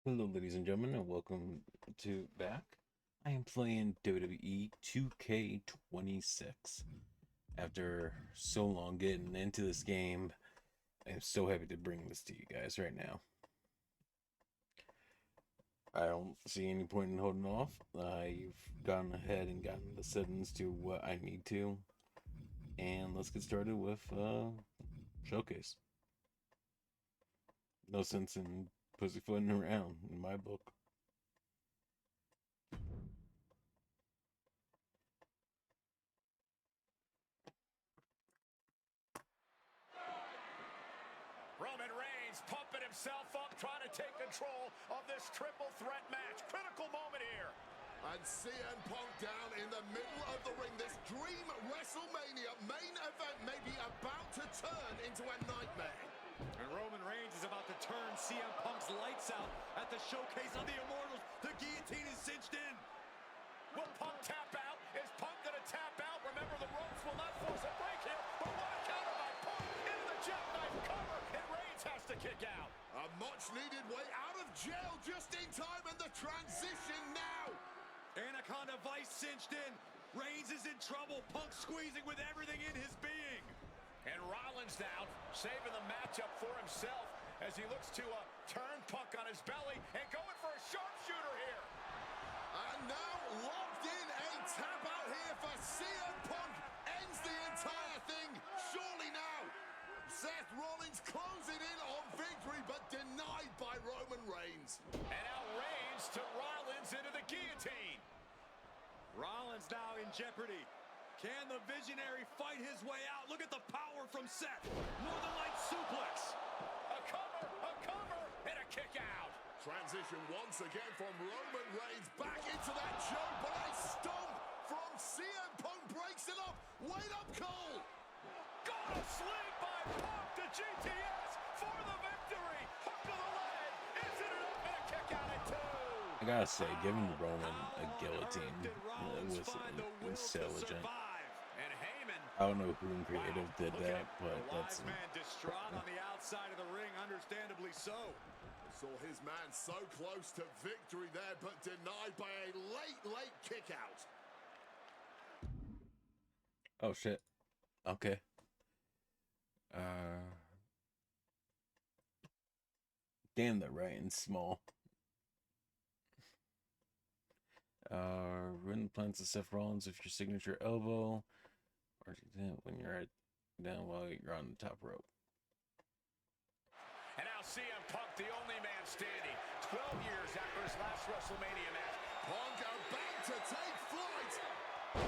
Hello, ladies and gentlemen, and welcome to back. I am playing WWE 2K26. After so long getting into this game, I am so happy to bring this to you guys right now. I don't see any point in holding off. I've gone ahead and gotten the settings to what I need to, and let's get started with showcase. No sense in pussyfooting around in my book. Roman Reigns pumping himself up, trying to take control of this triple threat match. Critical moment here. And CM Punk down in the middle of the ring. This dream WrestleMania main event may be about to turn into a nightmare. And Roman Reigns is about to turn CM Punk's lights out at the showcase of the Immortals. The guillotine is cinched in. Will Punk tap out? Is Punk going to tap out? Remember, the ropes will not force a break here. But what a counter by Punk into the jackknife cover. And Reigns has to kick out. A much-needed way out of jail just in time, and the transition now. Anaconda Vice cinched in. Reigns is in trouble. Punk squeezing with everything in his being. And Rollins down, saving the matchup for himself as he looks to turn Punk on his belly and going for a sharpshooter here. And now locked in, a tap out here for CM Punk. Ends the entire thing, surely now. Seth Rollins closing in on victory, but denied by Roman Reigns. And now Reigns to Rollins into the guillotine. Rollins now in jeopardy. Can the visionary fight his way out? Look at the power from Seth. Northern Light suplex. A cover, and a kick out. Transition once again from Roman Reigns back into that choke, but a stomp from CM Punk breaks it up. Wait up, Cole. Got a sling by Punk to GTS for the victory. Hook to the leg. Is it enough? And a kick out at two. I gotta say, giving Roman a guillotine was intelligent. And Heyman, I don't know who in creative did look that, at but the that's wise man distraught on the outside of the ring, understandably so. Saw his man so close to victory there, but denied by a late kick out. oh shit. Okay. Damn, that writing's small. Written plans to Seth Rollins with your signature elbow, or when you're down while you're on the top rope. And now CM Punk, the only man standing, 12 years after his last WrestleMania match. Punk about to take flight.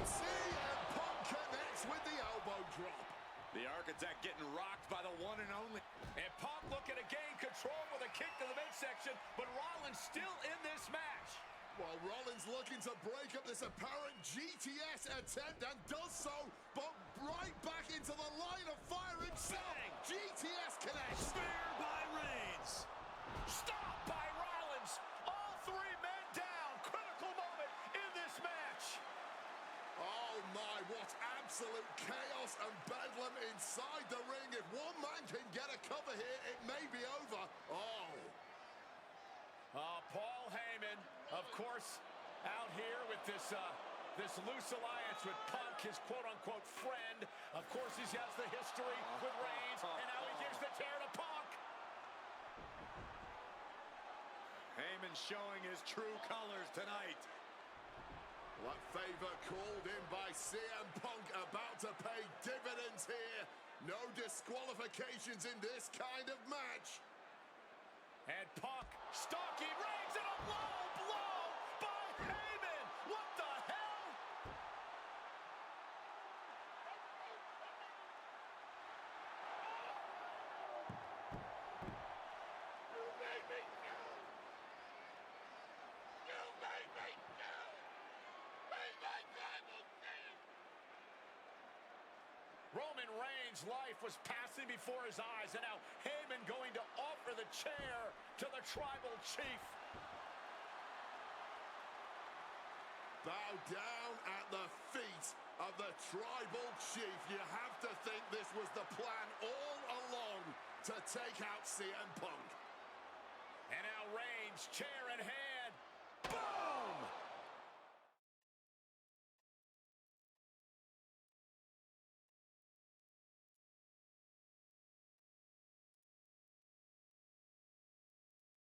CM Punk connects with the elbow drop. The Architect getting rocked by the one and only. And Punk looking to gain control with a kick to the midsection, but Rollins still in this match. While Rollins looking to break up this apparent GTS attempt, and does so, but right back into the line of fire himself. Bang. GTS connects. Spear by Reigns. Stop by Rollins. All three men down. Critical moment in this match. Oh my, what absolute chaos and bedlam inside the ring. If one man can get a cover here, it may be over. Paul Heyman, of course, out here with this loose alliance with Punk, his quote-unquote friend. Of course, he has the history with Reigns, and now he gives the tear to Punk. Heyman showing his true colors tonight. That favor called in by CM Punk about to pay dividends here. No disqualifications in this kind of match. And Punk stalking Reigns, and a low blow by Heyman. What the hell? You made me count. You made me count. Made my tribal king. Roman Reigns' life was passing before his eyes, and now Heyman going to offer the chair to the tribal chief. Bow down at the feet of the tribal chief. You have to think this was the plan all along to take out CM Punk. And now Reigns, chair in hand.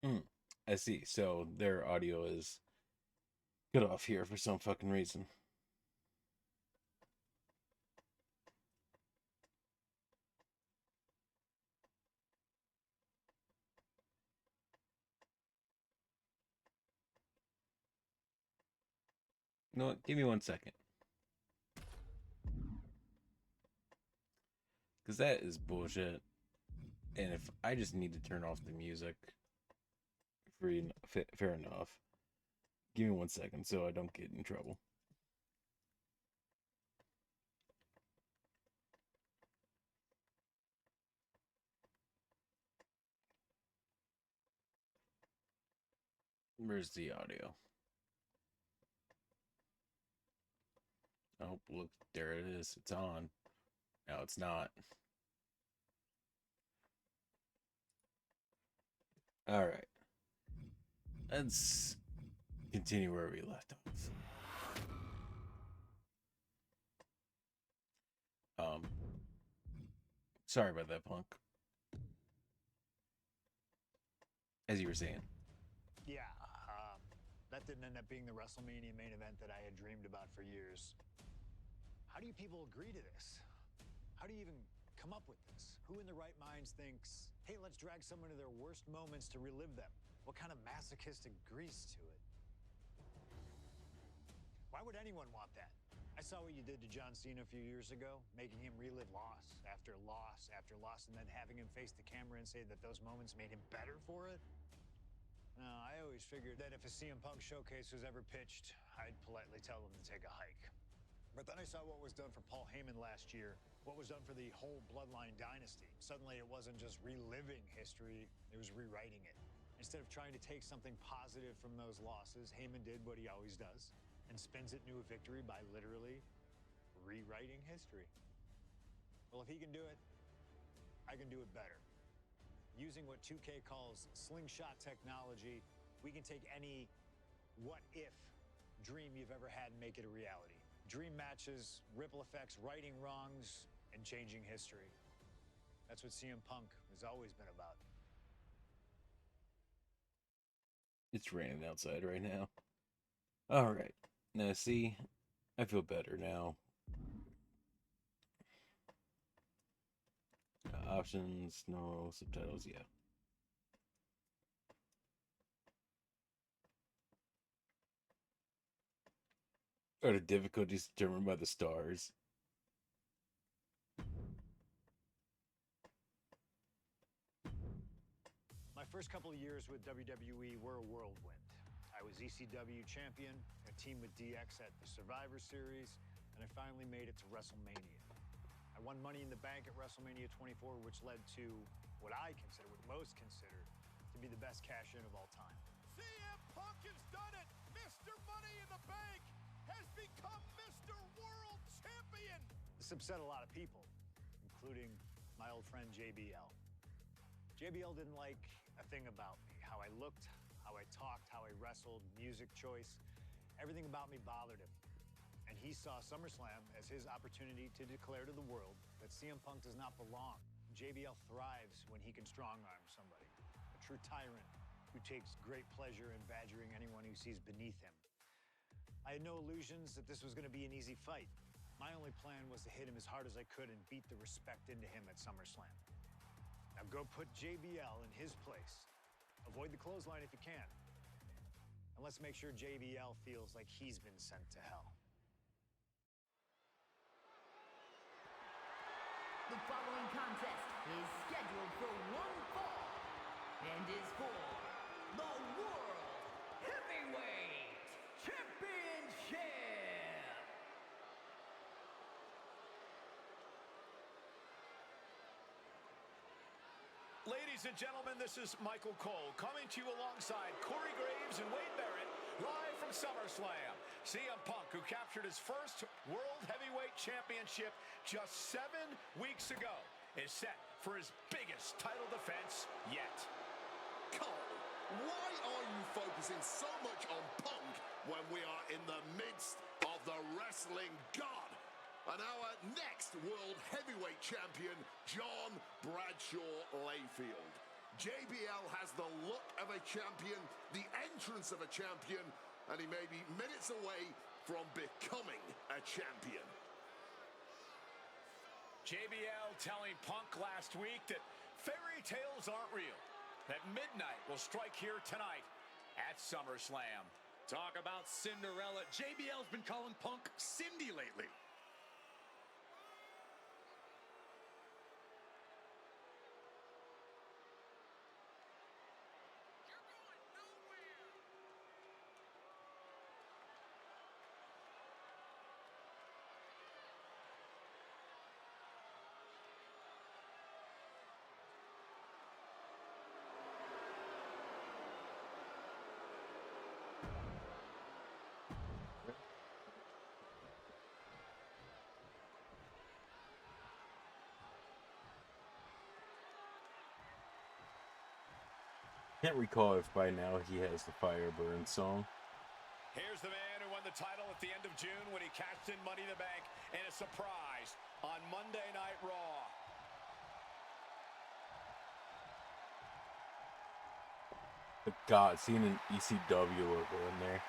Boom! I see. So their audio is cut off here for some fucking reason. You know what? Give me 1 second. Because that is bullshit. And if I just need to turn off the music, fair enough. Give me 1 second so I don't get in trouble. Where's the audio? Oh, look, there it is. It's on. No, it's not. All right. Let's continue where we left off. Sorry about that, Punk. As you were saying. Yeah, that didn't end up being the WrestleMania main event that I had dreamed about for years. How do you people agree to this? How do you even come up with this? Who in their right minds thinks, hey, let's drag someone to their worst moments to relive them? What kind of masochistic grease to it? Why would anyone want that? I saw what you did to John Cena a few years ago, making him relive loss after loss after loss, and then having him face the camera and say that those moments made him better for it. No, I always figured that if a CM Punk showcase was ever pitched, I'd politely tell them to take a hike. But then I saw what was done for Paul Heyman last year, what was done for the whole Bloodline dynasty. Suddenly it wasn't just reliving history, it was rewriting it. Instead of trying to take something positive from those losses, Heyman did what he always does and spins it into a victory by literally rewriting history. Well, if he can do it, I can do it better. Using what 2K calls slingshot technology, we can take any what-if dream you've ever had and make it a reality. Dream matches, ripple effects, righting wrongs, and changing history. That's what CM Punk has always been about. It's raining outside right now. All right. Now, see, I feel better now. Options, no subtitles, yeah. Are the difficulties determined by the stars? My first couple of years with WWE were a whirlwind. I was ECW champion, a team with DX at the Survivor Series, and I finally made it to WrestleMania. I won Money in the Bank at WrestleMania 24, which led to what I consider, what most consider, to be the best cash-in of all time. CM Punk has done it! Mr. Money in the Bank has become Mr. World Champion! This upset a lot of people, including my old friend JBL. JBL didn't like a thing about me, how I looked, how I talked, how I wrestled, music choice. Everything about me bothered him. And he saw SummerSlam as his opportunity to declare to the world that CM Punk does not belong. JBL thrives when he can strong-arm somebody, a true tyrant who takes great pleasure in badgering anyone who sees beneath him. I had no illusions that this was going to be an easy fight. My only plan was to hit him as hard as I could and beat the respect into him at SummerSlam. Now go put JBL in his place. Avoid the clothesline if you can. And let's make sure JBL feels like he's been sent to hell. The following contest is scheduled for one fall and is for the World Heavyweight Championship. Ladies and gentlemen, this is Michael Cole coming to you alongside Corey Graves and Wade Barrett, live from SummerSlam. CM Punk, who captured his first World Heavyweight Championship just 7 weeks ago, is set for his biggest title defense yet. Cole. Why are you focusing so much on Punk when we are in the midst of the wrestling god? And our next World Heavyweight Champion, John Bradshaw Layfield. JBL has the look of a champion, the entrance of a champion, and he may be minutes away from becoming a champion. JBL telling Punk last week that fairy tales aren't real, that midnight will strike here tonight at SummerSlam. Talk about Cinderella. JBL's been calling Punk Cindy lately. Can't recall if by now he has the Fire Burn song. Here's the man who won the title at the end of June when he cashed in Money in the Bank in a surprise on Monday Night Raw. But God, seeing an ECW logo in there.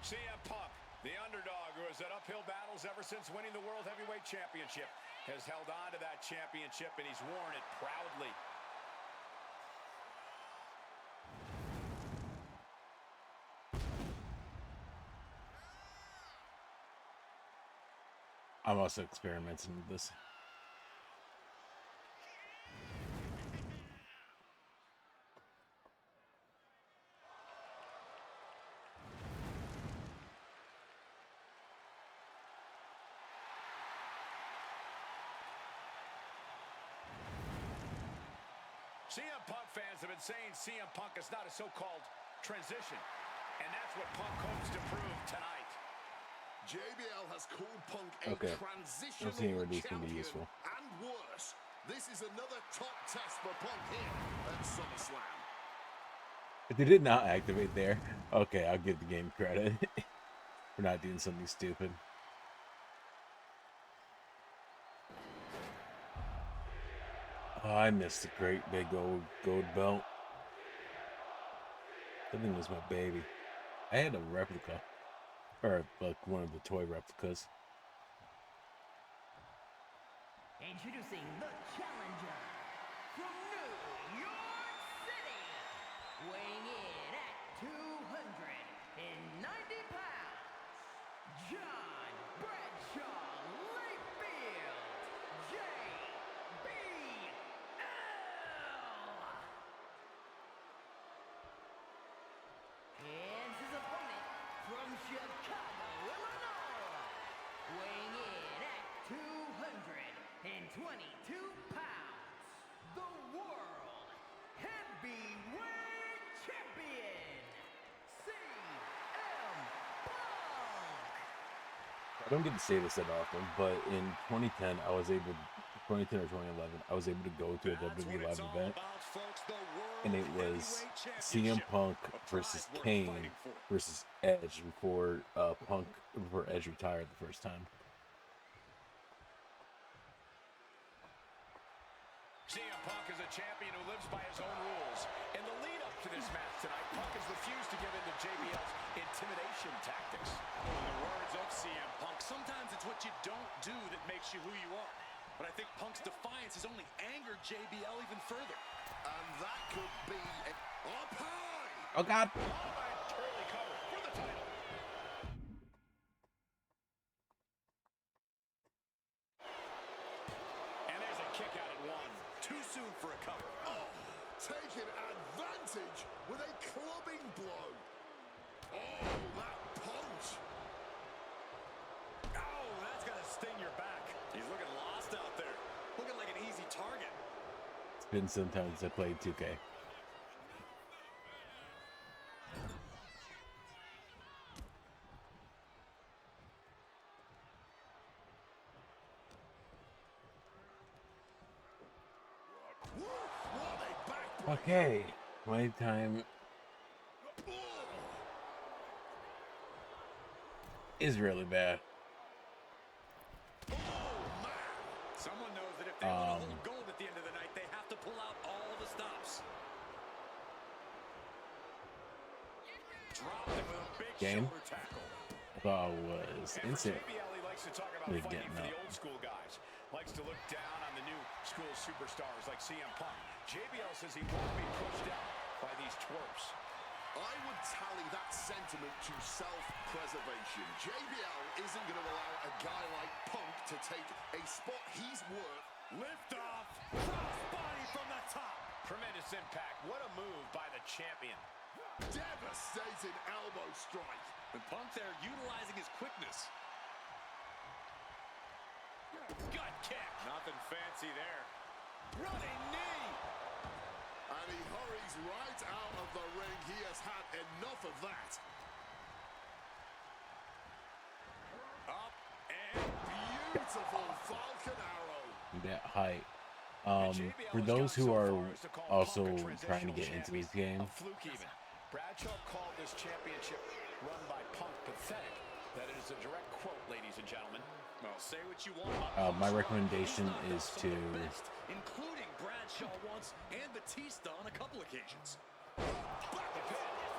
CM Punk, the underdog who has had uphill battles ever since winning the World Heavyweight Championship, has held on to that championship and he's worn it proudly. I'm also experimenting with this. CM Punk fans have been saying CM Punk is not a so-called transition, and that's what Punk hopes to prove tonight. JBL has called Punk a transitional I'm seeing where these can be champion, useful. and worse. This is another top test for Punk here at SummerSlam. If they did not activate there, okay, I'll give the game credit for not doing something stupid. Oh, I missed the great big old gold belt. That thing was my baby. I had a replica. Or, like, one of the toy replicas. Introducing the challenger from New York City, weighing in at 290 pounds, John Bradshaw Layfield, JBL. And his opponent from Chicago, Illinois, weighing in at 222 pounds, the World Heavyweight Champion, CM Punk. I don't get to say this that often, but in 2010, 2010 or 2011, I was able to go to a WWE live event, and it was CM Punk versus Kane versus Edge before Edge retired the first time. CM Punk is a champion who lives by his own rules. In the lead up to this match tonight, Punk has refused to give in to JBL's intimidation tactics. In the words of CM Punk, sometimes it's what you don't do that makes you who you are. But I think Punk's defiance has only angered JBL even further. And that could be up high. Oh God! Curly cover for the title. And there's a kick out at one. Too soon for a cover. Oh, taking advantage with a clubbing blow. Oh, that Punk Oh, that's gonna sting your back. He's looking lost out there. Looking like an easy target. It's been sometimes I played 2K. Okay, my time is really bad. Someone knows that if they want a little gold at the end of the night, they have to pull out all the stops. Dropped him with a big shoulder tackle. I thought I was insane. JBL likes to talk about fighting for the old school guys. Likes to look down on the new school superstars like CM Punk. JBL says he won't be pushed out by these twerps. I would tally that sentiment to self-preservation. JBL isn't going to allow a guy like Punk to take a spot he's worth. Lift off. Cross body from the top. Tremendous impact. What a move by the champion. Devastating elbow strike. And Punk there utilizing his quickness. Gut kick. Nothing fancy there. Running knee. And he hurries right out of the ring. He has had enough of that. Up and Beautiful Falcon Arrow. That height. For those who are also trying to get into this game, Bradshaw called this championship run by Punk pathetic. That is a direct quote, ladies and gentlemen. Well, say what you want. my recommendation is to including Bradshaw once and Batista on a couple occasions. For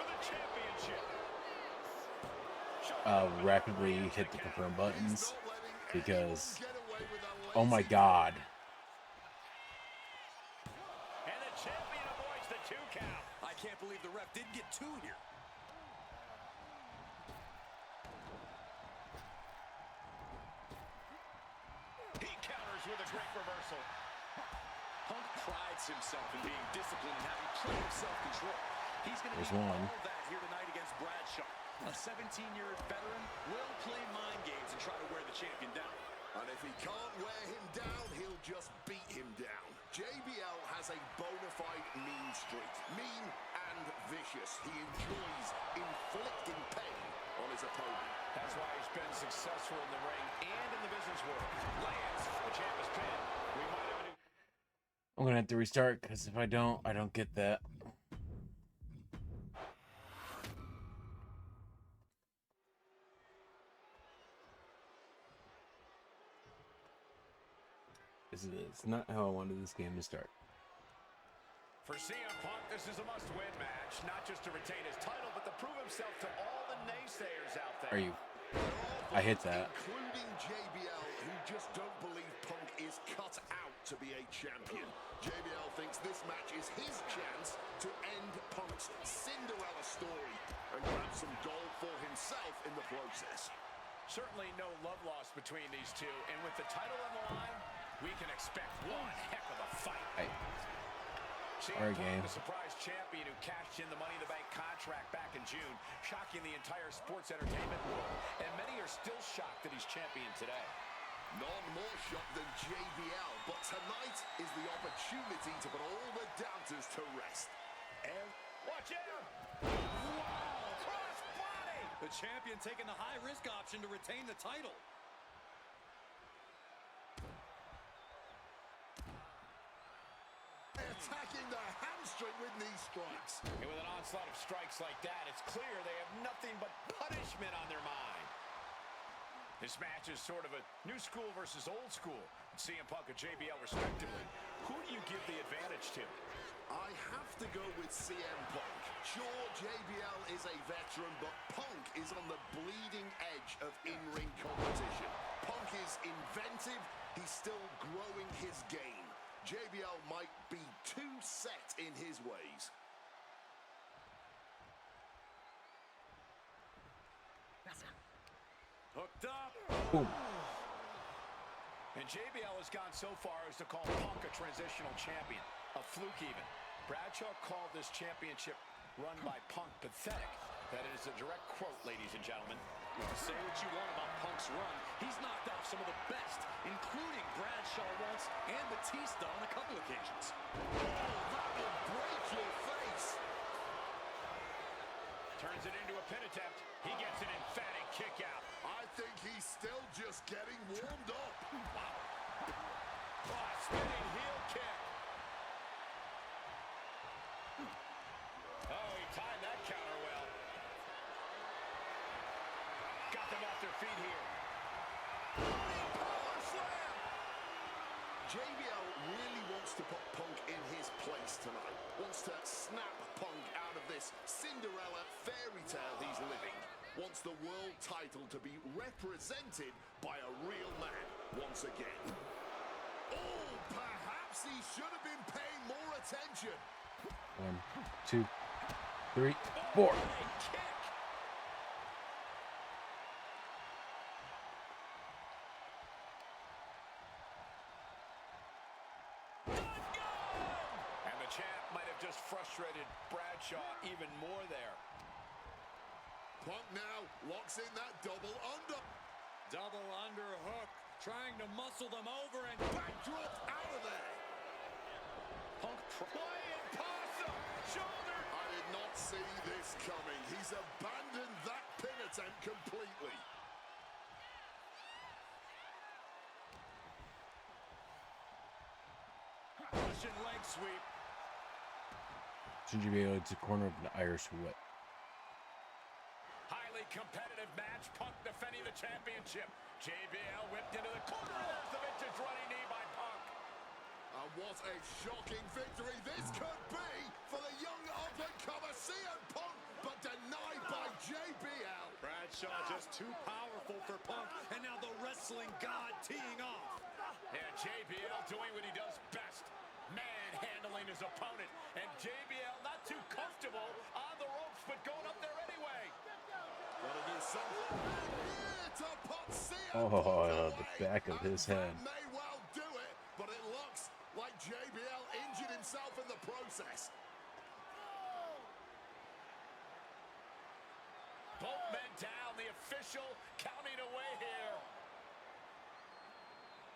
the championship. rapidly hit the confirm buttons because, oh my god. And the champion avoids the 2 count. I can't believe the ref did get 2 here. He counters with a great reversal. Punk prides himself in being disciplined and having plenty of self-control. He's going to need all that here tonight against Bradshaw. A 17-year veteran will play mind games and try to wear the champion down. And if he can't wear him down, he'll just beat him down. JBL has a bona fide mean streak. Mean and vicious. He enjoys inflicting pain on his opponent. That's why he's been successful in the ring and in the business world. Lance, the champ is pinned. We might have a new... I'm gonna have to restart because if I don't get that. This is not how I wanted this game to start. For CM Punk, this is a must-win match, not just to retain his title, but to prove himself to all the naysayers out there. Are you? I hit that. Including JBL, who just don't believe Punk is cut out to be a champion. JBL thinks this match is his chance to end Punk's Cinderella story and grab some gold for himself in the process. Certainly no love lost between these two, and with the title on the line, we can expect one heck of a fight. Hey. CM Punk, the surprise champion who cashed in the Money in the Bank contract back in June, shocking the entire sports entertainment world. And many are still shocked that he's champion today. None more shocked than JBL, but tonight is the opportunity to put all the doubters to rest. And watch out! Wow! Cross body! The champion taking the high-risk option to retain the title. Attacking the hamstring with knee strikes. And with an onslaught of strikes like that, it's clear they have nothing but punishment on their mind. This match is sort of a new school versus old school. CM Punk and JBL respectively. Who do you give the advantage to? I have to go with CM Punk. Sure, JBL is a veteran, but Punk is on the bleeding edge of in-ring competition. Punk is inventive. He's still growing his game. JBL might be too set in his ways. Hooked up. Boom. And JBL has gone so far as to call Punk a transitional champion. A fluke even. Bradshaw called this championship run by Punk pathetic. That is a direct quote, ladies and gentlemen. Well, say what you want about Punk's run. He's knocked off some of the best, including Bradshaw once and Batista on a couple occasions. Oh, that will break your face. Turns it into a pin attempt. He gets an emphatic kick out. I think he's still just getting warmed up. Wow. Oh, a spinning heel kick. Oh, he timed that counter well. Got them off their feet here. Power slam. JBL really wants to put Punk in his place tonight. Wants to snap Punk out of this Cinderella fairy tale he's living. Wants the world title to be represented by a real man once again. Oh, perhaps he should have been paying more attention. 1, 2, 3, 4. Oh, kick. And the champ might have just frustrated Bradshaw even more there. Punk now locks in that double under. Double underhook, trying to muscle them over and Backdrop out of there. Punk flying possum, shoulder. I did not see this coming. He's abandoned that pin attempt completely. Russian leg sweep. Should you be able to corner of an Irish whip? Highly competitive match. Punk defending the championship. JBL whipped into the corner of the vintage running knee by Punk. And what a shocking victory this could be for the young up-and-comer CM Punk, but denied by JBL. Bradshaw just too powerful for Punk, and now the wrestling god teeing off. And JBL doing what he does best, manhandling his opponent. And JBL not too comfortable on the ropes, but going up there anyway. Gotta do something here to put CM Oh, Punk away. the back of his And head. that may well do it, but it looks like JBL injured himself in the process. Both men down, the official counting away here.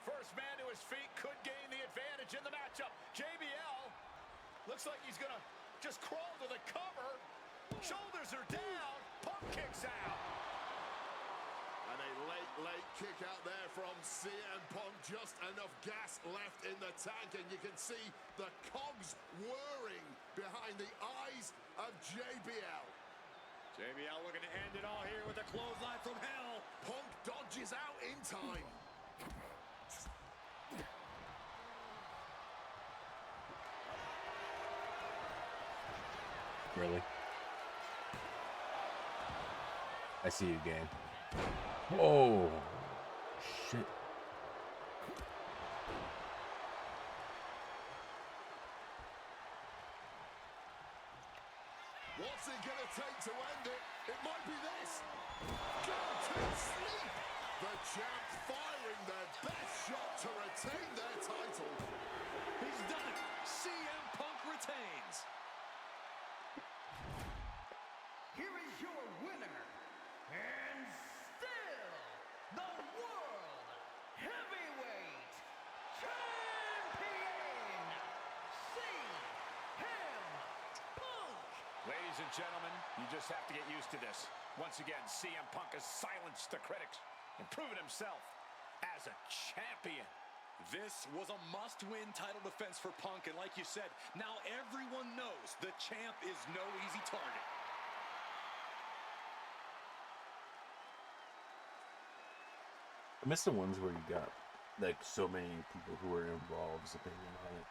First man to his feet could gain the advantage in the matchup. JBL looks like he's gonna just crawl to the cover. Shoulders are down. Punk kicks out. And a late kick out there from CM Punk. Just enough gas left in the tank, and you can see the cogs whirring behind the eyes of JBL. JBL looking to end it all here with a clothesline from hell. Punk dodges out in time. Really? I see you, game. Whoa! Shit. What's it gonna take to end it? It might be this. Go to sleep. The champ firing their best shot to retain their title. He's done it. CM Punk retains. Here is your winner, and still the World Heavyweight Champion, CM Punk. Ladies and gentlemen, you just have to get used to this. Once again, CM Punk has silenced the critics and proven himself as a champion. This was a must-win title defense for Punk, and like you said, now everyone knows the champ is no easy target. I miss the ones where you got like so many people who were involved's opinion on it.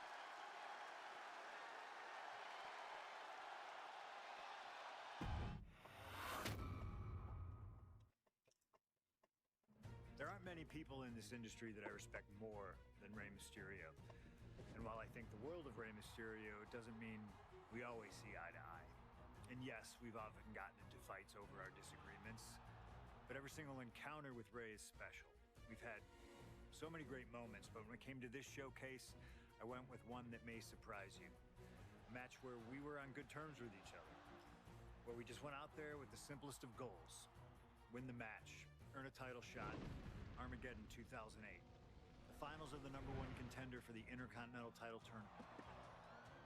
There aren't many people in this industry that I respect more than Rey Mysterio. And while I think the world of Rey Mysterio, it doesn't mean we always see eye to eye. And yes, we've often gotten into fights over our disagreements, but every single encounter with Rey is special. We've had so many great moments, but when it came to this showcase, I went with one that may surprise you. A match where we were on good terms with each other, where we just went out there with the simplest of goals: win the match, earn a title shot, Armageddon 2008. The finals of the #1 contender for the Intercontinental title tournament.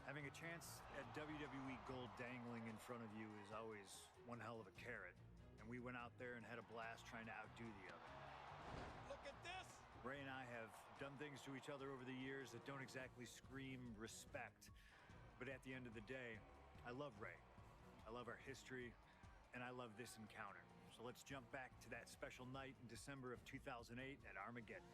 Having a chance at WWE gold dangling in front of you is always one hell of a carrot, and we went out there and had a blast trying to outdo the other. Look at this! Ray and I have done things to each other over the years that don't exactly scream respect, but at the end of the day, I love Ray. I love our history, and I love this encounter. So let's jump back to that special night in December of 2008 at Armageddon.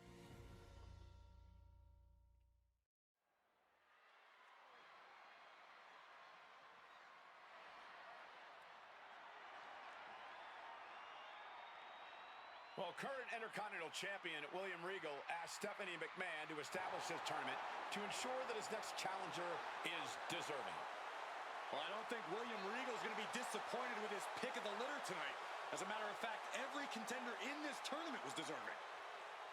Well, current Intercontinental Champion William Regal asked Stephanie McMahon to establish this tournament to ensure that his next challenger is deserving. Well, I don't think William Regal is going to be disappointed with his pick of the litter tonight. As a matter of fact, every contender in this tournament was deserving.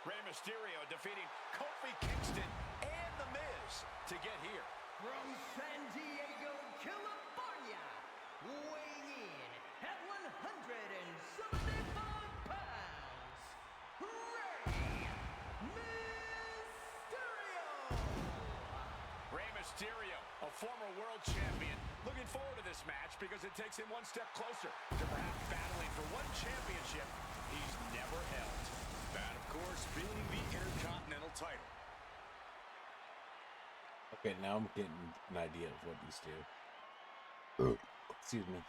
Rey Mysterio defeating Kofi Kingston and The Miz to get here. From San Diego, California, weighing in at 175 pounds, Rey Mysterio! Rey Mysterio, a former world champion, looking forward to this match because it takes him one step closer to perhaps battling for one championship he's never held. That, of course, being the Intercontinental title. Okay, now I'm getting an idea of what these do. Excuse me.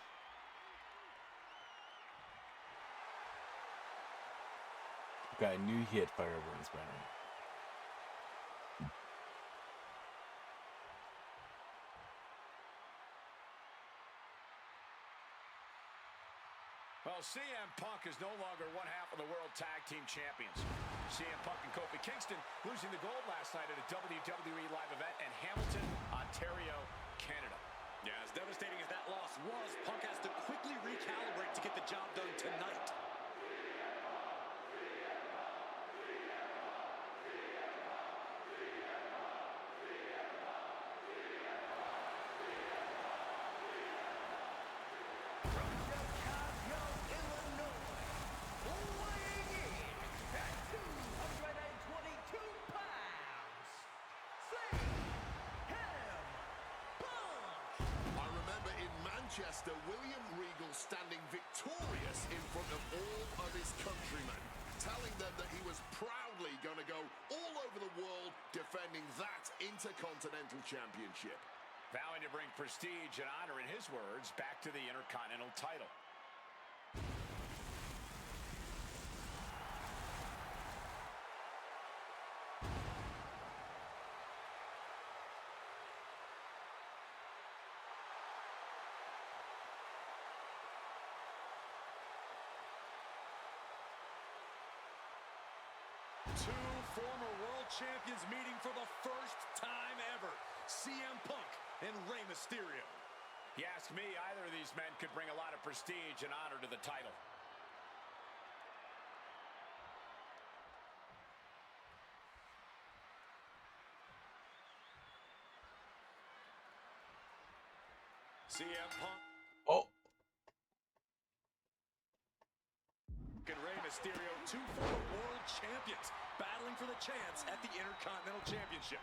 Okay, I knew he had fire over his banner. Well, CM Punk is no longer one half of the World Tag Team Champions. CM Punk and Kofi Kingston losing the gold last night at a WWE live event in Hamilton, Ontario, Canada. Yeah, as devastating as that loss was, Punk has to quickly recalibrate to get the job done tonight. William Regal standing victorious in front of all of his countrymen, telling them that he was proudly going to go all over the world defending that Intercontinental Championship. Vowing to bring prestige and honor, in his words, back to the Intercontinental title. Two former world champions meeting for the first time ever. CM Punk and Rey Mysterio. You ask me, either of these men could bring a lot of prestige and honor to the title. CM Punk. Oh. And Rey Mysterio, two former world champions, battling for the chance at the Intercontinental Championship.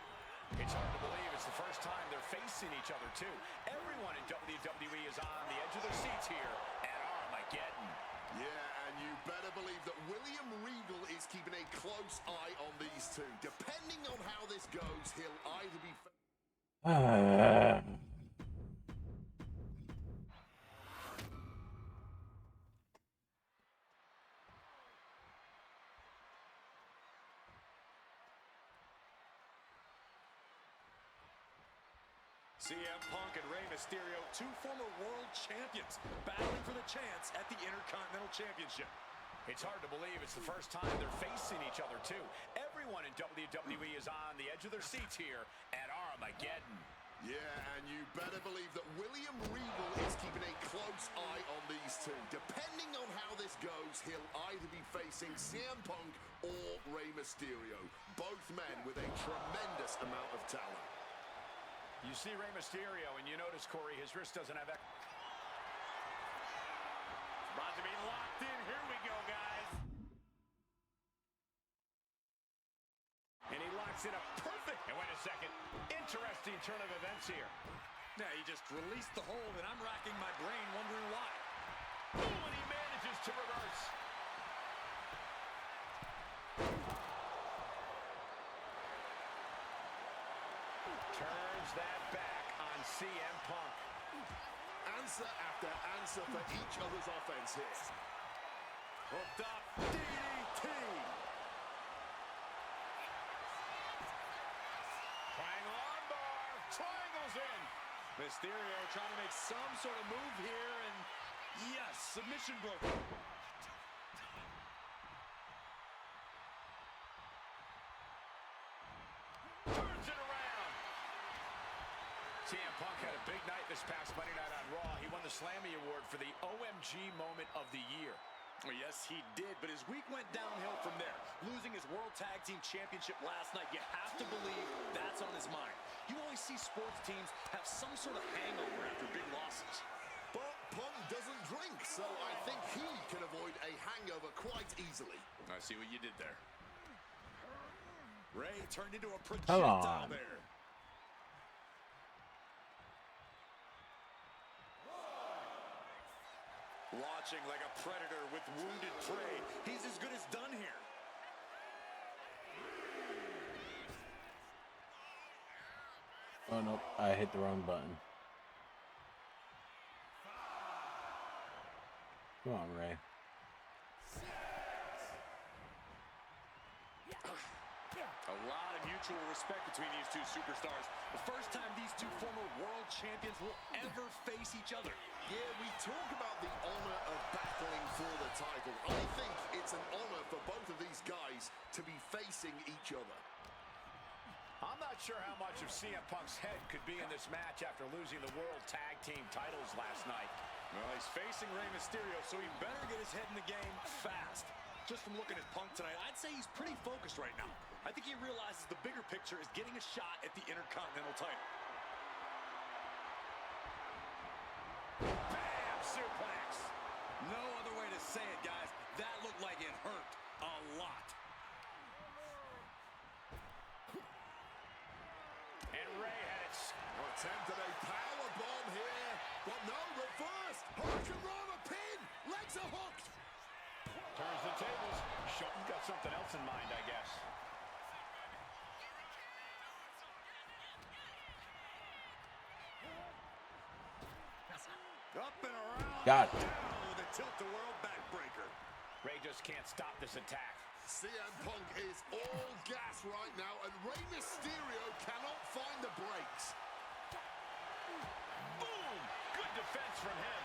It's hard to believe it's the first time they're facing each other, too. Everyone in WWE is on the edge of their seats here at Armageddon. Yeah, and you better believe that William Regal is keeping a close eye on these two. Depending on how this goes, he'll either be... CM Punk and Rey Mysterio, two former world champions, battling for the chance at the Intercontinental Championship. It's hard to believe it's the first time they're facing each other, too. Everyone in WWE is on the edge of their seats here at Armageddon. Yeah, and you better believe that William Regal is keeping a close eye on these two. Depending on how this goes, he'll either be facing CM Punk or Rey Mysterio. Both men with a tremendous amount of talent. You see Rey Mysterio, and you notice, Corey, his wrist doesn't have... About to be locked in. Here we go. locks in a perfect... And wait a second. Interesting turn of events here. Yeah, he just released the hold, and I'm racking my brain wondering why. Oh, and he manages to reverse. Turns that back on CM Punk. Answer after answer for each other's offense here. Hooked up. DDT. Triangle armbar. Triangles in. Mysterio trying to make some sort of move here, and yes, submission broken. Turns it around. CM Punk had a big night this past Monday night on Raw. He won the Slammy Award for the OMG Moment of the Year. Well, yes, he did, but his week went downhill from there. Losing his World Tag Team Championship last night, you have to believe that's on his mind. You always see sports teams have some sort of hangover after big losses. But Punk doesn't drink, so I think he can avoid a hangover quite easily. I see what you did there. Ray turned into a projectile there. Watching like a predator with wounded prey. He's as good as done here. Oh, no. I hit the wrong button. Come on, Ray. A lot of mutual respect between these two superstars. The first time these two former world champions will ever face each other. Yeah, we talk about the honor of battling for the title. I think it's an honor for both of these guys to be facing each other. I'm not sure how much of CM Punk's head could be in this match after losing the World Tag Team titles last night. Well, he's facing Rey Mysterio, so he better get his head in the game fast. Just from looking at Punk tonight, I'd say he's pretty focused right now. I think he realizes the bigger picture is getting a shot at the Intercontinental title. Bam! Suplex. No other way to say it, guys. That looked like it hurt a lot. And Ray had it. Attempted a power bomb here, but no, reversed. Hurricane Rana pin. Legs are hooked. Turns the tables. Shelton's got something else in mind, I guess. Up and around. Got it. Down with a tilt-the-world backbreaker. Ray just can't stop this attack. CM Punk is all gas right now, and Rey Mysterio cannot find the brakes. Boom! Good defense from him.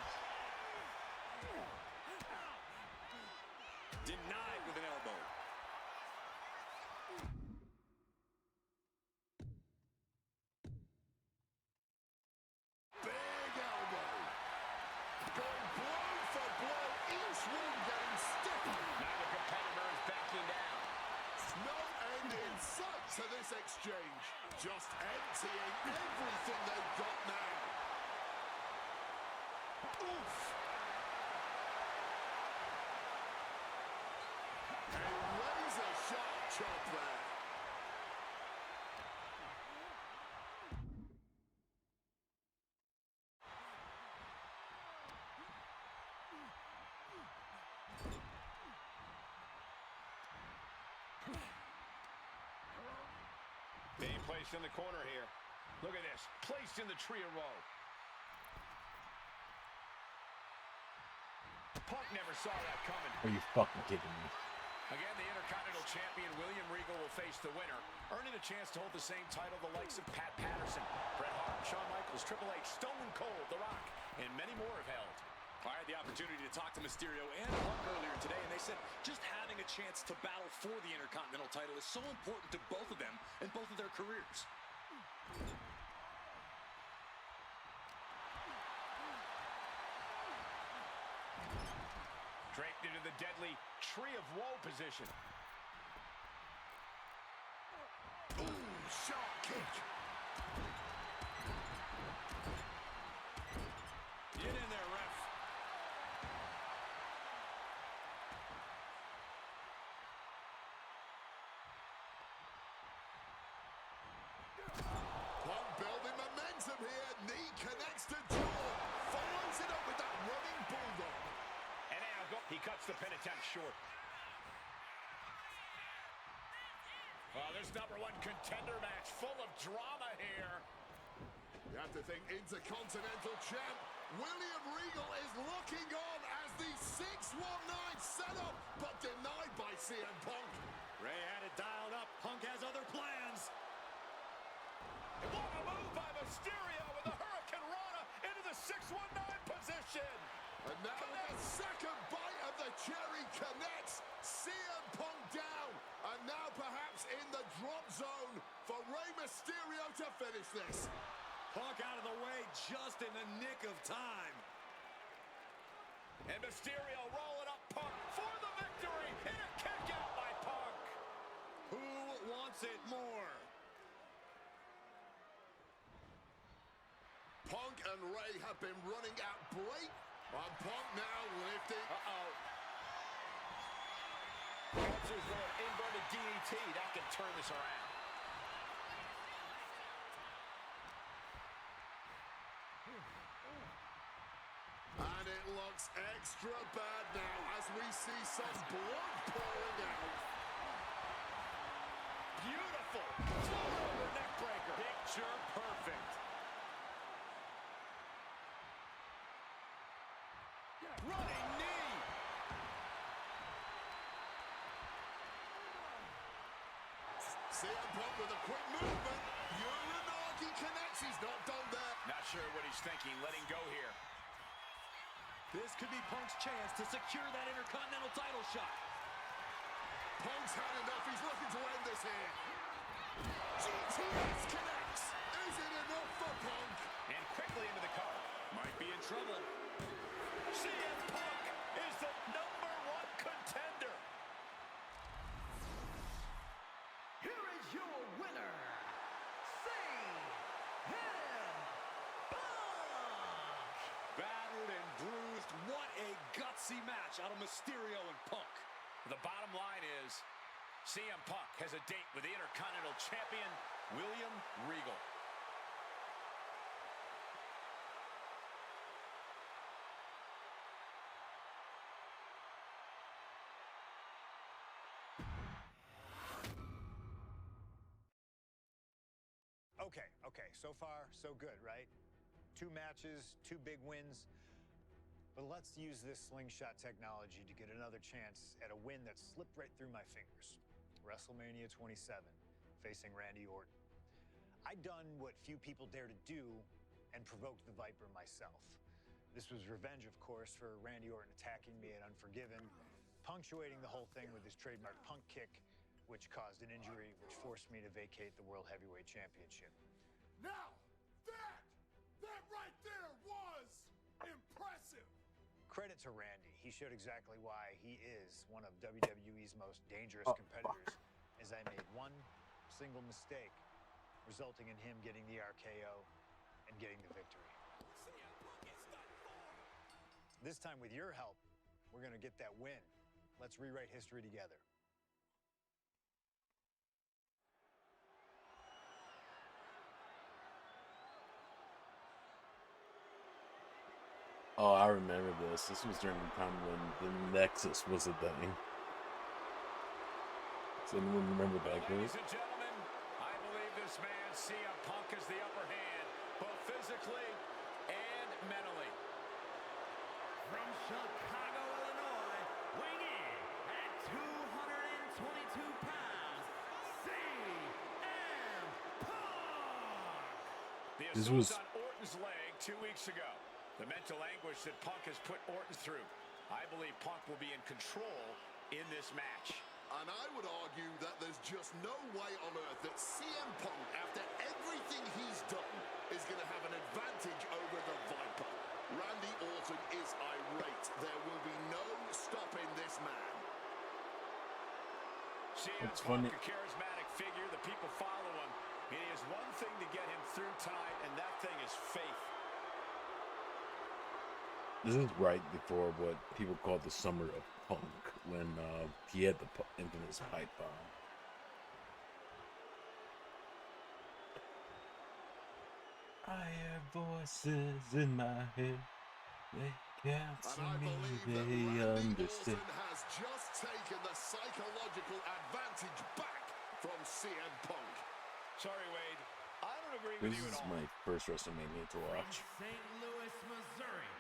Denied with an elbow. Big elbow. Going blow for blow, each one getting stiffer. Neither competitor is backing down. No end in sight to this exchange. Just emptying everything they've got now. Oof. A razor-sharp chop there. Being placed in the corner here. Look at this. Placed in the trio row. Punk never saw that coming. Are you fucking kidding me? Again, the Intercontinental Champion William Regal will face the winner, earning a chance to hold the same title the likes of Pat Patterson, Bret Hart, Shawn Michaels, Triple H, Stone Cold, The Rock, and many more have held. I had the opportunity to talk to Mysterio and Punk earlier today, and they said just having a chance to battle for the Intercontinental title is so important to both of them and both of their careers. Draped into the deadly Tree of Woe position. Ooh, sharp kick. Get in there, ref. cuts the pin attempt short. This #1 contender match full of drama here. You have to think Intercontinental Champ William Regal is looking on as the 619 setup, but denied by CM Punk. Ray had it dialed up. Punk has other plans. And what a move by Mysterio with the Hurricane Rana into the 619 position. And now with the second bite of the cherry connects, CM Punk down. And now perhaps in the drop zone for Rey Mysterio to finish this. Punk out of the way just in the nick of time. And Mysterio rolling up Punk for the victory. And a kick out by Punk. Who wants it more? Punk and Rey have been running at break. And Punk now lifting. Answers with an inverted DDT. That can turn this around. And it looks extra bad now as we see some blood pouring out. Beautiful. Over neck breaker. Picture perfect. Running knee. CM Punk with a quick movement. Uranagi connects. He's not done there. Not sure what he's thinking. Letting go here. This could be Punk's chance to secure that Intercontinental title shot. Punk's had enough. He's looking to end this here. GTS connects. Is it enough for Punk? And quickly into the cover. Might be in trouble. CM Punk is the #1 contender. Here is your winner, CM Punk. Battered and bruised. What a gutsy match out of Mysterio and Punk. The bottom line is CM Punk has a date with the Intercontinental Champion, William Regal. Okay, so far, so good, right? 2 matches, 2 big wins. But let's use this slingshot technology to get another chance at a win that slipped right through my fingers. WrestleMania 27, facing Randy Orton. I'd done what few people dare to do and provoked the Viper myself. This was revenge, of course, for Randy Orton attacking me at Unforgiven, punctuating the whole thing with his trademark punk kick, which caused an injury, which forced me to vacate the World Heavyweight Championship. Now, that right there was impressive. Credit to Randy. He showed exactly why he is one of WWE's most dangerous competitors, as I made one single mistake, resulting in him getting the RKO and getting the victory. This time, with your help, we're going to get that win. Let's rewrite history together. Oh, I remember this. This was during the time when the Nexus was a thing. Does anyone remember that, Ladies and gentlemen, I believe this man, CM Punk, has the upper hand, both physically and mentally. From Chicago, Illinois, weighing in at 222 pounds, CM Punk. The This assault was- on Orton's leg 2 weeks ago. The mental anguish that Punk has put Orton through. I believe Punk will be in control in this match. And I would argue that there's just no way on earth that CM Punk, after everything he's done, is going to have an advantage over the Viper. Randy Orton is irate. There will be no stopping this man. CM It's Punk, funny. a charismatic figure. The people follow him. It is one thing to get him through tonight, and that thing is faith. This is right before what people call the Summer of Punk, when he had the infamous pipe bomb. I hear voices in my head. They Can't And see I me, believe that they Randy understand. Orton has just taken the psychological advantage back from CM Punk. Sorry, Wade. I don't agree This with you at is all. my first WrestleMania to watch. St. Louis, Missouri,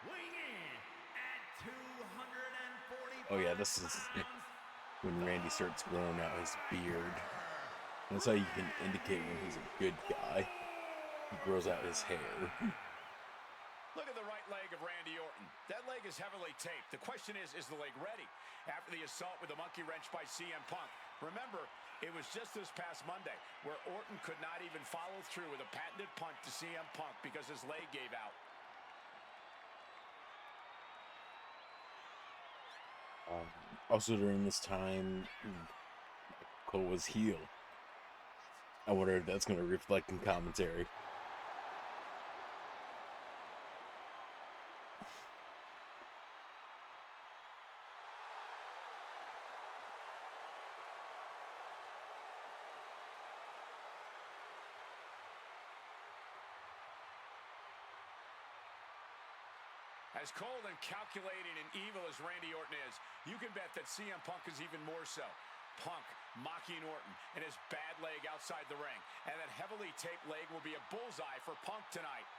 weighing in at 245 Oh yeah, this is pounds, when Randy starts growing out his beard. That's how you can indicate when he's a good guy. He grows out his hair. Look at the right leg of Randy Orton. That leg is heavily taped. The question is the leg ready? After the assault with the monkey wrench by CM Punk. Remember, it was just this past Monday where Orton could not even follow through with a patented punt to CM Punk because his leg gave out. Also during this time, Cole was heel. I wonder if that's going to reflect in commentary. As cold and calculating and evil as Randy Orton is, you can bet that CM Punk is even more so. Punk mocking Orton and his bad leg outside the ring. And that heavily taped leg will be a bullseye for Punk tonight.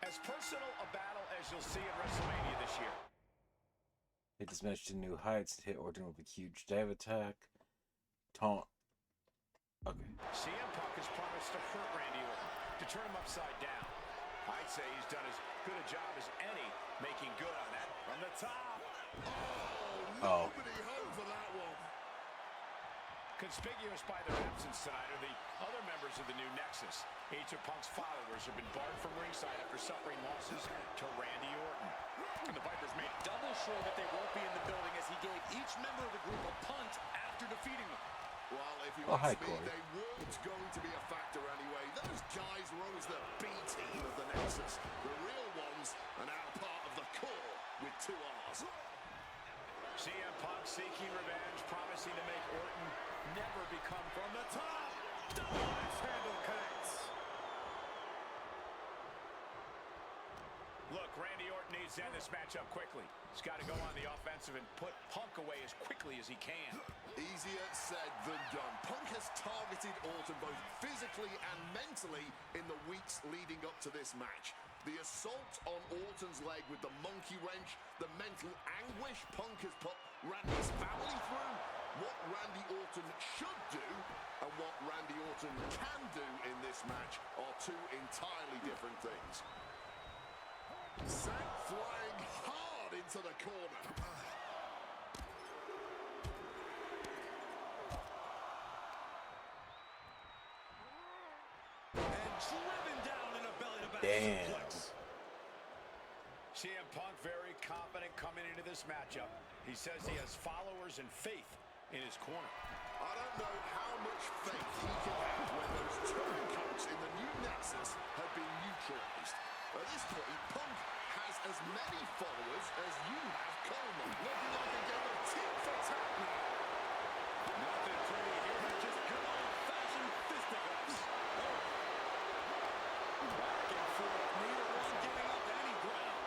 As personal a battle as you'll see at WrestleMania this year. Hit this match to new heights. Hit Orton with a huge dive attack. Taunt. Okay. CM Punk has promised to hurt Randy Orton, to turn him upside down. I'd say he's done as good a job as any making good on that from the top. Oh. Nobody home for that one. Conspicuous by their absence tonight are the other members of the new Nexus. Each of Punk's followers have been barred from ringside after suffering losses to Randy Orton. And the Vipers made double sure that they won't be in the building as he gave each member of the group a punt after defeating them. Well, if you hi, ask me, Corey. they weren't going to be a factor anyway. Those guys were always the B team of the Nexus. The real ones are now part of the core with 2 R's. CM Punk seeking revenge, promising to make Orton never become from the top. Double axe handle connects. Look, Randy Orton needs to end this matchup quickly. He's got to go on the offensive and put Punk away as quickly as he can. Easier said than done. Punk has targeted Orton both physically and mentally in the weeks leading up to this match. The assault on Orton's leg with the monkey wrench, the mental anguish Punk has put Randy's family through, what Randy Orton should do and what Randy Orton can do in this match are 2 entirely different things. Sent flying hard into the corner. And driven down in a belly-to-back Damn. suplex. CM Punk very confident coming into this matchup. He says he has followers and faith in his corner. I don't know how much faith he can have when those turncoats in the new Nexus have been neutralized. At this point, Punk has as many followers as you have Coleman. Looking like a game of tit for tat now. Nothing pretty here, but just good old-fashioned fisticuffs. Back and forth, neither one giving up any ground.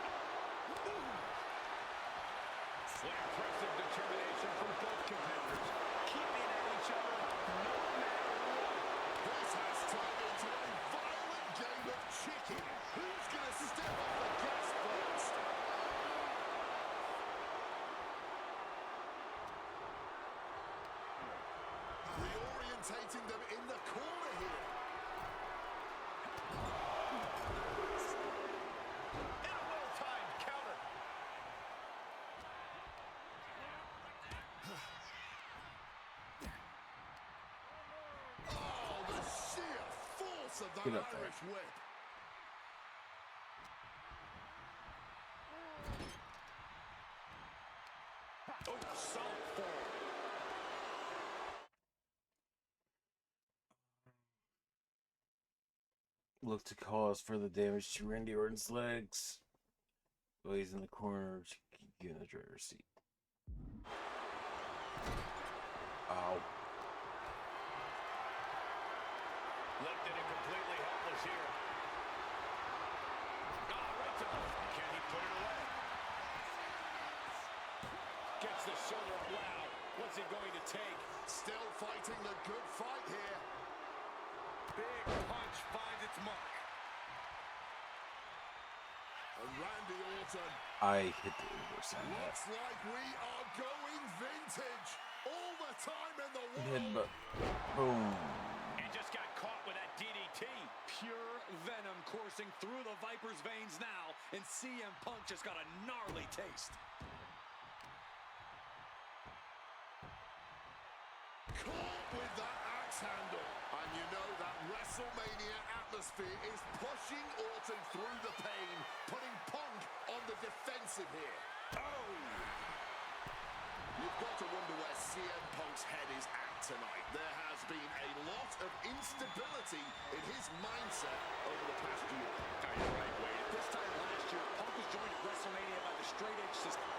Impressive determination from both competitors, keeping at each other no matter what. This has turned into a violent game of chicken. Who's going to step off the gas first? Reorientating them in the corner here. In a well-timed counter. Oh, the sheer force of that Get up there. Irish whip. Oh, solid form. look to cause further damage to Randy Orton's legs. While he's in the corner to keep you in the driver's seat. Ow. Lifted and completely helpless here. Right to the... Can he put it away? Gets the shoulder. Wow. What's he going to take? Still fighting the good fight here. Big punch finds its mark. And Randy Orton. I hit the reverse on that. Looks like we are going vintage. All the time in the world. Headbutt. Boom. He just got caught with that DDT. Pure venom coursing through the Viper's veins now, and CM Punk just got a gnarly taste. Caught with that axe handle. And you know that WrestleMania atmosphere is pushing Orton through the pain, putting Punk on the defensive here. Oh! You've got to wonder where CM Punk's head is at tonight. There has been a lot of instability in his mindset over the past year. Oh, you're right, Wade. At this time last year, Punk was joined at WrestleMania by the straight edge system.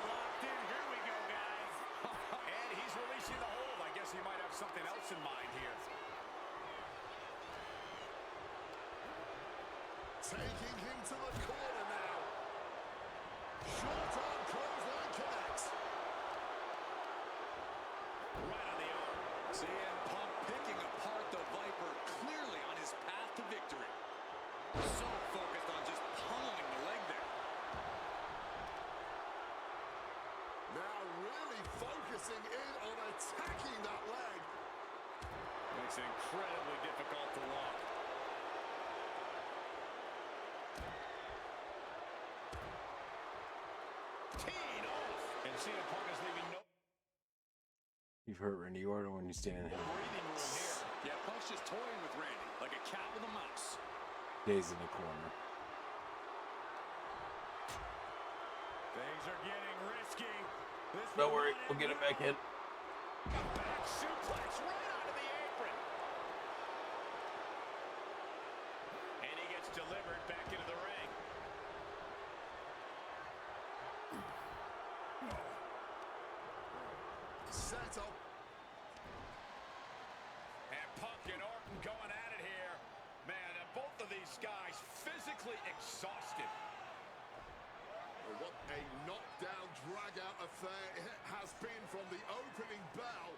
Locked in. Here we go, guys. And he's releasing the hold. I guess he might have something else in mind here. Taking him to the corner now. Short arm clothesline connects. Right on the arm. CM Punk picking apart the Viper, clearly on his path to victory. So focused on just pummeling the leg there. Now really focusing in on attacking that leg. Makes it incredibly difficult to lock. Teed off. And CM Punk is leaving no You've hurt Randy Orton when you stand in him. Breathing room here. Yeah, Punk's just toying with Randy, like a cat with a mouse. Days in the corner. Things are getting risky. This Don't worry, we'll get it back in. back suplex right onto the apron. And he gets delivered back into the ring. Set up. And Punk and Orton going at it here. Man, both of these guys physically exhausted. What a knockdown, drag-out affair it has been from the opening bell.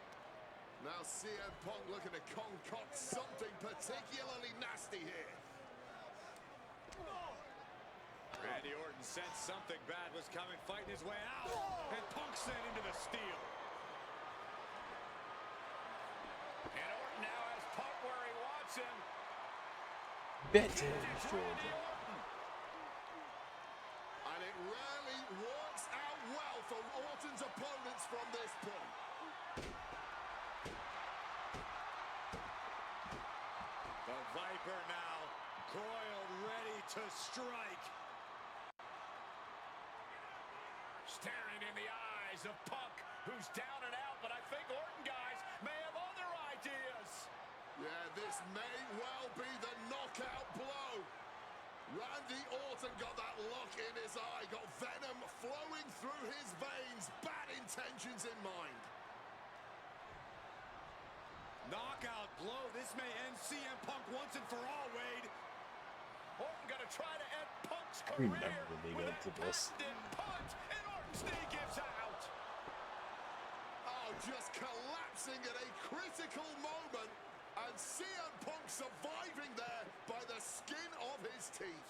Now CM Punk looking to concoct something particularly nasty here. Randy Orton sensed something bad was coming, fighting his way out. And Punk sent into the steel. And Orton now has Punk where he wants him. Vintage Georgia. And it rarely works out well for Orton's opponents from this point. The Viper now coiled, ready to strike. Staring in the eyes of Punk, who's down and out, but I think Orton, guys, may have other ideas. Yeah, this may well be the knockout blow. Randy Orton got that look in his eye, got venom flowing through his veins, bad intentions in mind. Knockout blow. This may end CM Punk once and for all, Wade. Orton gonna try to end Punk's career Remember the lead with up a to this. patented punch, and Orton's knee gives out. Oh, just collapsing at a critical moment, and CM Punk surviving there by the skin of his teeth.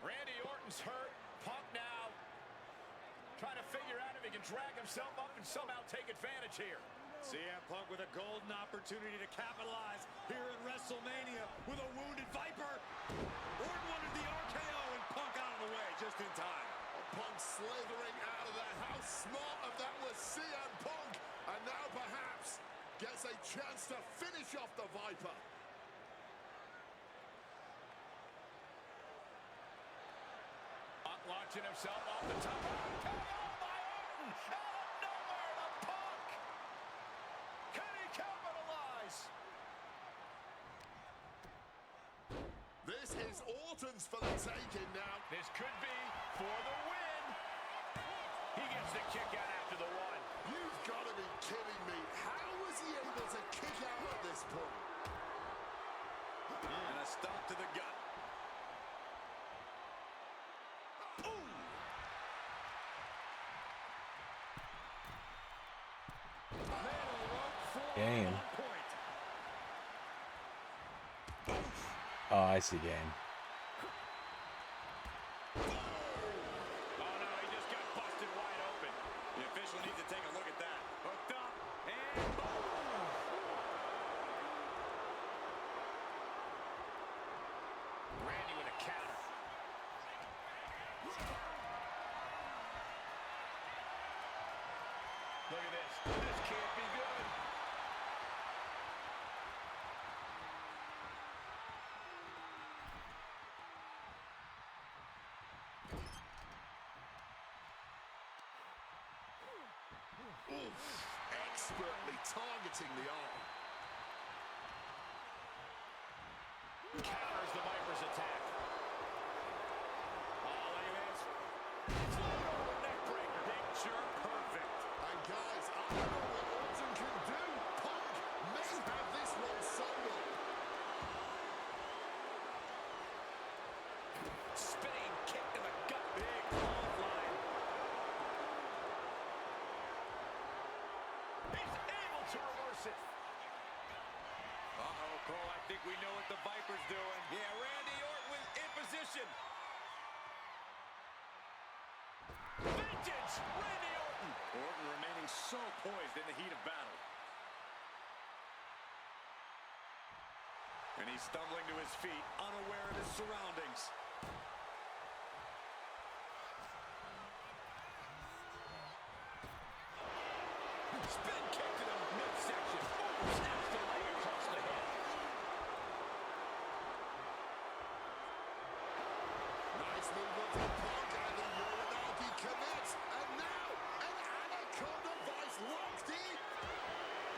Randy Orton's hurt. Punk now trying to figure out if he can drag himself up and somehow take advantage here. CM Punk with a golden opportunity to capitalize here at WrestleMania with a wounded Viper. Orton wanted the RKO and Punk out of the way just in time. Punk slithering out of there. How smart of that was CM Punk. And now perhaps gets a chance to finish off the Viper. Punk launching himself off the top. RKO by Orton. Out of nowhere to Punk. Can he capitalize? Orton's for the taking now. This could be for the win. He gets the kick out after the one. You've got to be kidding me. How was he able to kick out at this point? And a stop to the gut. Game. Oh, I see game. Oh, no, he just got busted wide open. The official needs to take a look at that. Hooked up, and boom! Randy with a counter. Look at this. This can't be good. Oof, expertly targeting the arm. Counters the Viper's attack. Oh, look at this. Float over neck breaker. Picture perfect. And guys, I don't know what Orton can do. Punk may have this one solo. Spinning kick to the gut. Big clothesline. He's able to reverse it. Uh-oh, Cole, I think we know what the Viper's doing. Yeah, Randy Orton was in position. Vintage Randy Orton. Orton remaining so poised in the heat of battle. And he's stumbling to his feet, unaware of his surroundings. Spin kick to the midsection. Oh, snaps the leg across the head. Nice movement from Punk, and the Uranagi commits. And now, an Anaconda Vice locked in.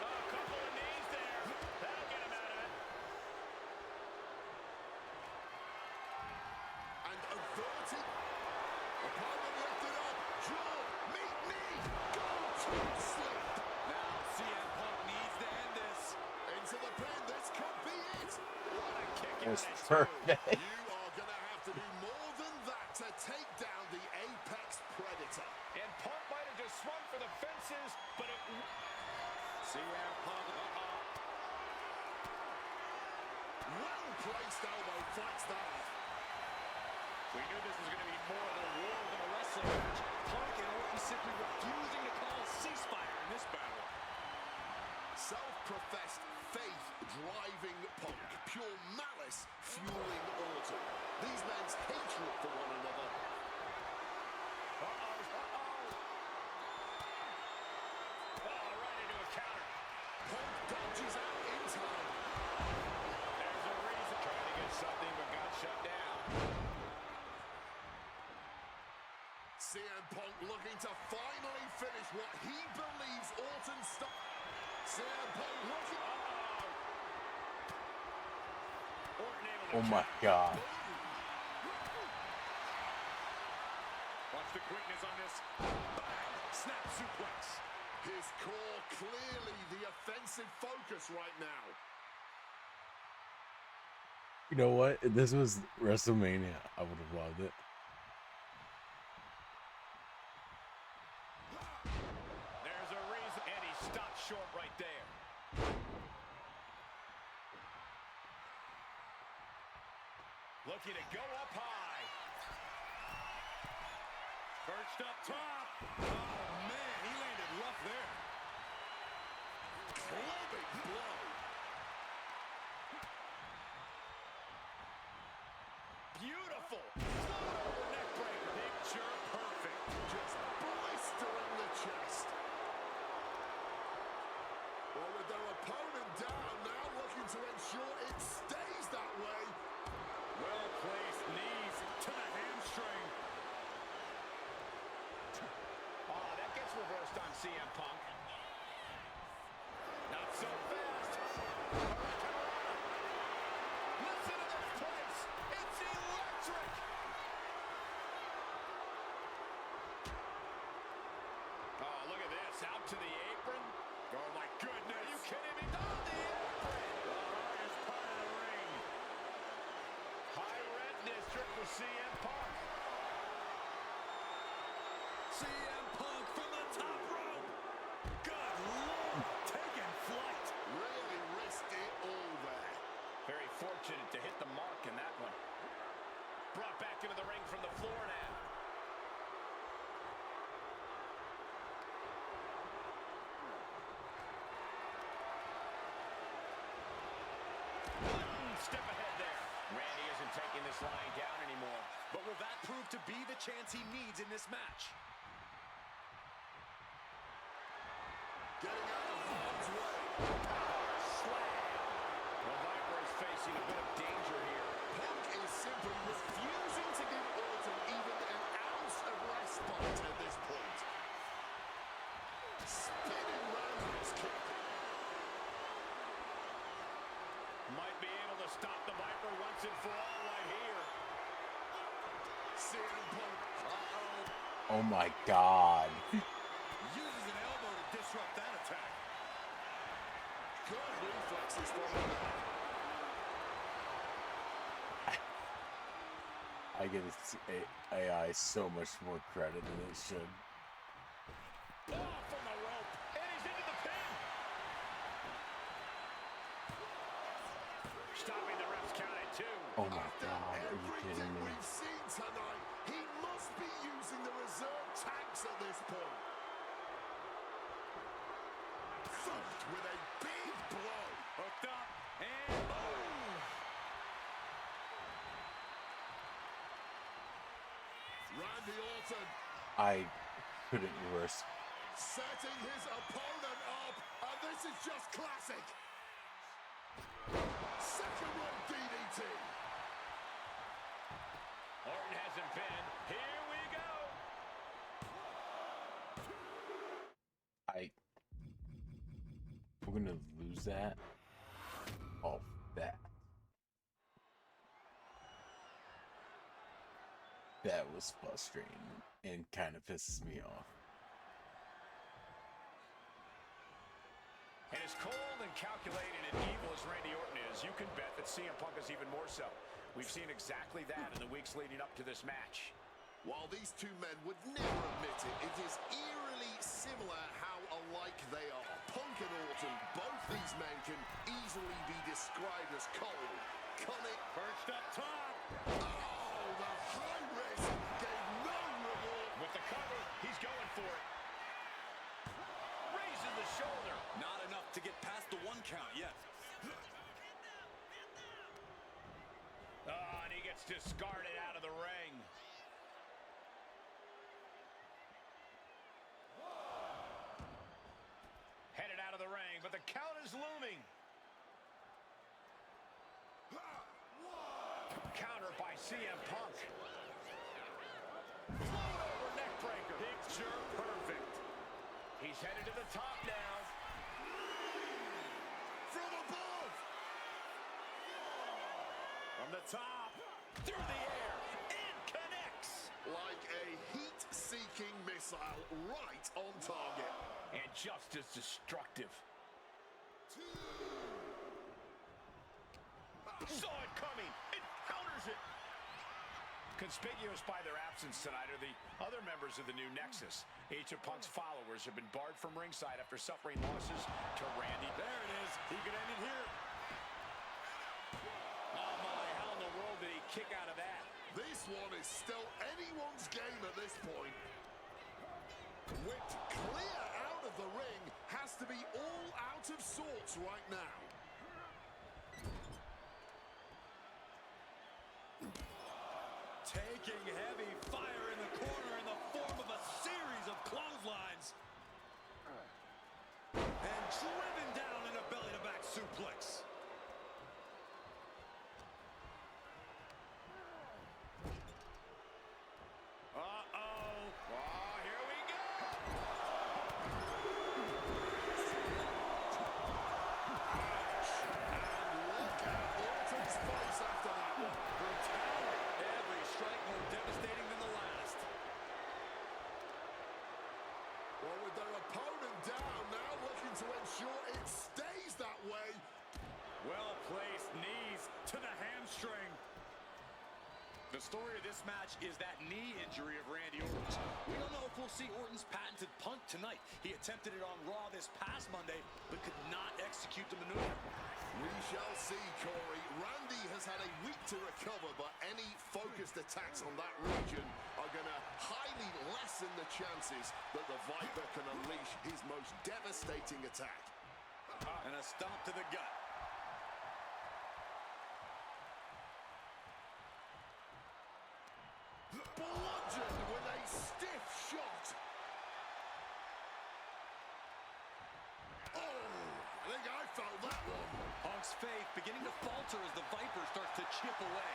A couple of knees there. That'll get him out of it. And averted. Opponent lifted up. Draw, meet me. Go to sleep. Now CM Punk needs to end this. Into the pin. This could be it. What a kick It was out of perfect. You are going to have to do more than that to take down the Apex Predator. And Punk might have just swung for the fences, but it... CM Punk, Well-placed elbow fights that off. we knew this was going to be more of a war than a wrestling match. Punk and Orton simply refusing to call a ceasefire in this battle. Self-professed faith driving Punk. Pure malice fueling Orton. These men's hatred for one another. Oh, right into a counter. Punk dodges out in time. There's a reason. Trying to get something, but got shut down. CM Punk looking to finally finish what he believes Orton stopped. CM Punk looking. Orton able to Oh my God. Watch the quickness on this. Bang! Snap suplex. His core clearly the offensive focus right now. You know what? If this was WrestleMania, I would have loved it. There's a reason, and he stopped short right there. Looking to go up high. Perched up top. Oh, man, he landed rough there. Clubbing blow. Beautiful. Float over neck breaker. Picture perfect. Just blistering the chest. Well, with their opponent down, now looking to ensure it stays that way. Well-placed knees to the hamstring. Oh, that gets reversed on CM Punk. Not so fast. Listen to this place. It's electric. to the apron. Oh, my goodness. Are you kidding me? On the apron. The hardest part of the ring. High red district for CM Punk. CM Punk from the top rope. Good Lord. Taking flight. Really risked it all there. Very fortunate to hit the mark in that one. Brought back into the ring from the floor now. One step ahead there. Randy isn't taking this lying down anymore. But will that prove to be the chance he needs in this match? Getting out of harm's way. Slam. The Viper is facing a bit of danger here. Punk is simply refusing to give Orton even an ounce of respite at this point. Spinning roundhouse kick. Might be able to stop the Viper once and for all right here. CM Punk. Oh my God. Uses an elbow to disrupt that attack. Good reflexes from him. I give this AI so much more credit than it should. Oh, from the rope. And he's into the pin. Stopping the ref's count at 2. Oh my God, are you Everything kidding me? we've seen tonight, he must be using the reserve tanks at this point. Thumped with a big blow. Hooked up. And boom. Randy Orton I couldn't risk. setting his opponent up, and this is just classic. Second rope DDT. Orton hasn't been. Here we go. We're gonna lose that. Off that. That was frustrating and kind of pisses me off. And as cold and calculated and evil as Randy Orton is, you can bet that CM Punk is even more so. We've seen exactly that in the weeks leading up to this match. While these two men would never admit it, it is eerily similar how alike they are. Punk and Orton, both these men can easily be described as cold, cunning. Perched up top. Oh, the high risk gave no reward. With the cover, he's going for it. Raising the shoulder. Not enough to get past the 1 count yet. Oh, and he gets discarded out of the ring. Headed out of the ring, but the count is looming. Counter by CM Punk. Float over neck breaker. Picture perfect. He's headed to the top now. From above. From the top. Through the air. And connects. Like a heat-seeking missile right on target. And just as destructive. Saw it coming. It counters it. Conspicuous by their absence tonight are the other members of the new Nexus. Each of Punk's followers have been barred from ringside after suffering losses to Randy. There it is. He could end it here. Oh, my. How in the world did he kick out of that? This one is still anyone's game at this point. Whipped clear out of the ring, has to be all out of sorts right now. Taking heavy fire in the corner in the form of a series of clotheslines. And driven down in a belly-to-back suplex. Here we go. And look at Orton's face after that one. Brutality. Every strike more devastating than the last. Well, with their opponent down, shoestring. The story of this match is that knee injury of Randy Orton's. We don't know if we'll see Orton's patented punt tonight. He attempted it on Raw this past Monday, but could not execute the maneuver. We shall see, Corey. Randy has had a week to recover, but any focused attacks on that region are going to highly lessen the chances that the Viper can unleash his most devastating attack. And a stomp to the gut. Bludgeoned with a stiff shot. Oh, I think I felt that one. Punk's faith beginning to falter as the Viper starts to chip away.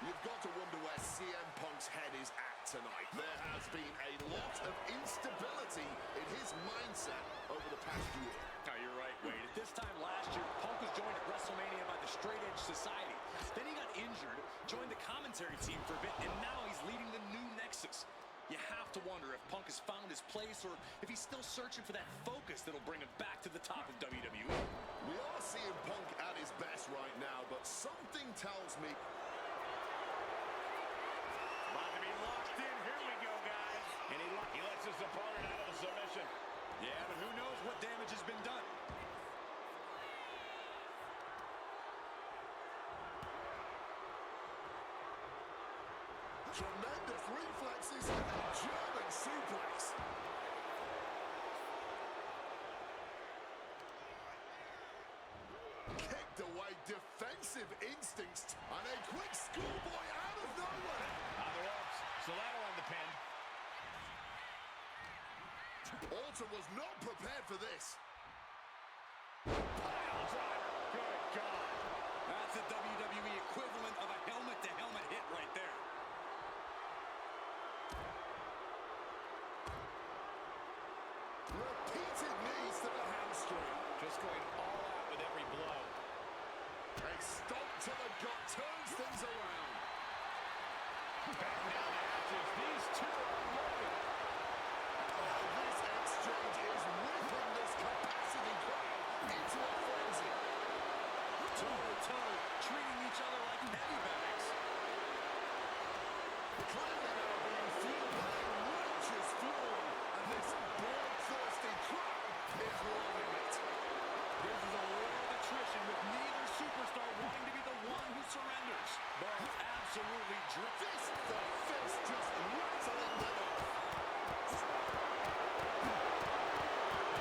You've got to wonder where CM Punk's head is at tonight. There has been a lot of instability in his mindset over the past year. Oh, you're right, Wade. At this time last year, Punk was joined at WrestleMania by the Straight Edge Society. Then he got injured, joined the commentary team for a bit, and now he's leading the new Nexus. You have to wonder if Punk has found his place or if he's still searching for that focus that'll bring him back to the top of WWE. We are seeing Punk at his best right now, but something tells me... About to be locked in. Here we go, guys. And he lets his opponent out of the submission. Yeah, but who knows what damage has been done. Tremendous reflexes and a German suplex. Kicked away, defensive instincts, and a quick schoolboy out of nowhere. On the ropes. So that'll end the pin. Orton was not prepared for this. Pile driver. Good God. That's the WWE equivalent of a helmet-to-helmet hit right there. Repeated knees to the hamstring. Just going all out with every blow. A stomp to the gut turns things around. Back down to ashes. These two are loaded. Oh, this exchange is whipping this capacity crowd into a frenzy. Toe-to-toe, treating each other like heavy bags. Clearly now being fueled by a righteous fury, and this bloodthirsty crowd is loving it. This is a war of attrition with neither superstar wanting to be the one who surrenders. Both absolutely This, the fist just rattling them off.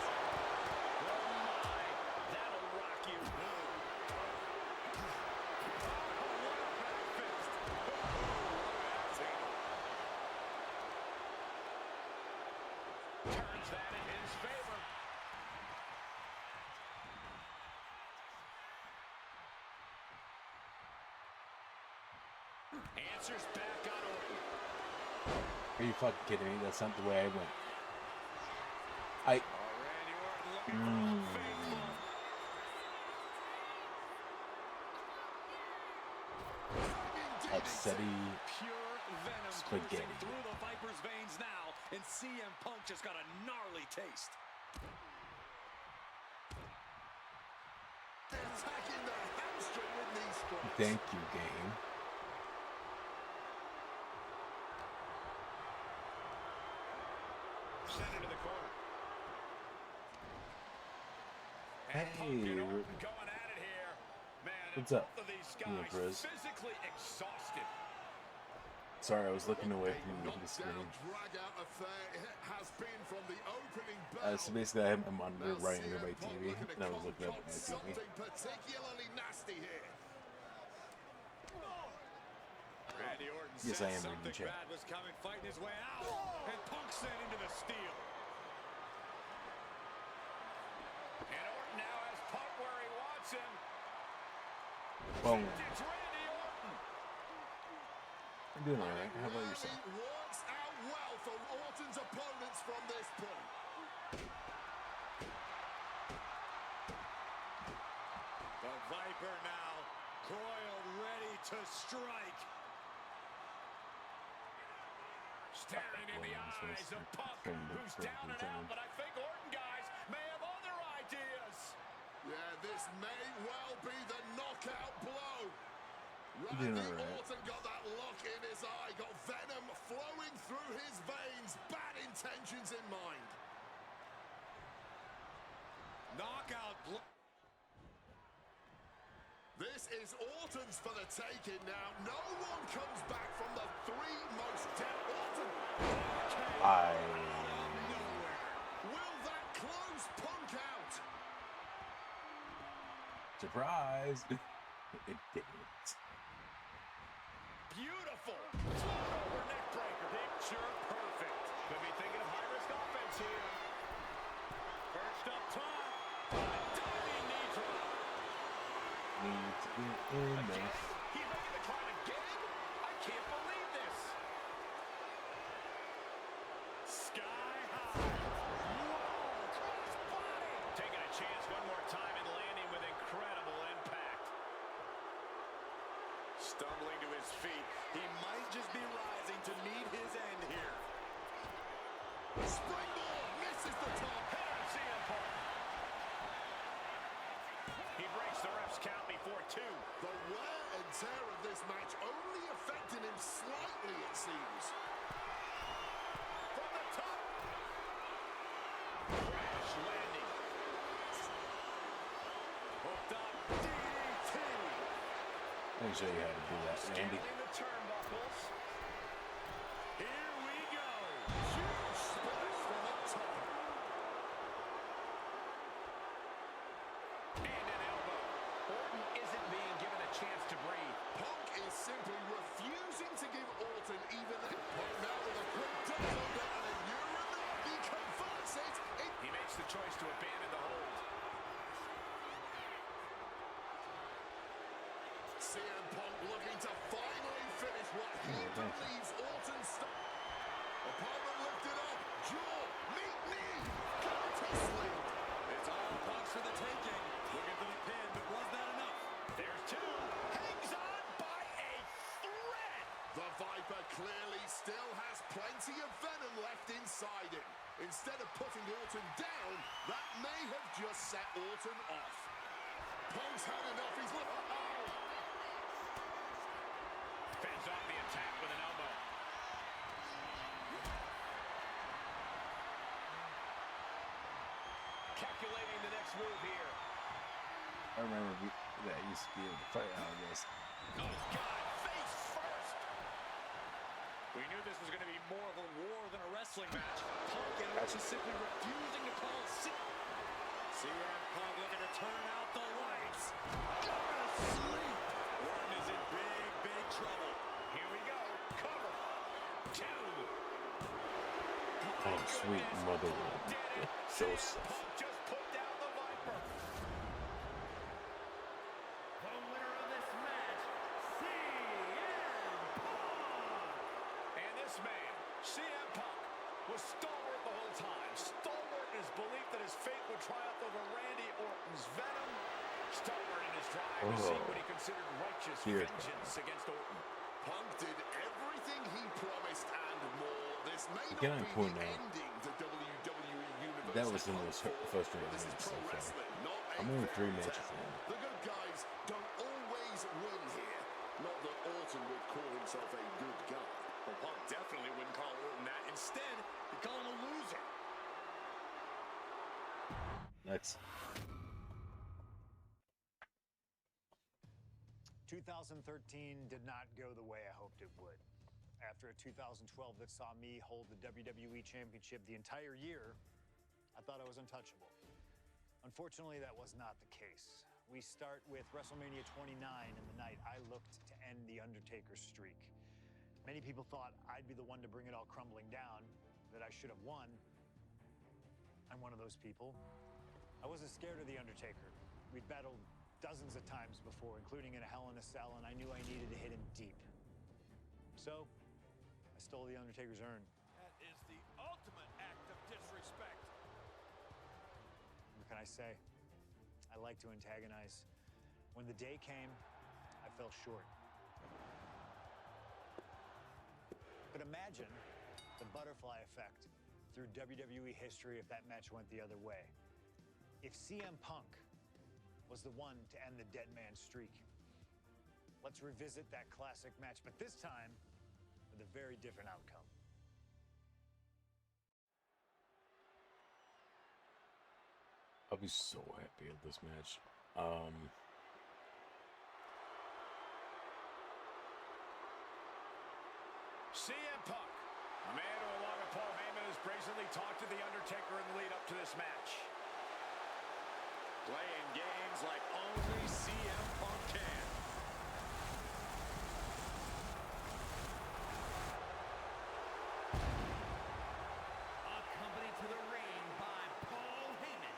Oh my. That'll rock you. Turns that in his favor. Answers back on Orton. Are you fucking kidding me? That's not the way I went. Randy Orton looking for Old Faithful. Upsetty pure venom spaghetti. coursing through the Viper's veins now, and CM Punk just got a gnarly taste. Attacking the hamstring with knee strikes. Thank you, game. Send it to the corner. Hey, Punk and Orton going at it here. Man, What's up? both of these Yeah, guys Perez. physically exhausted. Sorry, I was looking away from the Knockdown, screen. drag-out affair it has been from the opening bell. So basically, I have my monitor Now right under my CM Punk TV, looking to and I was looking up at concoct my TV. something particularly nasty here. Randy Orton Yes, said I am something reading chat. bad was coming, fighting his way out. And Punk sent into the steel. And Orton now has Punk where he wants him. Boom. It's Randy Orton. I'm doing alright. How about Really yourself? works out well for Orton's opponents from this point. The Viper now coiled, ready to strike. Staring in the eyes of Punk, who's down and out, but I think Orton, guys, may have other ideas. Yeah, this may well be the knockout blow. Doing Randy all right. Orton got that look in his eye, got venom flowing through his veins, bad intentions in mind. Knockout blow. This is Orton's for the taking now. No one comes back from the three most dead. Orton. Will that close Punk out? Surprise! It didn't. Beautiful. Float over neck breaker. Picture perfect. Could be thinking of high-risk offense here. Perched up top. Diving knee drop. Need to get in there. He's making the climb again? I can't believe this. Sky high. Whoa, cross body. Taking a chance one more time and landing with incredible impact. Stumbling to his feet. He might just be rising to meet his end here. Springboard misses the top. Head on CM Punk. He breaks the ref's count before 2. The wear and tear of this match only affecting him slightly, it seems. From the top. Crash landing. Hooked up. DDT. Let me show you how to do that, Andy. Scanning the turnbuckles. Here we go. Huge splash from the top. And an elbow. Orton isn't being given a chance to breathe. Punk is simply refusing to give Orton even a point now with a quick double down and he converts it. He makes the choice to abandon the hold. CM Punk looking to finally finish what he believes Orton started. Opponent lifted up. Jaw, meet knee. Cut to sleep. It's all Punk's for the taking. Looking for the pin, but was that enough? There's 2. Hangs on by a thread. The Viper clearly still has plenty of venom left inside him. Instead of putting Orton down, that may have just set Orton off. Punk's had enough. He's Fends off the attack with an elbow. Calculating the next move here. I remember that used to be able to fight out of this. Oh, God, face first. We knew this was going to be more of a war than a wrestling match. Punk and Orton simply refusing to call CM Punk looking to turn out the lights. Go to sleep. Orton is in big, big trouble. Here we go. Cover. 2. Oh, sweet mother. So soft. Punk just put down the Viper. The winner of this match, CM Punk. And this man, CM Punk, was stalwart the whole time. Stalwart in his belief that his fate would triumph over Randy Orton's venom. Stalwart in his drive to seek what he considered righteous vengeance against Orton. Punk did everything he promised and more. This may Again, not I'm be pointing the out ending to WWE Universe. that was in the first But round this is so pro far. wrestling, not a I'm only 3 fairy matches tale. in. The good guys don't always win here. Not that Orton would call himself a good guy. Well, Punk definitely wouldn't call Orton that. Instead, he'd call him a loser. Next. 2013 did not go the way I hoped it would. After a 2012 that saw me hold the WWE Championship the entire year, I thought I was untouchable. Unfortunately, that was not the case. We start with WrestleMania 29 and the night I looked to end The Undertaker's streak. Many people thought I'd be the one to bring it all crumbling down, that I should have won. I'm one of those people. I wasn't scared of The Undertaker. We'd battled dozens of times before, including in a Hell in a Cell, and I knew I needed to hit him deep. So, I stole The Undertaker's urn. That is the ultimate act of disrespect. What can I say? I like to antagonize. When the day came, I fell short. But imagine the butterfly effect through WWE history if that match went the other way. If CM Punk was the one to end the dead man streak. Let's revisit that classic match, but this time with a very different outcome. I'll be so happy at this match. CM Punk, a man who, along with Paul Heyman, has brazenly talked to The Undertaker in the lead up to this match. Playing games like only CM Punk can. Accompanied to the ring by Paul Heyman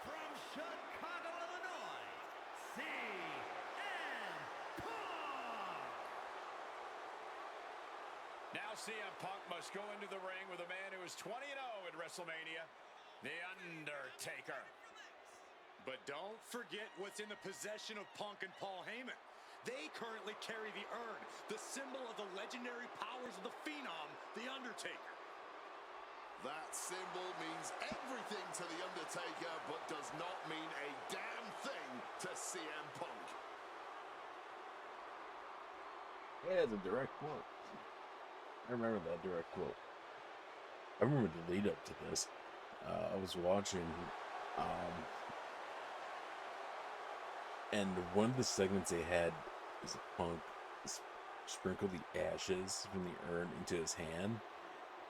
from Chicago, Illinois, CM Punk. Now CM Punk must go into the ring with a man who is 20-0 at WrestleMania, The Undertaker. But don't forget what's in the possession of Punk and Paul Heyman. They currently carry the urn, the symbol of the legendary powers of the Phenom, The Undertaker. That symbol means everything to The Undertaker, but does not mean a damn thing to CM Punk. Yeah, the direct quote. I remember that direct quote. I remember the lead up to this. I was watching, and one of the segments they had is Punk sprinkle the ashes from the urn into his hand,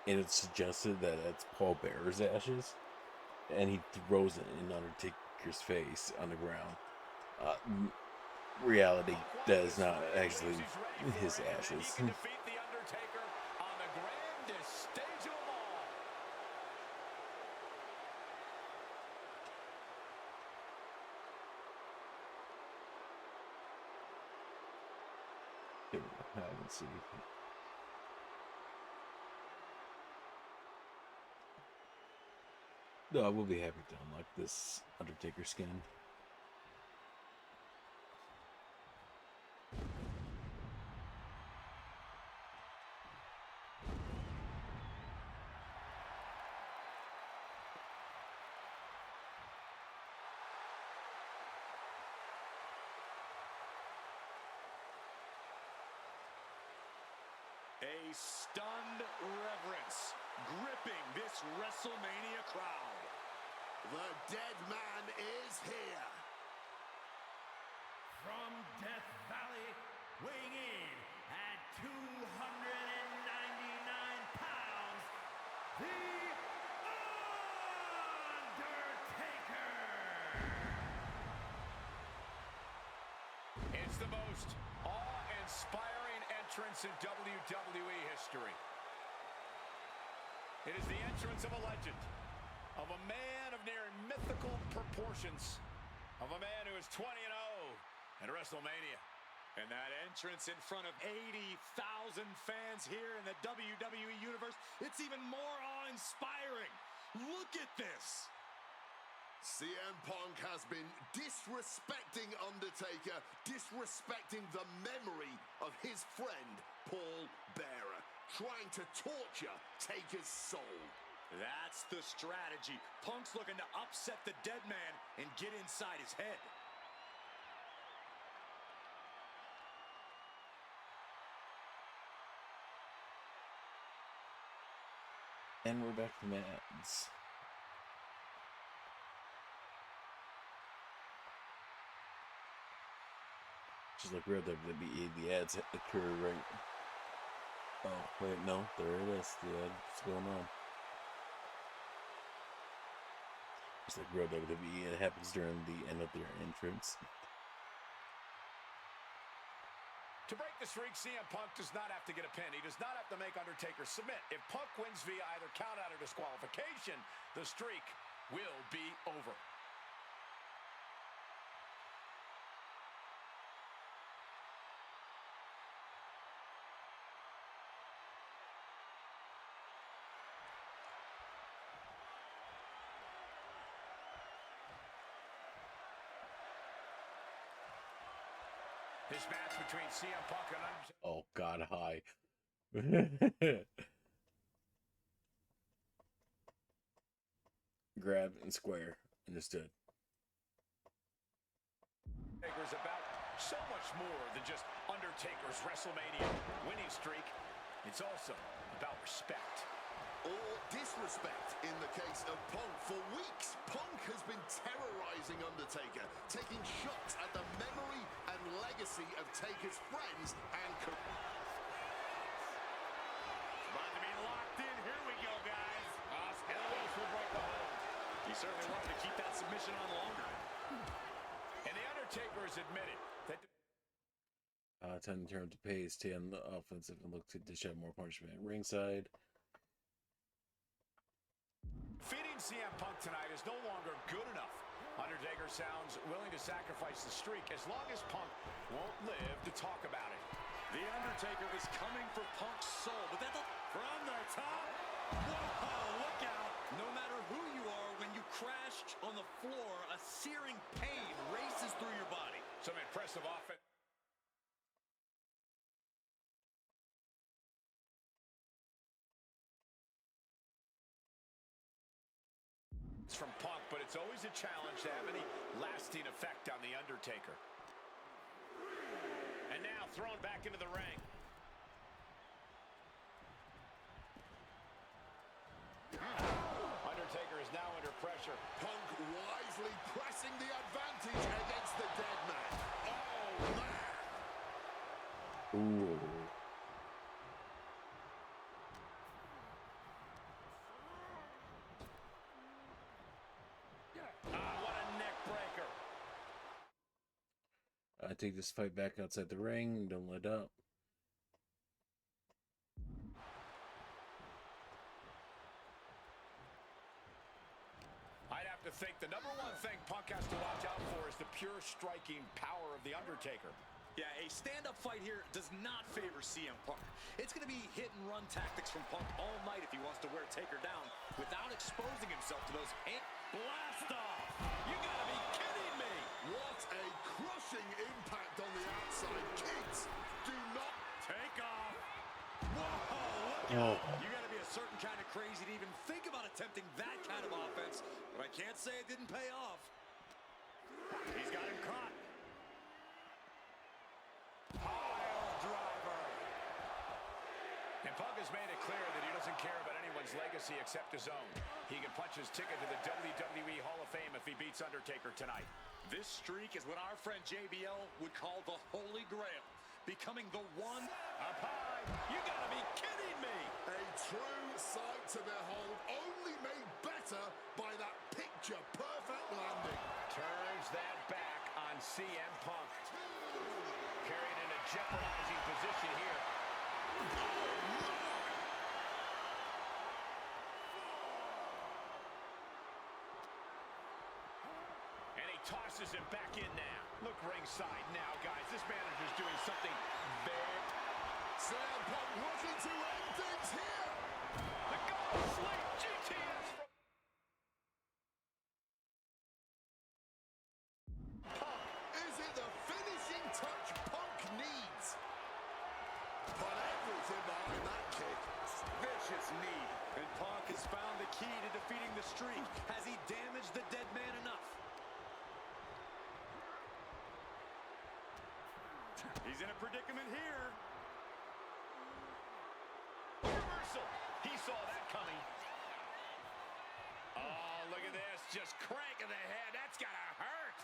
and it suggested that it's Paul Bearer's ashes, and he throws it in Undertaker's face on the ground. Reality, that is not actually his ashes. He can defeat The Undertaker on the grandest stage of them all. I can see. No, I will be happy to unlock this Undertaker skin. A stunned reverence gripping this WrestleMania crowd. The dead man is here. From Death Valley, weighing in at 299 pounds, The Undertaker! It's the most awe-inspiring entrance in WWE history. It is the entrance of a legend, of a man of near mythical proportions, of a man who is 20-0 at WrestleMania. And that entrance in front of 80,000 fans here in the WWE Universe, it's even more awe-inspiring. Look at this. CM Punk has been disrespecting Undertaker, disrespecting the memory of his friend, Paul Bearer, trying to torture Taker's soul. That's the strategy. Punk's looking to upset the dead man and get inside his head. And we're back to Mads. Just like real WWE, the ads occur right. Oh, wait, no, there it is. The ad, what's going on? Just like real WWE, it happens during the end of their entrance. To break the streak, CM Punk does not have to get a pin. He does not have to make Undertaker submit. If Punk wins via either countout or disqualification, the streak will be over. This match between CM Punk and Undertaker. Oh, God, hi. Grab and square. Understood. Taker's about so much more than just Undertaker's WrestleMania winning streak. It's also about respect. Or disrespect in the case of Punk. For weeks, Punk has been terrorizing Undertaker, taking shots at the memory and legacy of Taker's friends and About to be locked in. Here we go, guys. Elbows will break the hold. He certainly wanted to keep that submission on longer. And The Undertaker has admitted that... Time to turn up the pace, stay on the offensive, and look to dish out more punishment. Ringside. Feeding CM Punk tonight is no longer good enough. Undertaker sounds willing to sacrifice the streak as long as Punk won't live to talk about it. The Undertaker is coming for Punk's soul, but that's from the top. Whoa, look out. No matter who you are, when you crash on the floor, a searing pain races through your body. Some impressive offense. From Punk, but it's always a challenge to have any lasting effect on The Undertaker. And now thrown back into the ring. Undertaker is now under pressure. Punk wisely pressing the advantage against the dead man. Oh, man. Ooh. What a neck breaker. Take this fight back outside the ring. Don't let up. I'd have to think the number one thing Punk has to watch out for is the pure striking power of The Undertaker. Yeah, a stand-up fight here does not favor CM Punk. It's going to be hit-and-run tactics from Punk all night if he wants to wear Taker down without exposing himself to those Blast off! You gotta be kidding me! What a crushing impact on the outside. Kids, do not Take off! Whoa! Oh. You got to be a certain kind of crazy to even think about attempting that kind of offense, but I can't say it didn't pay off. He's got him caught. Pile driver. And Punk has made it clear that he doesn't care about anyone's legacy except his own. He can punch his ticket to the WWE Hall of Fame if he beats Undertaker tonight. This streak is what our friend JBL would call the Holy Grail, becoming the one. Up high. You gotta be kidding me! A true sight to behold, only made better by that picture-perfect landing. Turns that back on CM Punk. Carried in a jeopardizing position here. And he tosses him back in now. Look ringside now, guys. This manager's doing something big. CM Punk looking to end things here. The goal sleep GTS from Punk, is it the finishing touch Punk needs? Put everything behind that kick. Vicious knee. And Punk has found the key to defeating the streak. Has he damaged the dead man enough? He's in a predicament here. reversal. He saw that coming. Oh, look at this. Just cranking the head. That's gotta hurt.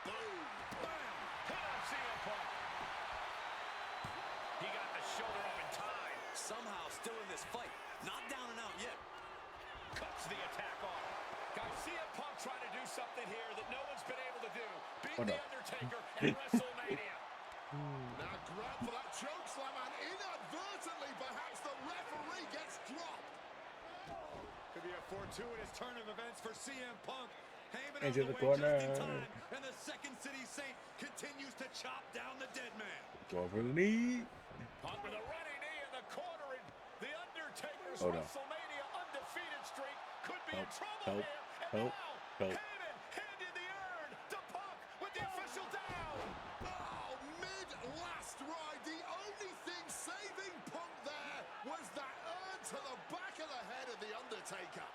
Boom. Bam. Hit on CM Punk. He got the shoulder up in time. Somehow still in this fight. Not down and out yet. Cuts the attack off. Guys, CM Punk trying to do something here that no one's been able to do. Beat The Undertaker at WrestleMania. Now grab for that choke slam, and inadvertently, perhaps the referee gets dropped. Could be a fortuitous turn of events for CM Punk. Heyman Into on the way corner. just in time, and the Second City Saint continues to chop down the dead man. Go for the knee. Punk with a running knee in the corner, and The Undertaker's Oh, no. WrestleMania undefeated streak could be in Help, trouble help, here. And help, now, help. Heyman handed the urn to Punk with the official down. Oh, mid-last ride, the only thing saving Punk there was that urn to the back of the head of The Undertaker.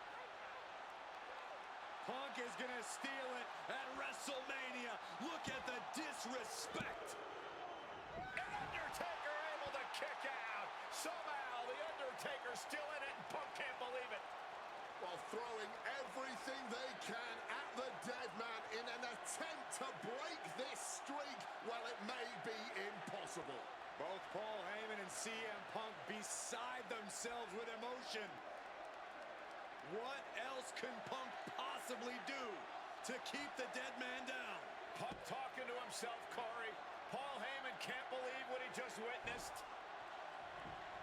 Punk is going to steal it at WrestleMania. Look at the disrespect. And Undertaker able to kick out. Somehow the Undertaker's still in it and Punk can't believe it. While throwing everything they can at the dead man in an attempt to break this streak, well, it may be impossible. Both Paul Heyman and CM Punk beside themselves with emotion. What else can Punk possibly do to keep the dead man down? Punk talking to himself, Corey. Paul Heyman can't believe what he just witnessed.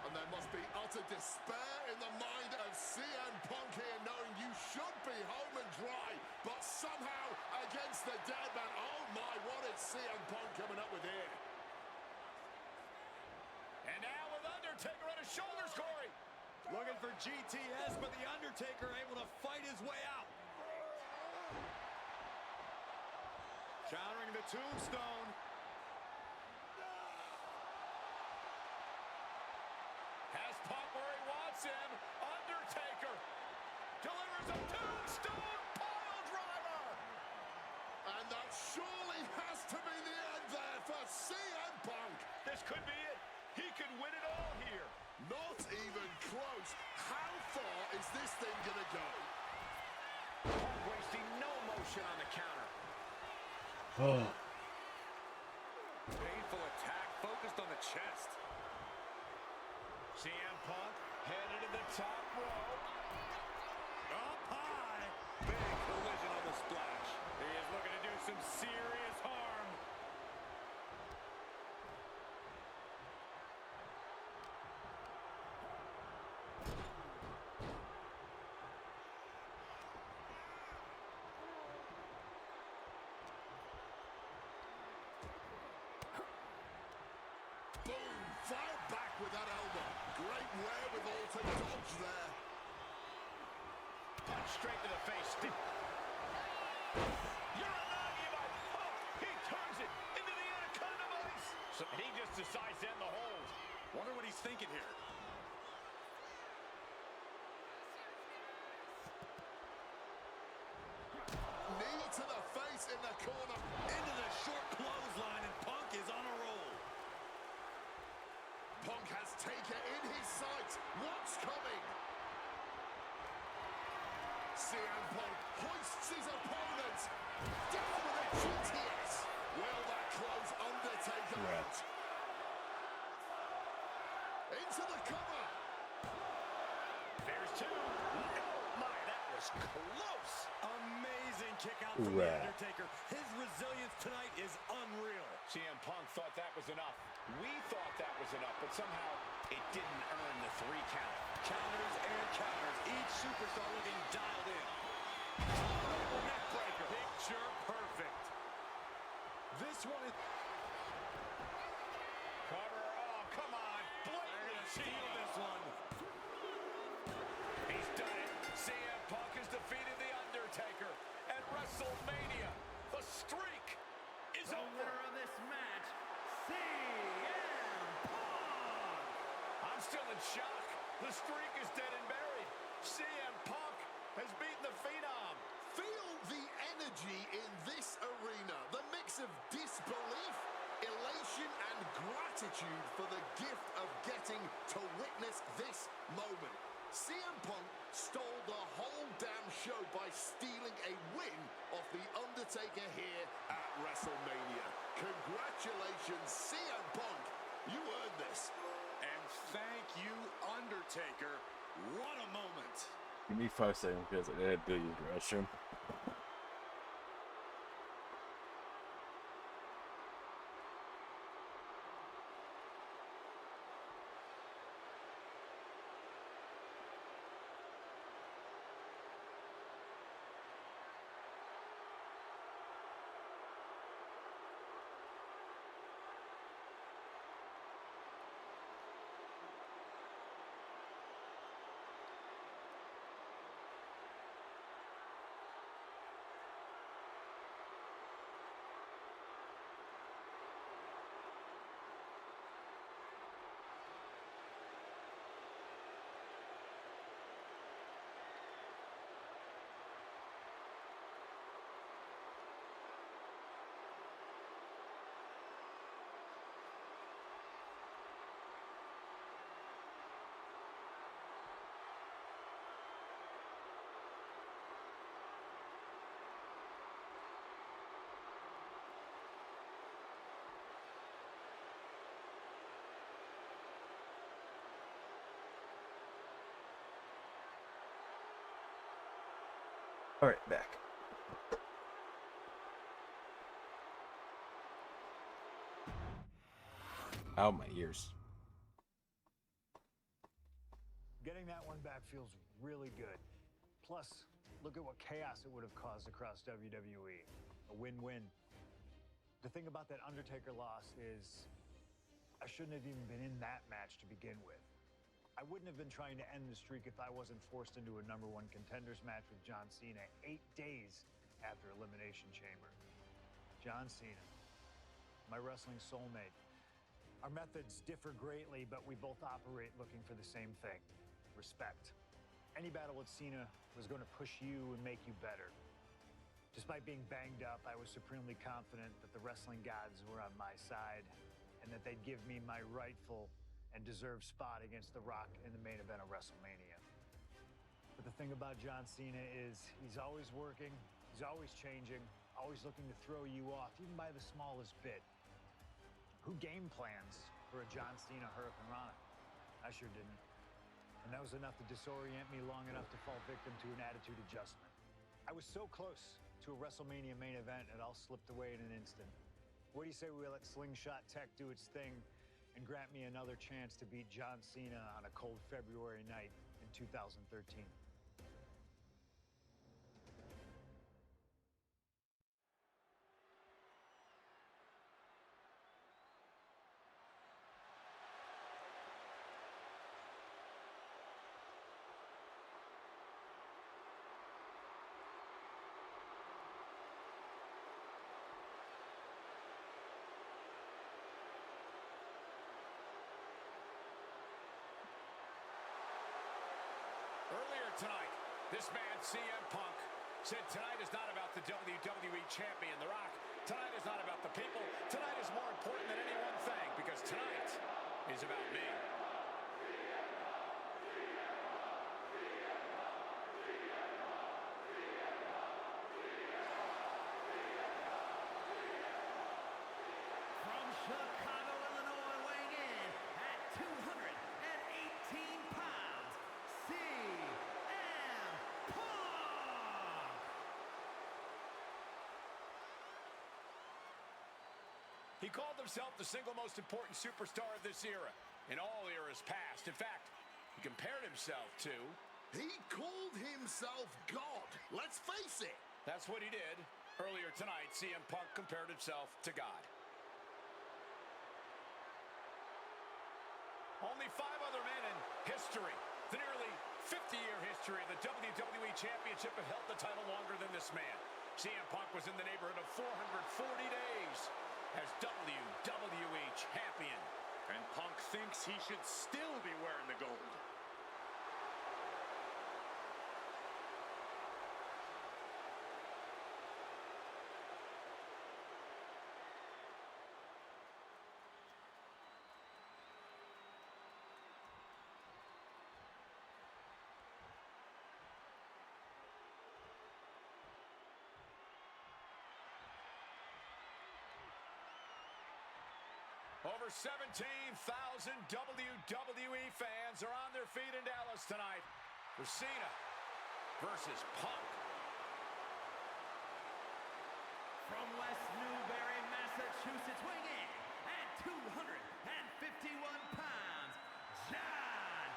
And there must be utter despair in the mind of CM Punk here, knowing you should be home and dry, but somehow against the dead man. Oh my, what is CM Punk coming up with here? And now with Undertaker on his shoulders, Corey. Looking for GTS, but the Undertaker able to fight his way out. Countering the tombstone. Has Punk where he wants him. Undertaker delivers a tombstone pile driver. And that surely has to be the end there for CM Punk. This could be it. He could win it all here. Not even close. How far is this thing gonna go? Punk wasting no motion on the counter. Oh. Painful attack focused on the chest. CM Punk headed to the top rope. Up high. Big collision on the splash. He is looking to do some serious harm. Boom! Fired back with that elbow. Great wherewithal to dodge there. Punch straight to the face. Uranagi by Punk. He turns it into the Anaconda Vice. So he just decides to end the hold. Wonder what he's thinking here. Knee to the face in the corner. Into the short clothesline, and Punk is on a roll. Punk has Taker in his sights. What's coming? CM Punk hoists his opponent. Down with a GTS. Will that close Undertaker out? Into the cover. There's two. Oh my, that was close. Amazing kick out from The Right. Undertaker. His resilience tonight is unreal. CM Punk thought that was enough. We thought that was enough, but somehow it didn't earn the 3 count. Counters and counters. Each superstar looking dialed in. Neck breaker. Picture perfect. This one is... Cover. Oh, come on. Blatantly steal this one. He's done it. CM Punk has defeated The Undertaker at WrestleMania. The streak is The over. winner of this match, CM Punk! I'm still in shock. The streak is dead and buried. CM Punk has beaten the Phenom. Feel the energy in this arena. The mix of disbelief, elation, and gratitude for the gift of getting to witness this moment. CM Punk stole the whole damn show by stealing a win off The Undertaker here at WrestleMania. Congratulations, CM Punk. You earned this. And thank you, Undertaker. What a moment. Give me 5 seconds because I gotta do use the restroom. All right, back. Ow, my ears. Getting that one back feels really good. Plus, look at what chaos it would have caused across WWE. A win-win. The thing about that Undertaker loss is I shouldn't have even been in that match to begin with. I wouldn't have been trying to end the streak if I wasn't forced into a #1 contenders match with John Cena 8 days after Elimination Chamber. John Cena, my wrestling soulmate. Our methods differ greatly, but we both operate looking for the same thing: respect. Any battle with Cena was going to push you and make you better. Despite being banged up, I was supremely confident that the wrestling gods were on my side and that they'd give me my rightful and deserved spot against The Rock in the main event of WrestleMania. But the thing about John Cena is he's always working, he's always changing, always looking to throw you off, even by the smallest bit. Who game plans for a John Cena Hurricane Rana? I sure didn't. And that was enough to disorient me long enough to fall victim to an attitude adjustment. I was so close to a WrestleMania main event, it all slipped away in an instant. What do you say we let Slingshot Tech do its thing and grant me another chance to beat John Cena on a cold February night in 2013? Earlier tonight, this man, CM Punk, said tonight is not about the WWE Champion, The Rock. Tonight is not about the people. Tonight is more important than any one thing, because tonight is about me. From Chicago, Illinois, weighing in at 218 pounds, CM Punk! He called himself the single most important superstar of this era, in all eras past. In fact, he compared himself to... He called himself God. Let's face it. That's what he did. Earlier tonight, CM Punk compared himself to God. Only 5 other men in history, the nearly 50-year history of the WWE Championship, have held the title longer than this man. CM Punk was in the neighborhood of 440 days as WWE Champion. And Punk thinks he should still be wearing the gold. Over 17,000 WWE fans are on their feet in Dallas tonight for Cena versus Punk. From West Newbury, Massachusetts, weighing in at 251 pounds, John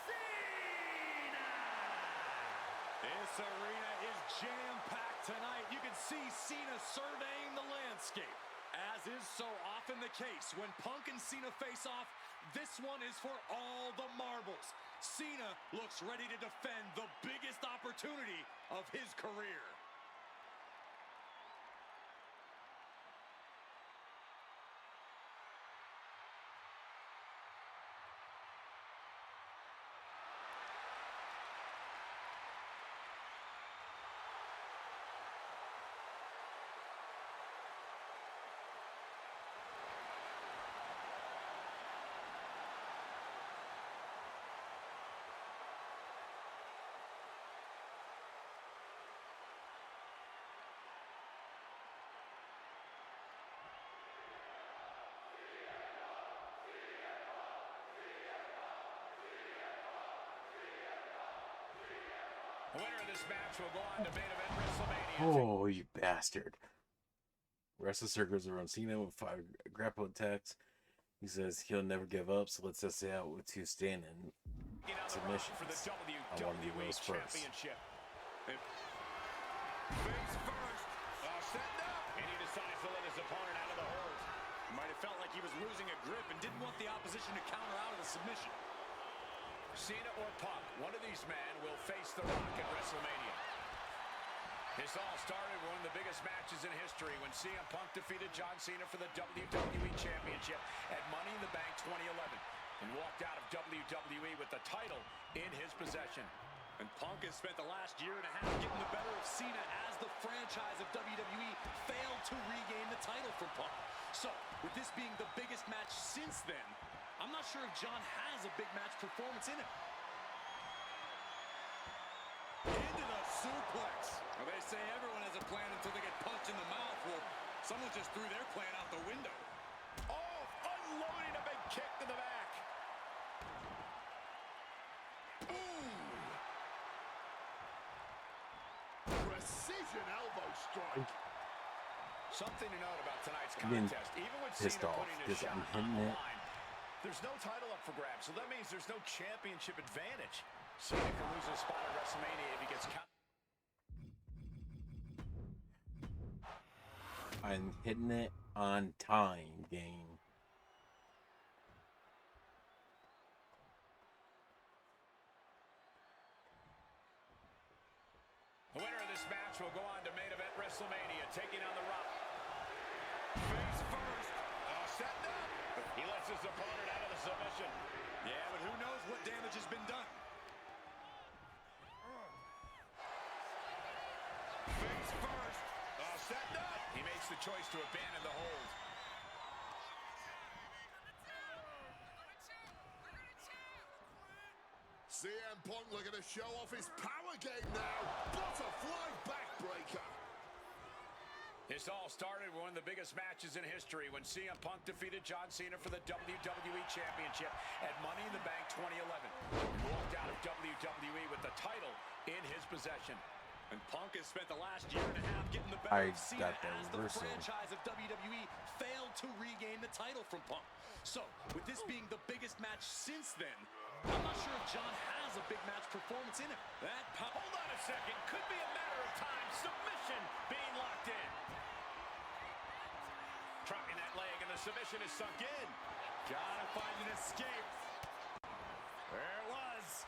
Cena! This arena is jam-packed tonight. You can see Cena surveying the landscape. As is so often the case, when Punk and Cena face off, this one is for all the marbles. Cena looks ready to defend the biggest opportunity of his career. The winner of this match will go on to main event WrestleMania. Oh, you bastard. Wrestler circles around Cena with 5 grapple attacks. He says he'll never give up, so let's test it out with 2 standing submissions. For the I want to do those first. Championship. Face first. Setting up. And he decides to let his opponent out of the hold. Might have felt like he was losing a grip and didn't want the opposition to counter out of the submission. Cena or Punk, one of these men will face The Rock at WrestleMania. This all started with one of the biggest matches in history when CM Punk defeated John Cena for the WWE Championship at Money in the Bank 2011 and walked out of WWE with the title in his possession. And Punk has spent the last year and a half getting the better of Cena as the franchise of WWE failed to regain the title from Punk. So, with this being the biggest match since then, I'm not sure if John has a big match performance in him. Into the suplex. Well, they say everyone has a plan until they get punched in the mouth. Well, someone just threw their plan out the window. Oh, unloading a big kick to the back. Ooh. Precision elbow strike. Something to note about tonight's I'm getting contest. Even with pissed Cena off putting his because shot I'm on hitting the it. line, there's no title up for grabs, so that means there's no championship advantage. Cena can lose his spot at WrestleMania if he gets caught. I'm hitting it on time, game. The winner of this match will go on to main event WrestleMania, taking on The Rock. Face first. Setting up. He lets his opponent out of the submission. Yeah, but who knows what damage has been done. Face first. Setting up. He makes the choice to abandon the hold. CM Punk looking to show off his power game now. Butterfly backbreaker. This all started with one of the biggest matches in history when CM Punk defeated John Cena for the WWE Championship at Money in the Bank 2011. He walked out of WWE with the title in his possession. And Punk has spent the last year and a half getting the better of Cena as the franchise of WWE failed to regain the title from Punk. So, with this being the biggest match since then, I'm not sure if John has a big match performance in him. Hold on a second. Could be a matter of time. Submission being locked in. Dropping that leg, and the submission is sunk in. Gotta find an escape. There it was.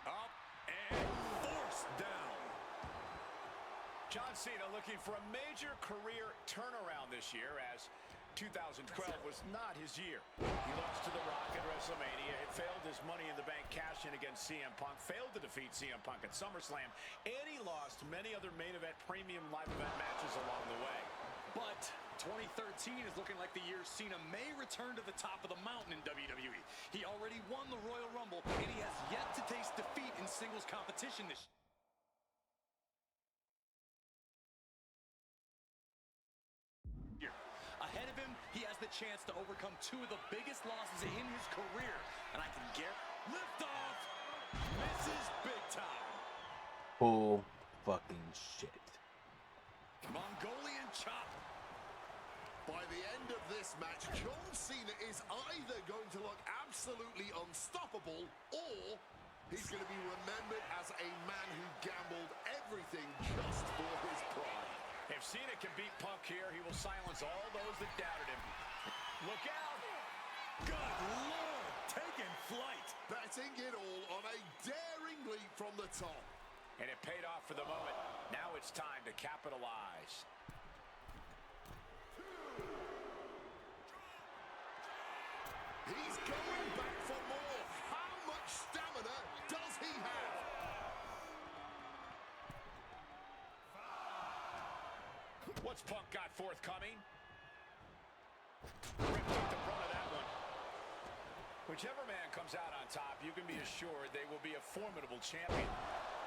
Up and forced down. John Cena looking for a major career turnaround this year as 2012 was not his year. He lost to The Rock at WrestleMania. It failed his Money in the Bank cash-in against CM Punk. Failed to defeat CM Punk at SummerSlam. And he lost many other main event premium live event matches along the way. But 2013 is looking like the year Cena may return to the top of the mountain in WWE. He already won the Royal Rumble, and he has yet to taste defeat in singles competition this year. Ahead of him, he has the chance to overcome 2 of the biggest losses in his career. And I can guarantee liftoff misses big time. Bull fucking shit. Mongolian chop. By the end of this match, John Cena is either going to look absolutely unstoppable, or he's going to be remembered as a man who gambled everything just for his pride. If Cena can beat Punk here, he will silence all those that doubted him. Look out! Good Lord! Taking flight! Betting it all on a daring leap from the top. And it paid off for the moment. Now it's time to capitalize. He's going back for more. How much stamina does he have? What's Punk got forthcoming? Rip took the brunt of that one. Whichever man comes out on top, you can be assured they will be a formidable champion.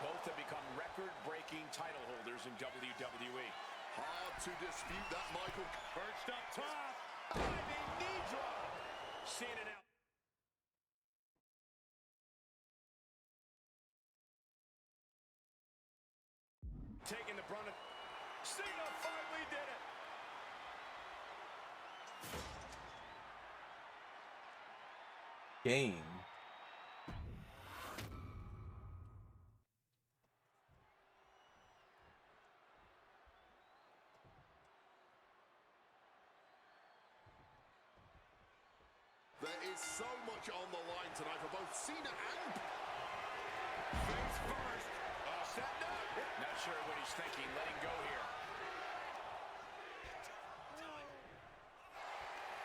Both have become record-breaking title holders in WWE. Hard to dispute that, Michael. Perched up top. Diving knee drop. Cena now. Cena finally did it. Game. There is so much on the line tonight for both Cena and... Face first. Setting up. Not sure what he's thinking. Letting go here.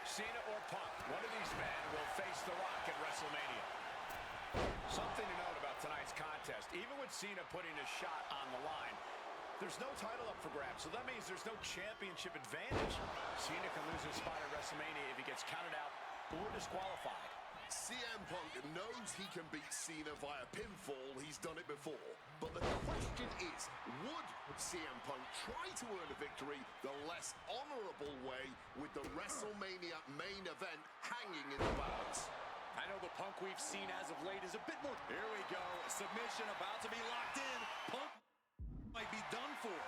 Cena or Punk. One of these men will face The Rock at WrestleMania. Something to note about tonight's contest. Even with Cena putting a shot on the line, there's no title up for grabs, so that means there's no championship advantage. Cena can lose his spot at WrestleMania if he gets counted out or disqualified. CM Punk knows he can beat Cena via pinfall. He's done it before. But the question is, would CM Punk try to earn a victory the less honorable way with the WrestleMania main event hanging in the balance? I know the Punk we've seen as of late is a bit more... Here we go. Submission about to be locked in. Punk might be done for.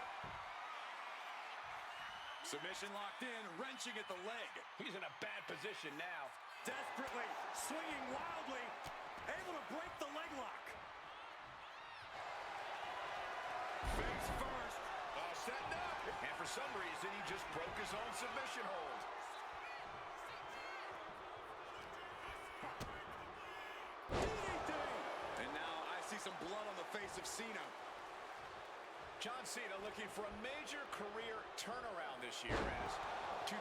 Submission locked in, wrenching at the leg. He's in a bad position now. Desperately, swinging wildly, able to break the leg lock. Face first. Setting up. And for some reason, he just broke his own submission hold. DDT! And now I see some blood on the face of Cena. John Cena looking for a major career turnaround this year, as 2012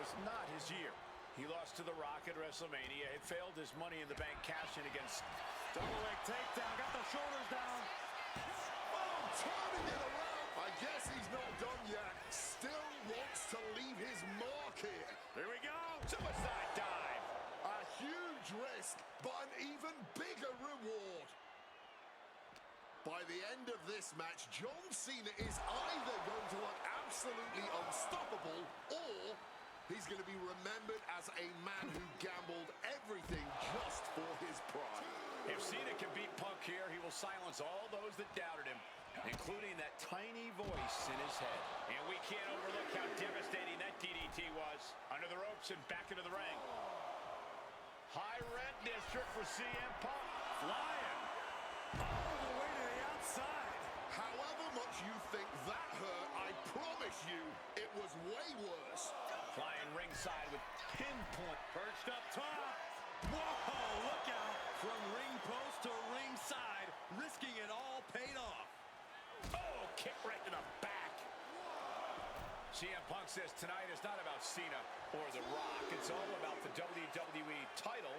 was not his year. He lost to The Rock at WrestleMania. It failed his Money in the Bank cash-in against... Double leg takedown, got the shoulders down. Oh, turning it around. I guess he's not done yet. Still wants to leave his mark here. Here we go. Suicide dive. A huge risk, but an even bigger reward. By the end of this match, John Cena is either going to look absolutely unstoppable, or he's going to be remembered as a man who gambled everything just for his pride. If Cena can beat Punk here, he will silence all those that doubted him, including that tiny voice in his head. And we can't overlook how devastating that DDT was. Under the ropes and back into the ring. High rent district for CM Punk. Flying all the way to the outside. However much you think that hurt, I promise you, it was way worse. Flying ringside with pinpoint. Perched up top. Whoa, look out. From ring post to ringside, risking it all paid off. Oh, kick right to the back. CM Punk says tonight is not about Cena or The Rock. It's all about the WWE title.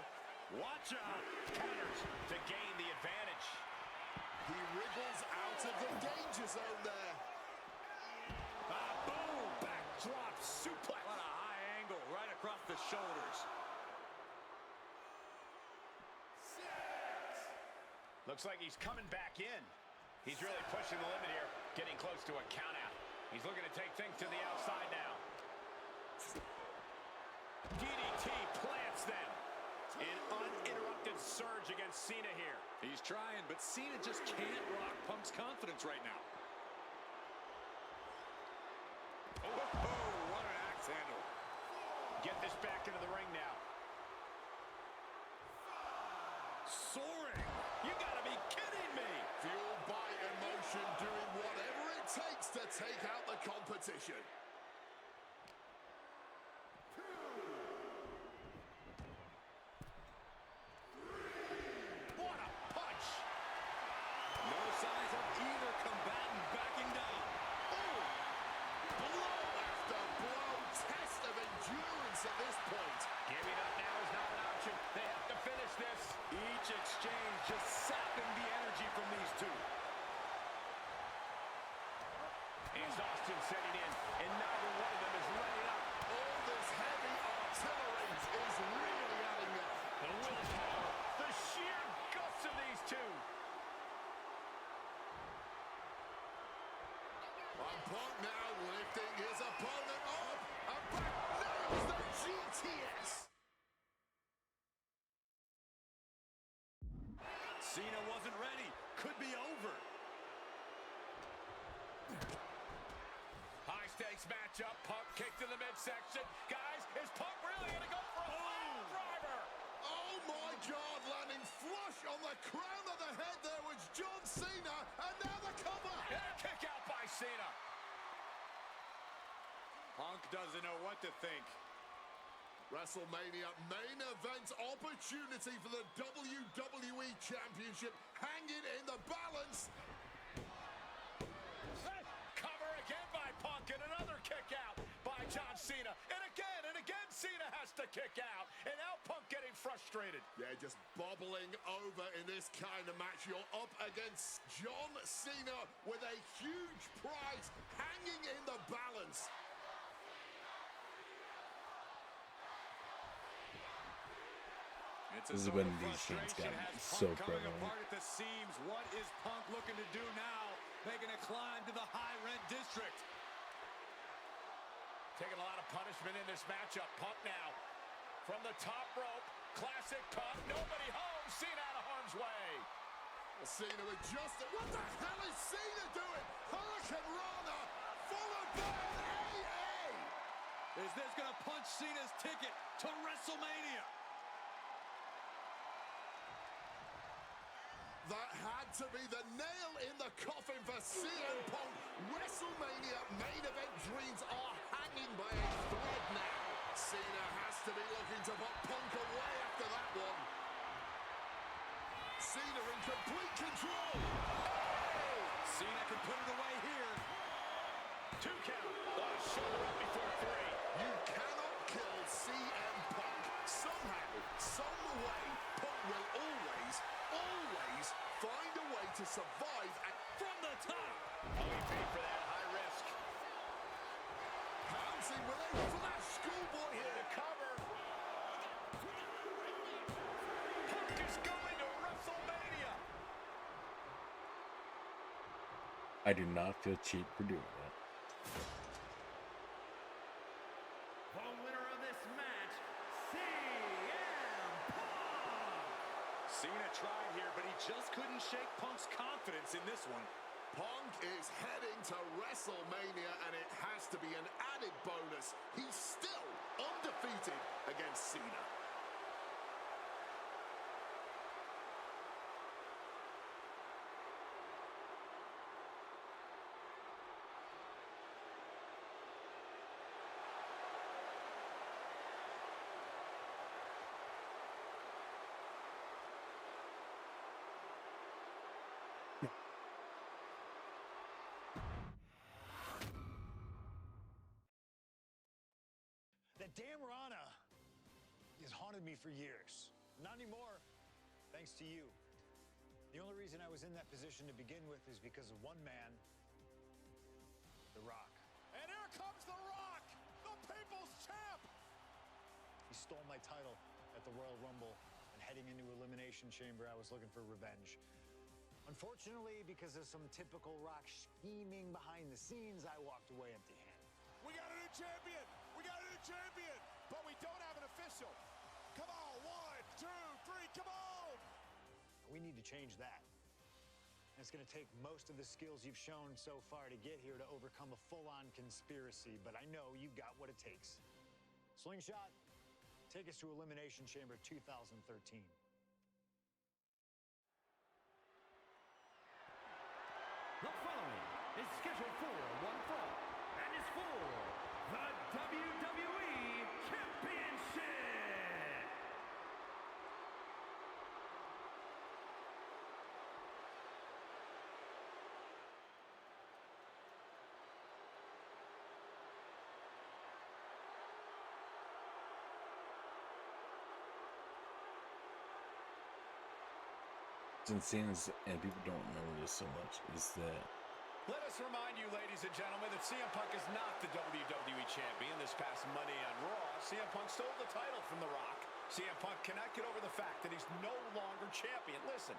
Watch out. Counters to gain the advantage. He wriggles out of the danger zone there. Boom! Backdrop suplex. What a high angle right across the shoulders. Looks like he's coming back in. He's really pushing the limit here, getting close to a countout. He's looking to take things to the outside now. DDT plants them. An uninterrupted surge against Cena here. He's trying, but Cena just can't rock Punk's confidence right now. Oh, what an axe handle. Get this back into the ring now. Soaring. You gotta be kidding me. Fueled by emotion, doing whatever it takes to take out the competition. What a punch! No signs of either combatant backing down. Oh! Blow after blow. Test of endurance at this point. Giving up now is not an option. They have to finish this. Each exchange just sapping the energy from these two. Exhaustion setting in, and neither one of them is letting up. All this heavy artillery is really adding up. The willpower, the sheer guts of these two. And Punk now lifting his opponent up. And back nails the GTS. Cena wasn't ready. Could be over. this matchup. Punk kicked in the midsection. Guys, is Punk really going to go for a pile driver? Oh my God, landing flush on the crown of the head there was John Cena, and now the cover. And a kick out by Cena. Punk doesn't know what to think. WrestleMania main event opportunity for the WWE Championship hanging in the balance. Cover again by Punk, and another kick out by John Cena. And again Cena has to kick out. And now Punk getting frustrated. Yeah, just bobbling over in this kind of match. You're up against John Cena with a huge prize hanging in the balance. This is when these things got so prevalent. At the seams. What is Punk looking to do now? Making a climb to the high rent district. Taking a lot of punishment in this matchup. Punk now from the top rope. Classic Punk. Nobody home. Cena out of harm's way. Cena adjusted. What the hell is Cena doing? Hurricane Rana followed by an AA. Is this going to punch Cena's ticket to WrestleMania? That had to be the nail in the coffin for CM Punk. WrestleMania main event dreams are hanging by a thread now. Cena has to be looking to put Punk away after that one. Cena in complete control. Oh! Cena can put it away here. 2 count. Shoulder up before 3. You cannot kill CM Punk. Somehow, some way, Punk will always find a way to survive from the top. Oh, he paid for that high risk. Pouncing with a flash schoolboy here to cover. Punk is going to WrestleMania. I do not feel cheap for doing that. The winner of this match, CM Punk! Cena tried here, but he just couldn't shake Punk's confidence in this one. Punk is heading to WrestleMania, and it has to be an added bonus. He's still undefeated against Cena. That damn Rana has haunted me for years. Not anymore, thanks to you. The only reason I was in that position to begin with is because of one man, The Rock. And here comes The Rock, the People's Champ. He stole my title at the Royal Rumble, and heading into Elimination Chamber, I was looking for revenge. Unfortunately, because of some typical Rock scheming behind the scenes, I walked away empty-handed. We got a new champion. We got a new champion. But we don't have an official. Come on, 1, 2, 3, come on. We need to change that. And it's going to take most of the skills you've shown so far to get here to overcome a full-on conspiracy, but I know you've got what it takes. Slingshot, take us to Elimination Chamber 2013. The following is scheduled for one fall and is for the WWE Championship. Since and people don't remember this so much, is that Let us remind you, ladies and gentlemen, that CM Punk is not the WWE Champion. This past Monday on Raw, CM Punk stole the title from The Rock. CM Punk cannot get over the fact that he's no longer champion. Listen,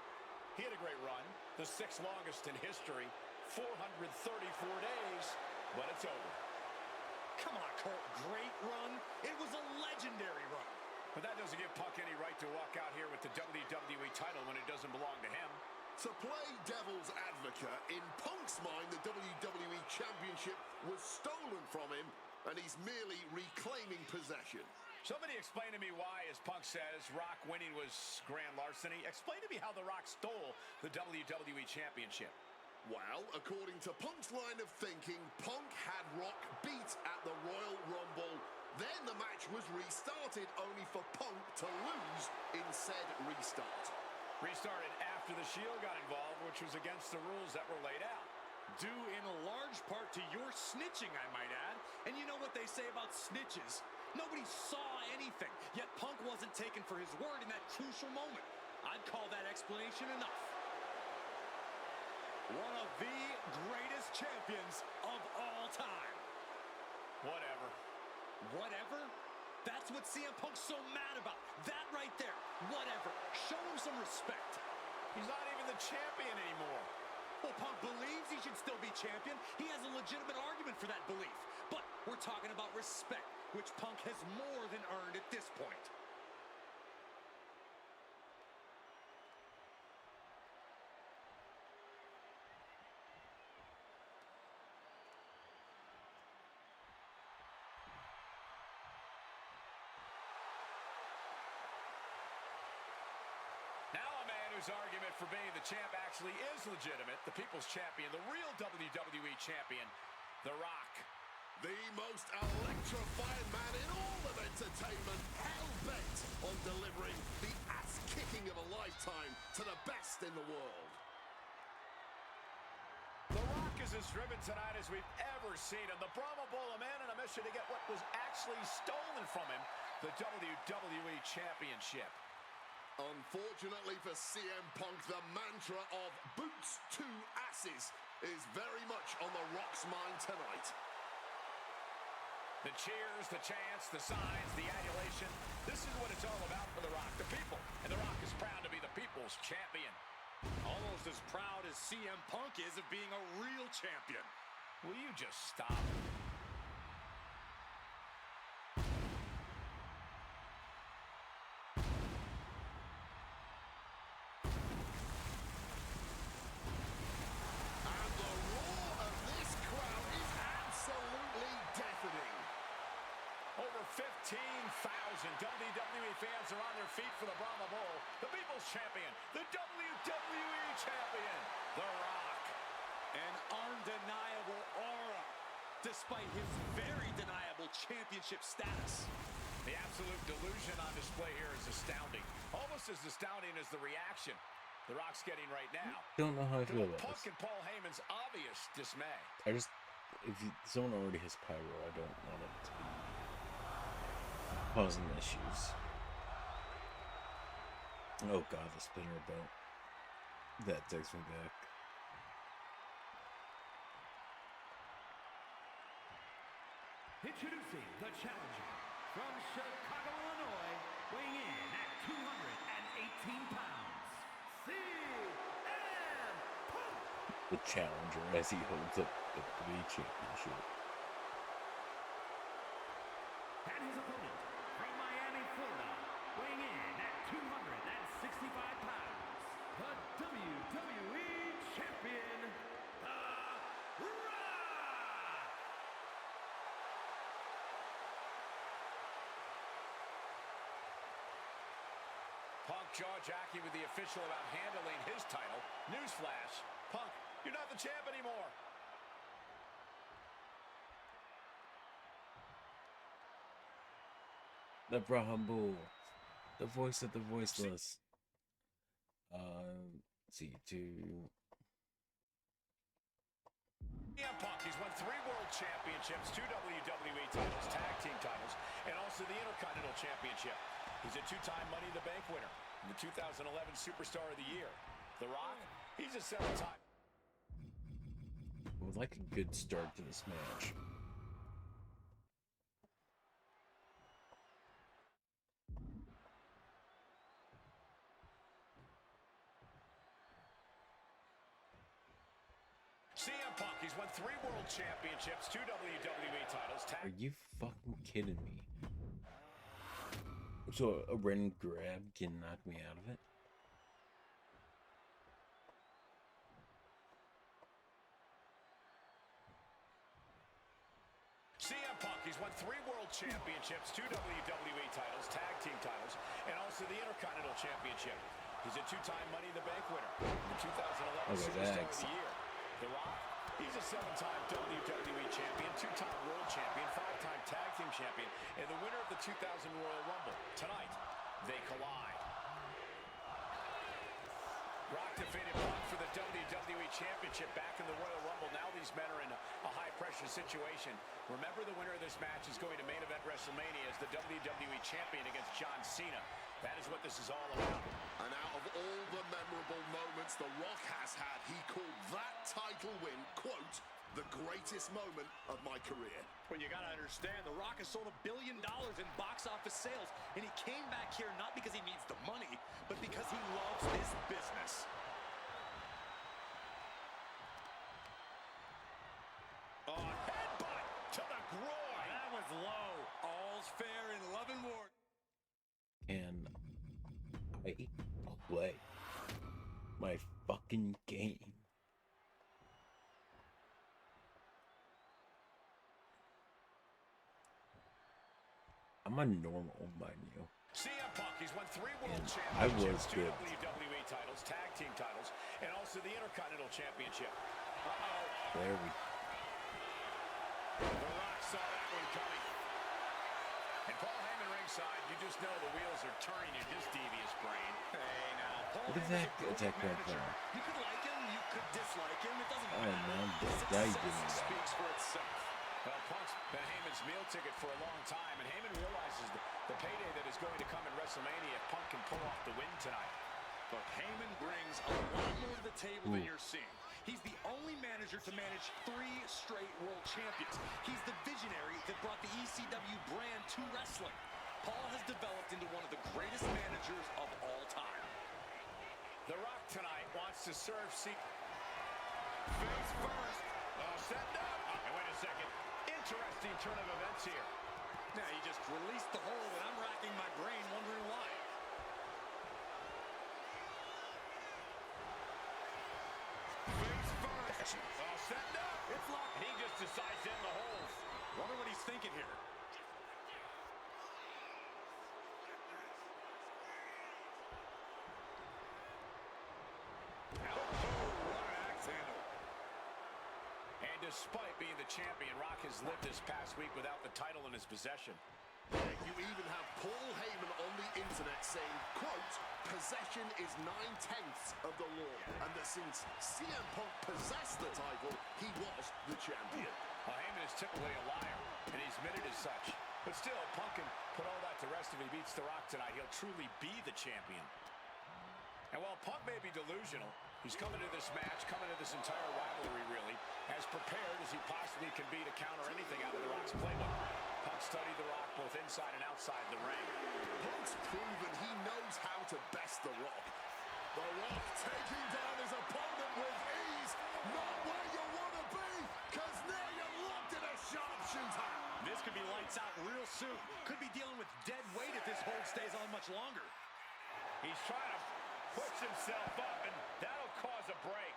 he had a great run, the 6th longest in history, 434 days, but it's over. Come on, Cole, great run? It was a legendary run. But that doesn't give Punk any right to walk out here with the WWE title when it doesn't belong to him. To play devil's advocate, in Punk's mind, the WWE Championship was stolen from him, and he's merely reclaiming possession. Somebody explain to me why, as Punk says, Rock winning was grand larceny. Explain to me how The Rock stole the WWE Championship. Well, according to Punk's line of thinking, Punk had Rock beat at the Royal Rumble. Then the match was restarted, only for Punk to lose in said restart. Restarted after the Shield got involved, which was against the rules that were laid out. Due in a large part to your snitching, I might add. And you know what they say about snitches? Nobody saw anything, yet Punk wasn't taken for his word in that crucial moment. I'd call that explanation enough. One of the greatest champions of all time. Whatever. Whatever? That's what CM Punk's so mad about. That right there. Whatever. Show him some respect. He's not even the champion anymore. Well, Punk believes he should still be champion. He has a legitimate argument for that belief. But we're talking about respect, which Punk has more than earned at this point. Now a man whose argument for being the champ actually is legitimate. The people's champion, the real WWE champion, The Rock. The most electrifying man in all of entertainment, hell-bent on delivering the ass-kicking of a lifetime to the best in the world. The Rock is as driven tonight as we've ever seen him. The Brahma Bull, a man on a mission to get what was actually stolen from him, the WWE Championship. Unfortunately for CM Punk, the mantra of boots to asses is very much on The Rock's mind tonight. The cheers, the chants, the signs, the adulation. This is what it's all about for The Rock, the people. And The Rock is proud to be the people's champion. Almost as proud as CM Punk is of being a real champion. Will you just stop? And the roar of this crowd is absolutely deafening. Over 15,000 WWE fans are on their feet for the Brahma Bull, the people's champion, the WWE champion, The Rock. An undeniable aura, despite his very deniable championship status. The absolute delusion on display here is astounding. Almost as astounding as the reaction The Rock's getting right now. Don't know how I feel To about Punk this. and Paul Heyman's obvious dismay. If someone already has pyro, I don't want it to be causing issues. Oh god, the spinner belt. That takes me back. Introducing the challenger from Chicago, Illinois, weighing in at 218 pounds, CM Punk. The challenger as he holds up the WWE Championship. And his opponent from Miami, Florida, weighing in at 265 pounds, the WWE Champion, The Rock. Punk jaw-jacking with the official about handling his title. Newsflash, Punk, you're not the champ anymore. The Brahma Bull. The voice of the voiceless. See, to... CM Punk, he's won 3 World Championships, 2 WWE titles, tag team titles, and also the Intercontinental Championship. He's a 2-time Money in the Bank winner and the 2011 Superstar of the Year. The Rock, he's a 7-time. I would like a good start to this match. CM Punk, he's won 3 World Championships, 2 WWE titles, Are tag. you fucking kidding me? So a random grab can knock me out of it? Punk, he's won 3 World Championships, 2 WWE titles, Tag Team titles, and also the Intercontinental Championship. He's a 2-time Money in the Bank winner, the 2011 Superstar of the Year. The Rock, he's a 7-time WWE Champion, 2-time World Champion, 5-time Tag Team Champion, and the winner of the 2000 Royal Rumble. Tonight, they collide. Rock defeated Punk for the WWE Championship back in the Royal Rumble. Now these men are in a high-pressure situation. Remember, the winner of this match is going to main event WrestleMania as the WWE Champion against John Cena. That is what this is all about. And out of all the memorable moments The Rock has had, he called that title win, quote, the greatest moment of my career. Well, you got to understand, The Rock has sold $1 billion in box office sales, and he came back here not because he needs the money, but because he loves this business. Oh, headbutt to the groin. That was low. All's fair in love and war. Can I play my fucking game? I'm a normal, mind you. CM Punk, he's won 3 World I was Championships, 2 good. WWE titles, Tag Team titles, and also the Intercontinental Championship. There we The Rock saw that one coming. And Paul Heyman ringside, you just know the wheels are turning in his devious brain. Hey, now, Paul Look at Heyman's that a great attack right manager. there. You could like him, you could dislike him. It doesn't Oh, matter. man, His this guy success did that. speaks for itself. Well, Punk's been Heyman's meal ticket for a long time, and Heyman realizes the payday that is going to come in WrestleMania if Punk can pull off the win tonight. But Heyman brings a lot more to the table than you're seeing. He's the only manager to manage 3 straight world champions. He's the visionary that brought the ECW brand to wrestling. Paul has developed into one of the greatest managers of all time. The Rock tonight wants to serve face first. Set up. And wait a second. Interesting turn of events here. Now, he just released the hold, and I'm racking my brain wondering why. Face first. Set up. It's locked. He just decides to end the holes. Wonder what he's thinking here. And despite being the champion, Rock has lived this past week without the title in his possession. You even have Paul Heyman on the internet saying, quote, possession is 9/10 of the law, and that since CM Punk possessed the title, he was the champion. Heyman is typically a liar, and he's admitted as such. But still, Punk can put all that to rest if he beats The Rock tonight. He'll truly be the champion. And while Punk may be delusional, he's coming to this match, coming to this entire rivalry, really, as prepared as he possibly can be to counter anything out of The Rock's playbook. Punk studied The Rock both inside and outside the ring. Punk's proven he knows how to best The Rock. The Rock taking down his opponent with ease. Not where you want to be, because now you're locked in a sharpshooter. This could be lights out real soon. Could be dealing with dead weight if this hold stays on much longer. He's trying to push himself up, and that'll cause a break.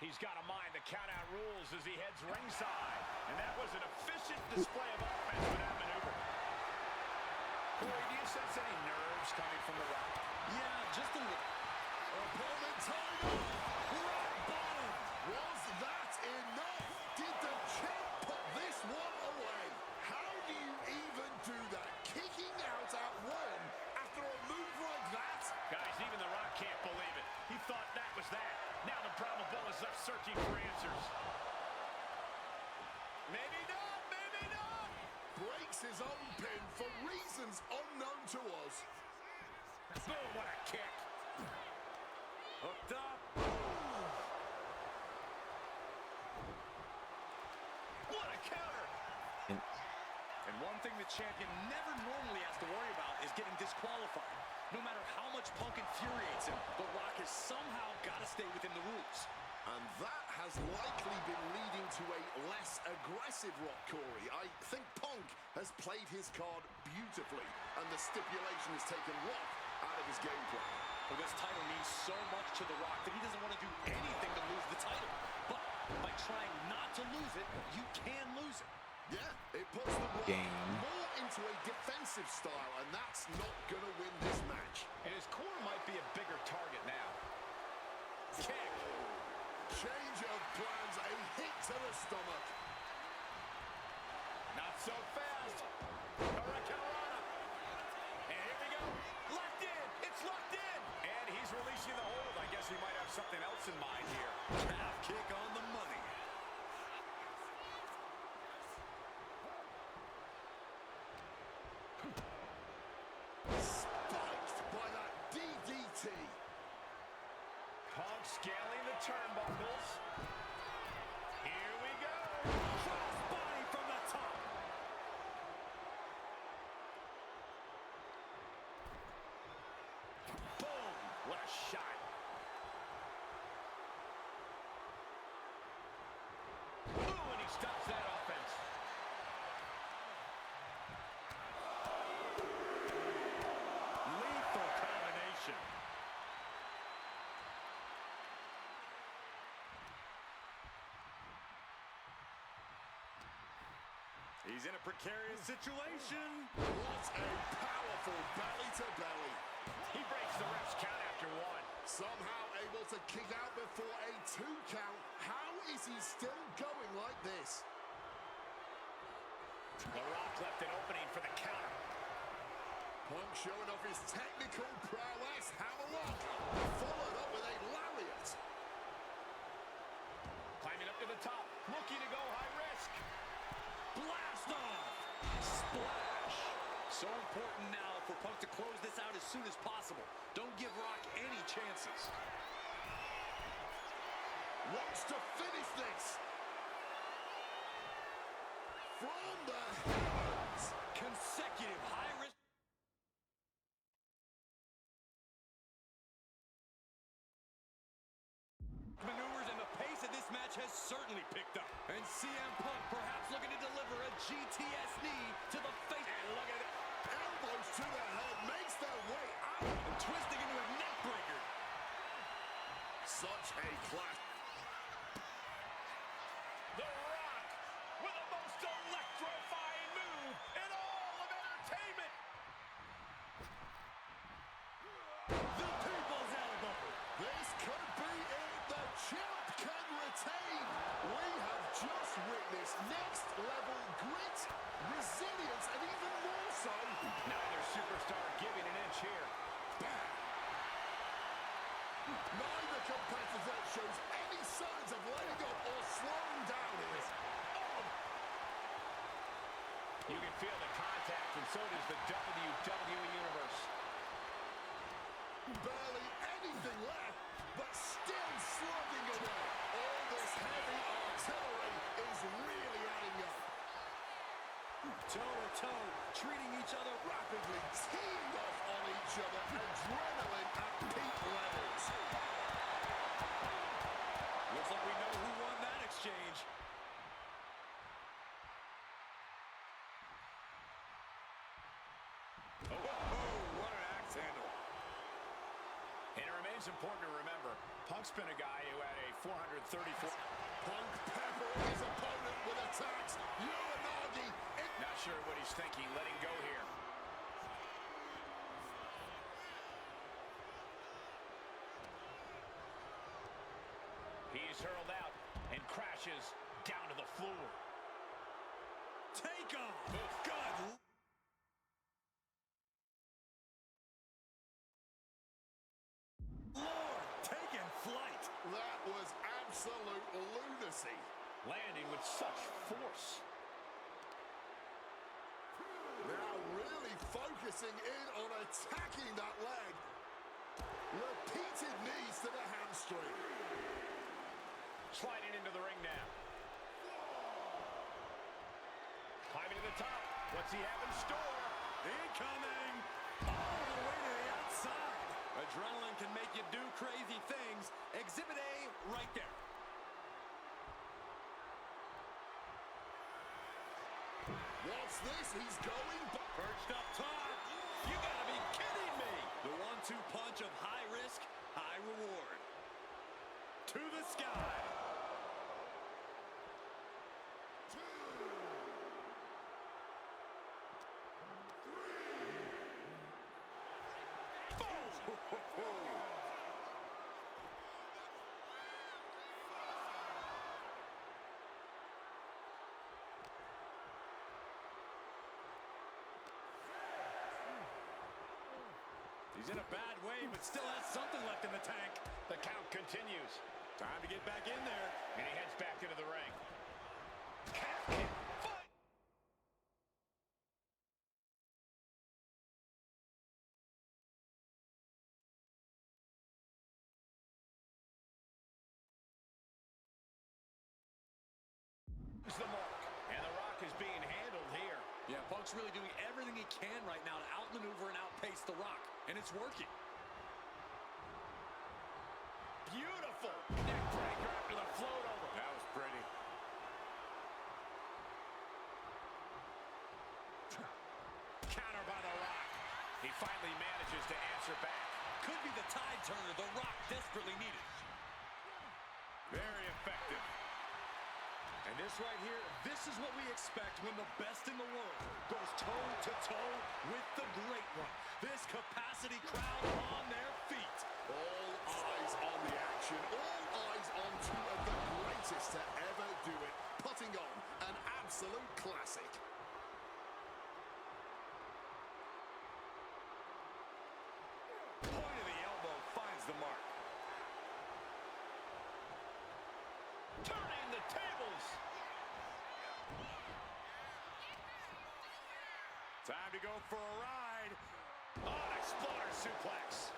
He's got to mind the count-out rules as he heads ringside. And that was an efficient display of offense with that maneuver. Corey, do you sense any nerves coming from The Rock? Yeah, just a little. Opponent tied up. Rock bottom. Was that enough? Did the champ put this one away? How do you even do that? Kicking out at one after a move like that? Guys, even The Rock can't believe it. He thought that was that. Now the Brahma Bull is left searching for answers. Maybe not, maybe not. Breaks his own pin for reasons unknown to us. Boom, what a kick. Hooked up. What a counter. And one thing the champion never normally has to worry about is getting disqualified. No matter how much Punk infuriates him, The Rock has somehow got to stay within the rules. And that has likely been leading to a less aggressive Rock, Corey. I think Punk has played his card beautifully, and the stipulation has taken Rock out of his game plan. Well, this title means so much to to The Rock that he doesn't want to do anything to lose the title. But by trying not to lose it, you can lose it. Yeah, it puts the Rock more into a defensive style, and that's not going to win this match. And his core might be a bigger target now. Kick. Change of plans, a hit to the stomach. Not so fast. Hurricanrana. And here we go. Locked in. It's locked in. And he's releasing the hold. I guess he might have something else in mind here. Calf kick on the money. Spiked by that DDT. Punk scaling the turnbuckles. Here we go. Crossbody from the top. Boom. What a shot. Ooh, and he stops that offense. Lethal combination. He's in a precarious situation. What a powerful belly-to-belly. He breaks the ref's count after one. Somehow able to kick out before a 2 count. How is he still going like this? The Rock left an opening for the counter. Punk showing off his technical prowess. Hammerlock followed up with a lariat. Climbing up to the top, looking to go high risk. Blast off! Splash! So important now for Punk to close this out as soon as possible. Don't give Rock any chances. Wants to finish this. From the heavens. Consecutive high-risk maneuvers, and the pace of this match has certainly picked up. And CM Punk perhaps looking to deliver a GTS knee to the face. And look at it. Elbows to the head. Makes their way out. And twisting into a neck breaker. Such a clash. The Rock with the most electrifying move in all of entertainment. The people's elbow. This could be it. The champ can retain. We have just witnessed next level grit, resilience, and even more so. Neither superstar giving an inch here. Bam. Neither competitor shows any signs of letting up or slowing down here. You can feel the contact, and so does the WWE Universe. Barely anything left, but still slugging away. All this heavy artillery is really adding up. Toe-to-toe, treating each other Rapidly teeing off on each other. Adrenaline at peak levels. Looks like we know who won that exchange. Oh, what an axe handle. And it remains important to remember, Punk's been a guy who had a 434. Punk peppering his opponent with attacks. Uranagi. Not sure what he's thinking, letting go here. He's hurled out and crashes down to the floor. Take off. Good. Lord, taking flight. That was absolute lunacy. Landing with such force. Now really focusing in on attacking that leg. Repeated knees to the hamstring. Sliding into the ring now. Climbing to the top. What's he have in store? Incoming. All the way to the outside. Adrenaline can make you do crazy things. Exhibit A right there. What's this? He's going. Perched up top. You gotta be kidding me. The 1-2 punch of high risk, high reward. to the sky. He's in a bad way, but still has something left in the tank. The count continues. Time to get back in there. And he heads back into the ring. Calf kick. Fight! The mark. And The Rock is being handled here. Yeah, Punk's really doing everything he can right now to outmaneuver and outpace The Rock. And it's working. Beautiful neck breaker after the float over. That was pretty. Counter by The Rock. He finally manages to answer back. Could be the tide turner The Rock desperately needed. Very effective. And this right here, this is what we expect when the best in the world goes toe-to-toe with the great one. This capacity crowd on their feet. All eyes on the action. All eyes on two of the greatest to ever do it. Putting on an absolute classic. Point of the elbow finds the mark. Turning the tables. Time to go for a ride. Oh, an exploder suplex.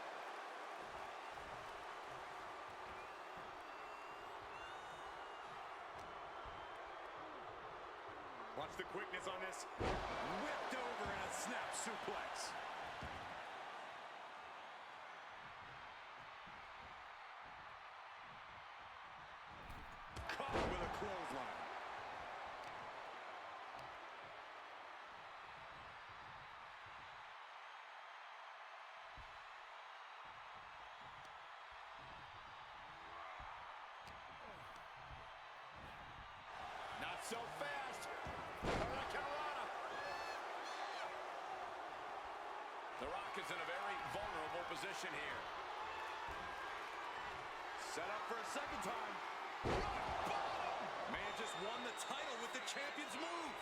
Watch the quickness on this. Whipped over in a snap suplex. Caught with a clothesline. Not so fast. Hurricanrana. The Rock is in a very vulnerable position here. Set up for a second time. Rock bottom. Man just won the title with the champion's move.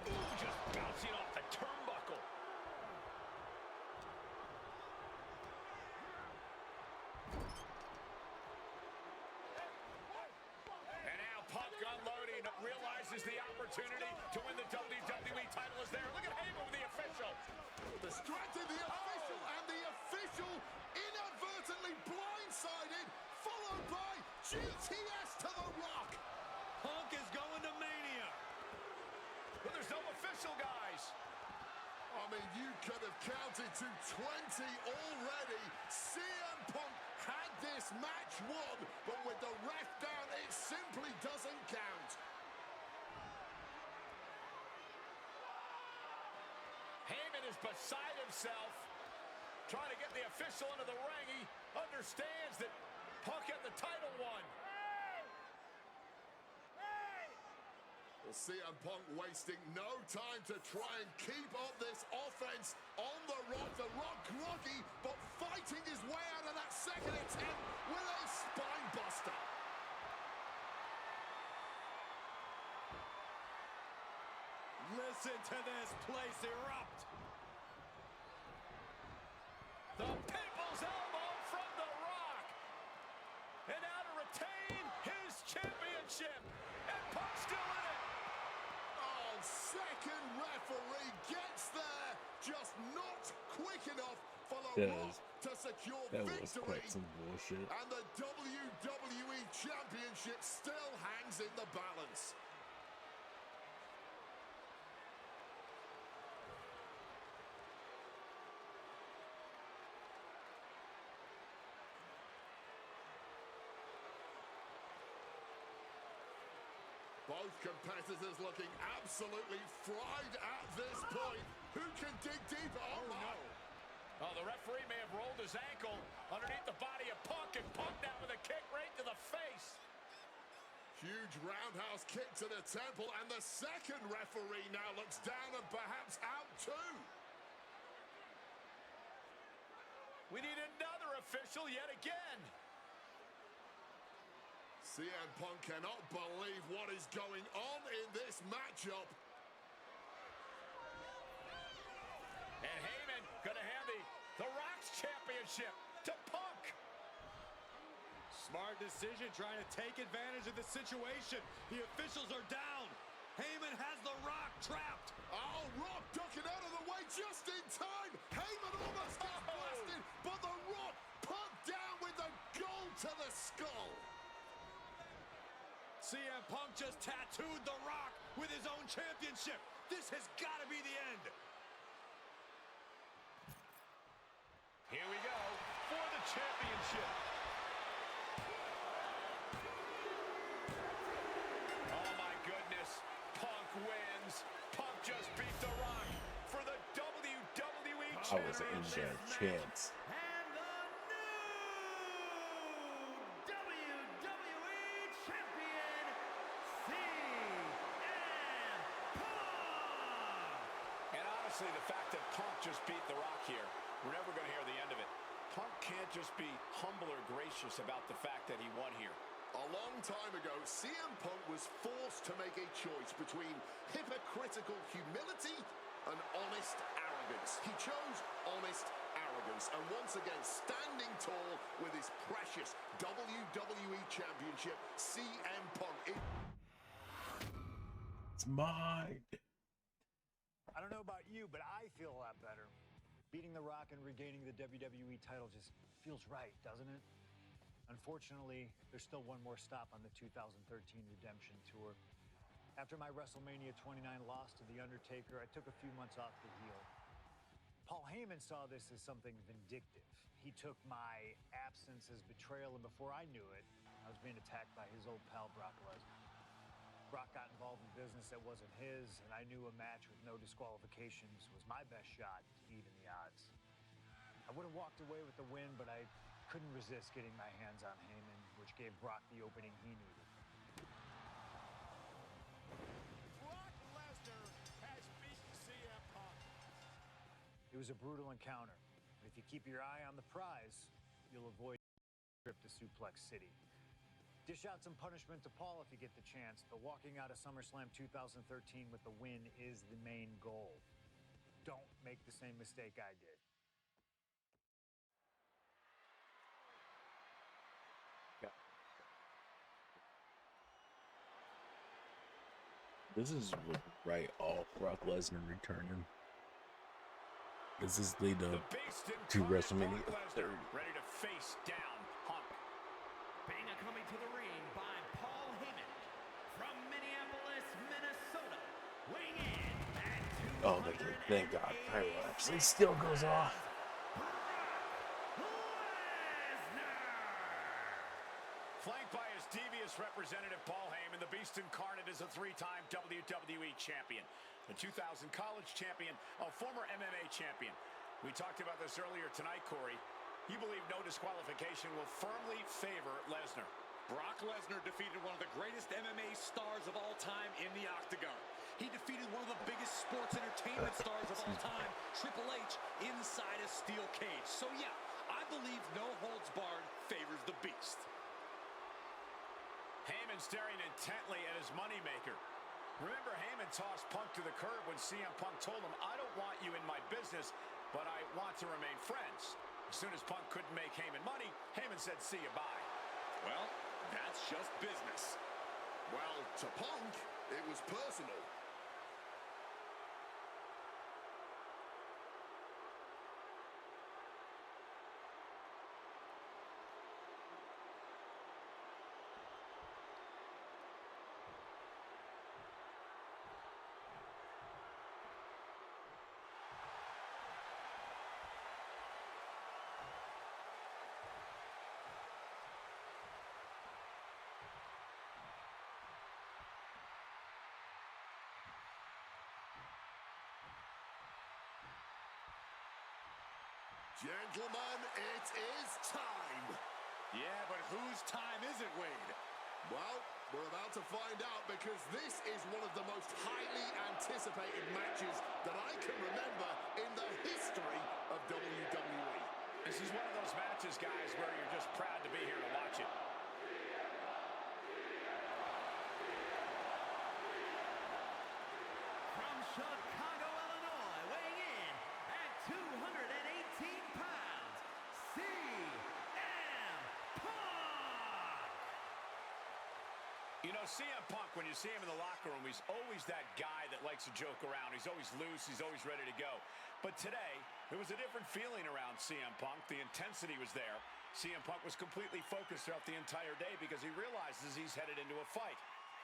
Ooh, just bouncing off the turnbuckle. And now Punk unloading, realizes the opportunity to win the WWE title is there. Look at Heyman with the official. Distracted the official, and the official inadvertently blindsided, followed by GTS to The Rock. Punk is going to Mania. But there's no official, guys. I mean, you could have counted to 20 already. CM Punk had this match won, but with the ref down, it simply doesn't count. Heyman is beside himself, trying to get the official into the ring. He understands that Punk had the title won. Well, CM Punk wasting no time to try and keep up this offense on The Rock. The Rock groggy, but fighting his way out of that second attempt with a spine buster. Listen to this place erupt. The People's Elbow from The Rock. And now to retain his championship. And Punk's still in it. Oh, second referee gets there, just not quick enough for The Rock to secure That was victory. quite some bullshit. And the WWE Championship still hangs in the balance. Both competitors looking absolutely fried at this point. Who can dig deeper? Oh, no. Oh, the referee his ankle underneath the body of Punk, and Punk now with a kick right to the face. Huge roundhouse kick to the temple, and the second referee now looks down and perhaps out too. We need another official yet again. CM Punk cannot believe what is going on in this matchup. And Heyman gonna hand the Rock's championship to Punk. Smart decision, trying to take advantage of the situation. The officials are down. Heyman has the Rock trapped. Oh, Rock ducking out of the way just in time. Heyman almost gets blasted, but the Rock Punk down with the goal to the skull. CM Punk just tattooed the Rock with his own championship. This has got to be the end. Here we go for the championship. Oh my goodness, Punk wins. Punk just beat The Rock for the WWE I wasn't in Championship. there chance. And the new WWE Champion, CM Punk! And honestly, the fact that Punk just beat The Rock here, we're never going to hear the end of it. Punk can't just be humble or gracious about the fact that he won here. A long time ago, CM Punk was forced to make a choice between hypocritical humility and honest arrogance. He chose honest arrogance, and once again, standing tall with his precious WWE Championship, CM Punk. It's mine. I don't know about you, but I feel a lot better. Beating The Rock and regaining the WWE title just feels right, doesn't it? Unfortunately, there's still one more stop on the 2013 Redemption Tour. After my WrestleMania 29 loss to The Undertaker, I took a few months off to heal. Paul Heyman saw this as something vindictive. He took my absence as betrayal, and before I knew it, I was being attacked by his old pal Brock Lesnar. Brock got involved in business that wasn't his, and I knew a match with no disqualifications was my best shot to even the odds. I would have walked away with the win, but I couldn't resist getting my hands on Heyman, which gave Brock the opening he needed. Brock Lesnar has beaten CM Punk. It was a brutal encounter, but if you keep your eye on the prize, you'll avoid the trip to Suplex City. Dish out some punishment to Paul if you get the chance, but walking out of SummerSlam 2013 with the win is the main goal. Don't make the same mistake I did. This is right off Brock Lesnar returning. This is lead The up Beast to incarnate WrestleMania Brock Lesnar, 30. ready to face down Punk. Being coming to the ring by Paul Heyman from Minneapolis, Minnesota, weighing in at Oh, they can, thank God. Pyro actually still goes off. Flanked by his devious representative, Paul Heyman, the Beast Incarnate is a three-time WWE champion, a 2000 college champion, a former MMA champion. We talked about this earlier tonight, Corey. You believe no disqualification will firmly favor Lesnar. Brock Lesnar defeated one of the greatest MMA stars of all time in the octagon. He defeated one of the biggest sports entertainment stars of all time, Triple H, inside a steel cage. So yeah, I believe no holds barred favors the Beast. Heyman staring intently at his moneymaker. Remember, Heyman tossed Punk to the curb when CM Punk told him, "I don't want you in my business, but I want to remain friends." As soon as Punk couldn't make Heyman money, Heyman said, "See you, bye." Well, that's just business. Well, to Punk, it was personal. Gentlemen, it is time. Yeah, but whose time is it, Wade? Well, we're about to find out because this is one of the most highly anticipated matches that I can remember in the history of WWE. This is one of those matches, guys, where you're just proud to be here to watch it. From Chicago, Illinois, weighing in at 218 pounds, CM Punk! You know, CM Punk, when you see him in the locker room, he's always that guy that likes to joke around. He's always loose. He's always ready to go. But today, there was a different feeling around CM Punk. The intensity was there. CM Punk was completely focused throughout the entire day because he realizes he's headed into a fight.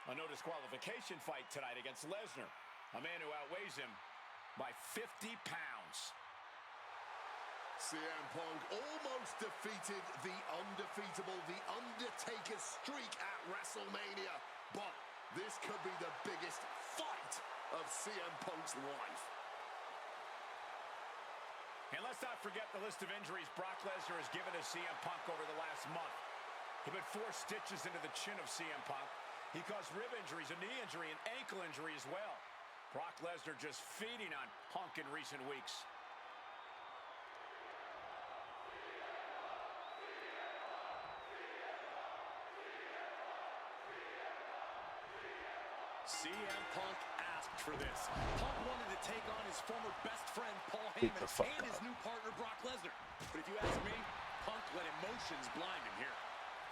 A no disqualification fight tonight against Lesnar, a man who outweighs him by 50 pounds. CM Punk almost defeated the undefeatable, The Undertaker's streak at WrestleMania. But this could be the biggest fight of CM Punk's life. And let's not forget the list of injuries Brock Lesnar has given to CM Punk over the last month. He put 4 stitches into the chin of CM Punk. He caused rib injuries, a knee injury, and ankle injury as well. Brock Lesnar just feeding on Punk in recent weeks. CM Punk asked for this. Punk wanted to take on his former best friend, Paul Heyman, and his new partner, Brock Lesnar. But if you ask me, Punk let emotions blind him here.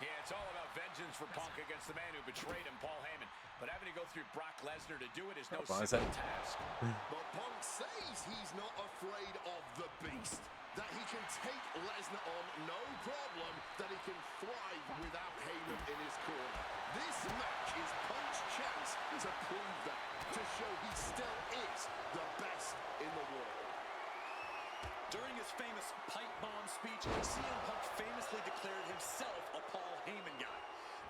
Yeah, it's all about vengeance for Punk against the man who betrayed him, Paul Heyman. But having to go through Brock Lesnar to do it is no simple task. But Punk says he's not afraid of the beast, that he can take Lesnar on no problem, that he can thrive without Heyman in his corner. This match is Punk's chance to prove that, to show he still is the best in the world. During his famous pipe bomb speech, CM Punk famously declared himself a Paul Heyman guy.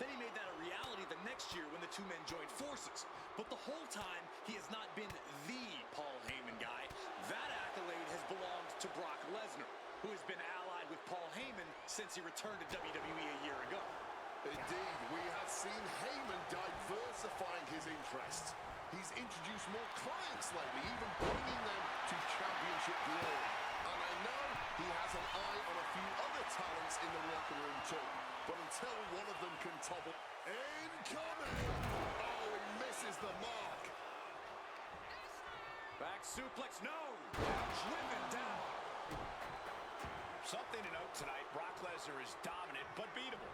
Then he made that a reality the next year when the two men joined forces. But the whole time, he has not been the Paul Heyman guy. That accolade has belonged to Brock Lesnar, who has been allied with Paul Heyman since he returned to WWE a year ago. Indeed, we have seen Heyman diversifying his interests. He's introduced more clients lately, even bringing them to championship glory. And I know he has an eye on a few other talents in the locker room too. But until one of them can topple... Incoming! Oh, he misses the mark. Back suplex, no! Driven down. Something to note tonight, Brock Lesnar is dominant but beatable.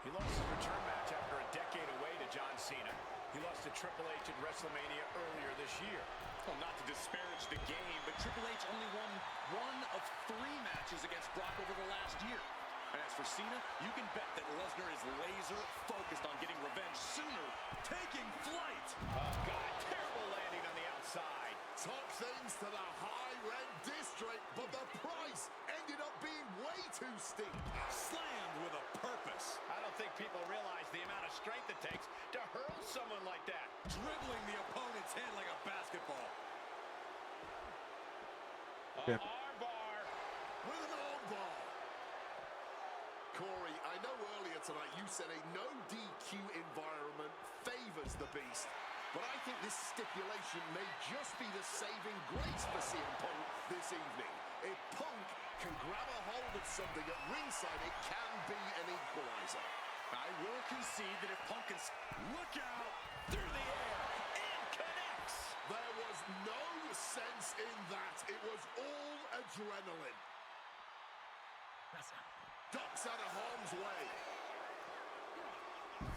He lost his return match after a decade away to John Cena. He lost to Triple H at WrestleMania earlier this year. Well, not to disparage the game, but Triple H only won 1 of 3 matches against Brock over the last year. And as for Cena, you can bet that Lesnar is laser focused on getting revenge sooner, taking flight. Oh, God, terrible landing on the outside. Took things to the high red district, but the price ended up being way too steep. Slammed with a purpose. I don't think people realize the amount of strength it takes to hurl someone like that. Dribbling the opponent's head like a basketball. Yep. Armbar. With an armbar. Corey, I know earlier tonight you said a no DQ environment favors the beast, but I think this stipulation may just be the saving grace for CM Punk this evening. If Punk can grab a hold of something at ringside, it can be an equalizer. I will concede that if Punk can... Look out! Through the air! And connects! There was no sense in that. It was all adrenaline. Ducks out of harm's way.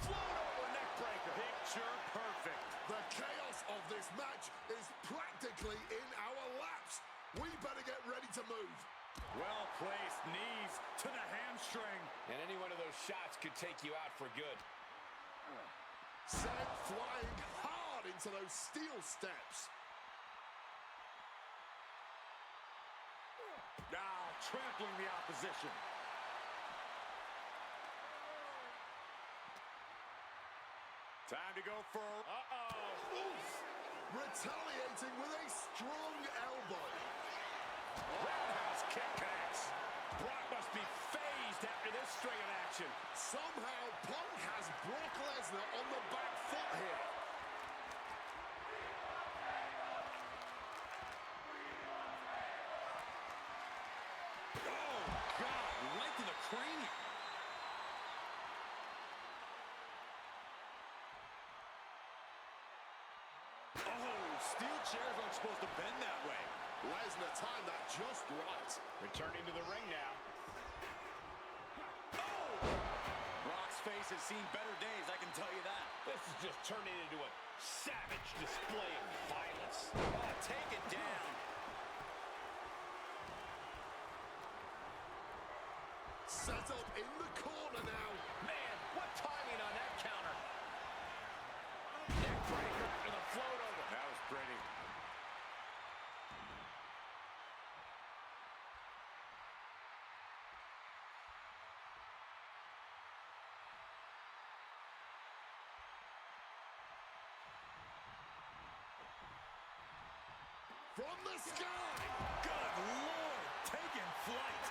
Float over neck breaker. Picture perfect. The chaos of this match is practically in our laps. We better get ready to move. Well-placed knees to the hamstring. And any one of those shots could take you out for good. Sent flying hard into those steel steps. Now trampling the opposition. Time to go for... Oof. Retaliating with a strong elbow. Roundhouse kick connects. hamstring in action. Somehow, Punk has Brock Lesnar on the back foot here. Oh, God, right to the cranium. Oh, steel chairs aren't supposed to bend that way. Lesnar timed that just right. Returning to the ring now. Brock's face has seen better days, I can tell you that. This is just turning into a savage display of violence. Oh, take it down. Set up in the corner now. Man, what timing on that counter. Neck breaker and a float over. That was pretty. From the sky. Good Lord, taking flight.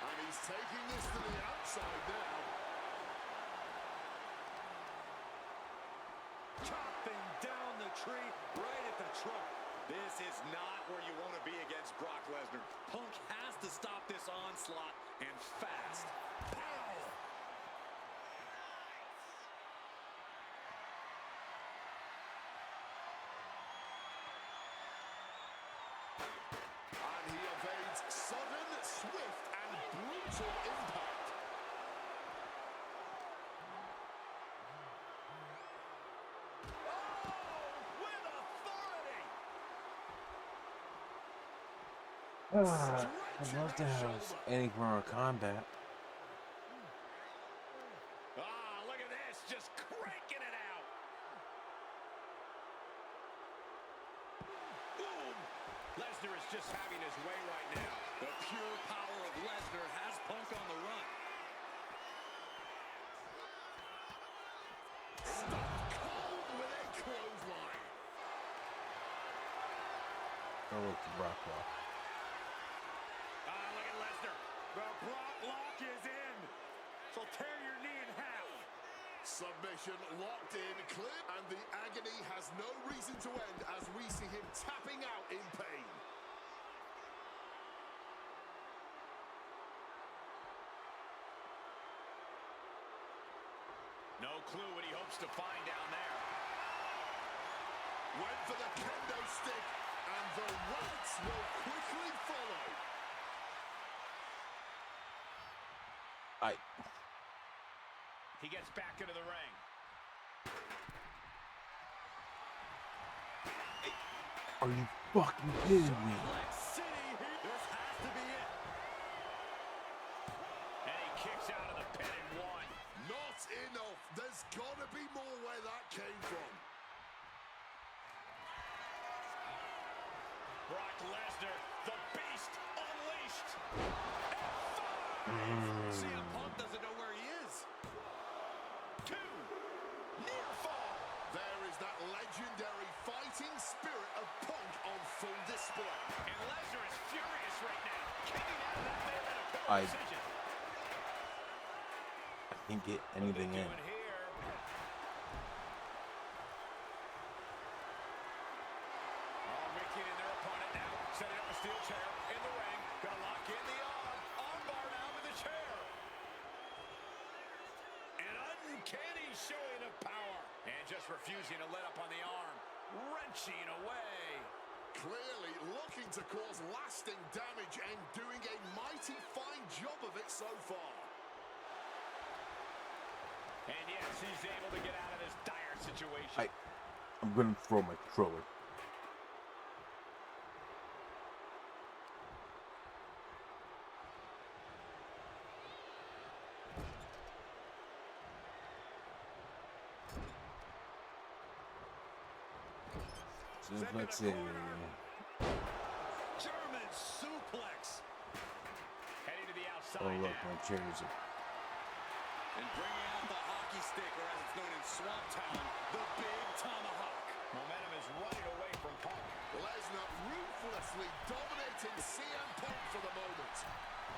And he's taking this to the outside now. Chopping down the tree right at the trunk. This is not where you want to be against Brock Lesnar. Punk has to stop this onslaught, and fast. Pow! And he evades sudden, swift, and brutal impact. Oh, with authority. I'd love to have any form of combat. Ah, look at this, just cranking it out. Boom. Lesnar is just having his way right now. The pure power of Lesnar has Punk on the run. Stopped cold with a clothesline. Or look to Brock Walk. Ah, look at Lesnar. The Brock lock is in. So tear your knee in half. Submission locked in, clear, and the agony has no reason to end as we see him tapping out in pain. No clue what he hopes to find down there. Went for the kendo stick, and the rights will quickly follow. He gets back into the ring. Are you fucking kidding me? Let's see. This has to be it. And he kicks out of the pin and one. Not enough. There's got to be more where that came from. Brock Lesnar, the beast, unleashed. CM Punk doesn't know where he is. 2. Near fall. There is that legendary fighting spirit of Punk on full display. And Lesnar is furious right now. Kicking out of that man in a quick I decision. can't get anything in. Doing here. Oh, Mickey and their opponent now. Setting up a steel chair in the ring. Gonna lock in the arm. Armbar now with the chair. An uncanny showing of power. And just refusing to let up on the arm. Wrenching away. Clearly looking to cause lasting damage and doing a mighty fine job of it so far. And yes, he's able to get out of this dire situation. I'm gonna throw my controller. Let's see. German suplex. Heading to the outside Oh look, now. my chairs are. And bringing out the hockey stick, or as it's known in Swamp Town, the big tomahawk. Momentum is running away from Punk. Lesnar ruthlessly dominating CM Punk for the moment.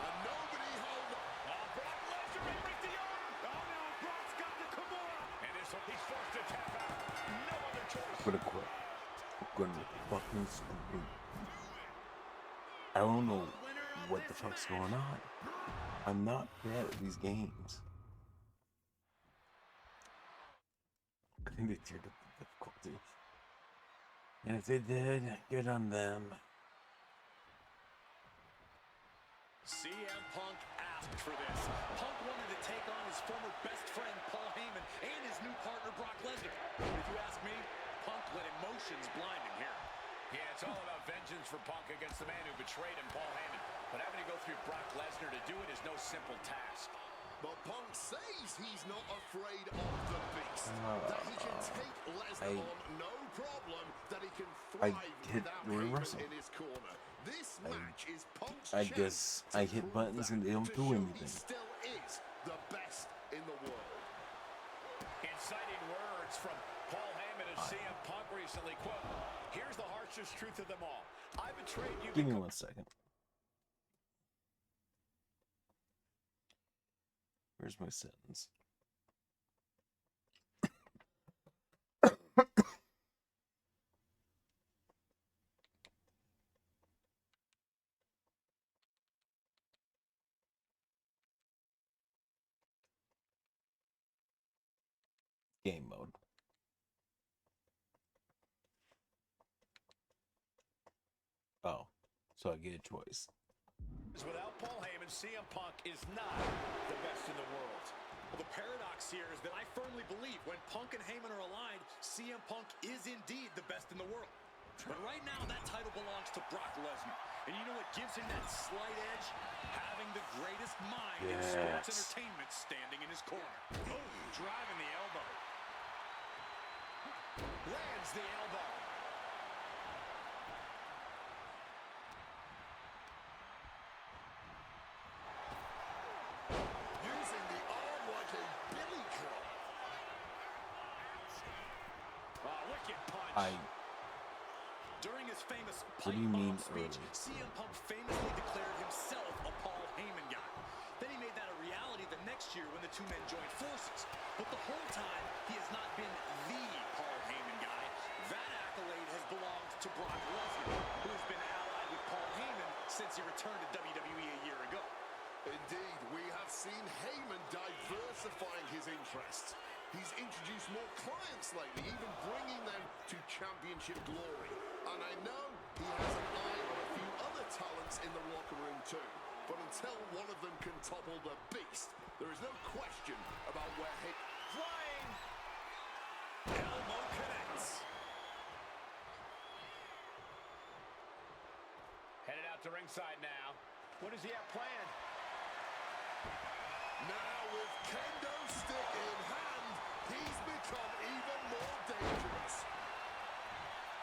And nobody held... Brock Lesnar reversal. He's forced to tap out. No other choice. I'm gonna quit. I'm gonna fucking screw. I don't know what the fuck's going on. I'm not bad at these games. I think they tiered up the difficulty. And if they did, good on them. CM Punk asked for this. Punk wanted to take on his former best friend, Paul Heyman, and his new partner, Brock Lesnar. If you ask me, Punk let emotions blind him here. Yeah, it's all about vengeance for Punk against the man who betrayed him, Paul Heyman. But having to go through Brock Lesnar to do it is no simple task. But Punk says he's not afraid of the beast. That he can take Lesnar on no problem. That he can thrive without Heyman in his corner. This match is Punk's I guess I hit buttons and they don't do anything. He still is the best in the world. Inciting words from Paul Heyman as CM Punk recently, quote, "Here's the harshest truth of them all. I betrayed you." Give me 1 second. Where's my sentence? Game mode. Oh, so I get a choice. Without Paul Heyman, CM Punk is not the best in the world. Well, the paradox here is that I firmly believe when Punk and Heyman are aligned, CM Punk is indeed the best in the world. But right now, that title belongs to Brock Lesnar. And you know what gives him that slight edge? Having the greatest mind in sports entertainment standing in his corner. Oh, driving the elbow. Lands the elbow. Using the arm like a billy club. Wicked punch. During his famous What do you mean speech, early? CM Punk famously declared himself a Paul Heyman guy. Then he made that a reality the next year when the two men joined forces. But the whole time, he has not been the Paul Heyman guy. That accolade has belonged to Brock Lesnar, who has been allied with Paul Heyman since he returned to WWE a year ago. Indeed, we have seen Heyman diversifying his interests. He's introduced more clients lately, even bringing them to championship glory. And I know he has an eye on a few other talents in the locker room too. But until one of them can topple the beast, there is no question about where Flying. Elbow connects. Headed out to ringside now. What does he have planned? Now with kendo stick in hand, he's become even more dangerous.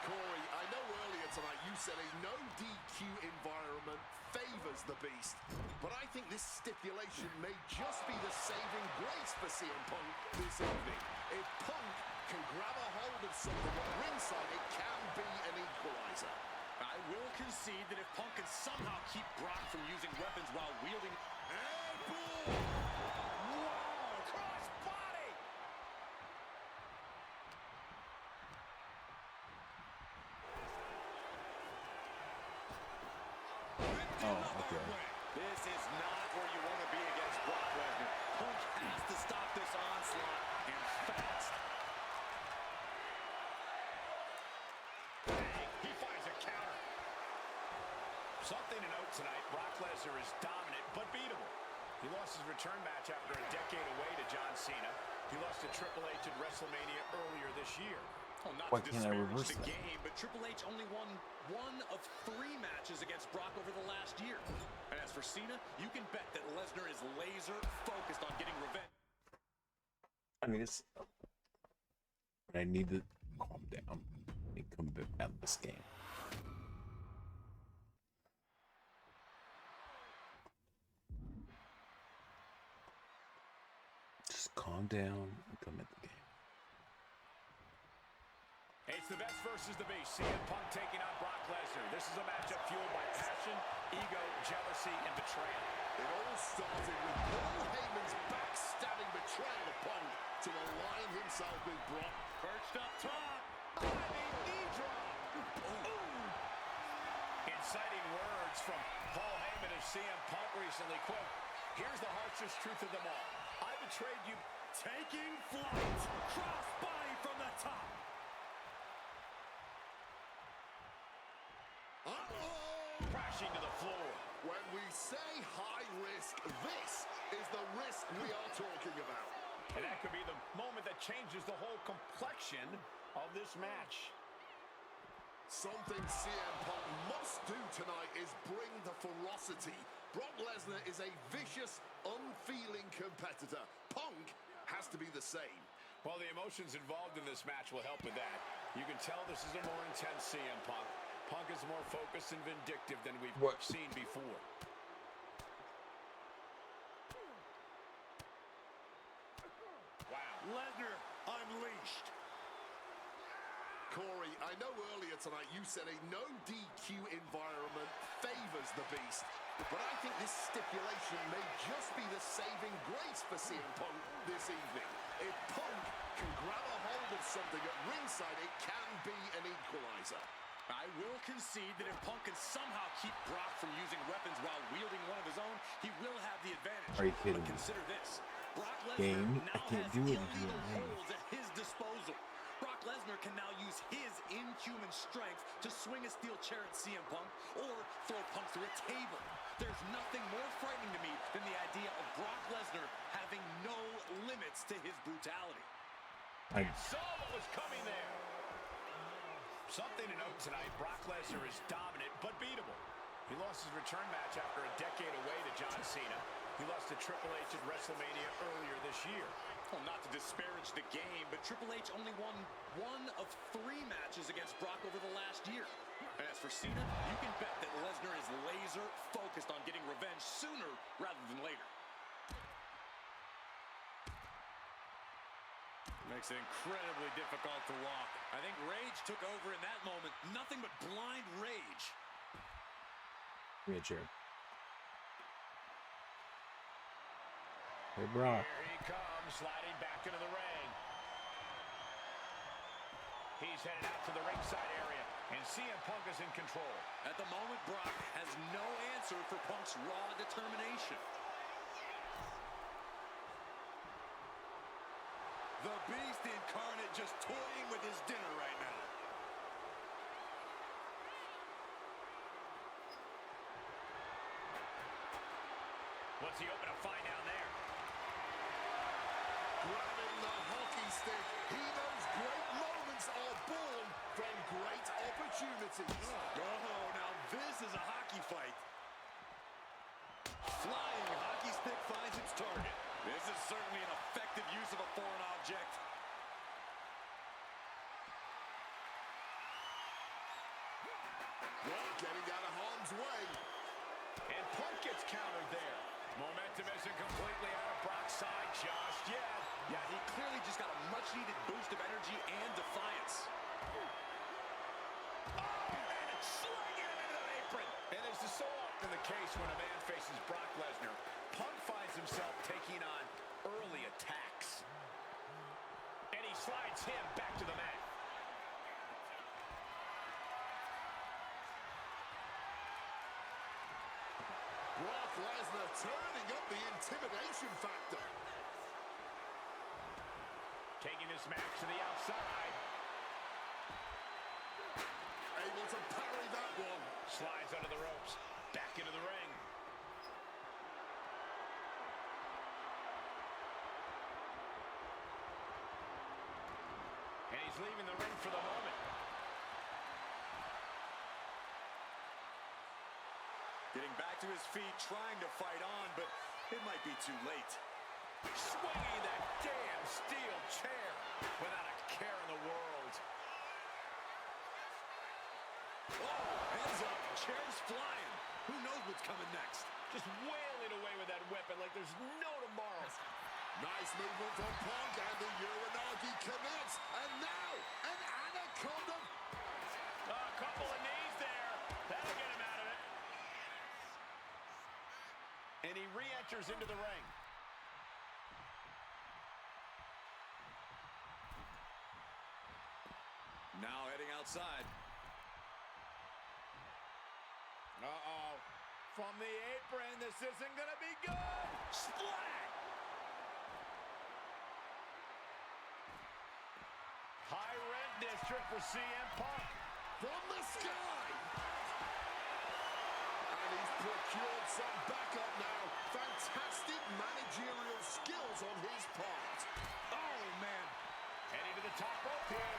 Corey, I know earlier tonight you said a no DQ environment favors the beast, but I think this stipulation may just be the saving grace for CM Punk this evening. If Punk can grab a hold of something at ringside, it can be an equalizer. I will concede that if Punk can somehow keep Brock from using weapons while wielding... Airball! Whoa, cross body. Oh, okay. This is not where you want to be against Brock Lesnar. Punk has to stop this onslaught, and fast. He finds a counter. Something to note tonight, Brock Lesnar is dominant but beatable. He lost his return match after a decade away to John Cena. He lost to Triple H at WrestleMania earlier this year. Well, not Why to can't I disparage reverse the that? game, but Triple H only won 1 of 3 matches against Brock over the last year. And as for Cena, you can bet that Lesnar is laser focused on getting revenge. I mean, it's. I need to calm down and come back out of this game. Just calm down and come at the game. It's the best versus the beast. CM Punk taking on Brock Lesnar. This is a matchup fueled by passion, ego, jealousy and betrayal. It all started with Paul Heyman's backstabbing betrayal of Punk to align himself with Brock. Perched up top. Diving knee drop. Ooh. Inciting words from Paul Heyman as CM Punk recently, quote, "Here's the harshest truth of them all. I betrayed you." Taking flight. Cross body from the top. Uh-oh! Crashing to the floor. When we say high risk, this is the risk we are talking about. And that could be the moment that changes the whole complexion of this match. Something CM Punk must do tonight is bring the ferocity. Brock Lesnar is a vicious, unfeeling competitor. Punk has to be the same. Well, the emotions involved in this match will help with that. You can tell this is a more intense CM Punk. Punk is more focused and vindictive than we've seen before. Wow. Lesnar unleashed. Corey, I know earlier tonight you said a no DQ environment favors the Beast, but I think this stipulation may just be the saving grace for CM Punk this evening. If Punk can grab a hold of something at ringside, it can be an equalizer. I will concede that if Punk can somehow keep Brock from using weapons while wielding one of his own, he will have the advantage. Are you kidding but me? consider this. Brock Game? Lesnar I now can't has do it illegal again. holds at his disposal. Brock Lesnar can now use his inhuman strength to swing a steel chair at CM Punk or throw Punk through a table. There's nothing more frightening to me than the idea of Brock Lesnar having no limits to his brutality. And saw what was coming there. Something to note tonight, Brock Lesnar is dominant but beatable. He lost his return match after a decade away to John Cena. He lost to Triple H at WrestleMania earlier this year. Well, not to disparage the game, but Triple H only won 1 of 3 matches against Brock over the last year. And as for Cena, you can bet that Lesnar is laser focused on getting revenge sooner rather than later. Makes it incredibly difficult to walk. I think rage took over in that moment. Nothing but blind rage. Give me a chair. Hey, Brock. Here he comes, sliding back into the ring. He's headed out to the ringside area, and CM Punk is in control. At the moment, Brock has no answer for Punk's raw determination. The Beast incarnate just toying with his dinner right now. What's he open to find down there? Grabbing the hockey stick, he knows great moments are born from great opportunities. Oh, now this is a hockey fight. Flying hockey stick finds its target. This is certainly an effective use of a foreign object. Brock getting out of harm's way. And Punk gets countered there. Momentum isn't completely out of Brock's side just yet. Yeah, he clearly just got a much-needed boost of energy and defiance. Oh, and it's slinging him into the apron. And as is so often the case when a man faces Brock Lesnar, Punk finds himself taking on early attacks. And he slides him back to the mat. Brock Lesnar turning up the intimidation factor. Taking this match to the outside. Able to parry that one. Slides under the ropes. Back into the ring. And he's leaving the ring for the moment. Getting back to his feet, trying to fight on, but it might be too late. Swinging that damn steel chair without a care in the world. Oh, heads up, chair's flying. Who knows what's coming next? Just wailing away with that weapon like there's no tomorrow. Nice movement from Punk, and the Uranagi connects. And now, an anaconda. A couple of knees there. That'll get him out of it. And he re-enters into the ring. Now heading outside. Uh-oh. From the apron, this isn't going to be good. Splat! High rent district for CM Punk. From the sky. And he's procured some backup now. Fantastic managerial skills on his part. Oh, man. Heading to the top rope here.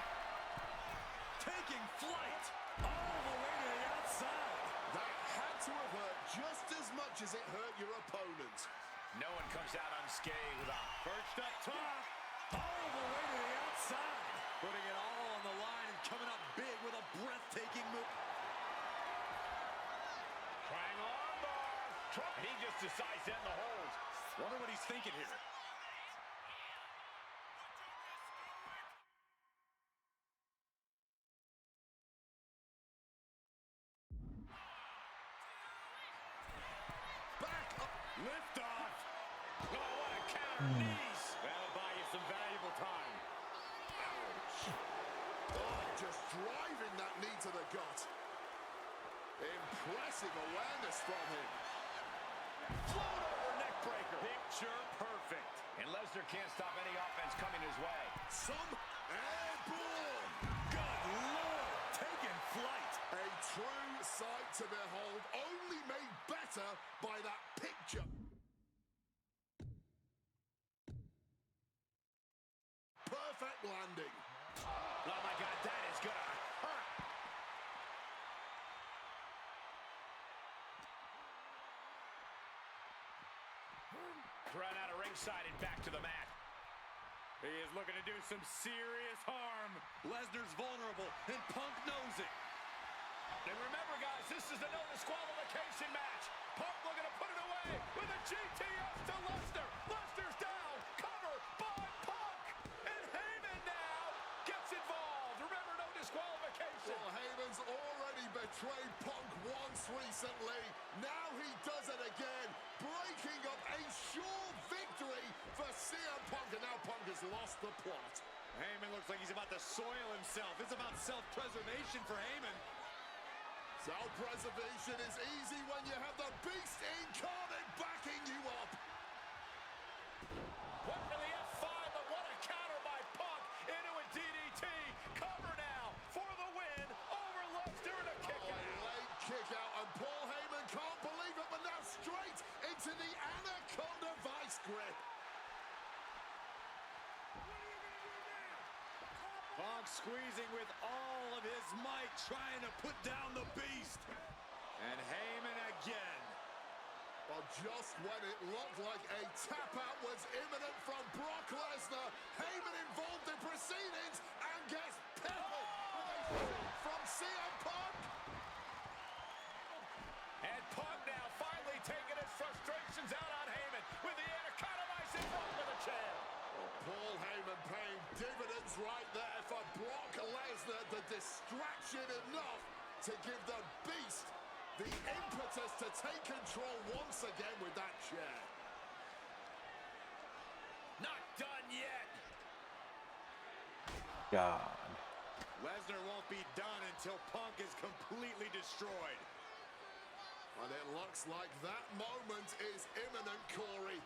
Taking flight all the way to the outside. That had to have hurt just as much as it hurt your opponent. No one comes out unscathed with a perched up top. All the way to the outside. Putting it all on the line and coming up big with a breathtaking move. Trying armbar. He just decides to end the hold. Wonder what he's thinking here. Back up. Lift off. Oh, what a counter. Knees. That'll buy you some valuable time. Ouch. Oh, just driving that knee to the gut. Impressive awareness from him. Float over neck breaker. Picture perfect. And Lesnar can't stop any offense coming his way. Some airborne. Good Lord. Taking flight. A true sight to behold, only made better by that picture. Perfect landing. Oh, my God, that is gonna hurt. Run out of ringside and back to the mat. He is looking to do some serious harm. Lesnar's vulnerable, and Punk knows it. And remember, guys, this is a no disqualification match. Punk looking to put it away with a GTS to Lesnar. Lesnar's down, cover by Punk. And Heyman now gets involved. Remember, no disqualification. Well, Heyman's already betrayed Punk once recently. Now he does it again, breaking up a sure victory for CM Punk. And now Punk has lost the plot. Heyman looks like he's about to soil himself. It's about self-preservation for Heyman. Self-preservation is easy when you have the beast incarnate backing you up. Went for the F5, but what a counter by Punk into a DDT. Cover now for the win over Lesnar and a kick out. A late kick out, and Paul Heyman can't believe it, but now straight into the Anaconda Vice grip. Punk squeezing with all of his might, trying to put down the beast. And Heyman again. Well, just when it looked like a tap-out was imminent from Brock Lesnar, Heyman involved in proceedings and gets peppered with a shot from CM Punk. And Punk now finally taking his frustrations out on Heyman with the Anaconda Vice in front of the chair. Well, Paul Heyman paying dividends right there for Brock Lesnar. The distraction enough to give the beast the impetus to take control once again with that chair. Not done yet. God. Lesnar won't be done until Punk is completely destroyed. And it looks like that moment is imminent, Corey.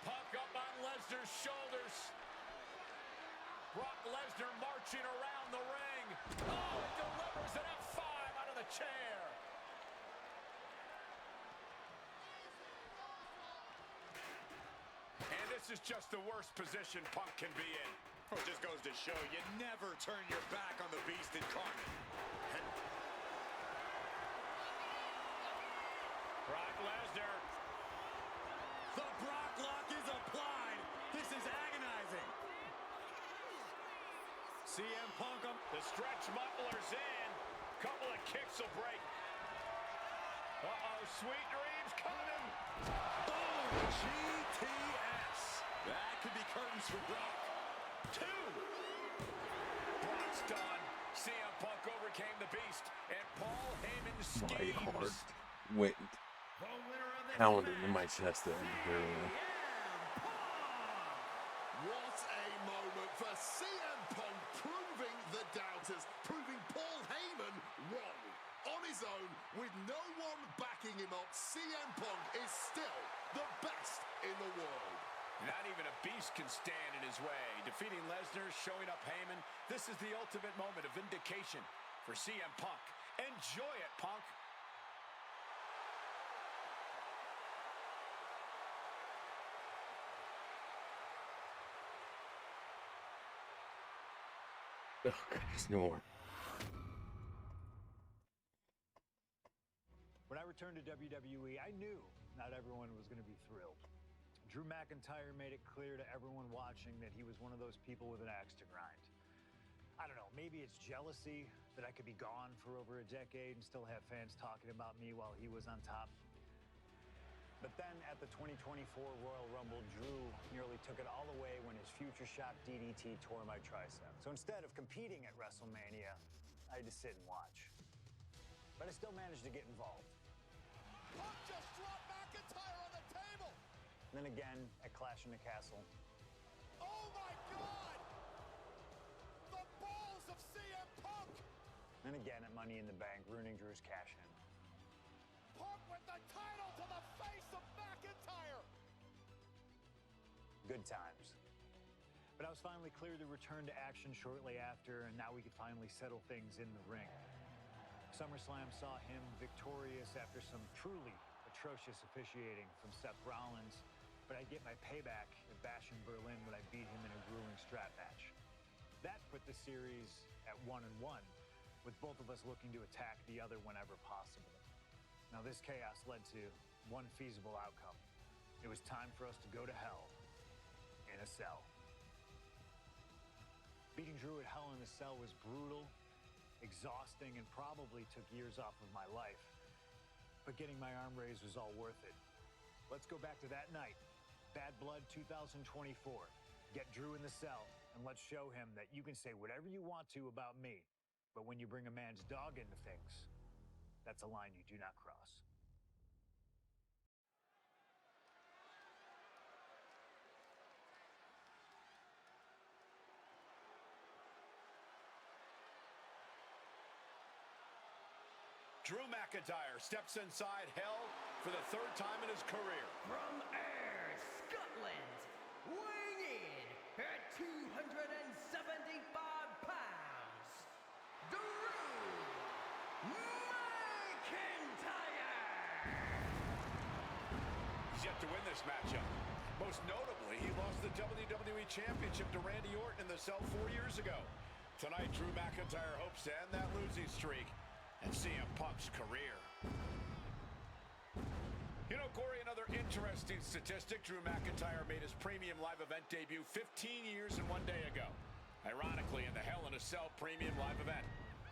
Punk up on Lesnar's shoulders. Brock Lesnar marching around the ring. Oh, it delivers an F5 out of the chair. And this is just the worst position Punk can be in. It just goes to show you never turn your back on the beast incarnate. Brock Lesnar. The Brock lock is applied. This is agonizing. CM Punk, the stretch muffler's in. Couple of kicks will break. Uh-oh, sweet dreams coming. Boom, GTS. That could be curtains for Brock. 2. Brock's done. CM Punk overcame the beast, and Paul Heyman My heart schemes. went The winner of this pounding in my match, chest at the very end. CM Punk. What a moment for CM Punk, proving the doubters, proving Paul Heyman wrong. On his own, with no one backing him up, CM Punk is still the best in the world. Not even a beast can stand in his way. Defeating Lesnar, showing up Heyman. This is the ultimate moment of vindication for CM Punk. Enjoy it, Punk. Oh, goodness, no more. When I returned to WWE, I knew not everyone was going to be thrilled. Drew McIntyre made it clear to everyone watching that he was one of those people with an axe to grind. I don't know, maybe it's jealousy that I could be gone for over a decade and still have fans talking about me while he was on top. But then at the 2024 Royal Rumble, Drew nearly took it all away when his future shock DDT tore my tricep. So instead of competing at WrestleMania, I had to sit and watch. But I still managed to get involved. Punk just dropped McIntyre on the table. And then again at Clash in the Castle. Oh my God! The balls of CM Punk! And again at Money in the Bank, ruining Drew's cash in. Punk with the title to the face of McIntyre! Good times. But I was finally cleared to return to action shortly after, and now we could finally settle things in the ring. SummerSlam saw him victorious after some truly atrocious officiating from Seth Rollins, but I'd get my payback at Bash in Berlin when I beat him in a grueling strap match. That put the series at 1-1, with both of us looking to attack the other whenever possible. Now this chaos led to one feasible outcome. It was time for us to go to hell in a cell. Beating Drew at Hell in a Cell was brutal, exhausting, and probably took years off of my life. But getting my arm raised was all worth it. Let's go back to that night. Bad Blood 2024. Get Drew in the cell, and let's show him that you can say whatever you want to about me, but when you bring a man's dog into things, that's a line you do not cross. Drew McIntyre steps inside hell for the third time in his career. From Ayr, Scotland, weighing in at 275 pounds, Drew McIntyre. He's yet to win this matchup. Most notably, he lost the WWE Championship to Randy Orton in the cell 4 years ago. Tonight, Drew McIntyre hopes to end that losing streak and CM Punk's career. You know, Corey, another interesting statistic. Drew McIntyre made his premium live event debut 15 years and 1 day ago. Ironically, in the Hell in a Cell premium live event.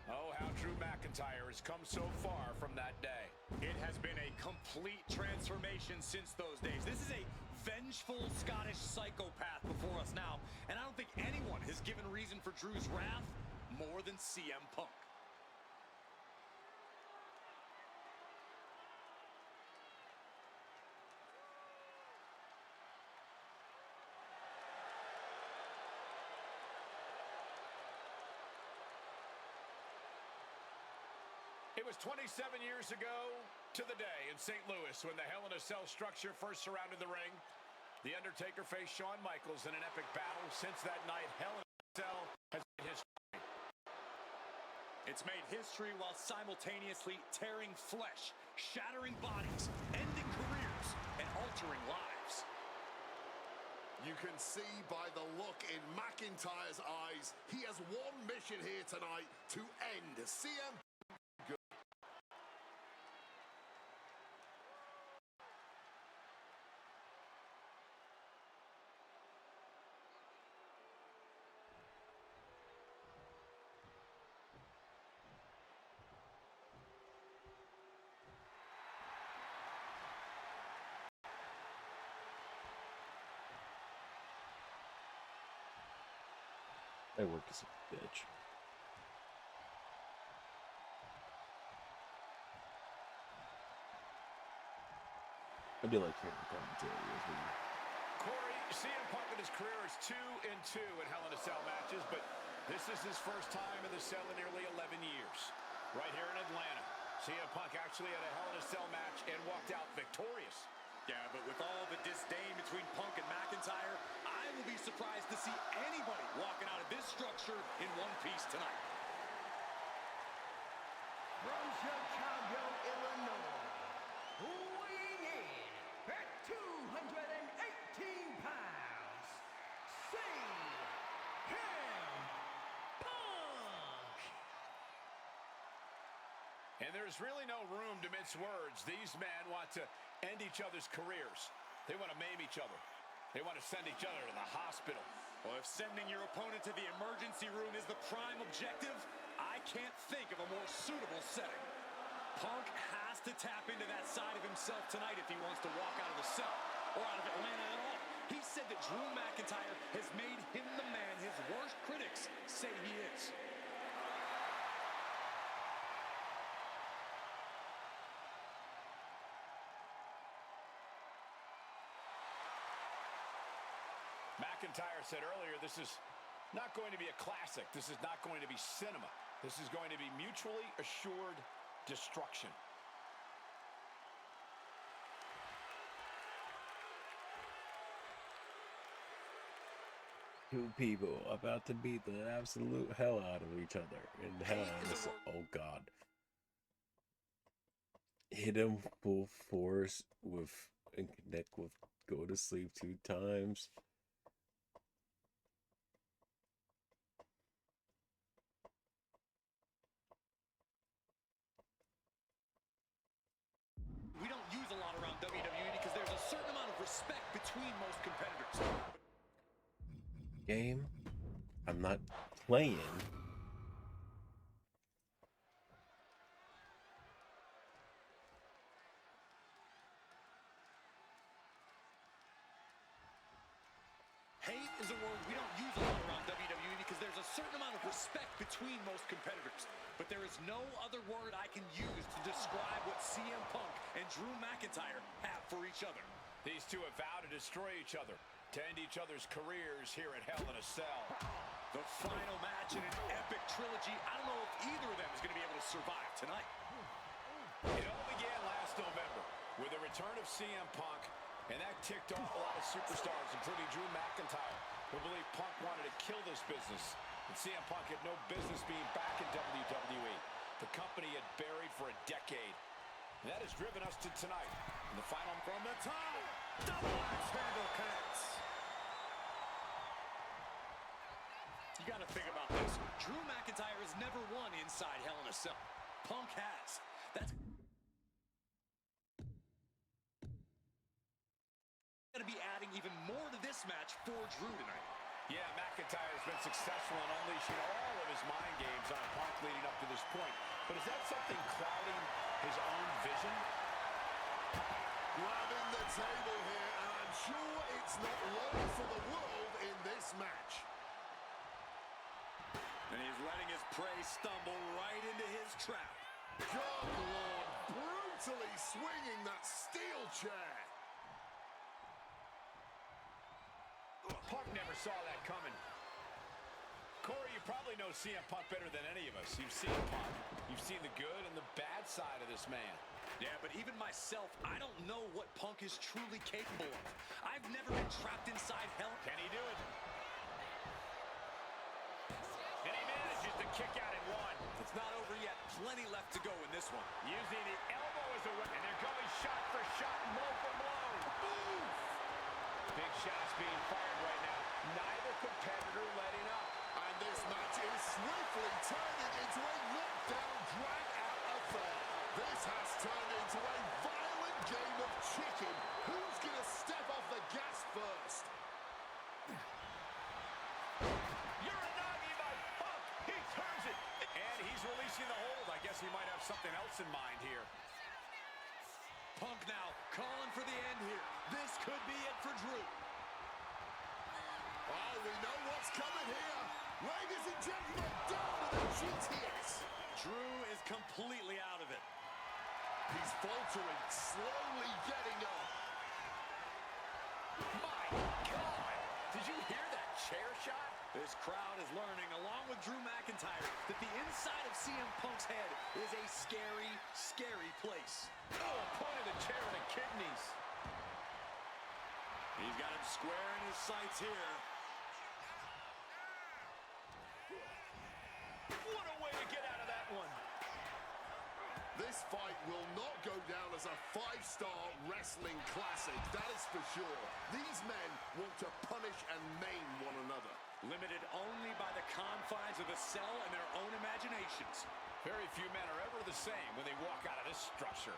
Oh, how Drew McIntyre has come so far from that day. It has been a complete transformation since those days. This is a vengeful Scottish psychopath before us now, and I don't think anyone has given reason for Drew's wrath more than CM Punk. It was 27 years ago to the day in St. Louis when the Hell in a Cell structure first surrounded the ring. The Undertaker faced Shawn Michaels in an epic battle. Since that night, Hell in a Cell has made history. It's made history while simultaneously tearing flesh, shattering bodies, ending careers, and altering lives. You can see by the look in McIntyre's eyes, he has one mission here tonight: to end CM. That work is a bitch. I do like hearing commentary as well. Corey, CM Punk in his career is 2-2 in Hell in a Cell matches, but this is his first time in the cell in nearly 11 years. Right here in Atlanta, CM Punk actually had a Hell in a Cell match and walked out victorious. Yeah, but with all the disdain between Punk and McIntyre, I will be surprised to see anybody walking out of this structure in one piece tonight. From Chicago, Illinois, weighing in at 218 pounds, CM Punk. And there's really no room to mince words. These men want to end each other's careers. They want to maim each other. They want to send each other to the hospital. Well, if sending your opponent to the emergency room is the prime objective, I can't think of a more suitable setting. Punk has to tap into that side of himself tonight if he wants to walk out of the cell or out of Atlanta at all. He said that Drew McIntyre has made him the man his worst critics say he is. McIntyre said earlier, this is not going to be a classic. This is not going to be cinema. This is going to be mutually assured destruction. Two people about to beat the absolute hell out of each other in hell. Oh God. Hit him full force with and connect with go to sleep 2 times. We don't use a lot around WWE because there's a certain amount of respect between most competitors. Game? I'm not playing. Hate is a word we don't use a lot around WWE because there's a certain amount of respect between most competitors. But there is no other word I can use to describe what CM Punk and Drew McIntyre have for each other. These two have vowed to destroy each other, to end each other's careers here at Hell in a Cell. The final match in an epic trilogy. I don't know if either of them is going to be able to survive tonight. It all began last November with the return of CM Punk, and that ticked off a lot of superstars, including Drew McIntyre, who believed Punk wanted to kill this business. And CM Punk had no business being back in WWE. The company had buried for a decade. And that has driven us to tonight. In the final from the top, double axe handle connects. You got to think about this. Drew McIntyre has never won inside Hell in a Cell. Punk has. That's going to be adding even more to this match for Drew tonight. Yeah, McIntyre has been successful in unleashing all of his mind games on Punk leading up to this point. But is that something clouding his own vision? Grabbing the table here, and I'm sure it's not long for the world in this match. And he's letting his prey stumble right into his trap. Good Lord, brutally swinging that steel chair. Punk never saw that coming. Corey, you probably know CM Punk better than any of us. You've seen Punk. You've seen the good and the bad side of this man. Yeah, but even myself, I don't know what Punk is truly capable of. I've never been trapped inside hell. Can he do it? And he manages to kick out at one. It's not over yet. Plenty left to go in this one. Using the elbow as a weapon. And they're going shot for shot, blow for blow. Boom! Big shots being fired right now. Neither competitor letting up. And this match is swiftly turning into a knockdown, drag-out affair. This has turned into a violent game of chicken. Who's going to step off the gas first? Uranagi by Punk. He turns it. And he's releasing the hold. I guess he might have something else in mind here. Punk now calling for the end here. This could be it for Drew. Oh, we know what's coming here. Ladies and gentlemen, down to the GTS. Drew is completely out of it. He's faltering, slowly getting up. My God! Did you hear that chair shot? This crowd is learning, along with Drew McIntyre, that the inside of CM Punk's head is a scary, scary place. Oh, pointed the chair to the kidneys. He's got him square in his sights here. What a way to get out of that one. This fight will not go down as a 5-star wrestling classic, that is for sure. These men want to punish and maim one another. Limited only by the confines of the cell and their own imaginations. Very few men are ever the same when they walk out of this structure.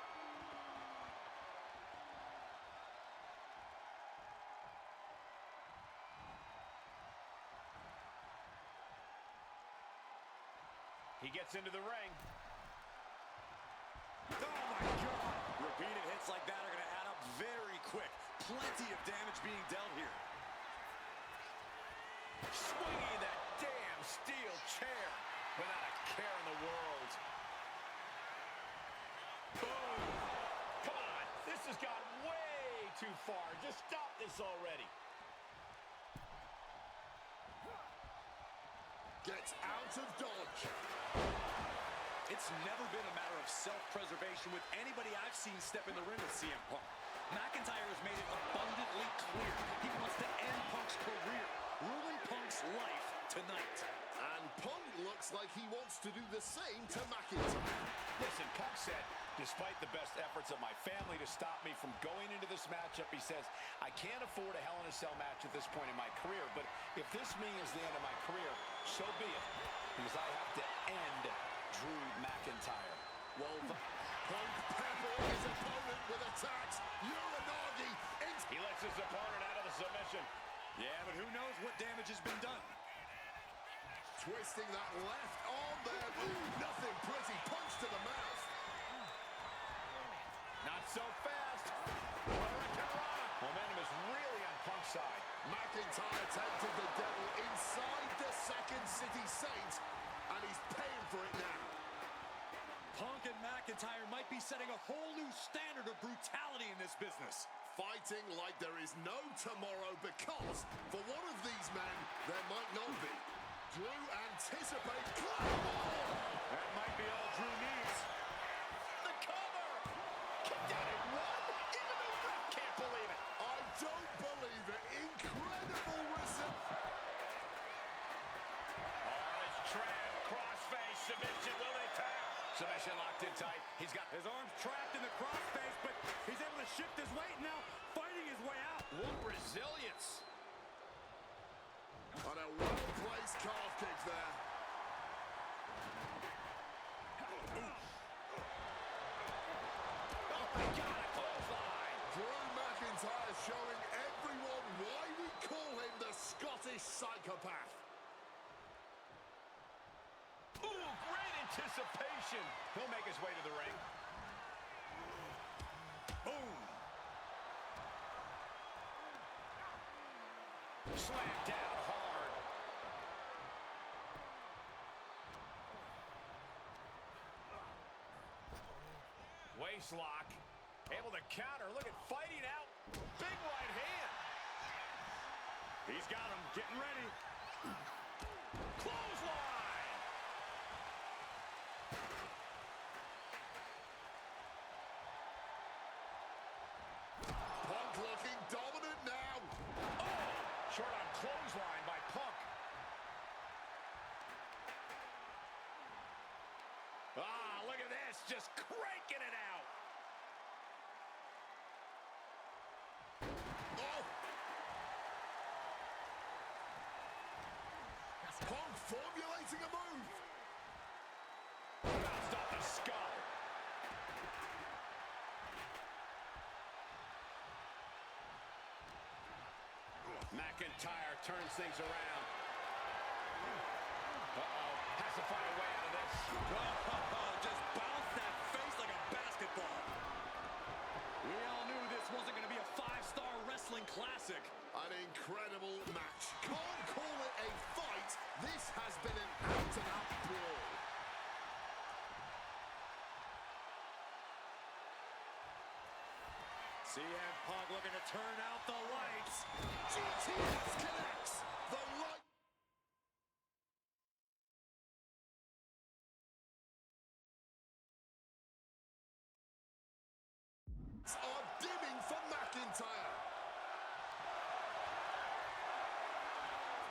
He gets into the ring. Oh, my God! Repeated hits like that are going to add up very quick. Plenty of damage being dealt here. Swinging that damn steel chair without a care in the world. Boom! Come on, this has gone way too far. Just stop this already. Gets out of dodge. It's never been a matter of self-preservation with anybody I've seen step in the ring with CM Punk. McIntyre has made it abundantly clear he wants to end Punk's career, ruin Punk's life tonight. And Punk looks like he wants to do the same to McIntyre. Listen, Punk said, despite the best efforts of my family to stop me from going into this matchup, he says, I can't afford a Hell in a Cell match at this point in my career, but if this means the end of my career, so be it, because I have to end Drew McIntyre. Well, Punk peppered his opponent with attacks. Uranagi. He lets his opponent out of the submission. Yeah, but who knows what damage has been done. Twisting that left arm there. Ooh, nothing pretty. Punch to the mouth. Not so fast. Momentum is really on Punk's side. McIntyre tempted the devil inside the Second City Saints, and he's paying for it now. Punk and McIntyre might be setting a whole new standard of brutality in this business. Fighting like there is no tomorrow, because for one of these men, there might not be. Drew anticipates. That might be all Drew needs. The cover! Kicked out at one? Even the ref can't believe it. I don't believe it. Incredible result. Oh, it's trapped. Crossface submission. Will they tap? Submission locked in tight. He's got His arms trapped in the crossface, but he's able to shift his weight now, fighting his way out. what resilience. On a well-placed calf kick there. Oh my God, a clothesline. Drew McIntyre showing everyone why we call him the Scottish Psychopath. Ooh, great anticipation. He'll make his way to the ring. Boom. Slam down hard. Waist lock. Able to counter. Look at fighting out. Big right hand. He's got him. Getting ready. Clothesline. Punk looking dominant now. Oh, short on clothesline by Punk. Ah, look at this. Just cranking it out. Oh. Punk formulating a move. Bounced off the skull. McIntyre turns things around. Uh-oh. Has to find a way out of this. Oh, just bounced that face like a basketball. We all knew this wasn't going to be a 5-star wrestling classic. An incredible match. Can't call it a fight. This has been an out-and-out brawl. CM Punk looking to turn out the lights. GTS connects. The lights are dimming for McIntyre.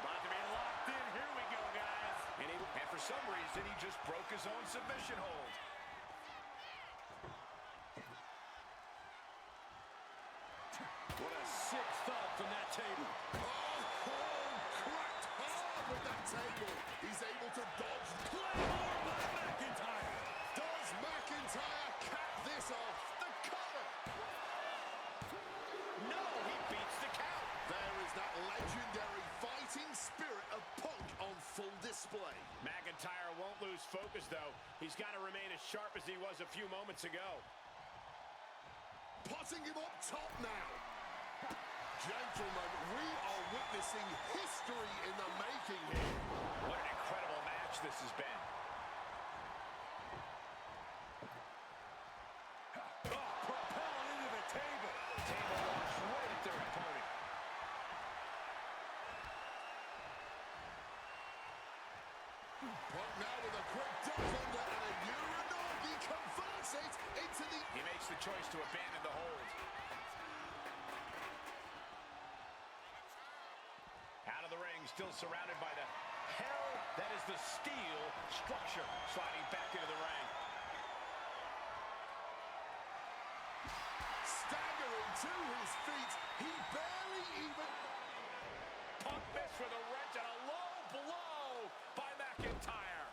About to be locked in. Here we go, guys. And for some reason, he just broke his own submission hold. What a sick thud from that table. Oh, cracked hard with that table. He's able to dodge. Claymore by McIntyre. Does McIntyre cap this off? The cover. No, he beats the count. There is that legendary fighting spirit of Punk on full display. McIntyre won't lose focus, though. He's got to remain as sharp as he was a few moments ago. Putting him up top now. Gentlemen, we are witnessing history in the making here. What an incredible match this has been. Oh, propelled into the table. Table launched right at their opponent. Punk now with a quick duck under and a Uranagi converts it into the... He makes the choice to abandon the hold. Out of the ring, still surrounded by the hell that is the steel structure. Sliding back into the ring. Staggering to his feet. He barely even... Punk missed with a wrench and a low blow by McIntyre.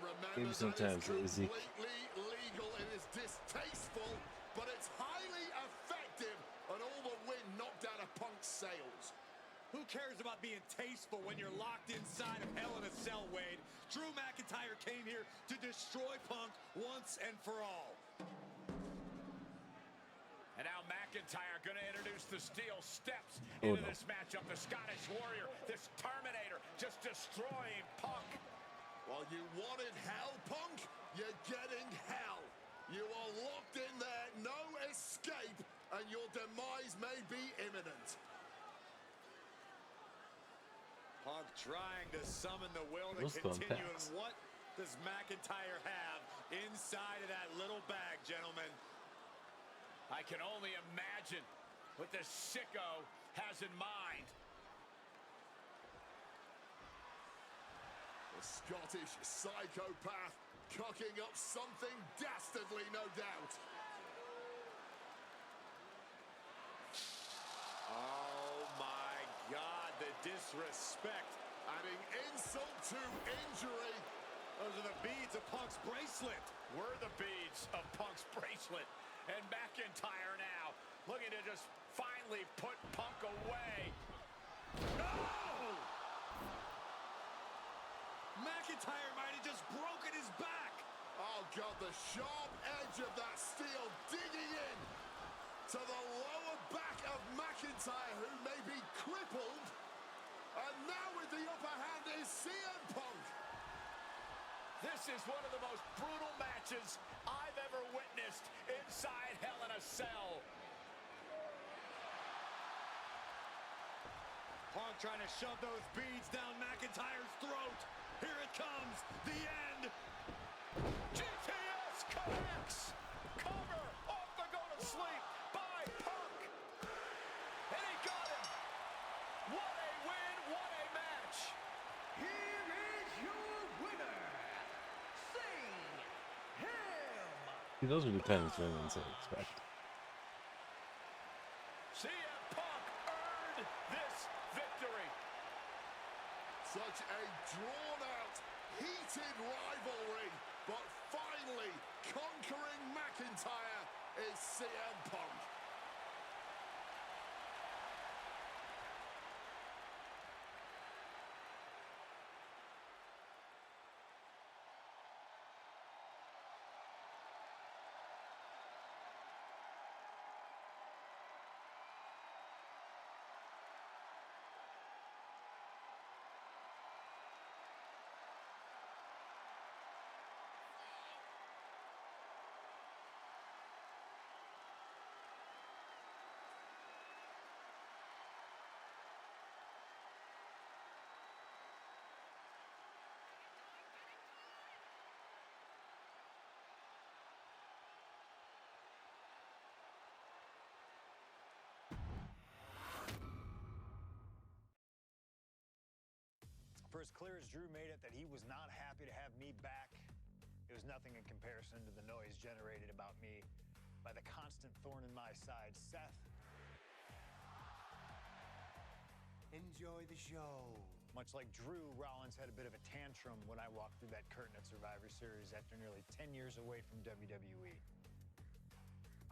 Remember, Maybe sometimes that is Izzy. completely legal. It is distasteful, but it's highly effective, and all the wind knocked out of Punk's sails. Who cares about being tasteful when you're locked inside of Hell in a Cell, Wade? Drew McIntyre came here to destroy Punk once and for all. And now McIntyre going to introduce the steel steps into this matchup. The Scottish Warrior, this Terminator, just destroying Punk. Well, you wanted hell, Punk? You're getting hell. You are locked in there, no escape, and your demise may be imminent. Punk trying to summon the will to Those continue. thumbtacks. And what does McIntyre have inside of that little bag, gentlemen? I can only imagine what this sicko has in mind. The Scottish psychopath cooking up something dastardly, no doubt. Oh my God, the disrespect. Adding insult to injury. Those are the beads of Punk's bracelet. Were the beads of Punk's bracelet. And McIntyre now looking to just finally put Punk away. No! McIntyre might have just broken his back. Oh, God, the sharp edge of that steel digging in to the lower back of McIntyre, who may be crippled. And now with the upper hand is CM Punk. This is one of the most brutal matches I've ever witnessed inside Hell in a Cell. Punk trying to shove those beads down McIntyre's throat. Here it comes, the end. GTS connects. Cover off the go-to-sleep by Punk. And he got him. What a win, what a match. Here is your winner, him. See, those are dependents rather than to expect. CM Punk earned this victory. Such a drawn-out, heated rivalry, but finally conquering McIntyre is CM Punk. For as clear as Drew made it that he was not happy to have me back, it was nothing in comparison to the noise generated about me by the constant thorn in my side, Seth. Enjoy the show. Much like Drew, Rollins had a bit of a tantrum when I walked through that curtain at Survivor Series after nearly 10 years away from WWE.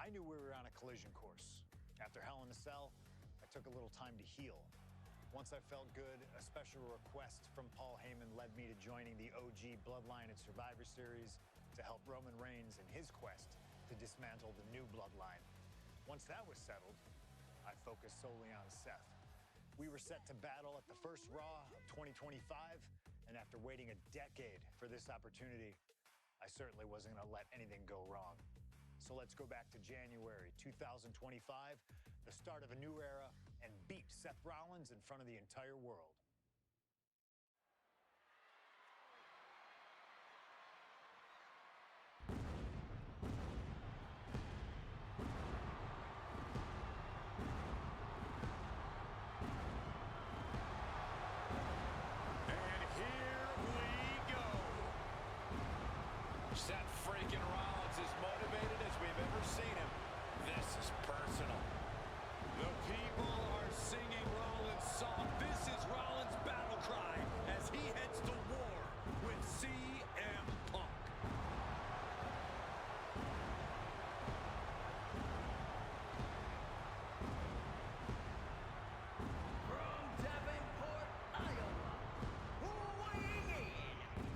I knew we were on a collision course. After Hell in a Cell, I took a little time to heal. Once I felt good, a special request from Paul Heyman led me to joining the OG Bloodline at Survivor Series to help Roman Reigns in his quest to dismantle the new Bloodline. Once that was settled, I focused solely on Seth. We were set to battle at the first Raw of 2025, and after waiting a decade for this opportunity, I certainly wasn't going to let anything go wrong. So let's go back to January 2025, the start of a new era, and beat Seth Rollins in front of the entire world. Seth freaking Rollins as motivated as we've ever seen him. This is personal. The people are singing Rollins' song. This is Rollins' battle cry as he heads to war with CM Punk. From Davenport, Iowa, weighing in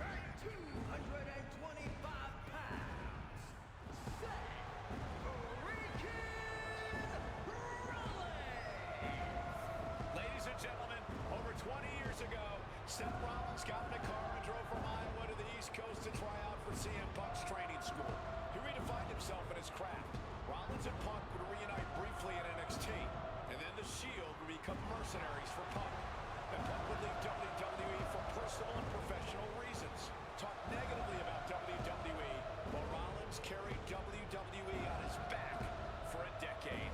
at 225 pounds, Seth freaking Rollins! Ladies and gentlemen, over 20 years ago, Seth Rollins got in a car and drove from Iowa to the East Coast to try out for CM Punk's training school. He redefined himself in his craft. Rollins and Punk would reunite briefly in NXT, and then the Shield would become mercenaries for Punk. And Punk would leave WWE for personal and professional reasons. Talk negatively about WWE, while Rollins carried WWE on his back for a decade.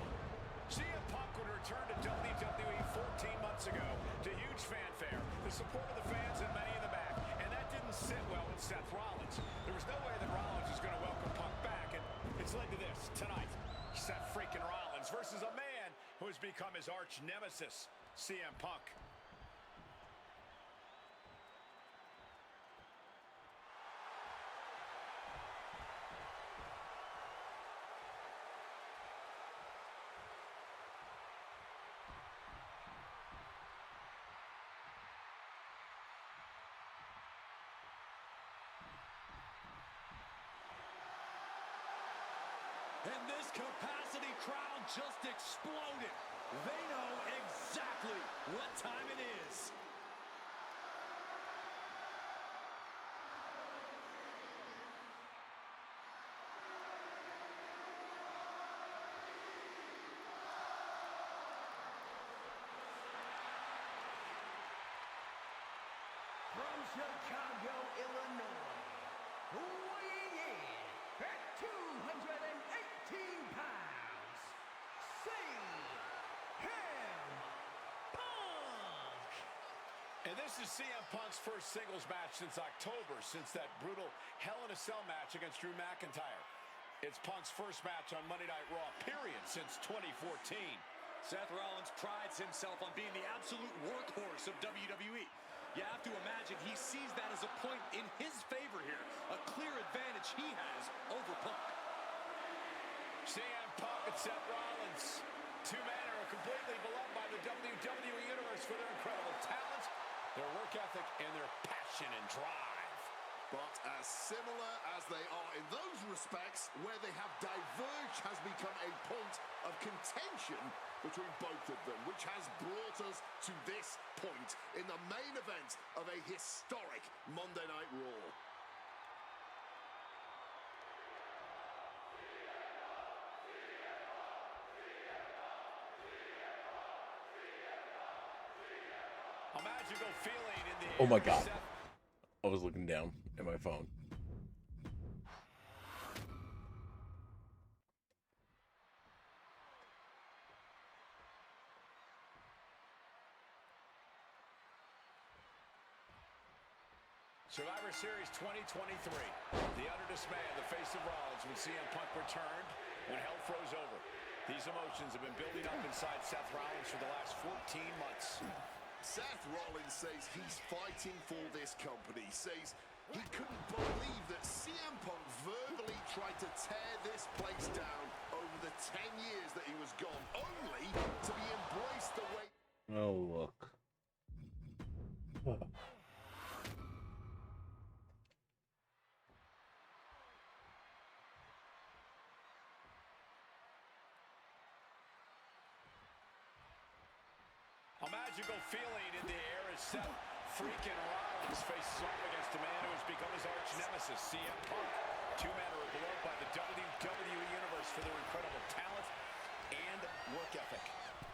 CM Punk would return to WWE 14 months ago to huge fanfare, the support of the fans and many in the back, and that didn't sit well with Seth Rollins. There was no way that Rollins was going to welcome Punk back, and it's led to this tonight. Seth freaking Rollins versus a man who has become his arch nemesis, CM Punk. And this capacity crowd just exploded. They know exactly what time it is. From Chicago, Illinois, weighing in at 218 pounds, CM Punk! And this is CM Punk's first singles match since October, since that brutal Hell in a Cell match against Drew McIntyre. It's Punk's first match on Monday Night Raw, period, since 2014. Seth Rollins prides himself on being the absolute workhorse of WWE. You have to imagine he sees that as a point in his favor here, a clear advantage he has over Punk. CM Punk and Seth Rollins, two men who are completely beloved by the WWE Universe for their incredible talent, their work ethic, and their passion and drive. But as similar as they are in those respects, where they have diverged has become a point of contention between both of them, which has brought us to this point in the main event of a historic Monday Night Raw. A magical feeling in the Oh my air. God. Seth I was looking down at my phone. Survivor Series 2023. The utter dismay on the face of Rollins when CM Punk returned, when hell froze over. These emotions have been building up inside Seth Rollins for the last 14 months. Seth Rollins says he's fighting for this company, says he couldn't believe that CM Punk verbally tried to tear this place down over the 10 years that he was gone, only to be embraced the way... Oh, look. A magical feeling in the air as Seth freaking Rollins faces off against a man who has become his arch nemesis, CM Punk. Two men are beloved by the WWE Universe for their incredible talent and work ethic.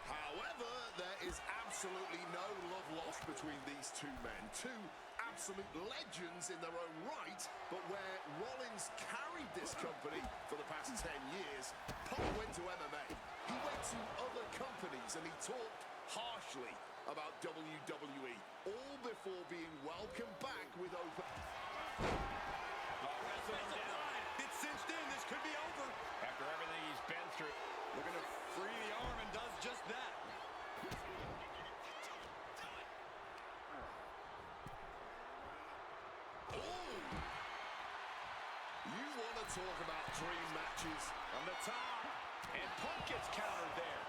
However, there is absolutely no love lost between these two men. Two absolute legends in their own right, but where Rollins carried this company for the past 10 years, Punk went to MMA. He went to other companies and he talked harshly about WWE, all before being welcomed back with open... It's cinched in. This could be over. After everything he's been through, looking to free the arm and does just that. You want to talk about dream matches? From the top, and Punk gets countered there.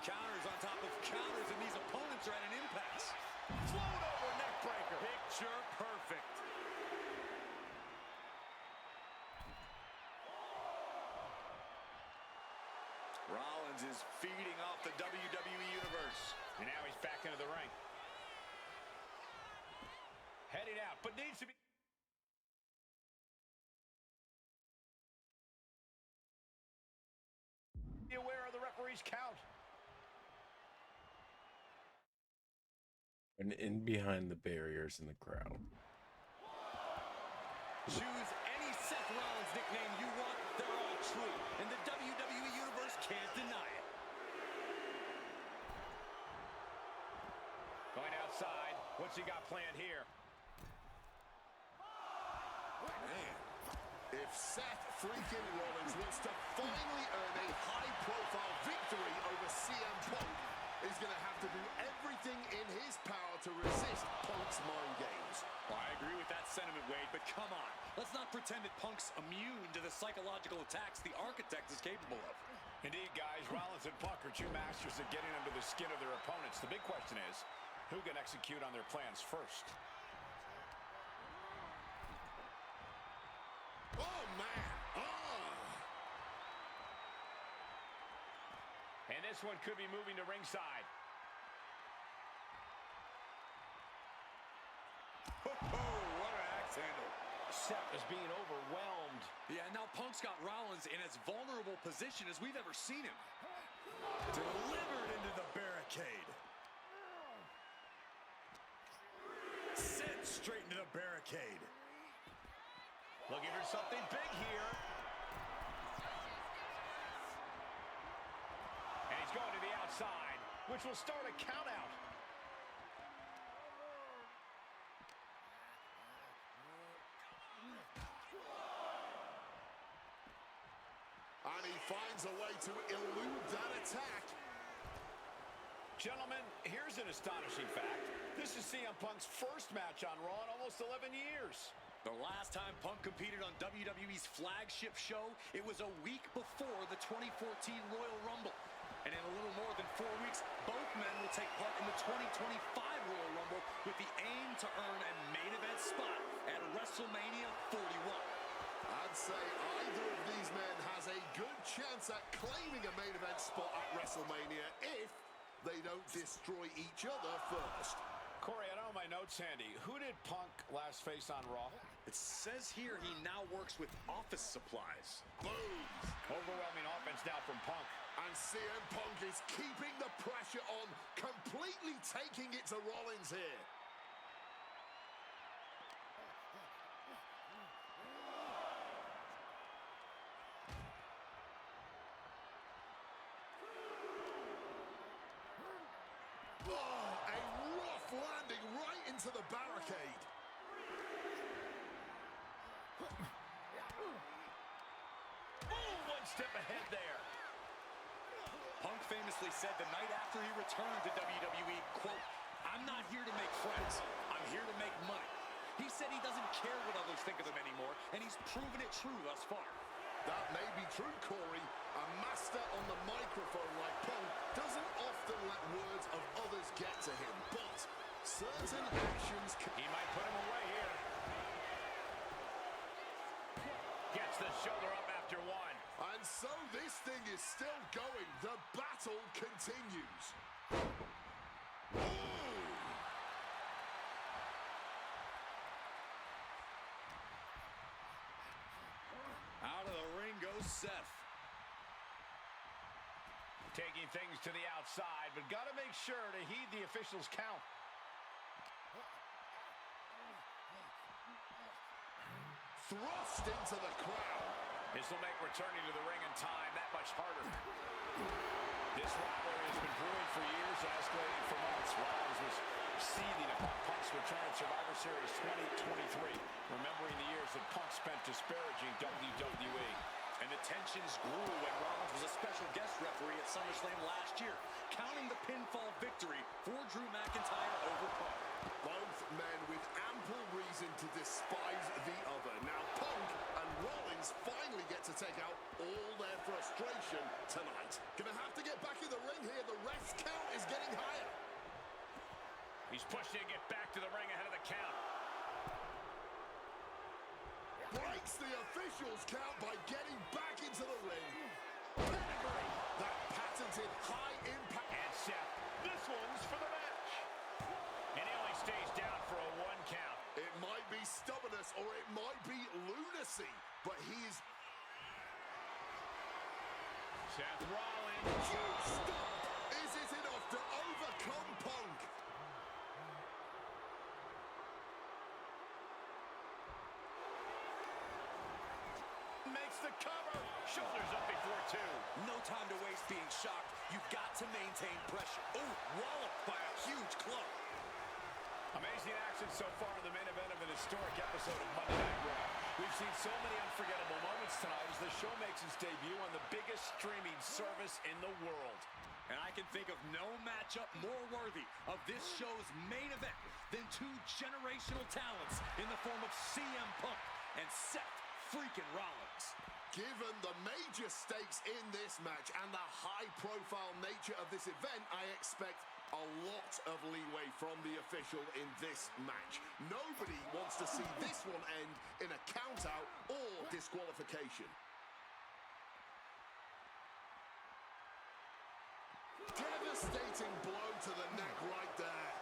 Counters on top of counters, and these opponents are at an impasse. Float over neck breaker. Picture perfect. Rollins is feeding off the WWE Universe. And now he's back into the ring. Heading out, but needs to be... Be aware of the referee's count. And in behind the barriers in the crowd. Choose any Seth Rollins nickname you want, they're all true. And the WWE Universe can't deny it. Going outside. What's he got planned here? Man, if Seth freaking Rollins wants to finally earn a high-profile victory over CM Punk, he's going to have to do everything in his power to resist Punk's mind games. Well, I agree with that sentiment, Wade, but come on. Let's not pretend that Punk's immune to the psychological attacks the Architect is capable of. Indeed, guys, Rollins and Punk are two masters at getting under the skin of their opponents. The big question is, who can execute on their plans first? Oh, man. And this one could be moving to ringside. Oh, what an axe handle. Seth is being overwhelmed. Yeah, now Punk's got Rollins in as vulnerable position as we've ever seen him. Delivered into the barricade. Sent straight into the barricade. Looking for something big here. And he's going to the outside, which will start a count out. And he finds a way to elude that attack. Gentlemen, here's an astonishing fact. This is CM Punk's first match on Raw in almost 11 years. The last time Punk competed on WWE's flagship show, it was a week before the 2014 Royal Rumble. And in a little more than 4 weeks, both men will take part in the 2025 Royal Rumble with the aim to earn a main event spot at WrestleMania 41. I'd say either of these men has a good chance at claiming a main event spot at WrestleMania if they don't destroy each other first. Corey, I don't have my notes handy. Who did Punk last face on Raw? It says here he now works with office supplies. Boom! Overwhelming offense now from Punk. And CM Punk is keeping the pressure on, completely taking it to Rollins here. Oh, a rough landing right into into the barricade. Oh, one step ahead there. Punk famously said the night after he returned to WWE, quote, "I'm not here to make friends. I'm here to make money." He said he doesn't care what others think of him anymore, and he's proven it true thus far. That may be true, Corey. A master on the microphone like Punk doesn't often let words of others get to him, but certain actions can... He might put him away here. Gets the shoulder up after one. And so this thing is still going. The battle continues. Ooh! Out of the ring goes Seth. Taking things to the outside, but got to make sure to heed the official's count. Thrust into the crowd. This will make returning to the ring in time that much harder. This rivalry has been brewing for years and escalating for months. Rollins was seething upon Punk's return at Survivor Series 2023, remembering the years that Punk spent disparaging WWE. And the tensions grew when Rollins was a special guest referee at SummerSlam last year, counting the pinfall victory for Drew McIntyre over Punk. Both men with ample reason to despise the other. Now Punk and Rollins finally get to take out all their frustration tonight. Gonna have to get back in the ring here. The rest count is getting higher. He's pushing to get back to the ring ahead of the count. Breaks the official's count by getting back into the ring. Pedigree, that patented high impact. And Seth, this one's for the match. And he only stays down for a 1 count. It might be stubbornness or it might be lunacy, but he's... Seth Rollins. Huge stop! Is it enough to overcome Punk? Makes the cover. Shoulders up before 2. No time to waste being shocked. You've got to maintain pressure. Oh, walloped by a huge club. Amazing action so far in the main event of an historic episode of Monday Night Raw. We've seen so many unforgettable moments tonight as the show makes its debut on the biggest streaming service in the world. And I can think of no matchup more worthy of this show's main event than 2 generational talents in the form of CM Punk and Seth freaking Rollins. Given the major stakes in this match and the high-profile nature of this event, I expect a lot of leeway from the official in this match. Nobody wants to see this one end in a count-out or disqualification. Devastating blow to the neck right there.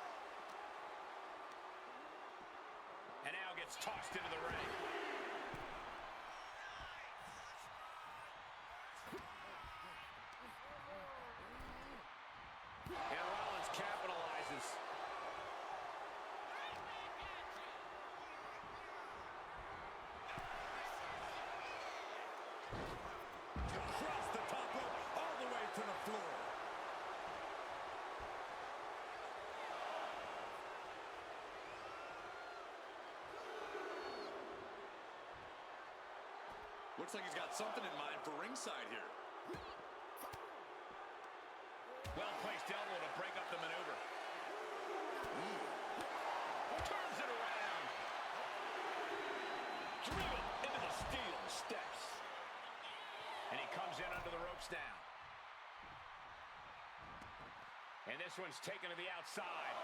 And now gets tossed into the ring. And Rollins capitalizes. Across the top rope, all the way to the floor. Looks like he's got something in mind for ringside here. Well-placed elbow to break up the maneuver. Turns it around. Driven into the steel steps. And he comes in under the ropes now. And this one's taken to the outside.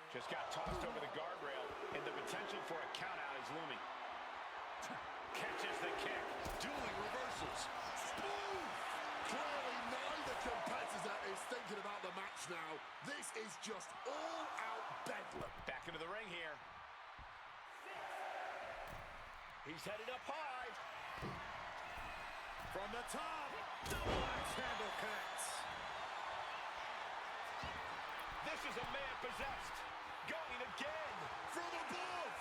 Just got tossed over the guardrail, and the potential for a countout is looming. Catches the kick. Dueling reversals. Smooth! Clearly neither competitor is thinking about the match now. This is just all-out bedlam. Back into the ring here. He's headed up high. From the top, double axe handle connects. This is a man possessed. Going again. From above.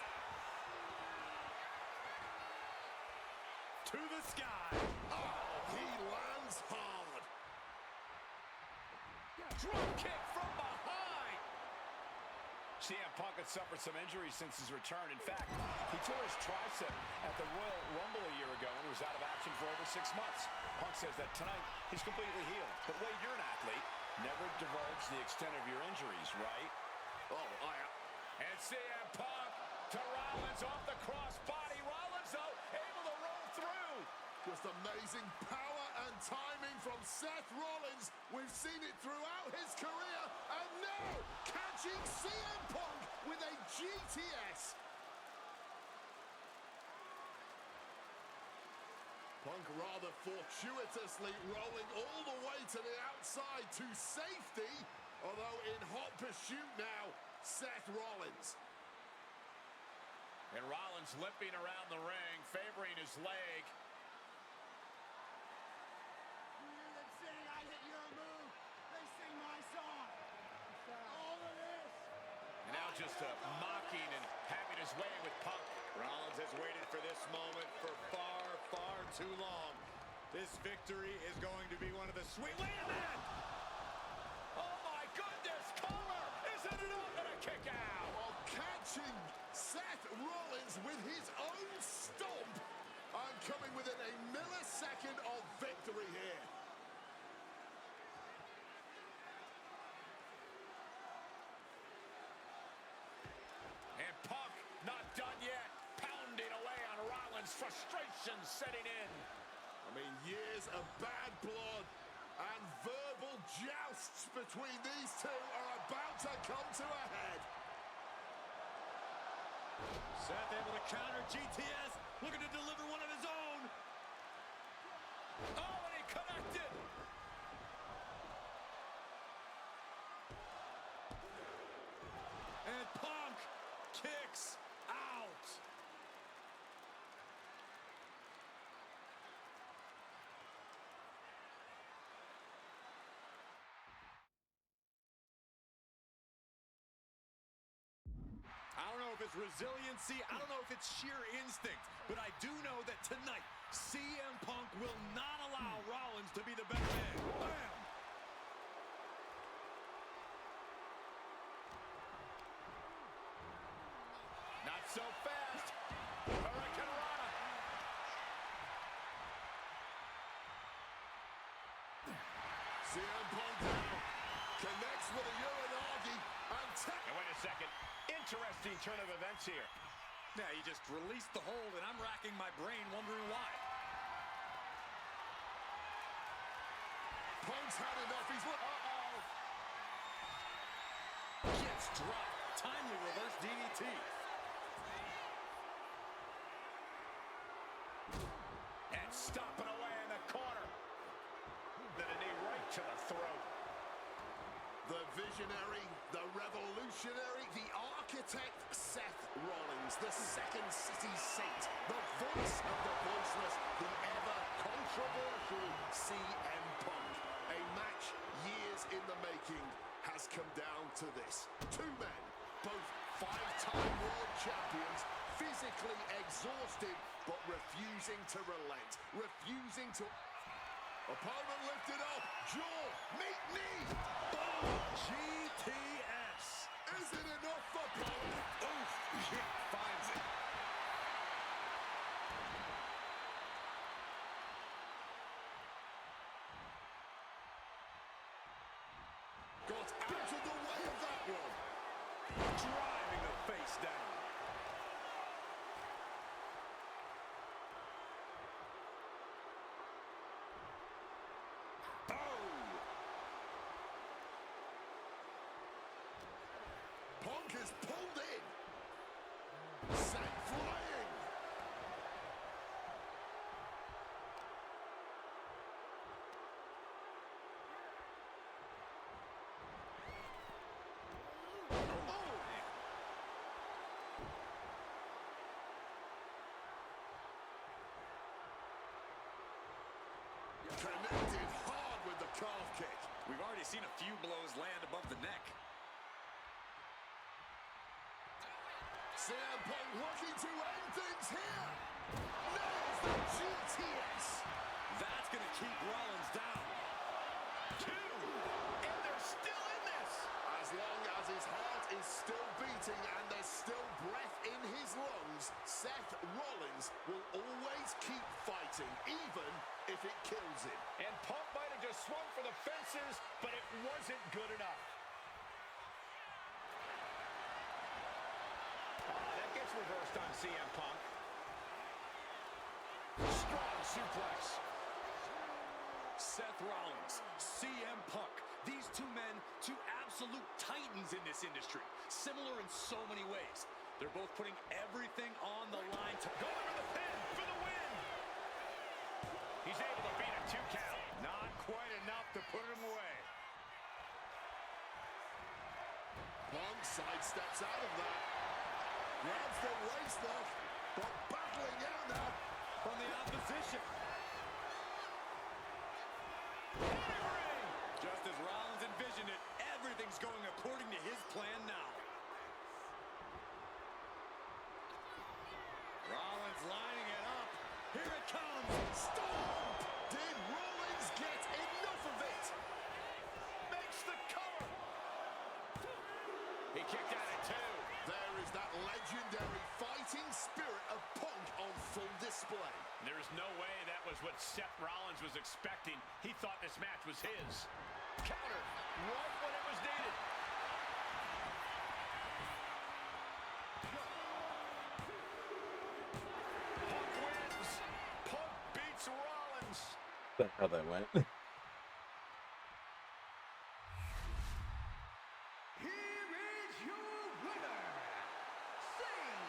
To the sky. Oh, he lands hard. Drop kick from behind. CM Punk had suffered some injuries since his return. In fact, he tore his tricep at the Royal Rumble a year ago and was out of action for over 6 months. Punk says that tonight he's completely healed. But Wade, you're an athlete. Never divulge the extent of your injuries, right? And CM Punk to Rollins off the crossbody. Rollins, though, able to roll through. Just amazing power and timing from Seth Rollins. We've seen it throughout his career, and now catching CM Punk with a GTS. Punk rather fortuitously rolling all the way to the outside to safety, although in hot pursuit now, Seth Rollins. And Rollins limping around the ring, favoring his leg. And now just mocking and having his way with Punk. Rollins has waited for this moment for far, far too long. This victory is going to be one of the sweet... Wait a minute! Oh my goodness! Cover! Isn't it up and a kick out? While catching Seth Rollins with his own stomp, and coming within a millisecond of victory here. And Punk not done yet. Pounding away on Rollins. Frustration setting in. I mean, years of bad blood and verbal jousts between these two are about to come to a head. Seth able to counter GTS, looking to deliver one of his own. Oh, and he connected. And Punk kicks out. I don't know if it's resiliency, I don't know if it's sheer instinct, but I do know that tonight, CM Punk will not allow Rollins to be the better man. Bam! Not so fast. Hurricane Rana. CM Punk now connects with a Uranagi and And wait a second. Interesting turn of events here. Yeah, he just released the hold, and I'm racking my brain wondering why. Punk's had enough. He's Gets dropped. Timely reverse DDT. And stomping away in the corner. Then a knee right to the throat. the visionary, the revolutionary, the architect, Seth Rollins, the Second City Saint, the voice of the voiceless, the ever-controversial CM Punk. A match years in the making has come down to this. Two men, both five-time world champions, physically exhausted, but refusing to relent, refusing to... Opponent lifted up, jaw, meet knee. Boom! GTS. Is it enough for Punk? Oof, kick finds it. Got out of the way of that one. Driving the face down. Punk is pulled in. Sent flying. Connected hard with the calf kick. We've already seen a few blows land above the neck. CM Punk looking to end things here. Nails the GTS. That's going to keep Rollins down. 2, and they're still if it kills him. And Punk might have just swung for the fences, but it wasn't good enough. That gets reversed on CM Punk. Strong suplex. Seth Rollins, CM Punk. These two men, two absolute titans in this industry. Similar in so many ways. They're both putting everything on the line to go for the pin for the win. He's able to beat a 2 count. Not quite enough to put him away. Punk sidesteps out of that. Grabs the waist though, but battling out now from the opposition. Just as Rollins envisioned it, everything's going according to his plan now. Rollins lining it up. Here it comes. Stomp! Did Rollins get enough of it? Makes the cover. He kicked out at 2. There is that legendary fighting spirit of Punk on full display. There's no way that was what Seth Rollins was expecting. He thought this match was his. Counter right when it was needed. Punk wins. Punk beats Rollins. That's how that went. Here is your winner, CM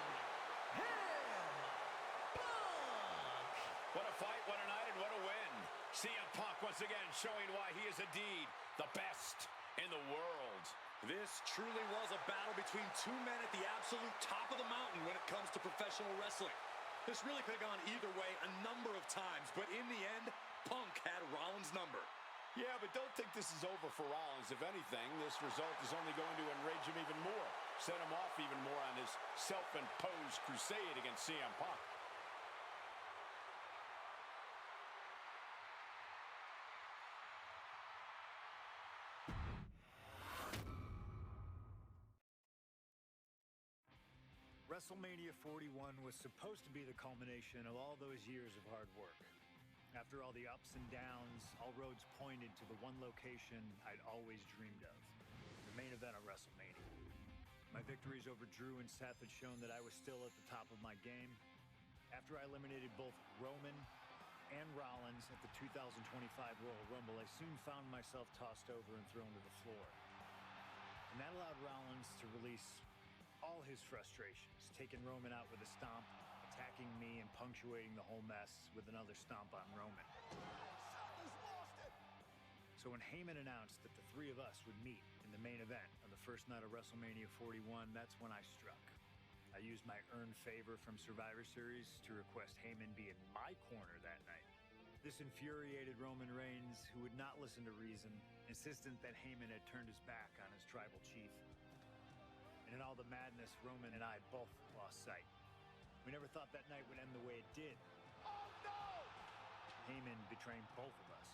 Punk. What a fight, what a night, and what a win. CM Punk once again showing why he is indeed the best in the world. This truly was a battle between two men at the absolute top of the mountain when it comes to professional wrestling. This really could have gone either way a number of times, but in the end, Punk had Rollins' number. Yeah, but don't think this is over for Rollins. If anything, this result is only going to enrage him even more, set him off even more on his self-imposed crusade against CM Punk. WrestleMania 41 was supposed to be the culmination of all those years of hard work. After all the ups and downs, all roads pointed to the one location I'd always dreamed of, the main event of WrestleMania. My victories over Drew and Seth had shown that I was still at the top of my game. After I eliminated both Roman and Rollins at the 2025 Royal Rumble, I soon found myself tossed over and thrown to the floor. And that allowed Rollins to release all his frustrations, taking Roman out with a stomp, attacking me, and punctuating the whole mess with another stomp on Roman. So when Heyman announced that the three of us would meet in the main event on the first night of WrestleMania 41, that's when I struck. I used my earned favor from Survivor Series to request Heyman be in my corner that night. This infuriated Roman Reigns, who would not listen to reason, insistent that Heyman had turned his back on his tribal chief. And in all the madness, Roman and I both lost sight. We never thought that night would end the way it did. Oh, no! Heyman betraying both of us.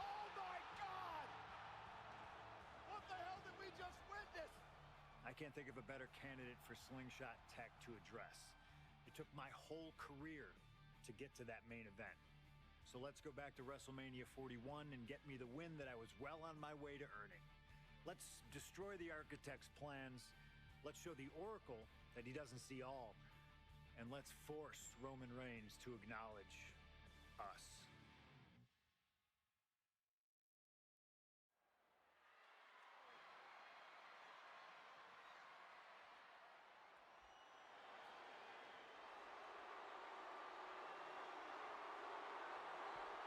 Oh, my God! What the hell did we just witness? I can't think of a better candidate for slingshot tech to address. It took my whole career to get to that main event. So let's go back to WrestleMania 41 and get me the win that I was well on my way to earning. Let's destroy the architect's plans. Let's show the Oracle that he doesn't see all. And let's force Roman Reigns to acknowledge us.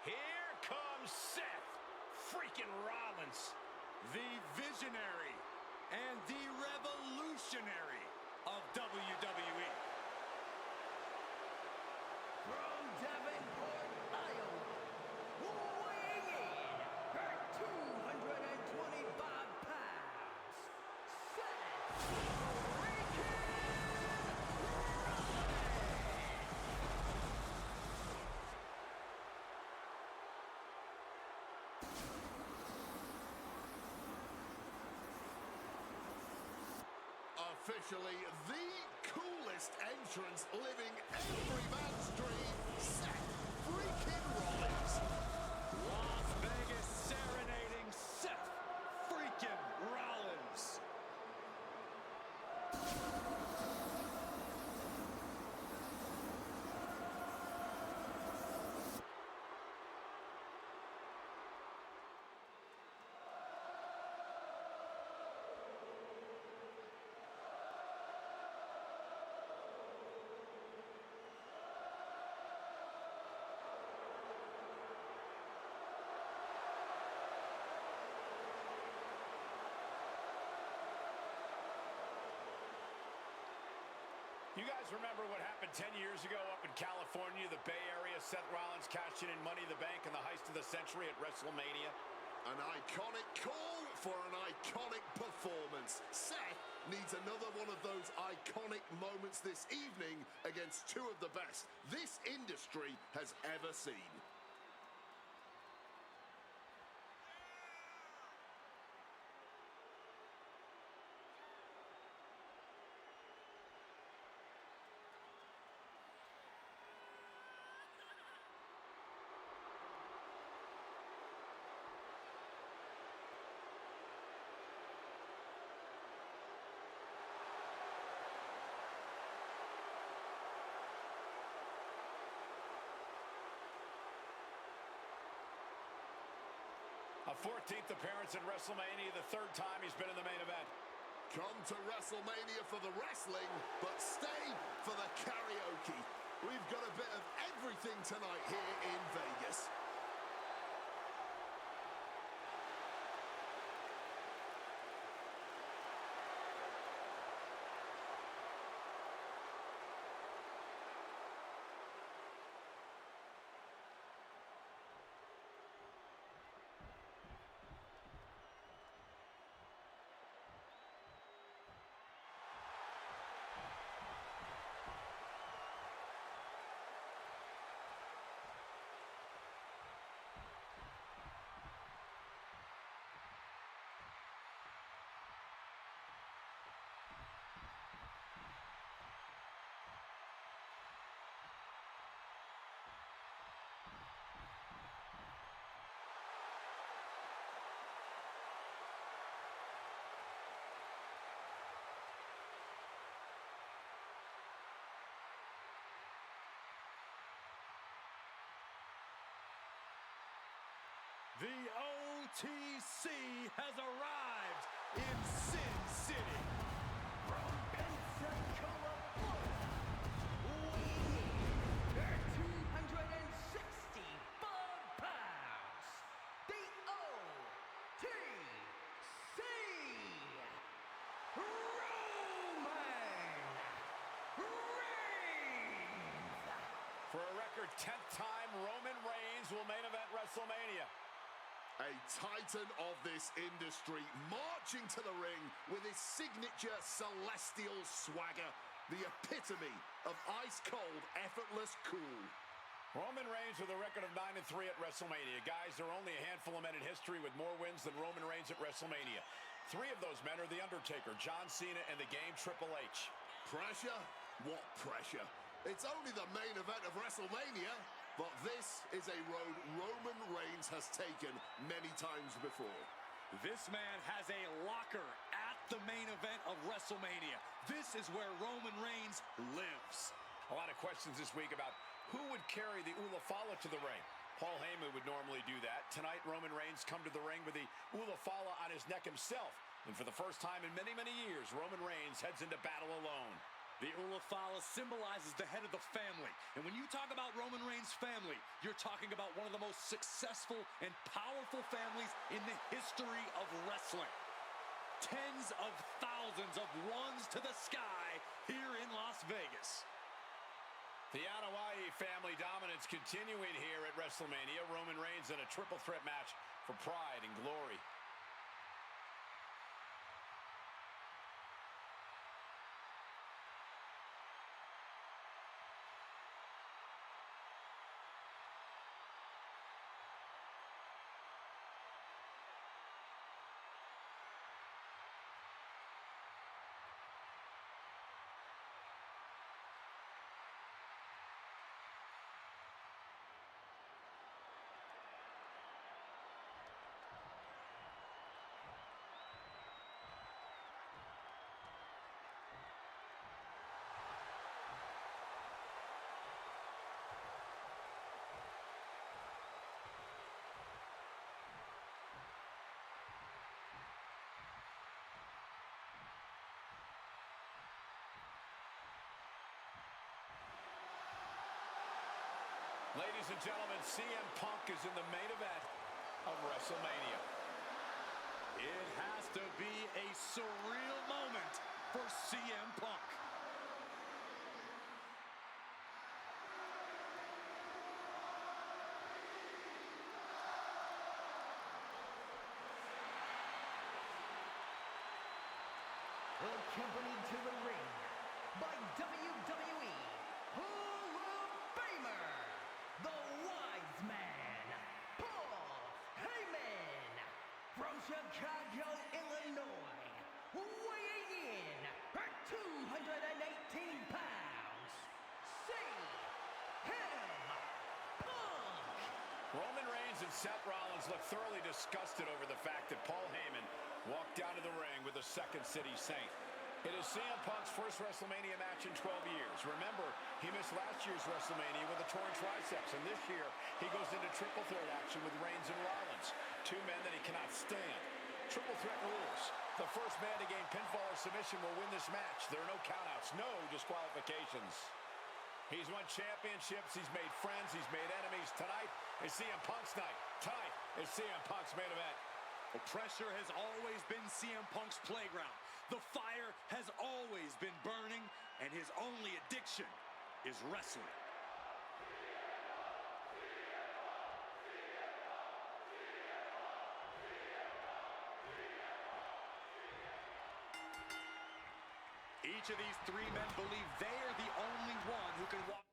Here comes Seth freaking Rollins. The visionary and the revolutionary of WWE. From Davenport, Iowa, weighing in at 225 pounds, Seth freaking Officially the coolest entrance living every man's dream, Seth freaking Rollins. You guys remember what happened 10 years ago up in California, the Bay Area? Seth Rollins cashing in Money in the Bank in the heist of the century at WrestleMania. An iconic call for an iconic performance. Seth needs another one of those iconic moments this evening against two of the best this industry has ever seen. A 14th appearance in WrestleMania, the third time he's been in the main event. Come to WrestleMania for the wrestling, but stay for the karaoke. We've got a bit of everything tonight here in Vegas. The OTC has arrived in Sin City. From Pensacola, Florida, weighing 1,365 pounds, the OTC, Roman Reigns. For a record 10th time, Roman Reigns will main event WrestleMania. A titan of this industry marching to the ring with his signature celestial swagger, the epitome of ice-cold, effortless cool. Roman Reigns with a record of 9-3 at WrestleMania. Guys, there are only a handful of men in history with more wins than Roman Reigns at WrestleMania. Three of those men are The Undertaker, John Cena, and the Game Triple H. Pressure? What pressure? It's only the main event of WrestleMania. But this is a road Roman Reigns has taken many times before. This man has a locker at the main event of WrestleMania. This is where Roman Reigns lives. A lot of questions this week about who would carry the Ula Fala to the ring. Paul Heyman would normally do that. Tonight, Roman Reigns come to the ring with the Ula Fala on his neck himself. And for the first time in many, many years, Roman Reigns heads into battle alone. The Ula Fala symbolizes the head of the family. And when you talk about Roman Reigns' family, you're talking about one of the most successful and powerful families in the history of wrestling. Tens of thousands of ones to the sky here in Las Vegas. The Anoa'i family dominance continuing here at WrestleMania. Roman Reigns in a triple threat match for pride and glory. Ladies and gentlemen, CM Punk is in the main event of WrestleMania. It has to be a surreal moment for CM Punk. accompanied to the ring by WWE Hall of Famer, the Wise Man, Paul Heyman, from Chicago, Illinois, weighing in at 218 pounds, CM Punk. Roman Reigns and Seth Rollins look thoroughly disgusted over the fact that Paul Heyman walked out of the ring with a Second City Saint. It is CM Punk's first WrestleMania match in 12 years. Remember, he missed last year's WrestleMania with a torn triceps, and this year he goes into triple threat action with Reigns and Rollins, two men that he cannot stand. Triple threat rules. The first man to gain pinfall or submission will win this match. There are no countouts, no disqualifications. He's won championships, he's made friends, he's made enemies. Tonight is CM Punk's night. Tonight is CM Punk's main event. Well, pressure has always been CM Punk's playground. The fire has always been burning, and his only addiction is wrestling. Each of these three men believe they are the only one who can walk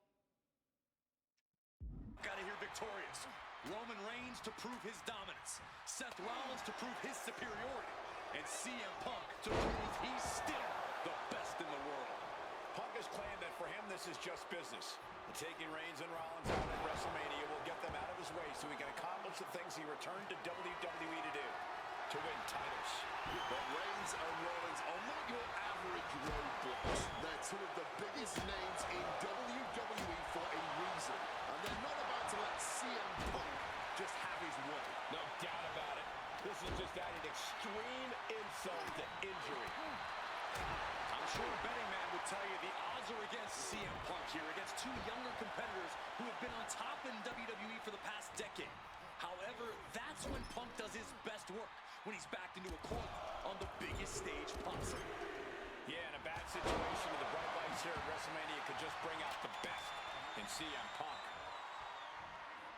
out of here victorious. Roman Reigns to prove his dominance, Seth Rollins to prove his superiority, and CM Punk to prove he's still the best in the world. Punk has claimed that for him this is just business. And taking Reigns and Rollins out at WrestleMania will get them out of his way so he can accomplish the things he returned to WWE to do, to win titles. But Reigns and Rollins are not your average roadblocks. They're two of the biggest names in WWE for a reason. And they're not about to let CM Punk just have his way. No doubt about it. This is just adding extreme insult to injury. I'm sure a betting man would tell you the odds are against CM Punk here, against two younger competitors who have been on top in WWE for the past decade. However, that's when Punk does his best work, when he's backed into a corner on the biggest stage possible. Yeah, in a bad situation with the bright lights here at WrestleMania could just bring out the best in CM Punk.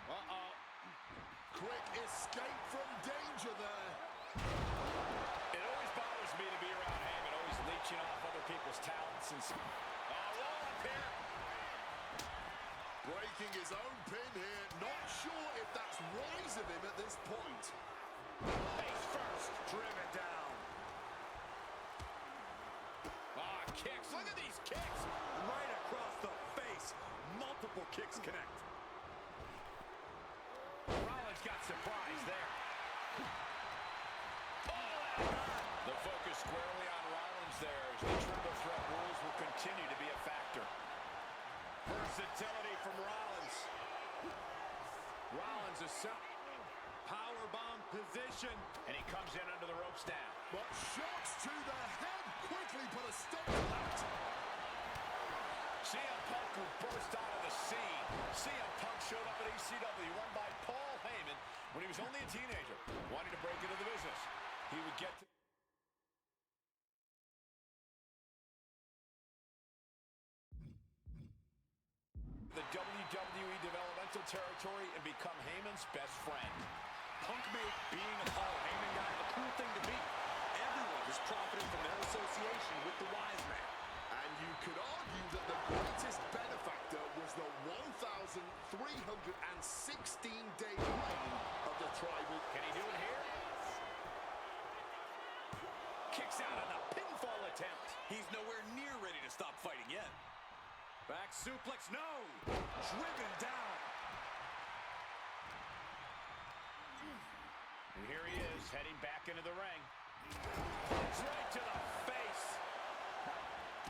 Uh-oh. Quick escape from danger there. It always bothers me to be around Heyman, always leeching off other people's talents and... roll up here. Breaking his own pin here. Not sure if that's wise of him at this point. Face first, driven down. Kicks. Look at these kicks. Right across the face. Multiple kicks connect. Rollins got surprised there. The focus squarely on Rollins there as the triple threat rules will continue to be a factor. Versatility from Rollins. Rollins is powerbomb position, and he comes in under the ropes now. But shots to the head quickly put a stop to that. CM Punk who burst out of the scene. CM Punk showed up at ECW, won by Paul Heyman when he was only a teenager, wanting to break into the business. He would get to the WWE developmental territory and become Heyman's best friend. Punk made being a Paul Heyman guy a cool thing to be. Everyone has profited from their association with the Wise Man. And you could argue that the greatest benefactor was the 1,316-day reign of the Tribal. Can he do it here? Kicks out on the pinfall attempt. He's nowhere near ready to stop fighting yet. Back suplex, no! Driven down. And here he is, heading back into the ring. Right to the face.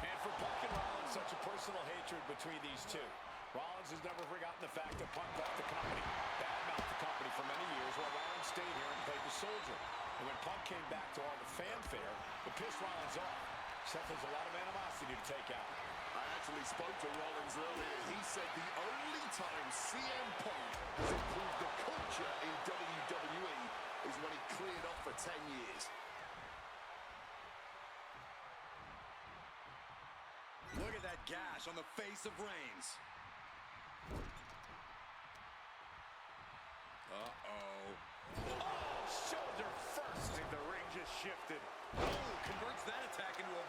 And for Punk and Rollins, such a personal hatred between these two. Rollins has never forgotten the fact that Punk left the company, badmouthed the company for many years, while Rollins stayed here and played the soldier. And when Punk came back to all the fanfare, it pissed Rollins off. Seth has a lot of animosity to take out. I actually spoke to Rollins earlier. He said the only time CM Punk has improved the culture in WWE is when he cleared off for 10 years. Look at that gash on the face of Reigns. Uh-oh. Oh, shoulder first. I think the ring just shifted. Oh, converts that attack into a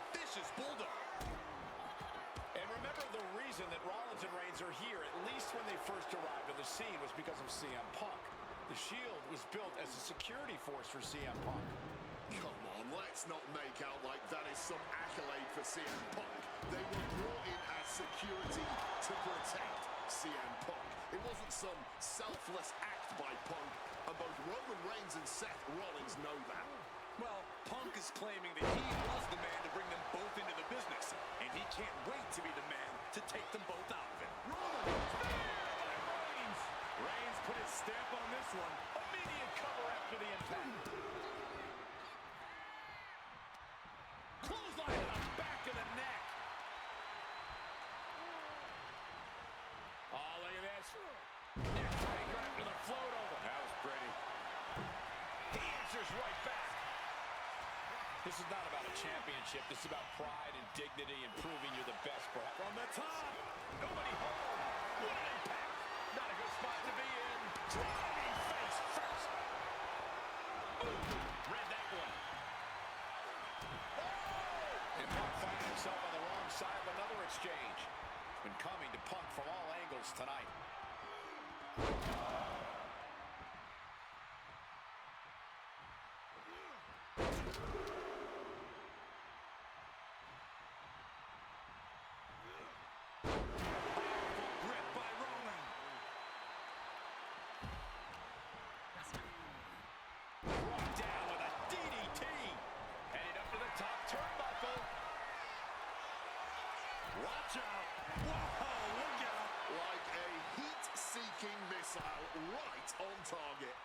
reason that Rollins and Reigns are here, at least when they first arrived on the scene, was because of CM Punk. The Shield was built as a security force for CM Punk. Come on, let's not make out like that is some accolade for CM Punk. They were brought in as security to protect CM Punk. It wasn't some selfless act by Punk, and both Roman Reigns and Seth Rollins know that. Well, Punk is claiming that he was the man to bring them both into the business, and he can't wait to be the man to take them both out of it. Reigns put his stamp on this one. Immediate cover after the impact. Clothesline to the back of the neck. Oh, look at this. Neck breaker after the float over. That was pretty. He answers right back. This is not about a championship. This is about pride and dignity and proving you're the best, perhaps. From the top. Nobody home. What an impact. Not a good spot to be in. Driving face first. Read that one. And Punk finding himself on the wrong side of another exchange. Been coming to Punk from all angles tonight. Watch out. Whoa, look out. Like a heat-seeking missile right on target.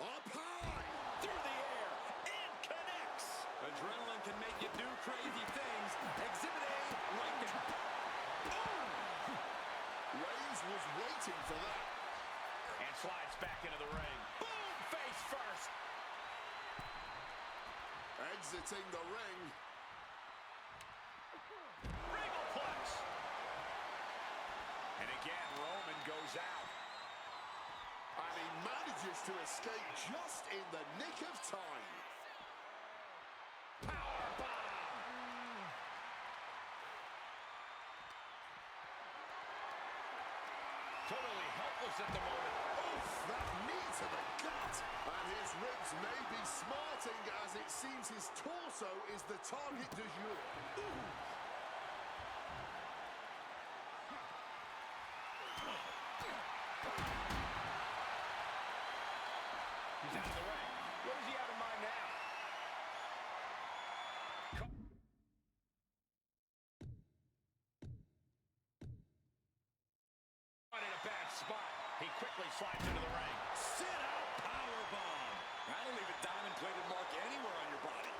Up high. Through the air. And connects. Adrenaline can make you do crazy things. Exhibit A right there. Oh! Reigns was waiting for that. And slides back into the ring. Boom! Face first. Exiting the ring. And again, Roman goes out. And he manages to escape just in the nick of time. Powerbomb! Totally helpless at the moment. Oof, that knee to the gut. And his ribs may be smarting as it seems his torso is the target du jour. Ooh. He's out of the ring. What does he have in mind now? Caught in a bad spot. He quickly slides into the ring. Sit-out powerbomb. That'll leave a diamond-plated mark anywhere on your body.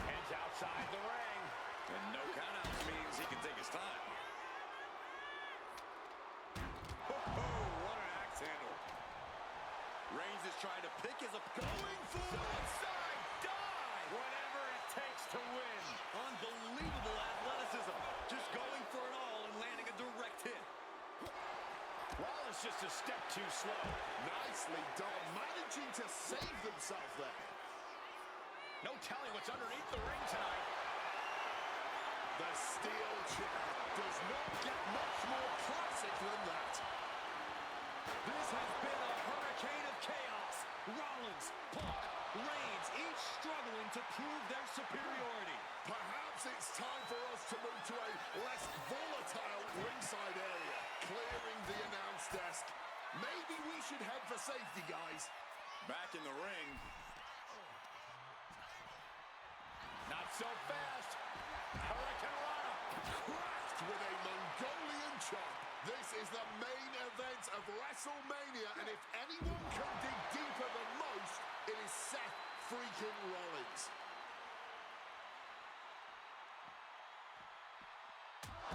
Heads outside the ring. And no countouts means he can take his time. What an axe handle. Reigns is trying to pick his opponent. Going for Suicide dive. Whatever it takes to win. Unbelievable athleticism. Just going for it all and landing a direct hit. Rollins just a step too slow. Nicely done, managing to save themselves there. No telling what's underneath the ring tonight. The steel chair does not get much more classic than that. This has been a hurricane of chaos. Rollins, Punk, Reigns, each struggling to prove their superiority. Perhaps it's time for us to move to a less volatile ringside area, clearing the announce desk. Maybe we should head for safety, guys. Back in the ring. Not so fast. Hurricane Rana. Cracked with a Mongolian chop. This is the main event of WrestleMania, and if anyone can dig deeper than most, it is Seth freaking Rollins.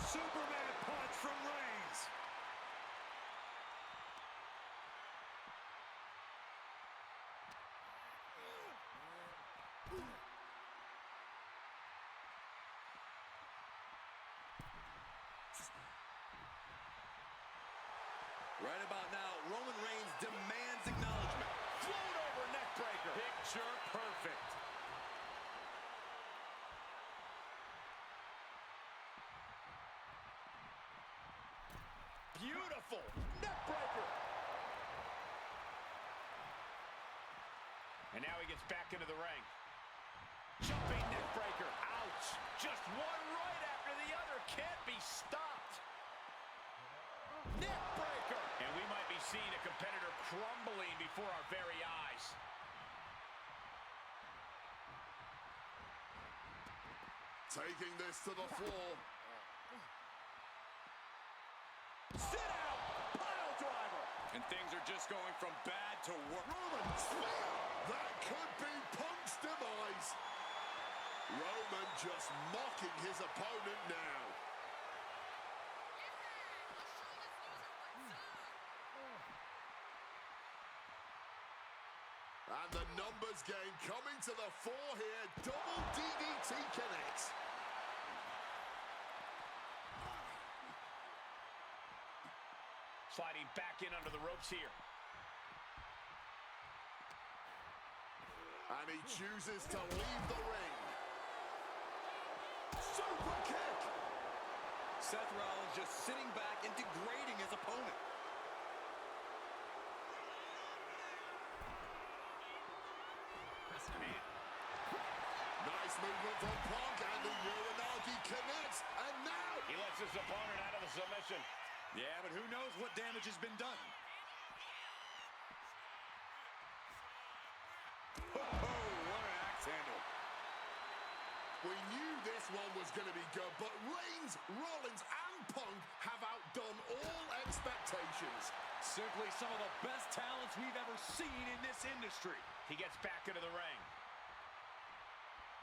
Superman punch from Reigns. Right about now, Roman Reigns demands acknowledgement. Float over neck breaker. Picture perfect. powerful neck breaker. And now he gets back into the ring. Jumping neck breaker. Ouch. Just one right after the other. Can't be stopped. Neck breaker. And we might be seeing a competitor crumbling before our very eyes. Taking this to the floor. Sit out. Pile driver. And things are just going from bad to worse. Roman spear. That could be Punk's demise. Roman just mocking his opponent now. And the numbers game coming to the fore here. Double DDT connects. Sliding back in under the ropes here. And he chooses to leave the ring. Super kick. Seth Rollins just sitting back and degrading his opponent. Nice movement from Punk, and the Uranagi connects. And now He lets his opponent out of the submission. Yeah, but who knows what damage has been done. Oh, what an axe handle. we knew this one was going to be good, but Reigns, Rollins, and Punk have outdone all expectations. Simply some of the best talents we've ever seen in this industry. He gets back into the ring.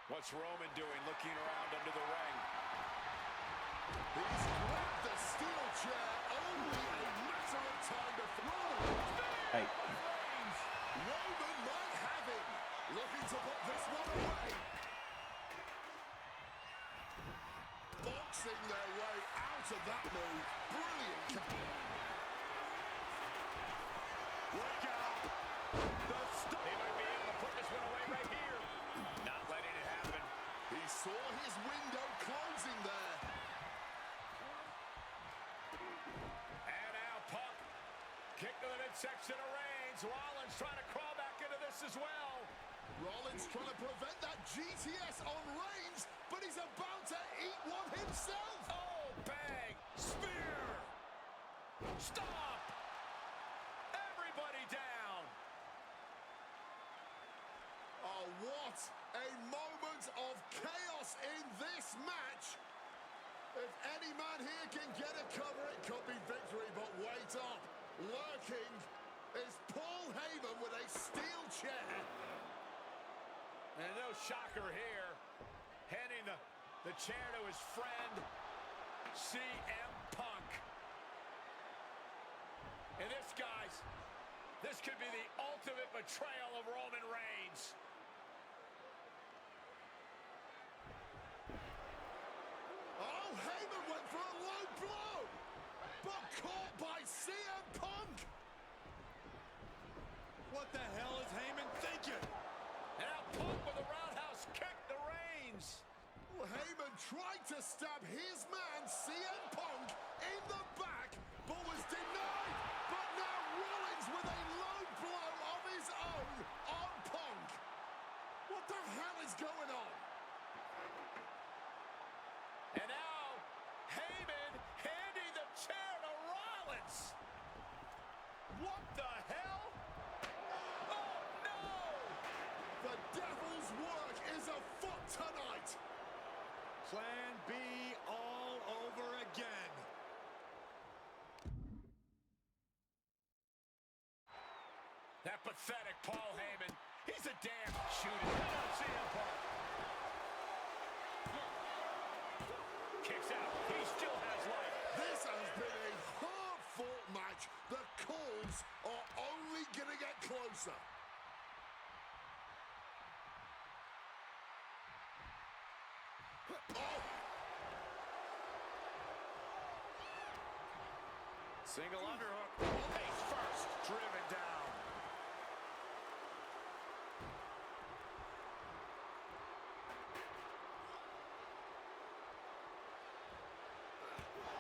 What's Roman doing, looking around under the ring? He's grabbed the steel chair, only a matter of time to throw. Hey. Roman might have him, looking to put this one away. Boxing their way out of that move. Brilliant. Look out! The stop. He might be able to put this one away right here. Not letting it happen. He saw his window closing there. And now Punk. Kick to the midsection of Reigns. Rollins trying to crawl back into this as well. Rollins trying to prevent that GTS on Reigns, but he's about to eat one himself. Oh, bang! Spear! Stop! Everybody down! Oh, what a moment of chaos in this match. If any man here can get a cover, it could be victory, but wait up. Lurking is Paul Heyman with a steel chair. And no shocker here. Handing the chair to his friend, CM Punk. And this, guys, this could be the ultimate betrayal of Roman Reigns. Oh, Heyman went for a low blow, but caught by CM Punk. What the hell is Heyman thinking? And now Punk with a roundhouse kick to Reigns. Well, Heyman tried to stab his man, CM Punk, in the back, but was denied. But now Rollins with a low blow of his own on Punk. What the hell is going on? And now Heyman handing the chair to Rollins. What the hell? Oh, no! The devil's work is afoot tonight. Plan B all over again. That pathetic Paul Heyman. He's a damn shooter. CM Punk. Kicks out. He still has life. This has been a hard-fought match. The calls are only going to get closer. Oh! Single underhook. Face first. Driven down.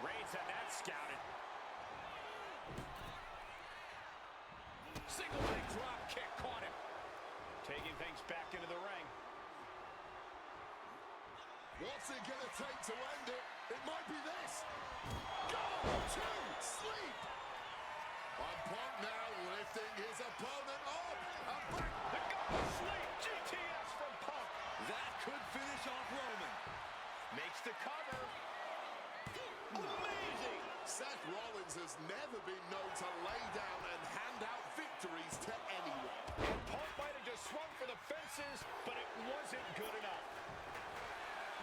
Reigns had that scouted. Single leg drop kick caught him. Taking things back into the ring. What's it going to take to end it? It might be this. Go to sleep. And Punk now lifting his opponent up. And back. The go to sleep. GTS from Punk. That could finish off Roman. Makes the cover. Amazing. Seth Rollins has never been known to lay down and hand out victories to anyone. And Punk might have just swung for the fences, but it wasn't good enough.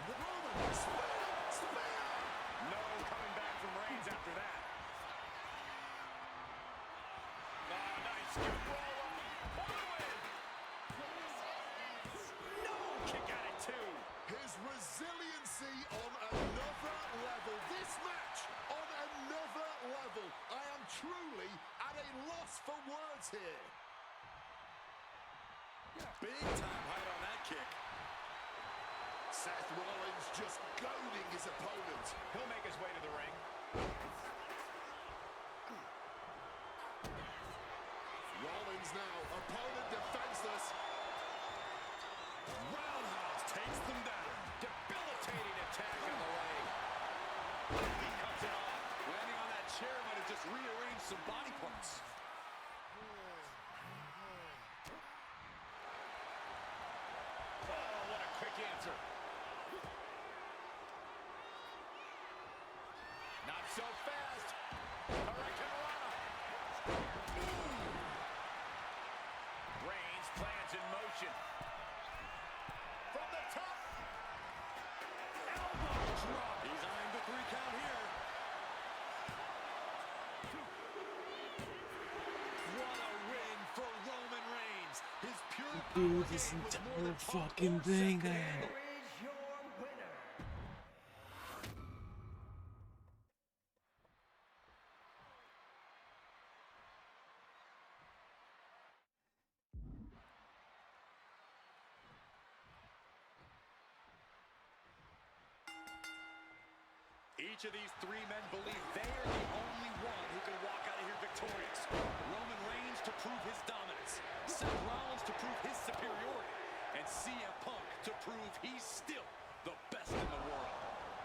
Roman, spear! No coming back from Reigns after that. Nice good roll up. For the win. No kick out at 2. His resiliency on another level. This match on another level. I am truly at a loss for words here. Big time height on that kick. Seth Rollins just goading his opponent. He'll make his way to the ring. Rollins now, opponent defenseless. Roundhouse takes them down. Debilitating attack on the leg. He cuts it off. Landing on that chair might have just rearranged some body parts. Oh, what a quick answer. Not so fast. Hurricane Rana. Reigns plans in motion. From the top. Elbow drop. He's eyeing the 3 count here. What a win for Roman Reigns. His pure Do this entire fucking thing now. Here is your winner. Each of these 3 men believe they are the only one who can walk out of here victorious. Roman Reigns to prove his dominance, Seth Rollins to prove his superiority, and CM Punk to prove he's still the best in the world.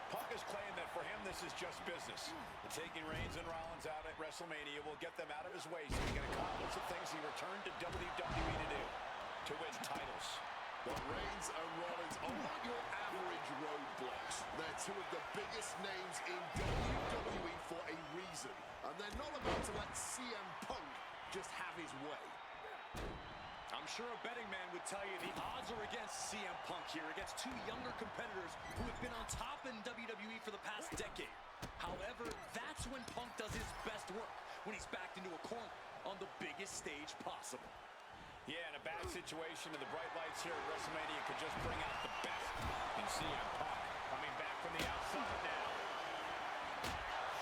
Punk has claimed that for him this is just business. And taking Reigns and Rollins out at WrestleMania will get them out of his way so he can accomplish the things he returned to WWE to do. To win titles. But Reigns and Rollins are not your average roadblocks. They're 2 of the biggest names in WWE for a reason. And they're not about to let CM Punk just have his way. I'm sure a betting man would tell you the odds are against CM Punk here, against 2 younger competitors who have been on top in WWE for the past decade. However, that's when Punk does his best work, when he's backed into a corner on the biggest stage possible. Yeah, in a bad situation, and the bright lights here at WrestleMania could just bring out the best in CM Punk. Coming back from the outside now.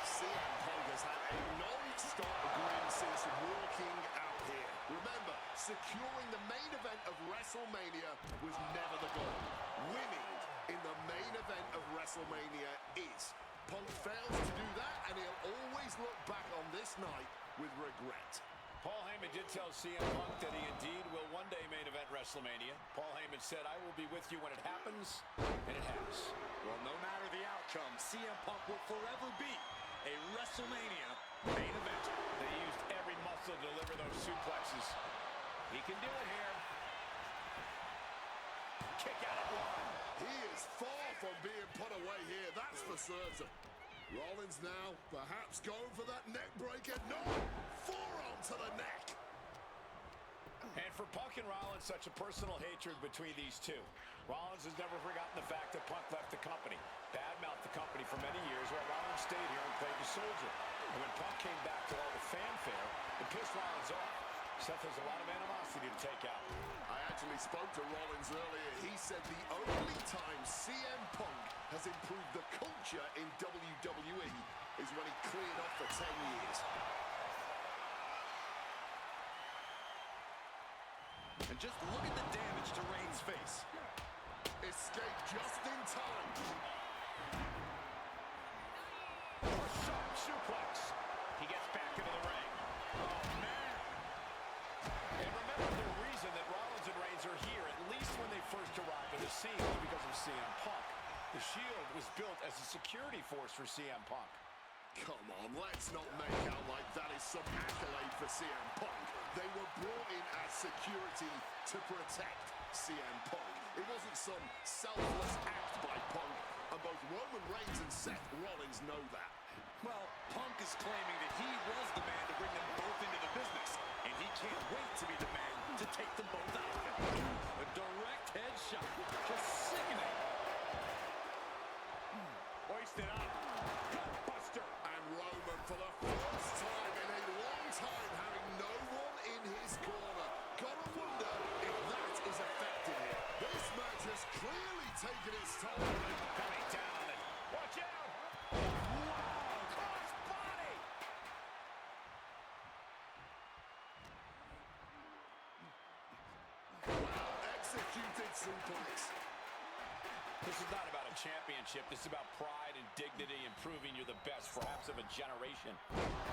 CM Punk has had a non-stop grin since walking out here. Remember, securing the main event of WrestleMania was never the goal. Winning in the main event of WrestleMania is. Punk fails to do that, and he'll always look back on this night with regret. Paul Heyman did tell CM Punk that he indeed will one day main event WrestleMania. Paul Heyman said, "I will be with you when it happens," and it has. Well, no matter the outcome, CM Punk will forever be a WrestleMania main event. They used every muscle to deliver those suplexes. He can do it here. Kick out at 1. He is far from being put away here, that's for certain. Rollins now, perhaps going for that neck breaker. No! Forearm to the neck. And for Punk and Rollins, such a personal hatred between these 2. Rollins has never forgotten the fact that Punk left the company, badmouthed the company for many years, while Rollins stayed here and played the soldier. And when Punk came back to all the fanfare, it pissed Rollins off. Seth has a lot of animosity to take out. I actually spoke to Rollins earlier. He said the only time CM Punk has improved the culture in WWE is when he cleared off for 10 years. And just look at the damage to Reigns' face. Escape just in time. Sharp suplex. He gets back into the ring. Oh, man. Shield was built as a security force for CM Punk. Come on, let's not make out like that is some accolade for CM Punk. They were brought in as security to protect CM Punk. It wasn't some selfless act by Punk, and both Roman Reigns and Seth Rollins know that. Well, Punk is claiming that he was the man to bring them both into the business, and he can't wait to be the man to take them both out of it. A direct headshot, just sickening. Hoisted up. Gutbuster. And Roman, for the first time in a long time, having no one in his corner. Gotta wonder if that is affecting him. This match has clearly taken its toll on him. Coming down on it. Watch out. Wow. Cross body. Well executed suplex. This is not about a championship. This is about pride and dignity and proving you're the best, perhaps of a generation.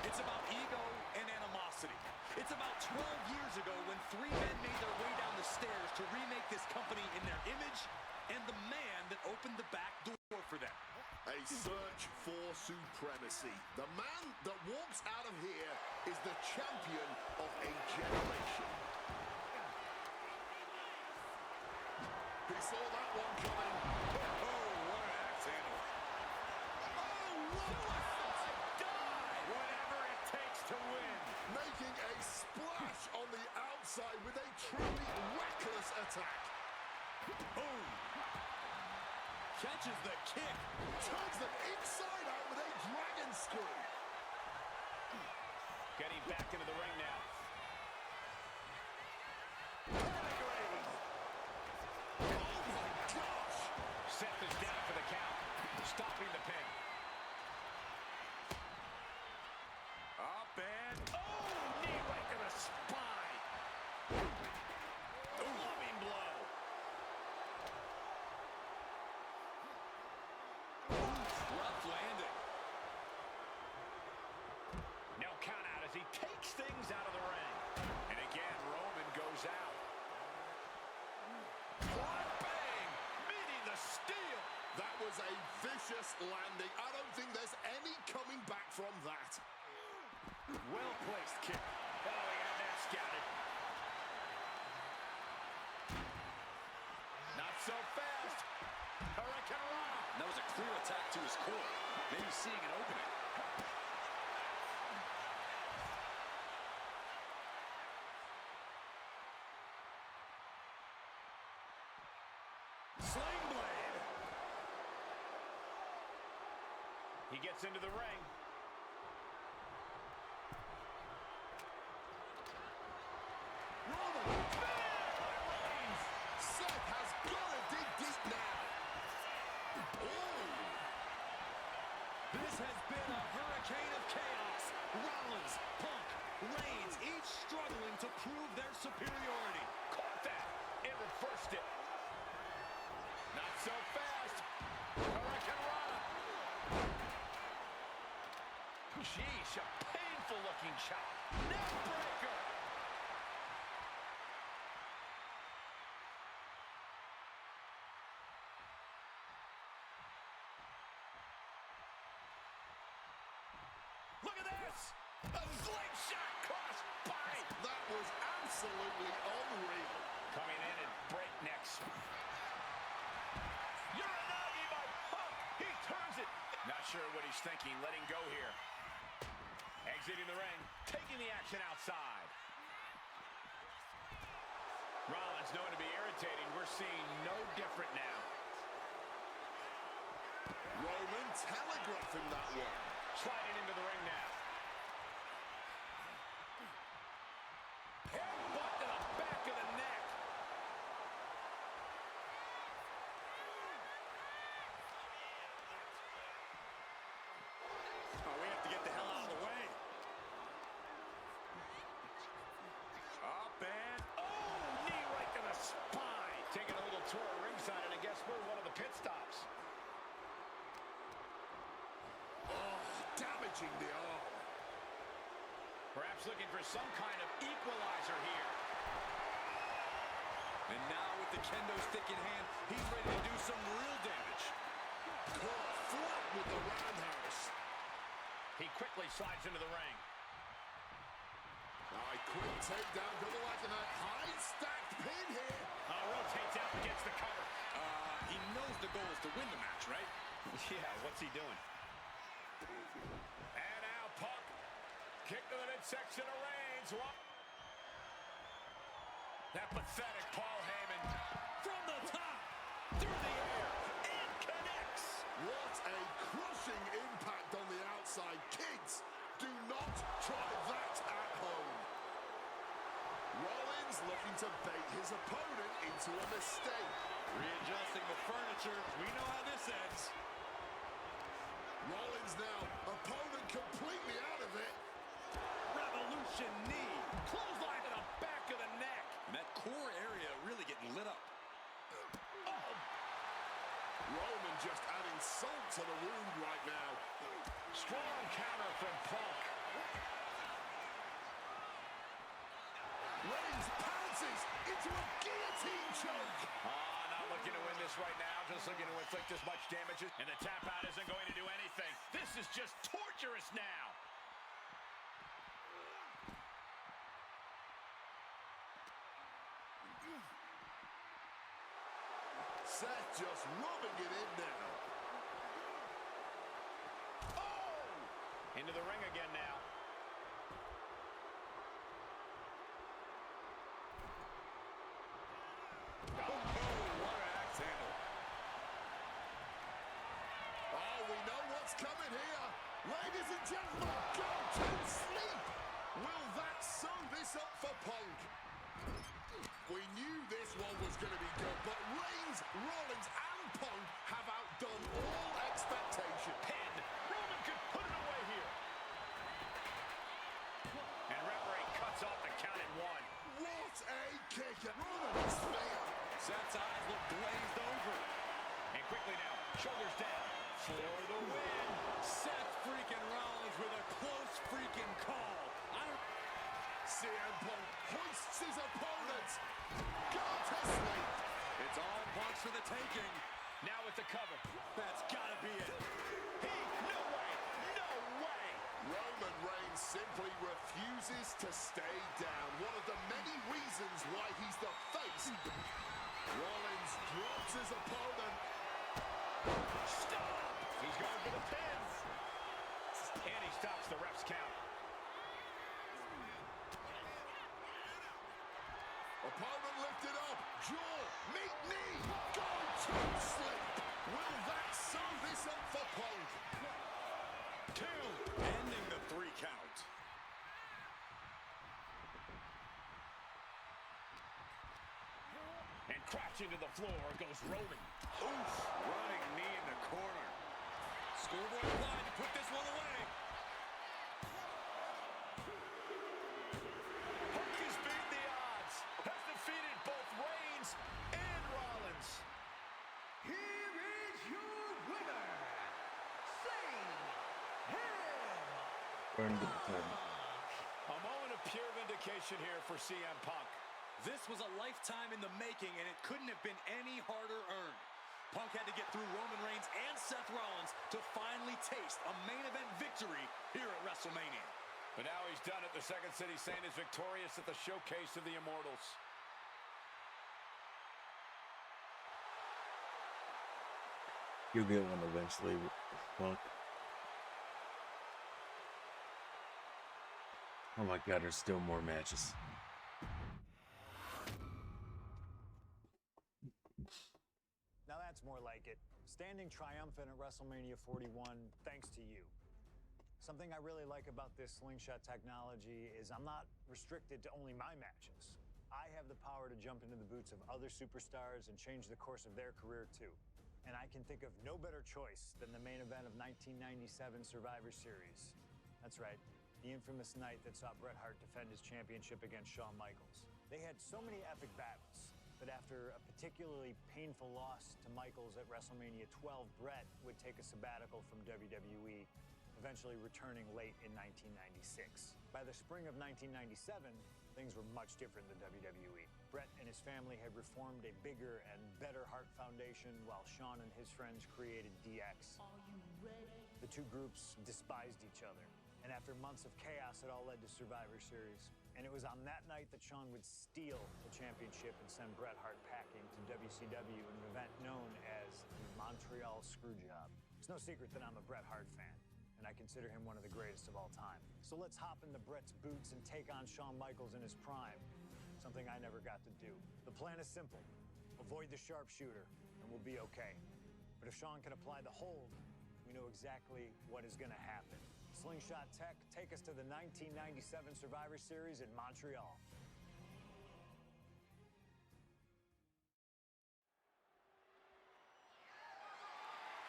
It's about ego and animosity. It's about 12 years ago when three men made their way down the stairs to remake this company in their image, and the man that opened the back door for them. A search for supremacy. The man that walks out of here is the champion of a generation. He saw that one coming. Oh, what an axe handle. Oh, suicide dive! Whatever it takes to win. Making a splash on the outside with a truly reckless attack. Boom. Catches the kick. Turns them inside out with a dragon screw. Getting back into the ring now. Seth is down for the count, stopping the pin. Up and, oh, knee right to the spine. Loving blow. Rough landing. No count out as he takes things out of the ring. And again, Roman goes out. Bang! Meeting the steel. That was a vicious landing. I don't think there's any coming back from that. Well-placed kick. Oh, he had that scouted. Not so fast. Hurricane Rana. That was a clear attack to his core. Maybe seeing an opening. Sling blade. He gets into the ring. Roman, Reigns. Seth has got to dig deep now. Oh. This has been a hurricane of chaos. Rollins, Punk, Reigns, each struggling to prove their superiority. Caught that. It reversed it. Not so fast. Hurricane Rana. Sheesh, a painful looking chop. Neck breaker. Look at this. A slingshot cross body. That was absolutely unreal. Coming in at breakneck speed. Uranagi by Punk. He turns it. Not sure what he's thinking. Letting go here. Exiting the ring. Taking the action outside. Rollins known to be irritating. We're seeing no different now. Roman telegraphing that one. Sliding into the ring now. Headbutt to the back of the neck. Oh, we have to get the hell out of the way. Up and, oh, knee right to the spine. Taking a little tour of ringside, and I guess we're one of the pit stops. Oh, damaging the arm. Perhaps looking for some kind of equalizer here. And now with the kendo stick in hand, he's ready to do some real damage. Caught flat with the roundhouse. He quickly slides into the ring. A quick takedown, double like that. High stacked pin here. Rotates out and gets the cover. He knows the goal is to win the match, right? Yeah, what's he doing? And now Punk. Kick to the midsection of Reigns. That pathetic Paul Heyman. From the top, through the air, and connects. What a crushing impact on the outside. Kids, do not try that at home. Rollins looking to bait his opponent into a mistake. Readjusting the furniture. We know how this ends. Rollins now, opponent completely out of it. Revolution knee. Clothesline to the back of the neck. And that core area really getting lit up. Oh. Roman just adding salt to the wound right now. Strong counter from Punk. Reigns pounces into a guillotine choke. Not looking to win this right now, just looking to inflict as much damage. And the tap out isn't going to do anything. This is just torturous now. Seth just rubbing it in now. Oh! Into the ring again now. What an axe handle. Oh, we know what's coming here. Ladies and gentlemen, go to sleep. Will that sew this up for Punk? We knew this one was going to be good, but Reigns, Rollins, and Punk have outdone all expectation. Pin. Roman could put it away here. And referee cuts off the count at 1. What a kick. Roman spear. Seth's eyes look glazed over. And quickly now, shoulders down for the win. Seth freaking Rollins with a close freaking call. CM Punk hoists his opponent. Go to sleep. It's all Punk's for the taking. Now with the cover. That's gotta be it. No way. No way. Roman Reigns simply refuses to stay down. One of the many reasons why he's the face. Rollins drops his opponent. Stop. He's going for the pin. And he stops the ref's count. Opponent lifted up. Jaw, meet knee. Go to sleep. Will that sew this up for Punk? 2. Ending the 3 count. And crashing to the floor goes Roman. Oof. Running knee in the corner. Scoreboard applied to put this one away. Punk has beaten the odds. Has defeated both Reigns and Rollins. Here is your winner, Shane Earned the return. A moment of pure vindication here for CM Punk. This was a lifetime in the making, and it couldn't have been any harder earned. Punk had to get through Roman Reigns and Seth Rollins to finally taste a main event victory here at WrestleMania. But now he's done it. The Second City Saint is victorious at the Showcase of the Immortals. You'll get one eventually, Punk. Oh my God, there's still more matches. Now that's more like it. Standing triumphant at WrestleMania 41 thanks to you. Something I really like about this slingshot technology is I'm not restricted to only my matches. I have the power to jump into the boots of other superstars and change the course of their career too. And I can think of no better choice than the main event of 1997 Survivor Series. That's right, the infamous night that saw Bret Hart defend his championship against Shawn Michaels. They had so many epic battles, but after a particularly painful loss to Michaels at WrestleMania 12, Bret would take a sabbatical from WWE, eventually returning late in 1996. By the spring of 1997, things were much different in the WWE. Bret and his family had reformed a bigger and better heart foundation, while Shawn and his friends created DX. Are you ready? The two groups despised each other, and after months of chaos, it all led to Survivor Series. And it was on that night that Shawn would steal the championship and send Bret Hart packing to WCW in an event known as the Montreal Screwjob. It's no secret that I'm a Bret Hart fan, and I consider him one of the greatest of all time. So let's hop into Bret's boots and take on Shawn Michaels in his prime, something I never got to do. The plan is simple. Avoid the sharpshooter, and we'll be okay. But if Shawn can apply the hold, we know exactly what is going to happen. Slingshot Tech, take us to the 1997 Survivor Series in Montreal.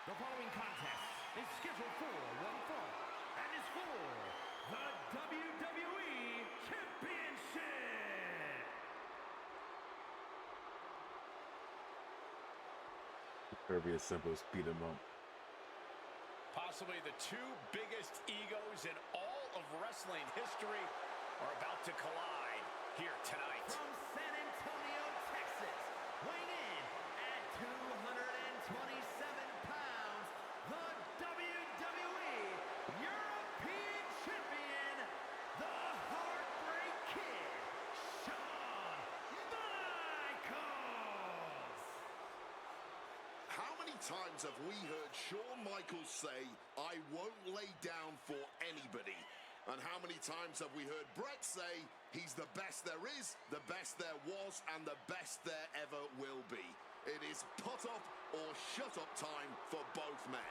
The following contest is scheduled for one fall and is for the WWE Championship. It's gonna be as simple as beat him up. Possibly the two biggest egos in all of wrestling history are about to collide here tonight. From San Antonio, Texas, weighing in at 227 pounds, the WWE European Champion, the Heartbreak Kid, Shawn Michaels. How many times have we heard Shawn Michaels say, "I won't lay down for anybody"? And how many times have we heard Bret say, "He's the best there is, the best there was, and the best there ever will be"? It is put up or shut up time for both men.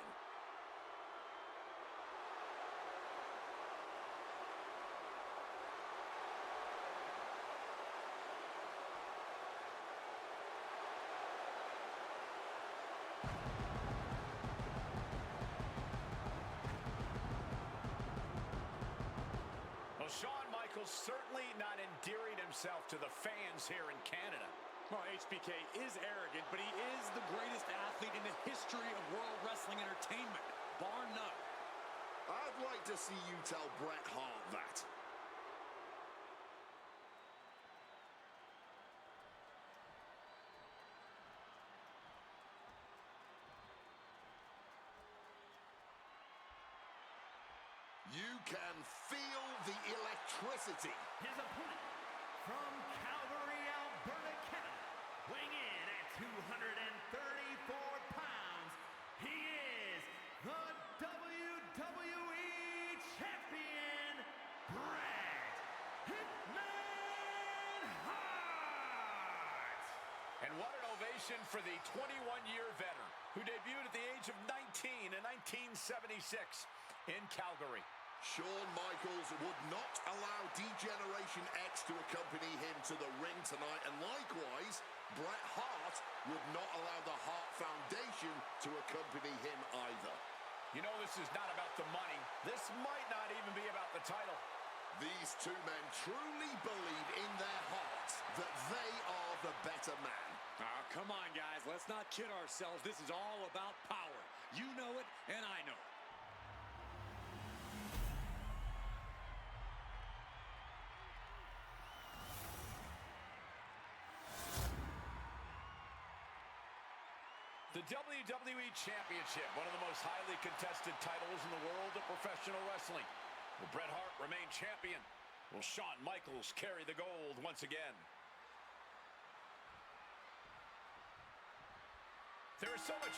Well, Shawn Michaels certainly not endearing himself to the fans here in Canada. Well, HBK is arrogant, but he is the greatest athlete in the history of World Wrestling Entertainment, bar none. I'd like to see you tell Bret Hart that. You can feel the electricity. His opponent from Calgary, Alberta, Canada, weighing in at 234 pounds, he is the WWE Champion, Bret Hitman Hart. And what an ovation for the 21-year veteran who debuted at the age of 19 in 1976 in Calgary. Shawn Michaels would not allow D-Generation X to accompany him to the ring tonight, and likewise, Bret Hart would not allow the Hart Foundation to accompany him either. You know, this is not about the money. This might not even be about the title. These two men truly believe in their hearts that they are the better man. Oh, come on, guys. Let's not kid ourselves. This is all about power. You know it, and I know it. The WWE Championship, one of the most highly contested titles in the world of professional wrestling. Will Bret Hart remain champion? Will Shawn Michaels carry the gold once again? There is so much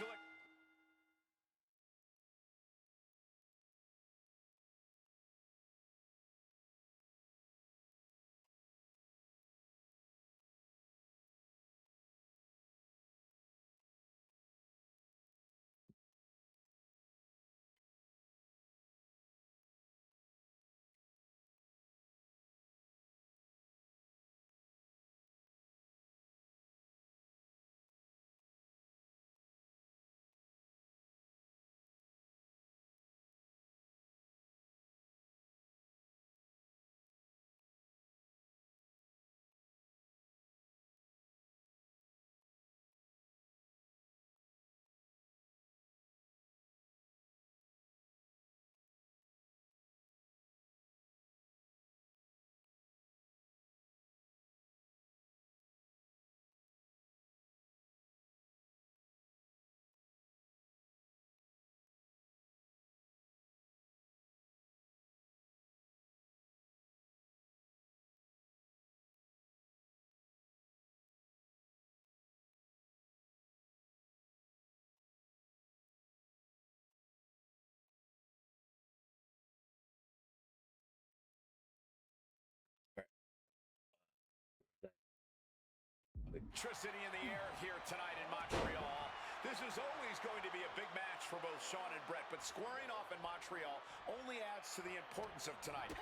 Electricity in the air here tonight in Montreal. This is always going to be a big match for both Shawn and Bret, but squaring off in Montreal only adds to the importance of tonight.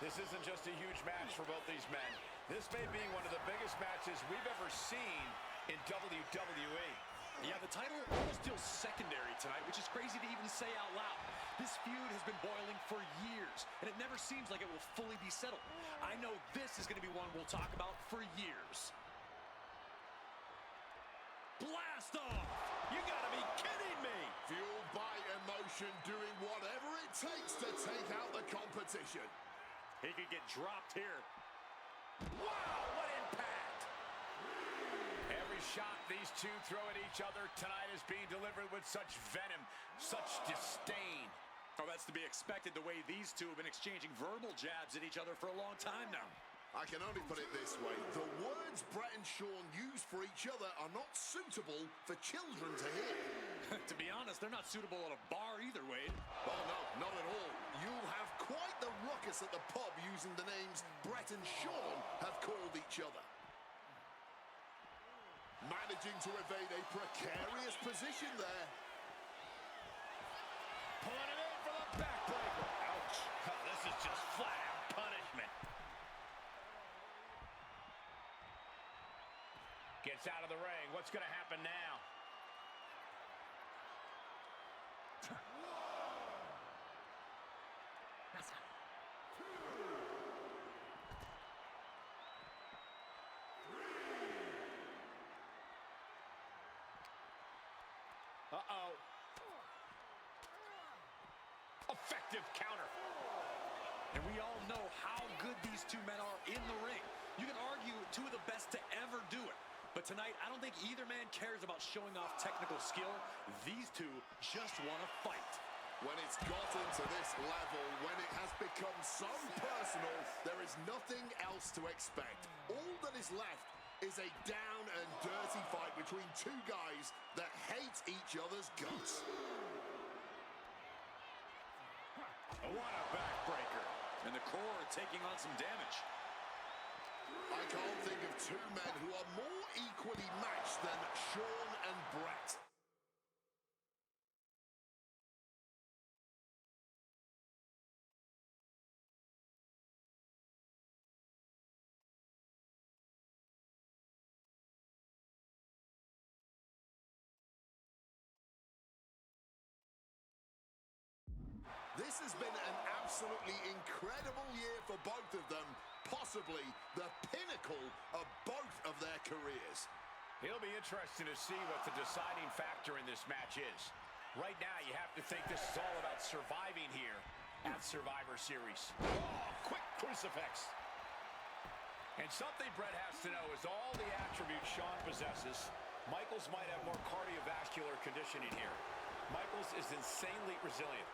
This isn't just a huge match for both these men. This may be one of the biggest matches we've ever seen in WWE. Yeah, the title almost feels secondary tonight, which is crazy to even say out loud. This feud has been boiling for years, and it never seems like it will fully be settled. I know this is going to be one we'll talk about for years. Blast off! You gotta be kidding me! Fueled by emotion, doing whatever it takes to take out the competition. He could get dropped here. Wow, what impact! Every shot these two throw at each other tonight is being delivered with such venom, such disdain. Oh, that's to be expected the way these two have been exchanging verbal jabs at each other for a long time now. I can only put it this way. The words Bret and Shawn use for each other are not suitable for children to hear. To be honest, they're not suitable at a bar either, Wade. Oh, no, not at all. You'll have quite the ruckus at the pub using the names Bret and Shawn have called each other. Managing to evade a precarious position there. Pulling it in for the backbreaker. Ouch. Oh, this is just flat-out punishment. Gets out of the ring. What's going to happen now? Uh-oh. Effective counter. And we all know how good these two men are in the ring. You can argue two of the best to ever do it. But tonight, I don't think either man cares about showing off technical skill. These two just want to fight. When it's gotten to this level, when it has become so personal, there is nothing else to expect. All that is left is a down and dirty fight between two guys that hate each other's guts. What a backbreaker. And the core taking on some damage. I can't think of two men who are more equally matched than Shawn and Bret. This has been an absolutely incredible year for both of them, possibly the pinnacle of both of their careers. It'll be interesting to see what the deciding factor in this match is. Right now, you have to think this is all about surviving here at Survivor Series. Oh, quick crucifix. And something Bret has to know is all the attributes Shawn possesses, Michaels might have more cardiovascular conditioning here. Michaels is insanely resilient.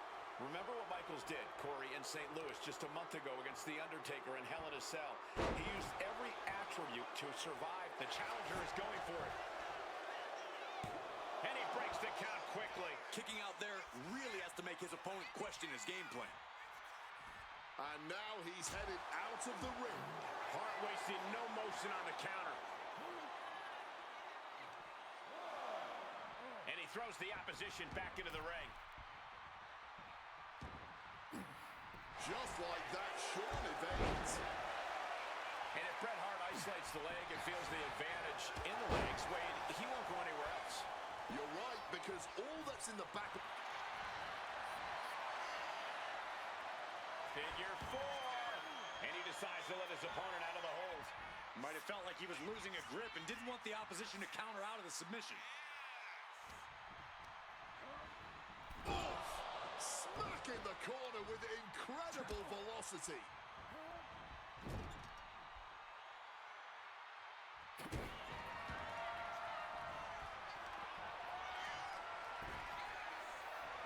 Remember what Michaels did, Corey, in St. Louis just a month ago against The Undertaker in Hell in a Cell. He used every attribute to survive. The challenger is going for it. And he breaks the count quickly. Kicking out there really has to make his opponent question his game plan. And now he's headed out of the ring. Hart wasting no motion on the counter. And he throws the opposition back into the ring. Just like that, Shawn evades. And if Bret Hart isolates the leg and feels the advantage in the legs, Wade, he won't go anywhere else. You're right, because all that's in the back... Figure four. And he decides to let his opponent out of the hold. Might have felt like he was losing a grip and didn't want the opposition to counter out of the submission. Smack in the corner with incredible velocity.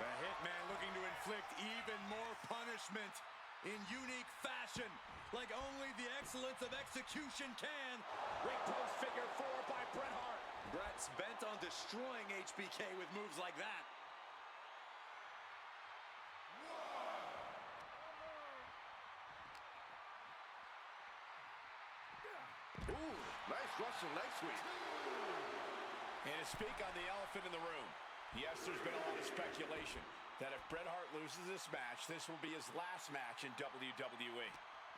The Hitman looking to inflict even more punishment in unique fashion, like only the excellence of execution can. Ring post figure four by Bret Hart. Bret's bent on destroying HBK with moves like that. Ooh, nice Russian leg sweep. And to speak on the elephant in the room, yes, there's been a lot of speculation that if Bret Hart loses this match, this will be his last match in WWE.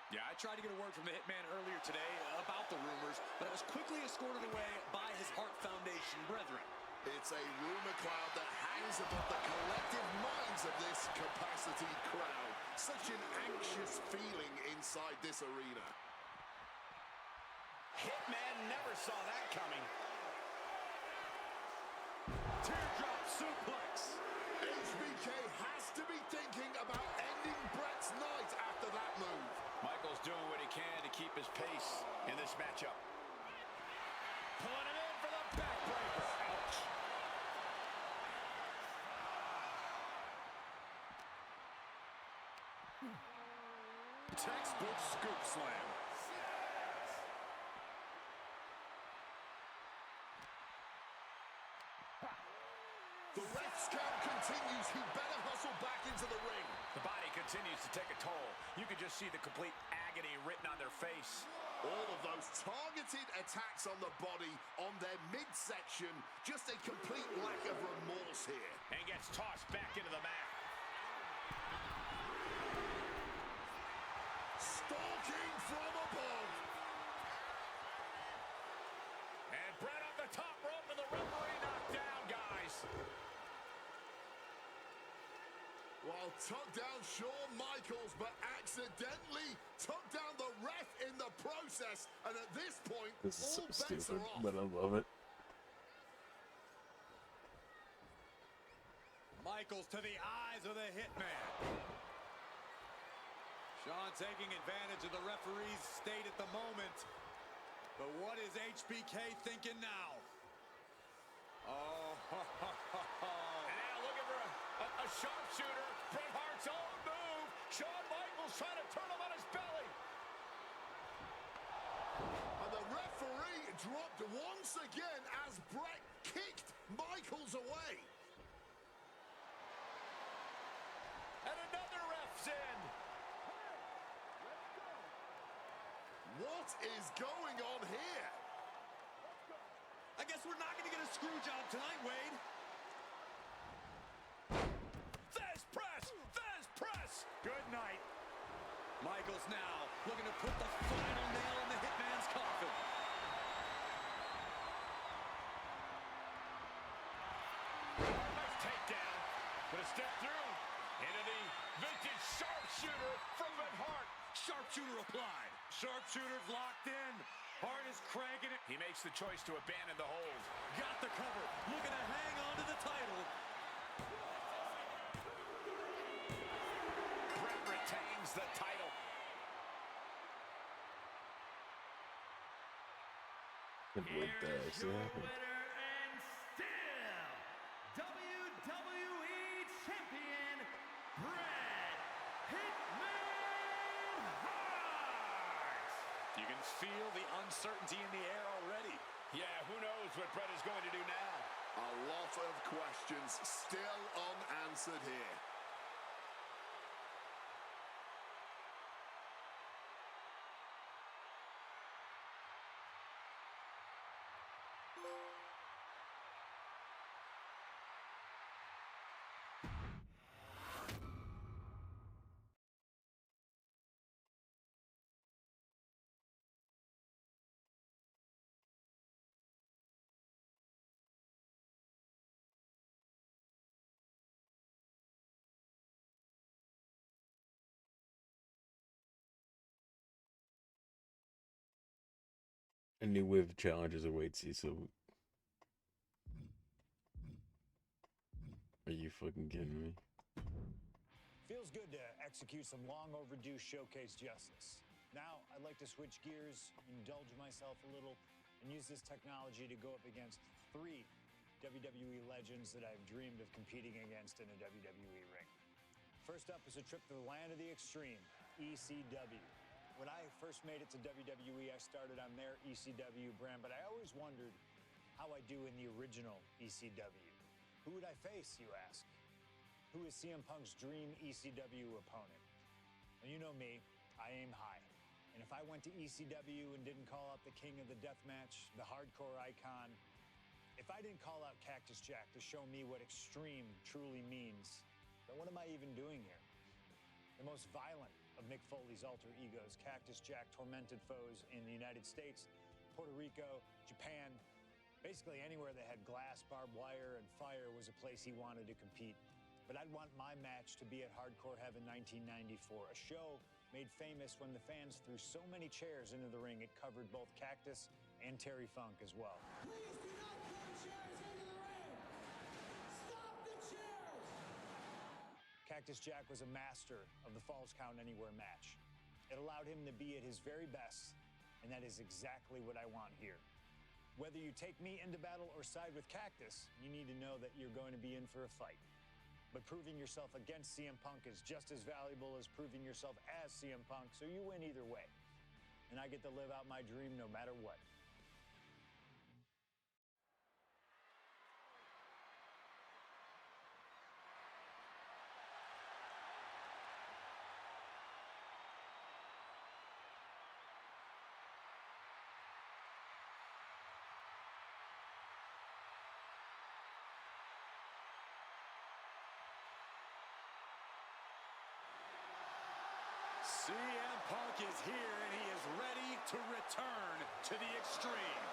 Yeah, I tried to get a word from the Hitman earlier today about the rumors, but it was quickly escorted away by his Hart Foundation brethren. It's a rumor cloud that hangs above the collective minds of this capacity crowd. Such an anxious feeling inside this arena. Hitman never saw that coming. Teardrop suplex. HBK has to be thinking about ending Bret's night after that move. Michaels doing what he can to keep his pace in this matchup. Pulling it in for the backbreaker. Ouch. Textbook scoop slam. The ref's count continues. He better hustle back into the ring. The body continues to take a toll. You can just see the complete agony written on their face. All of those targeted attacks on the body, on their midsection, just a complete lack of remorse here. And gets tossed back into the mat. Stalking from above. And Bret off the top rope and the referee knocked down, guys. While tucked down Shawn Michaels, but accidentally tucked down the ref in the process. And at this point, This is so all bets stupid, are off. but I love it. Michaels to the eyes of the Hitman. Shawn taking advantage of the referee's state at the moment. But what is HBK thinking now? Oh, And now looking for a sharpshooter. Bret Hart's own move. Shawn Michaels trying to turn him on his belly. And the referee dropped once again as Bret kicked Michaels away. And another ref's in. What is going on here? I guess we're not going to get a screw job tonight, Wade. Fez press! Fez press! Good night. Michaels now looking to put the final nail in the Hitman's coffin. Nice takedown. But a step through into the vintage sharpshooter from Bret Hart. Sharpshooter applied. Sharpshooter's locked in. Hart is cranking it. He makes the choice to abandon the hold. Got the cover. Looking to hang on to the title. Bret retains the title. And with that, Here's so your happened. winner and still WWE Champion, Bret Hitman Hart. You can feel the uncertainty in the air already. Yeah, who knows what Bret is going to do now? A lot of questions still unanswered here. A new wave of challenges awaits you, so... Are you fucking kidding me? Feels good to execute some long overdue showcase justice. Now, I'd like to switch gears, indulge myself a little, and use this technology to go up against 3 WWE legends that I've dreamed of competing against in a WWE ring. First up is a trip to the land of the extreme, ECW. When I first made it to WWE, I started on their ECW brand, but I always wondered how I do in the original ECW. Who would I face, you ask? Who is CM Punk's dream ECW opponent? Well, you know me, I aim high. And if I went to ECW and didn't call out the king of the death match, the hardcore icon, if I didn't call out Cactus Jack to show me what extreme truly means, then what am I even doing here? The most violent of Mick Foley's alter egos, Cactus Jack tormented foes in the United States, Puerto Rico, Japan, basically anywhere that had glass, barbed wire, and fire was a place he wanted to compete. But I'd want my match to be at Hardcore Heaven 1994, a show made famous when the fans threw so many chairs into the ring it covered both Cactus and Terry Funk as well. Please do not throw chairs into the ring! Stop the chairs! Cactus Jack was a master of the Falls Count Anywhere match. It allowed him to be at his very best, and that is exactly what I want here. Whether you take me into battle or side with Cactus, you need to know that you're going to be in for a fight. But proving yourself against CM Punk is just as valuable as proving yourself as CM Punk, so you win either way. And I get to live out my dream no matter what. CM Punk is here, and he is ready to return to the Extreme.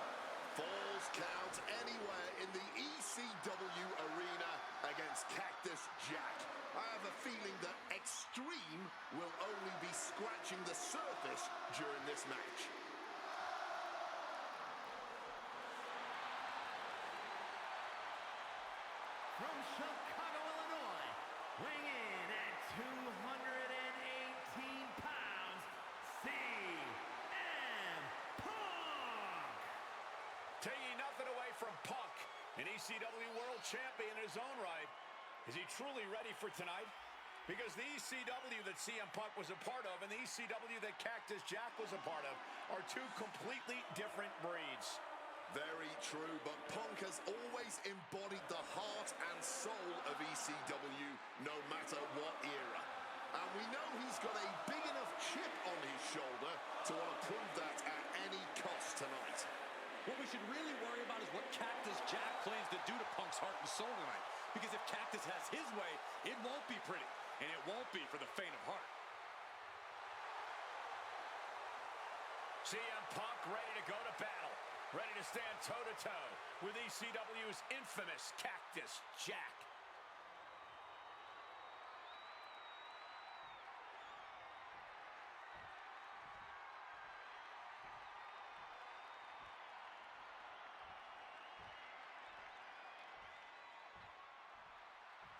Falls Count Anywhere in the ECW arena against Cactus Jack. I have a feeling that Extreme will only be scratching the surface during this match. From Chicago, Illinois, weighing in at 218 pounds, CM Punk! Taking nothing away from Punk, an ECW World Champion in his own right. Is he truly ready for tonight? Because the ECW that CM Punk was a part of and the ECW that Cactus Jack was a part of are two completely different breeds. Very true, but Punk has always embodied the heart and soul of ECW, no matter what era. And we know he's got a big enough chip on his shoulder to want to prove that at any cost tonight. What we should really worry about is what Cactus Jack plans to do to Punk's heart and soul tonight. Because if Cactus has his way, it won't be pretty. And it won't be for the faint of heart. CM Punk ready to go to battle. Ready to stand toe-to-toe with ECW's infamous Cactus Jack.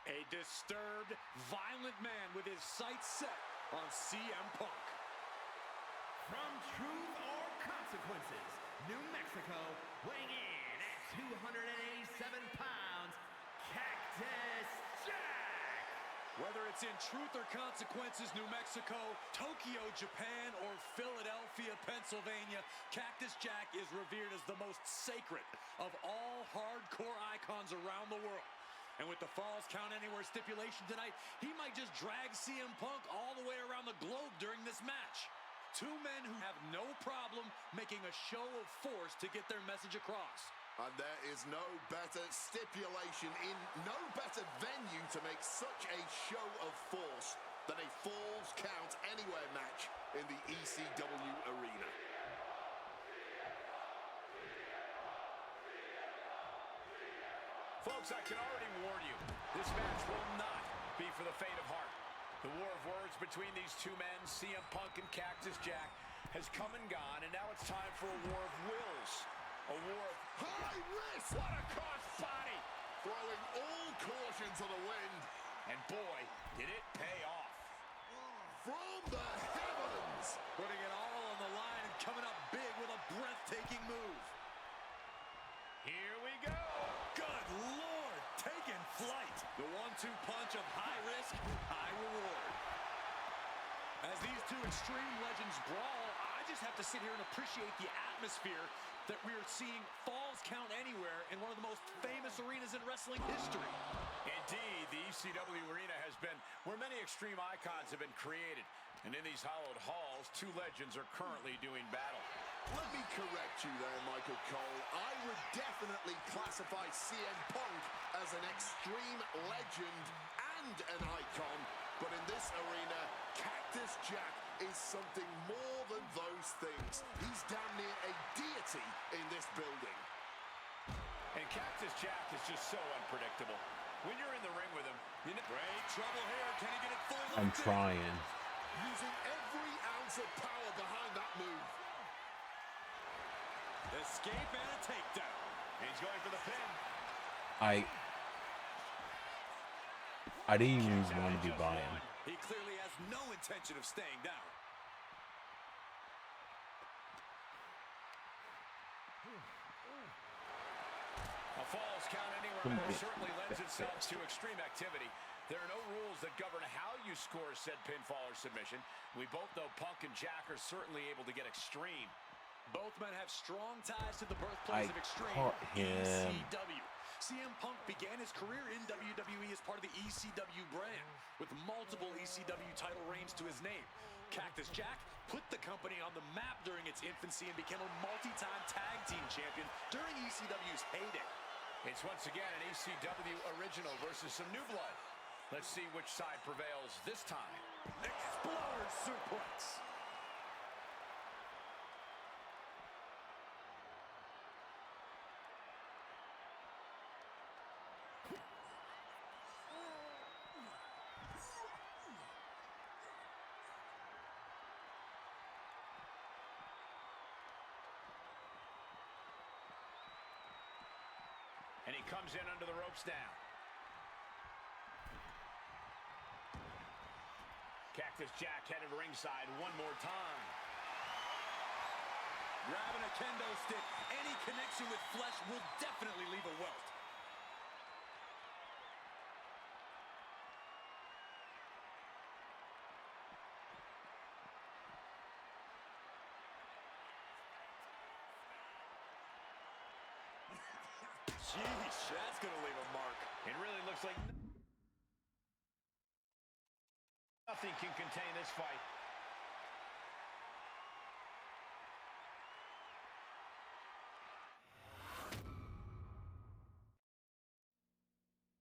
A disturbed, violent man with his sights set on CM Punk. From Truth or Consequences, New Mexico, weighing in at 287 pounds, Cactus Jack! Whether it's in Truth or Consequences, New Mexico, Tokyo, Japan, or Philadelphia, Pennsylvania, Cactus Jack is revered as the most sacred of all hardcore icons around the world. And with the Falls Count Anywhere stipulation tonight, he might just drag CM Punk all the way around the globe during this match. Two men who have no problem making a show of force to get their message across. And there is no better stipulation in no better venue to make such a show of force than a Falls Count Anywhere match in the ECW arena. Folks, I can already warn you, this match will not be for the faint of heart. The war of words between these two men, CM Punk and Cactus Jack, has come and gone, and now it's time for a war of wills. A war of High risk! What a crossbody! Throwing all caution to the wind. And boy, did it pay off. From the heavens! Putting it all on the line and coming up big with a breathtaking move. Here we go! Good Lord, taking flight. The 1-2 punch of high risk, high reward. As these two extreme legends brawl, I just have to sit here and appreciate the atmosphere that we're seeing Falls Count Anywhere in one of the most famous arenas in wrestling history. Indeed, the ECW arena has been where many extreme icons have been created. And in these hollowed halls, two legends are currently doing battle. Let me correct you there, Michael Cole. I would definitely classify CM Punk as an extreme legend and an icon. But in this arena, Cactus Jack is something more than those things. He's damn near a deity in this building. And Cactus Jack is just so unpredictable. When you're in the ring with him, you know, great trouble here. Can he get it full? I'm trying. Using every ounce of power behind that move. Escape and a takedown. He's going for the pin. I didn't even want to be by him. He clearly has no intention of staying down. A falls count anywhere certainly lends itself to extreme activity. There are no rules that govern how you score said pinfall or submission. We both know Punk and Jack are certainly able to get extreme. Both men have strong ties to the birthplace of Extreme, caught him. ECW. CM Punk began his career in WWE as part of the ECW brand, with multiple ECW title reigns to his name. Cactus Jack put the company on the map during its infancy and became a multi-time tag team champion during ECW's heyday. It's once again an ECW original versus some new blood. Let's see which side prevails this time. Exploder suplex. And he comes in under the ropes now. Cactus Jack headed ringside one more time. Grabbing a kendo stick, any connection with flesh will definitely leave a welt. Sheesh, that's going to leave a mark. It really looks like nothing can contain this fight.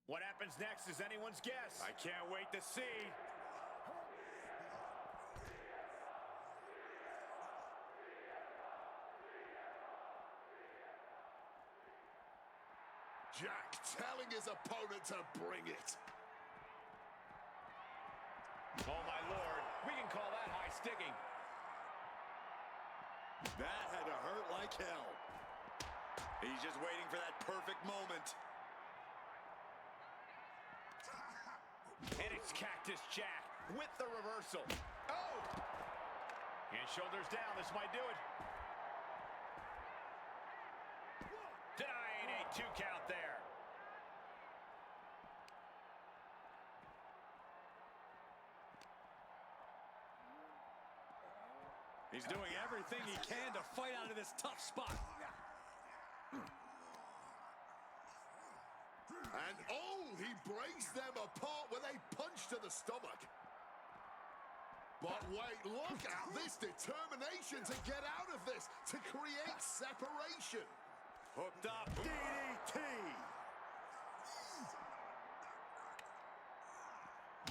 What happens next is anyone's guess. I can't wait to see. Jack telling his opponent to bring it. Oh, my Lord. We can call that high sticking. That had to hurt like hell. He's just waiting for that perfect moment. And it's Cactus Jack with the reversal. Oh! And shoulders down. This might do it. Denying a 2 count there. He's doing everything he can to fight out of this tough spot. And oh, he breaks them apart with a punch to the stomach. But wait, look at this determination to get out of this, to create separation. Hooked up, DDT.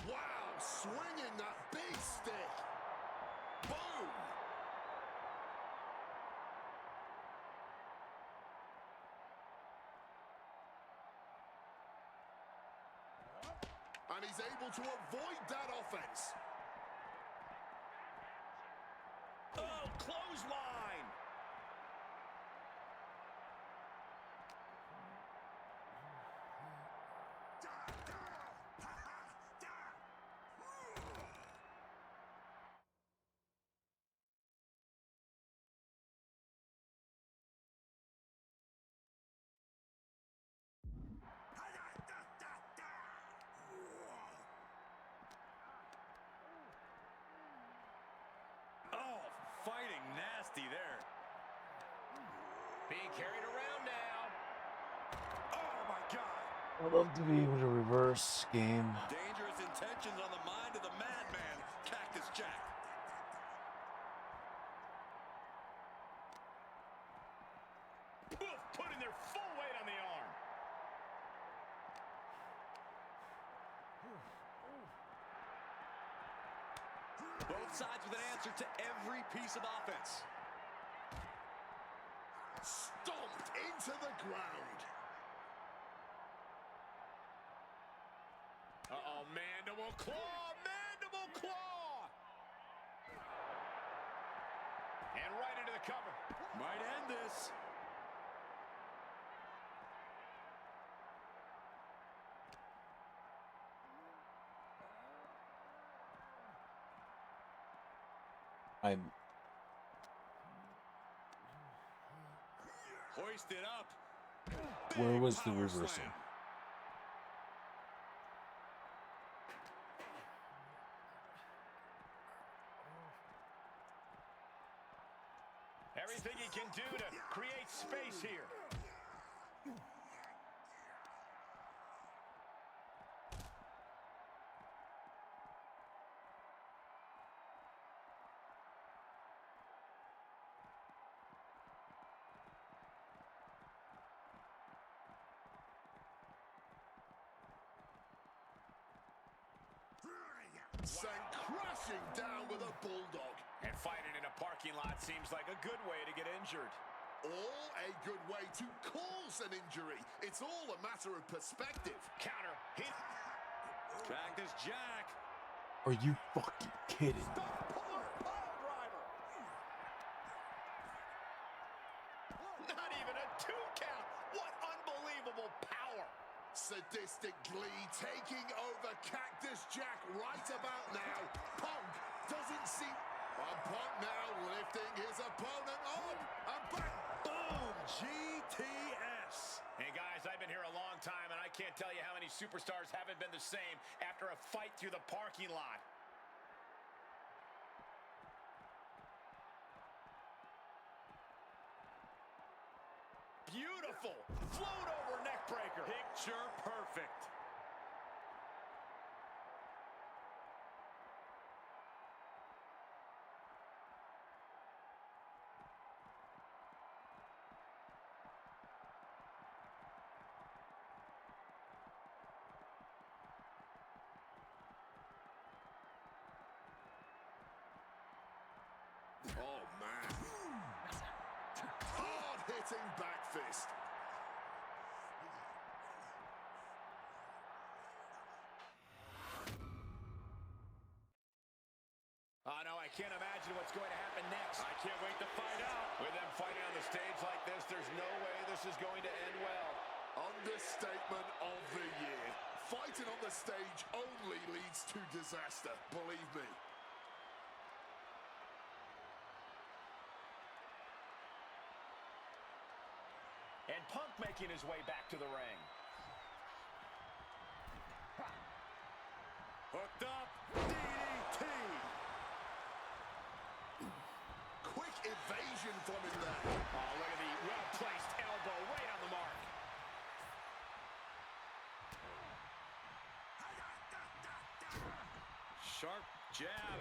Wow, swinging that big stick. Boom. And he's able to avoid that offense. Oh, clothesline! Oh, fighting nasty there. Being carried around now. Oh, my God. I'd love to be able to reverse game. Dangerous intentions on the mind of the madman, Cactus Jack. sides with an answer to every piece of offense. Stomped into the ground. Uh-oh, mandible claw, mandible claw. And right into the cover. Might end this. I'm Hoisted up. Where was the Power reversal? slam. Everything he can do to create space here. Sent crashing down with a bulldog. And fighting in a parking lot seems like a good way to get injured. All a good way to cause an injury. It's all a matter of perspective. Counter. Hit. Cactus Jack. Are you fucking kidding me? Puller pile driver. Not even a 2 count. What unbelievable power. Sadistic glee taking over Cactus Jack right about now. Punk doesn't seem... Punk now lifting his opponent up. And back. Boom. GTS. Hey guys, I've been here a long time and I can't tell you how many superstars haven't been the same after a fight through the parking lot. Beautiful. Float over neck breaker. Picture perfect. Oh, man. Hard-hitting back fist. Oh, no, I can't imagine what's going to happen next. I can't wait to find out. With them fighting on the stage like this, there's no way this is going to end well. Understatement of the year. Fighting on the stage only leads to disaster, believe me. And Punk making his way back to the ring. Hooked up. DDT. Quick evasion from him there. Oh, look at the well-placed elbow right on the mark. Sharp jab.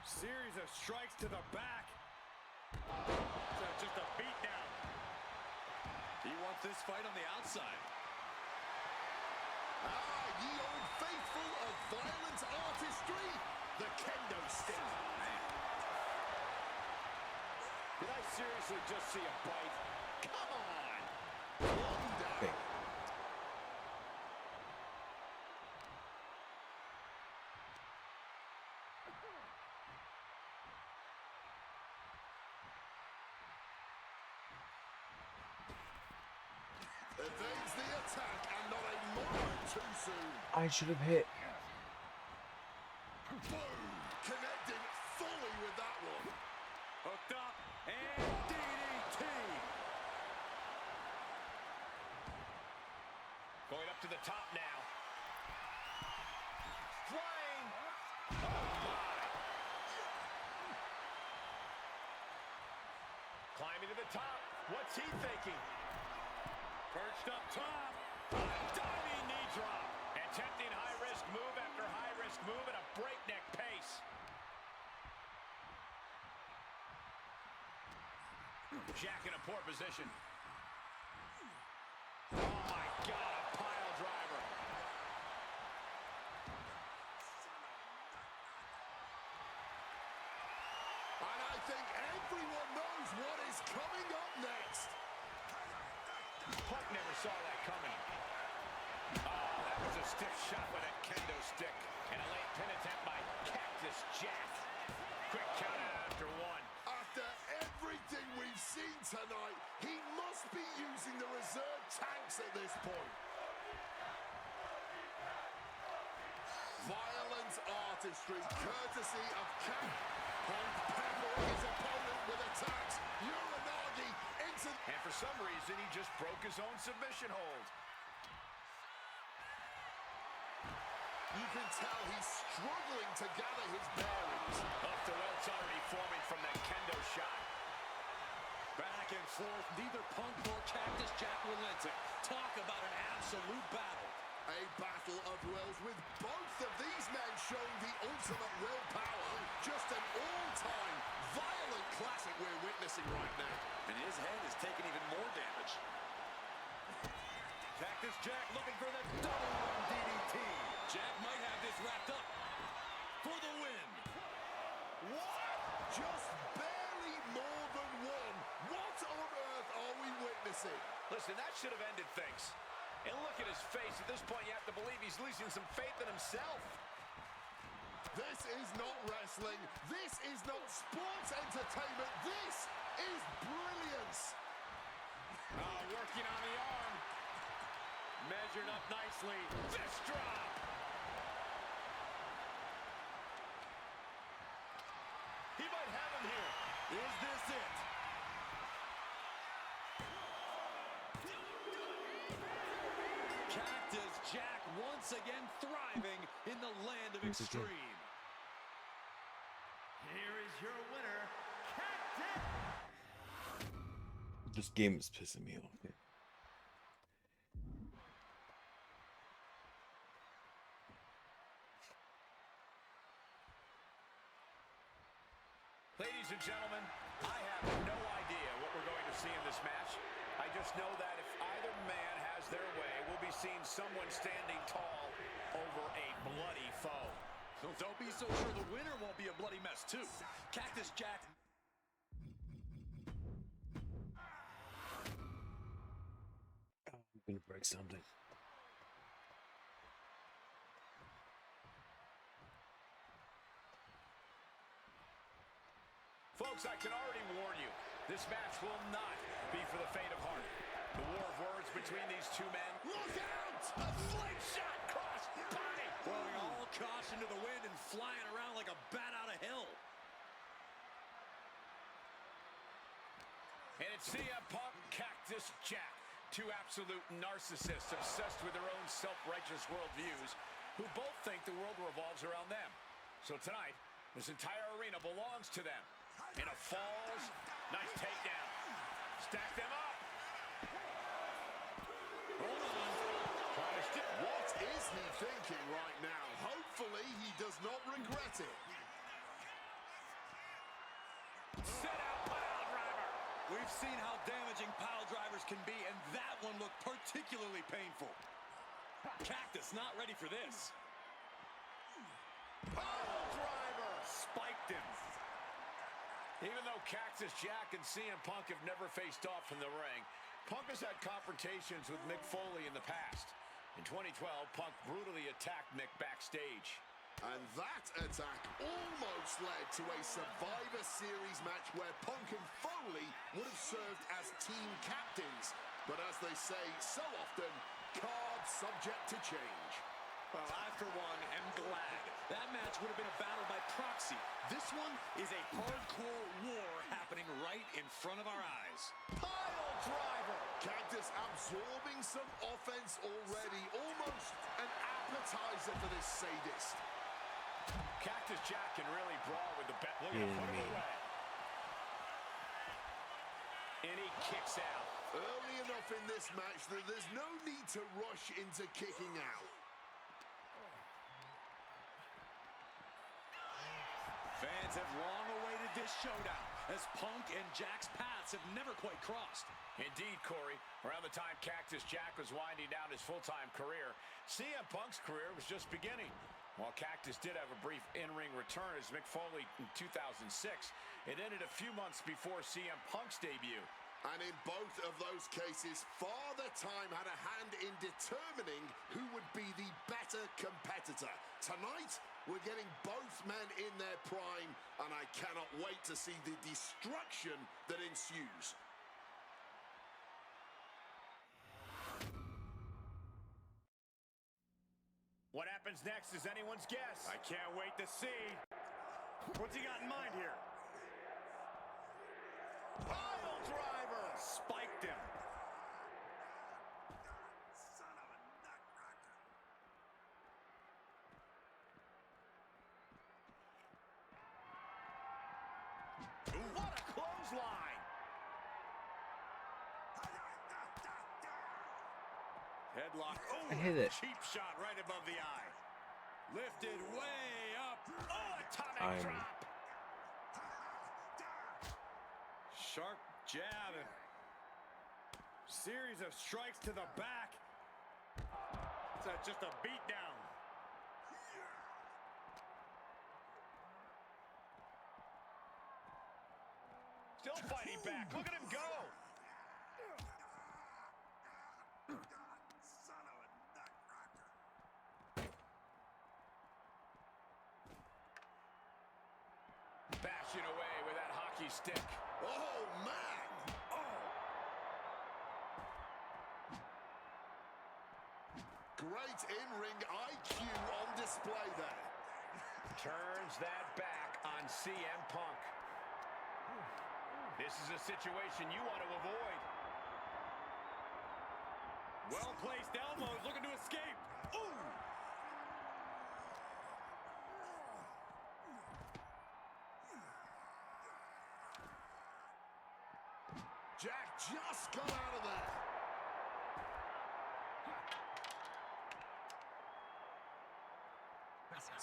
Series of strikes to the back. So just a beatdown. He wants this fight on the outside. Ye old faithful of violent artistry, the kendo stick. Did I seriously just see a bite? Come on! One down. Okay. Evades the attack and not a moment too soon. I should have hit. Boom! Connecting fully with that one. Hooked up and DDT. Going up to the top now. Flying! Oh, my! Climbing to the top. What's he thinking? Perched up top. Diving knee drop. Attempting high-risk move after high-risk move at a breakneck pace. Jack in a poor position. Oh, my God, a pile driver. is coming up next. Punk never saw that coming. Oh, that was a stiff shot with a kendo stick. And a late pin attempt by Cactus Jack. Quick count after one. After everything we've seen tonight, he must be using the reserve tanks at this point. Violent artistry, courtesy of Cat. Punk peppering his opponent with attacks. Uranagi into... And for some reason, he just broke his own submission hold. You can tell he's struggling to gather his bearings. Up the welt's already forming from that kendo shot. Back and forth, neither Punk nor Cactus Jack relented. Talk about an absolute battle. A battle of wills with both of these men showing the ultimate willpower. Just an all-time violent classic we're witnessing right now. And his head is taking even more damage. Cactus Jack looking for the double run DDT. Jack might have this wrapped up for the win. What? Just barely more than one. What on earth are we witnessing? Listen, that should have ended things. And look at his face. At this point, you have to believe he's losing some faith in himself. This is not wrestling. This is not sports entertainment. This is brilliance. Working on the arm. Measured up nicely. Fist drop. He might have him here. Is this it? Cactus Jack once again thriving in the land of extreme. Here is your winner, Cactus. This game is pissing me off. Ladies and gentlemen, I have no idea what we're going to see in this match. I just know that if either man has their way, we'll be seeing someone standing tall over a bloody foe. Well, don't be so sure the winner won't be a bloody mess, too. Cactus Jack... I'm gonna break something. Folks, I can already warn you, this match will not be for the faint of heart. The war of words between these two men. Look out! A slingshot cross body! Throwing all caution to the wind and flying around like a bat out of hell. And it's CM Punk, Cactus Jack. Two absolute narcissists obsessed with their own self-righteous worldviews who both think the world revolves around them. So tonight, this entire arena belongs to them. And a falls, nice takedown. Stack them up. Hold on. What is he thinking right now? Hopefully he does not regret it. Set out pile driver. We've seen how damaging pile drivers can be, and that one looked particularly painful. Cactus not ready for this. Pile driver. Spiked him. Even though Cactus Jack and CM Punk have never faced off in the ring, Punk has had confrontations with Mick Foley in the past. In 2012, Punk brutally attacked Mick backstage. And that attack almost led to a Survivor Series match where Punk and Foley would have served as team captains. But as they say so often, cards subject to change. Well, I, for one, am glad. That match would have been a battle by proxy. This one is a hardcore war happening right in front of our eyes. Pile driver! Cactus absorbing some offense already. Almost an appetizer for this sadist. Cactus Jack can really brawl with the bet. Look at him put him away. And he kicks out. Early enough in this match that there's no need to rush into kicking out. Fans have long awaited this showdown, as Punk and Jack's paths have never quite crossed. Indeed, Corey. Around the time Cactus Jack was winding down his full-time career, CM Punk's career was just beginning. While Cactus did have a brief in-ring return as Mick Foley in 2006, it ended a few months before CM Punk's debut. And in both of those cases, Father Time had a hand in determining who would be the better competitor. Tonight, we're getting both men in their prime, and I cannot wait to see the destruction that ensues. What happens next is anyone's guess. I can't wait to see. What's he got in mind here? Pile driver! Spiked him. Son of a nutcracker. What a clothesline! Headlock. Oh, I hit it. cheap shot right above the eye. Lifted way up. Oh, atomic I'm- drop. Sharp jab. And series of strikes to the back. It's just a beatdown. Still fighting back. Look at him go. Son of a nutcracker. Bashing away with that hockey stick. Oh, man! Great in-ring IQ on display there. Turns that back on CM Punk. This is a situation you want to avoid. Well-placed elbows, looking to escape. Ooh! Jack just got out of there.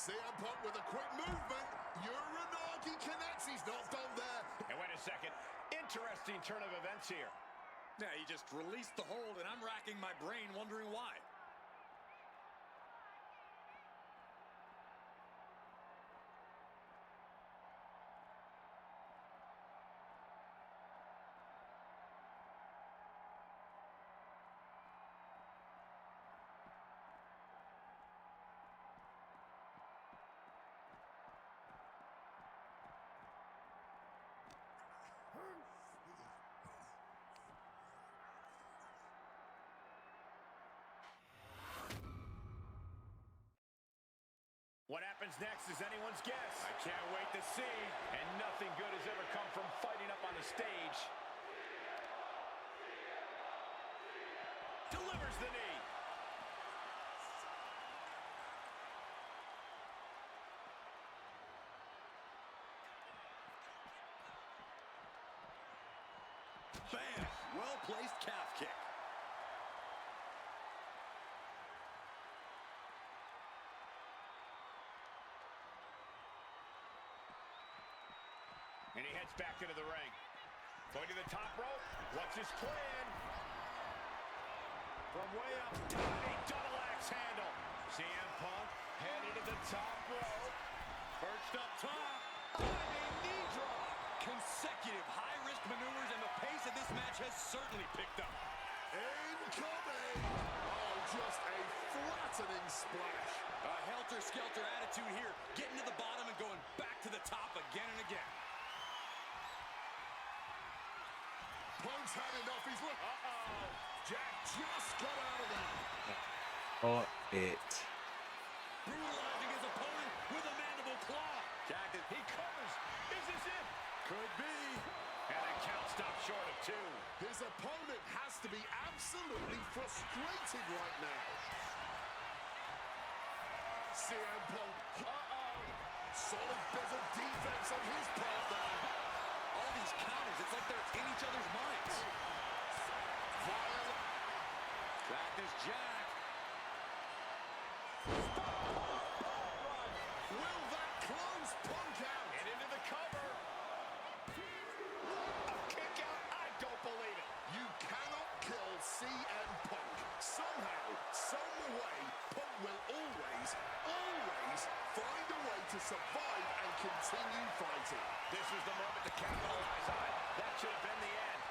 CM Punk with a quick movement. Uranagi connects. He's not done there. And wait a second. Interesting turn of events here. Yeah, he just released the hold, and I'm racking my brain wondering why. What happens next is anyone's guess. I can't wait to see. And nothing good has ever come from fighting up on the stage. Delivers the knee. Bam! Well-placed calf kick. And he heads back into the ring. Going to the top rope. What's his plan? From way up top, a double axe handle. CM Punk headed to the top rope. Perched up top. Diving knee drop. Consecutive high-risk maneuvers, and the pace of this match has certainly picked up. Incoming! Oh, just a flattening splash. A helter-skelter attitude here, getting to the bottom and going back to the top again and again. Punk's had enough. He's look. Jack just got out of there. Oh, it. Brutalizing his opponent with a mandible claw. Cactus, he covers. Is this it? Could be. And the count stops short of 2. His opponent has to be absolutely frustrated right now. CM Punk. Solid bit of defense on his part there. All these counters, it's like they're in each other's minds. Violent. Cactus Jack. Will that close Punk out? And into the cover. A kick out. I don't believe it. You cannot kill CM Punk. Somehow, some way, Punk will always survive and continue fighting. This is the moment to capitalize on. That should have been the end.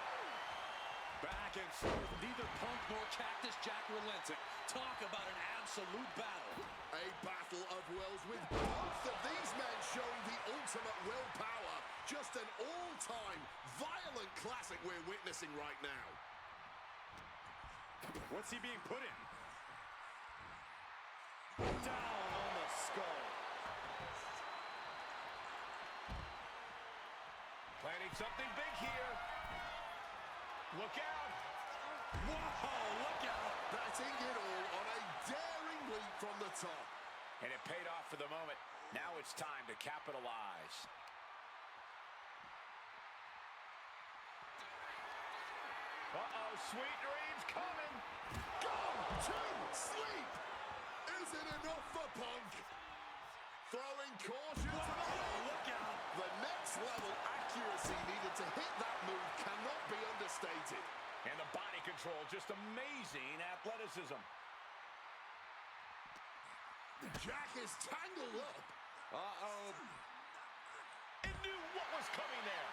Back and forth, neither Punk nor Cactus Jack relenting. Talk about an absolute battle. A battle of wills with both of these men showing the ultimate willpower. Just an all-time violent classic we're witnessing right now. What's he being put in? Down on the skull. Planning something big here. Look out. Whoa, look out. Betting it all on a daring leap from the top. And it paid off for the moment. Now it's time to capitalize. Uh-oh, sweet dreams coming. Go to sleep. Is it enough for Punk? Throwing caution. Whoa, look out. The next level accuracy needed to hit that move cannot be understated. And the body control, just amazing athleticism. Jack is tangled up. Uh-oh. It knew what was coming there.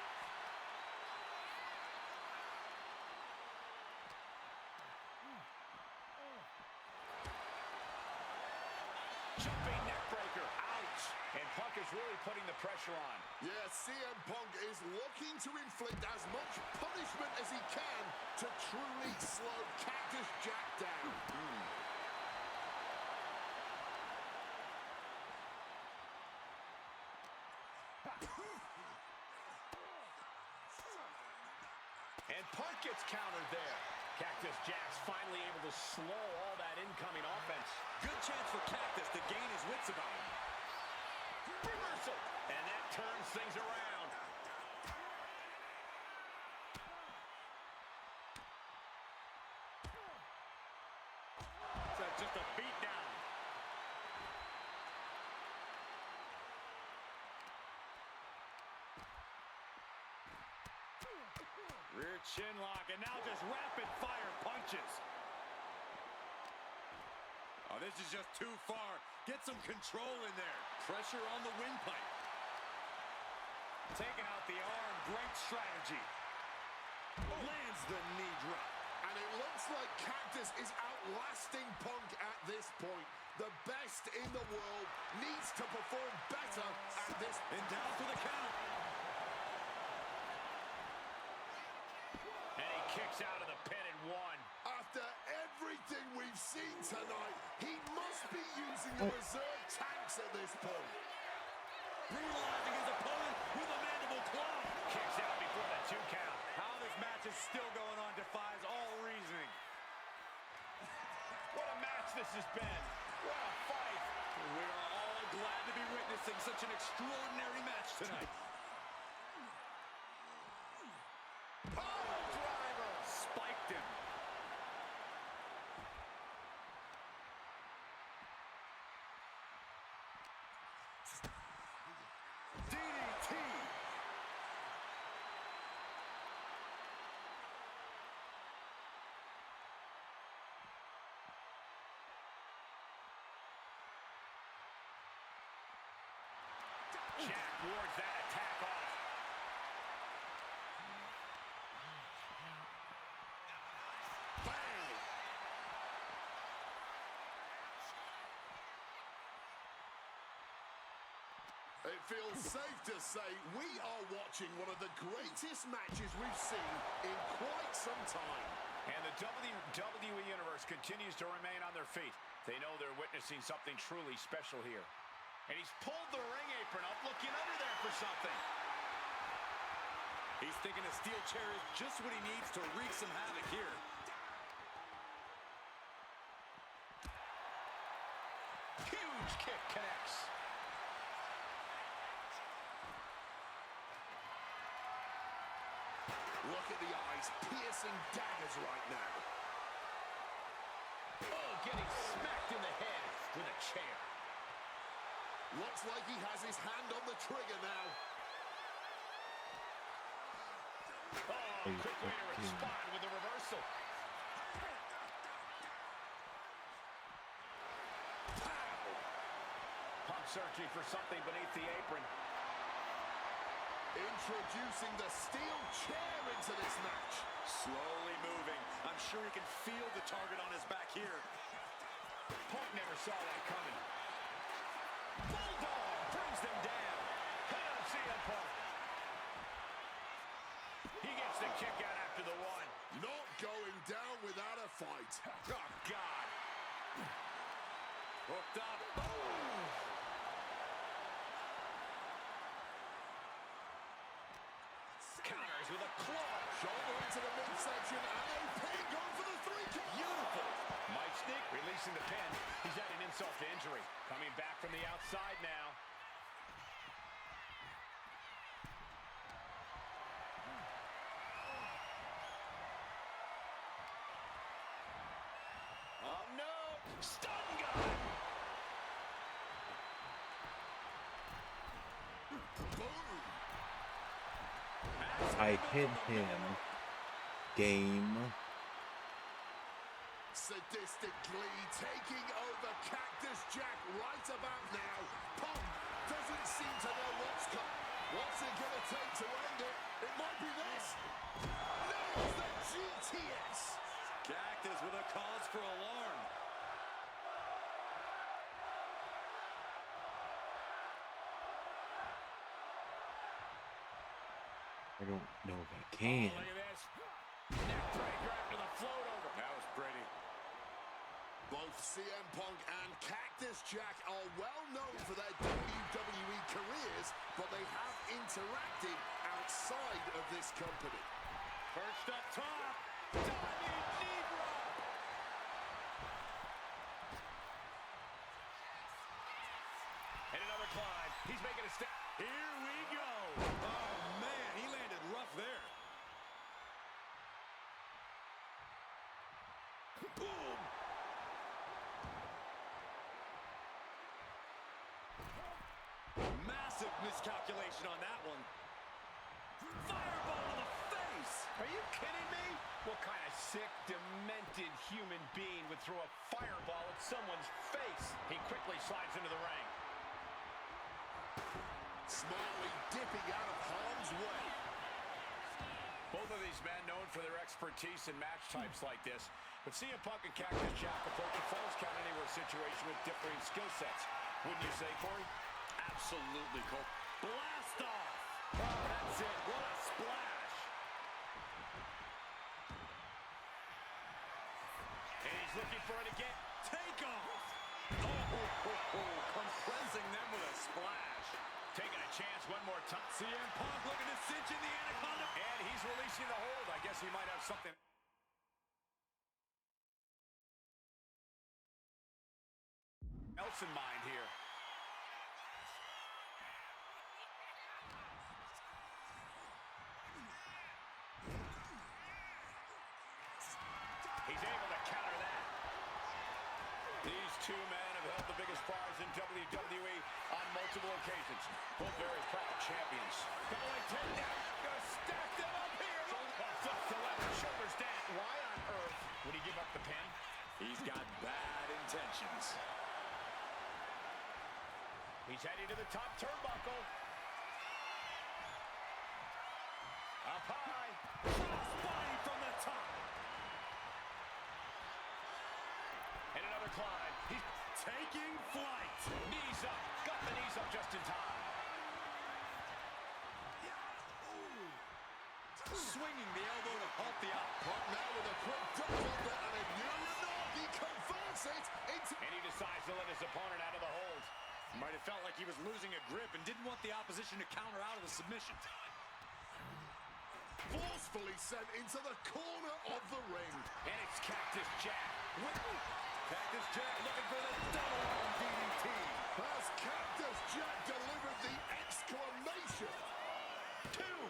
Jumping neck breaker. Ouch. And Punk is really putting the pressure on. Yeah, CM Punk is looking to inflict as much punishment as he can to truly slow Cactus Jack down. And Punk gets countered there. Cactus Jack's finally able to slow all that incoming offense. Good chance for Cactus to gain his wits about him. Reversal. And that turns things around. That's just a beat down. Rear chin lock, and now just rapid fire punches. Oh, this is just too far. Get some control in there. Pressure on the windpipe. Taking out the arm, great strategy. Lands the knee drop. And it looks like Cactus is outlasting Punk at this point. The best in the world needs to perform better at this point. And down for the count. And he kicks out of the pin and one. After everything we've seen tonight, he must be using the reserve tanks at this point. Brutalizing his opponent with a mandible claw. Kicks out before the 2 count. How this match is still going on defies all reasoning. What a match this has been. What a fight. We are all glad to be witnessing such an extraordinary match tonight. Power driver. Spiked him. DDT. Jack wards that attack off. Bang! It feels safe to say we are watching one of the greatest matches we've seen in quite some time. And the WWE Universe continues to remain on their feet. They know they're witnessing something truly special here. And he's pulled the ring apron up, looking under there for something. He's thinking a steel chair is just what he needs to wreak some havoc here. Huge kick connects. Look at the eyes, piercing daggers right now. Oh, getting smacked in the head with a chair. Looks like he has his hand on the trigger now. Oh, quick way to respond with the reversal. Punk searching for something beneath the apron. Introducing the steel chair into this match. Slowly moving. I'm sure he can feel the target on his back here. Punk never saw that coming. Bulldog brings them down. Come on, CM Punk. He gets the kick out after the one. Not going down without a fight. Oh, God. Hooked up. Boom. Counters with a claw. Shoulder into the midsection and a pin going for the 3 count. Beautiful. Mike Snick releasing the pin. He's adding insult to injury. Coming back from the outside now. Oh, no. Stun gun. Boom. I hit him. Game. Sadistic Glee taking over Cactus Jack right about now. Punk doesn't seem to know what's coming. What's it going to take to end it? It might be this. Nails the GTS. Cactus with a cause for alarm. I don't know if I can. Oh, look at this. Neck breaker after the float over. That was pretty. Both CM Punk and Cactus Jack are well known for their WWE careers, but they have interacted outside of this company. Perched up top. Diving knee drop. And another climb. He's making a step. Here we go. Oh, man, he landed rough there. Boom. Massive miscalculation on that one. Fireball to the face. Are you kidding me? What kind of sick, demented human being would throw a fireball at someone's face? He quickly slides into the ring. Smartly dipping out of harm's way. Both of these men known for their expertise in match types like this, but CM Punk and Cactus Jack approach a Falls Count Anywhere situation with differing skill sets. Wouldn't you say, Corey? Absolutely, Cole. Blast off. Oh, that's it. What a splash. And he's looking for it again. Take off. Compressing them with a splash. Taking a chance one more time. CM Punk looking to cinch in the Anaconda. And he's releasing the hold. I guess he might have something else in mind here. He's able to counter that. These two men have held the biggest prize in WWE on multiple occasions. Both very proud champions. Double leg takedown. Gonna stack them up here. Foot to leather, shoulders down. Why on earth would he give up the pin? He's got bad intentions. He's heading to the top turnbuckle. Up high. Crossbody from the top. And another climb. He's Taking flight. knees up. Got the knees up just in time. Swinging the elbow to pump the out. Punk now with a quick double under and a Uranagi converts it into... And he decides to let his opponent out of the hold. Might have felt like he was losing a grip and didn't want the opposition to counter out of the submission. Forcefully sent into the corner of the ring. And it's Cactus Jack. Cactus Jack looking for the double arm DDT. As Cactus Jack delivered the exclamation. Two.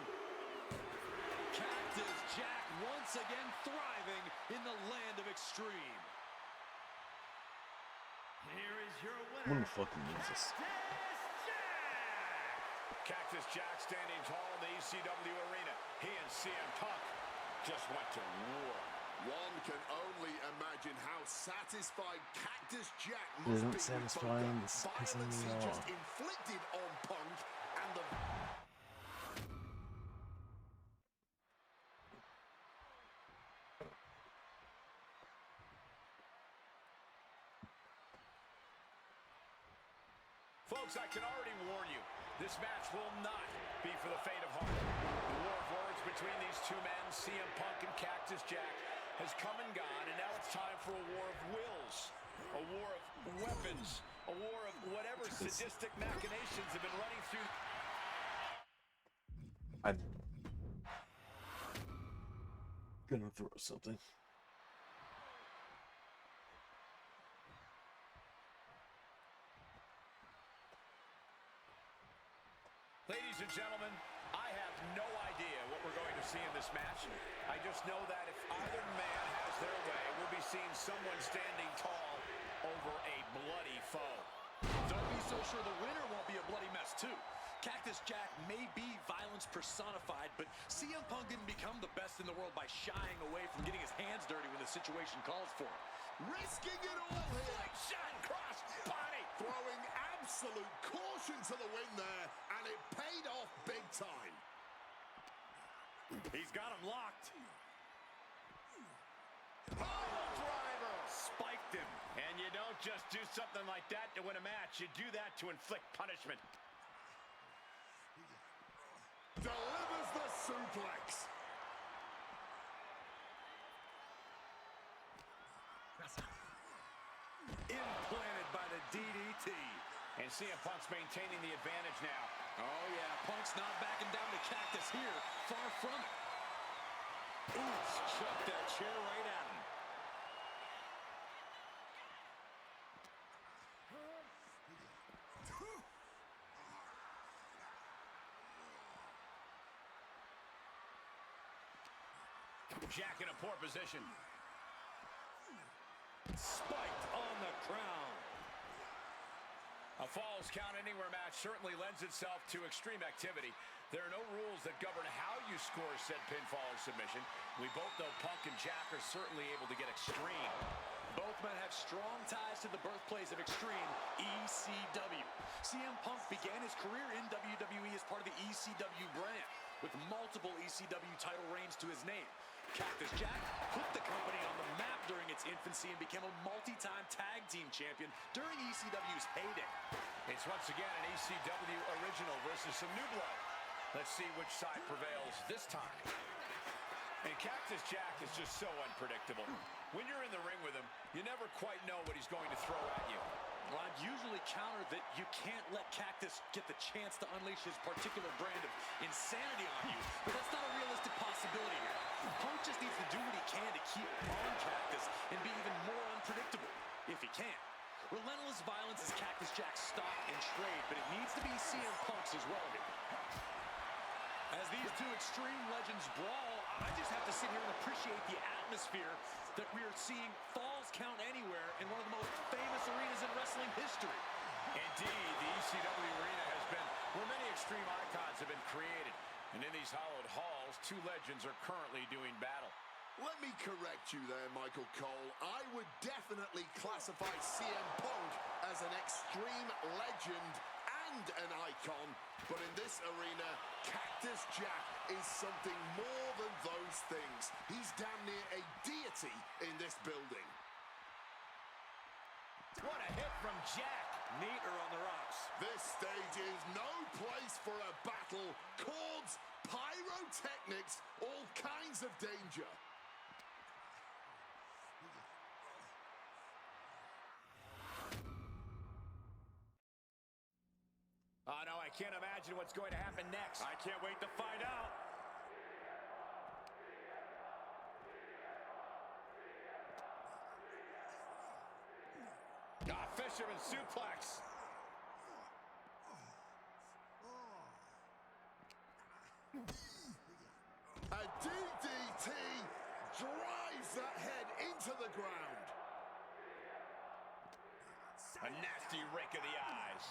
Cactus Jack once again thriving in the land of extreme. Here is your What winner, the fucking is this? Cactus Jack standing tall in the ECW arena. He and CM Punk just went to war. One can only imagine how satisfied Cactus Jack It must isn't be satisfying, with it's the pissing violence me he just off. inflicted on Punk and the... Folks, I can already warn you, this match will not be for the faint of heart. The war of words between these two men, CM Punk and Cactus Jack, has come and gone, and now it's time for a war of wills, a war of weapons, a war of whatever sadistic machinations have been running through. I'm gonna throw something. Ladies and gentlemen, I have no idea what we're going to see in this match. I just know that if either man has their way, we'll be seeing someone standing tall over a bloody foe. Don't be so sure the winner won't be a bloody mess, too. Cactus Jack may be violence personified, but CM Punk didn't become the best in the world by shying away from getting his hands dirty when the situation calls for it. Risking it all here. Shot cross body. Throwing absolute caution to the wind there, and it paid off big time. He's got him locked. Pile driver. Spiked him. And you don't just do something like that to win a match. You do that to inflict punishment. Delivers the suplex. Implanted by the DDT. And CM Punk's maintaining the advantage now. Oh, yeah, Punk's not backing down to Cactus here. Far from it. Ooh, chucked that chair right at him. Jack in a poor position. Spiked on the crown. A Falls Count Anywhere match certainly lends itself to extreme activity. There are no rules that govern how you score said pinfall or submission. We both know Punk and Jack are certainly able to get extreme. Both men have strong ties to the birthplace of Extreme, ECW. CM Punk began his career in WWE as part of the ECW brand, with multiple ECW title reigns to his name. Cactus Jack put the company on the map during its infancy and became a multi-time tag team champion during ECW's heyday. It's once again an ECW original versus some new blood. Let's see which side prevails this time. And Cactus Jack is just so unpredictable. When you're in the ring with him, you never quite know what he's going to throw at you. Well, I'd usually counter that you can't let Cactus get the chance to unleash his particular brand of insanity on you, but that's not a realistic possibility here. Punk just needs to do what he can to keep on Cactus and be even more unpredictable, if he can. Relentless violence is Cactus Jack's stock and trade, but it needs to be CM Punk's as well here. As these two extreme legends brawl, I just have to sit here and appreciate the atmosphere that we are seeing Falls Count Anywhere in one of the most famous arenas in wrestling history. Indeed, the ECW arena has been where many extreme icons have been created. And in these hallowed halls, two legends are currently doing battle. Let me correct you there, Michael Cole. I would definitely classify CM Punk as an extreme legend and an icon, but in this arena, Cactus Jack is something more than those things. He's damn near a deity in this building. What a hit from Jack. Neater on the rocks. This stage is no place for a battle. Cords, pyrotechnics, all kinds of danger. Oh, no, I can't imagine what's going to happen next. I can't wait to find out. Fisherman suplex. A DDT drives that head into the ground. A nasty rake of the eyes.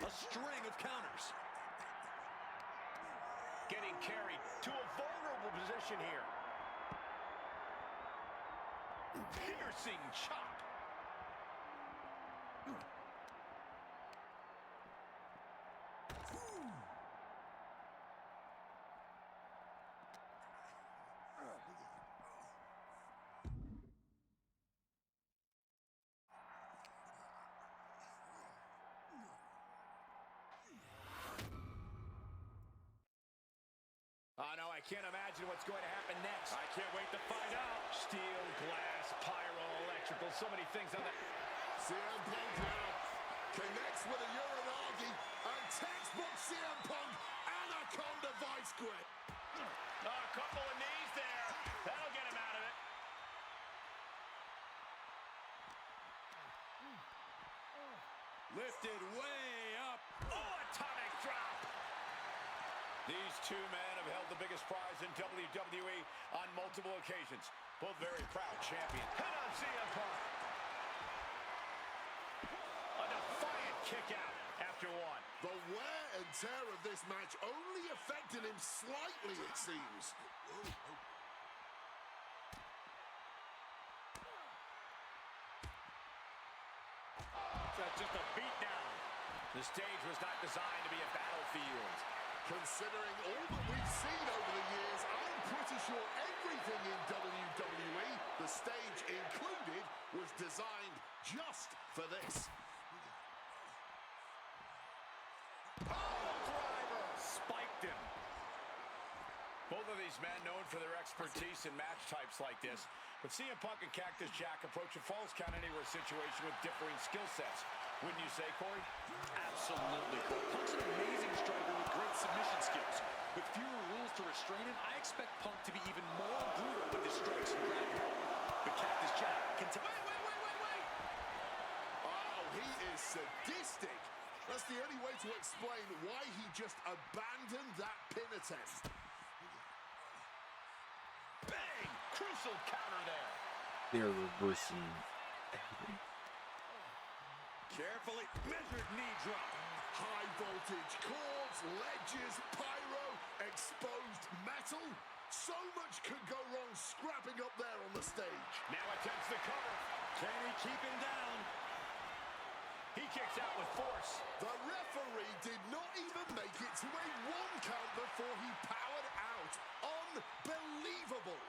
A string of counters. getting carried to a vulnerable position here. Piercing chop. Oh, no, I can't imagine what's going to happen next. I can't wait to find out. Steel, glass, pyro, electrical, so many things on that. CM Punk now connects with a Uranagi, and textbook CM Punk Anaconda vice grip. Oh, a couple of knees there. That'll get him out of it. Lifted way up. Oh, atomic drop. These two men have held the biggest prize in WWE on multiple occasions. Both very proud champions. Hit on CM Punk. A defiant kick out after one. The wear and tear of this match only affected him slightly, it seems. That's just a beatdown. The stage was not designed to be a battlefield. Considering all that we've seen over the years, I'm pretty sure everything in WWE, the stage included, was designed just for this. Driver spiked him. Both of these men known for their expertise in match types like this. But CM Punk and Cactus Jack approach a falls count anywhere situation with differing skill sets. Wouldn't you say, Corey? Absolutely, Cole. Punk's an amazing striker with great submission skills. With fewer rules to restrain him, I expect Punk to be even more brutal with his strikes and grabbing. But Cactus Jack can... Wait! Oh, he is sadistic. That's the only way to explain why he just abandoned that pin attempt. Bang! Crucial counter there. They're reversing everything. Carefully measured knee drop. High voltage cords, ledges, pyro, exposed metal. So much could go wrong scrapping up there on the stage. Now attempts the cover. Can he keep him down? He kicks out with force. The referee did not even make it to a 1 count before he powered out. Unbelievable.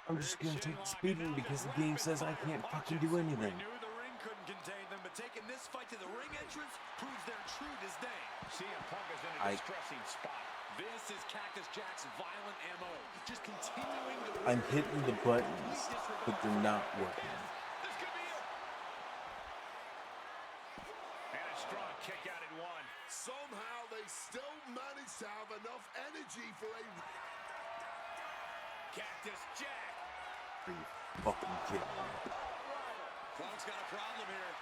I'm just gonna take the speeding because the game says I can't fucking do anything. We knew the ring couldn't contain them, but taking this fight to the ring entrance proves their true disdain. CM Punk is in a distressing spot. This is Cactus Jack's violent MO. Just continuing to... I'm hitting the buttons, but they're not working. This could be it. And a strong kick out at one. Somehow they still managed to have enough energy for a... Cactus Jack. Are you fucking kidding me? Punk's got a problem here.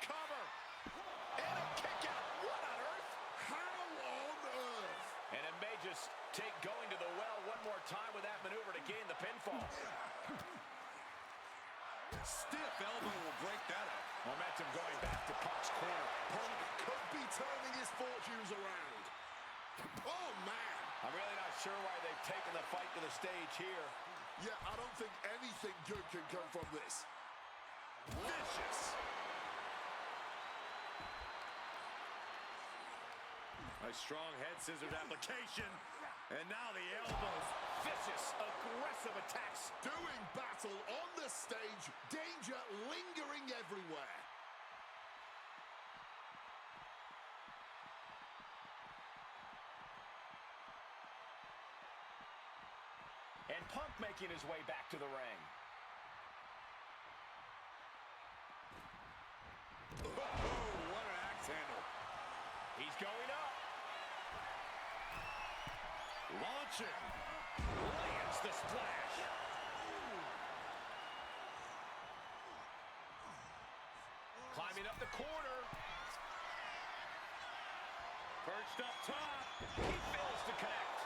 Cover. And a kick out. What on earth? How on earth? And it may just take going to the well one more time with that maneuver to gain the pinfall. Stiff elbow will break that up. Momentum going back to Punk's corner. Punk could be turning his fortunes around. Oh, man. I'm really not sure why they've taken the fight to the stage here. Yeah, I don't think anything good can come from this. Vicious. A strong head scissors application. And now the elbows. Vicious, aggressive attacks. Doing battle on the stage. Danger lingering everywhere. And Punk making his way back to the ring. Oh, what an axe handle. He's going up. Launching. Lands the splash. Climbing up the corner. Perched up top. He fails to connect.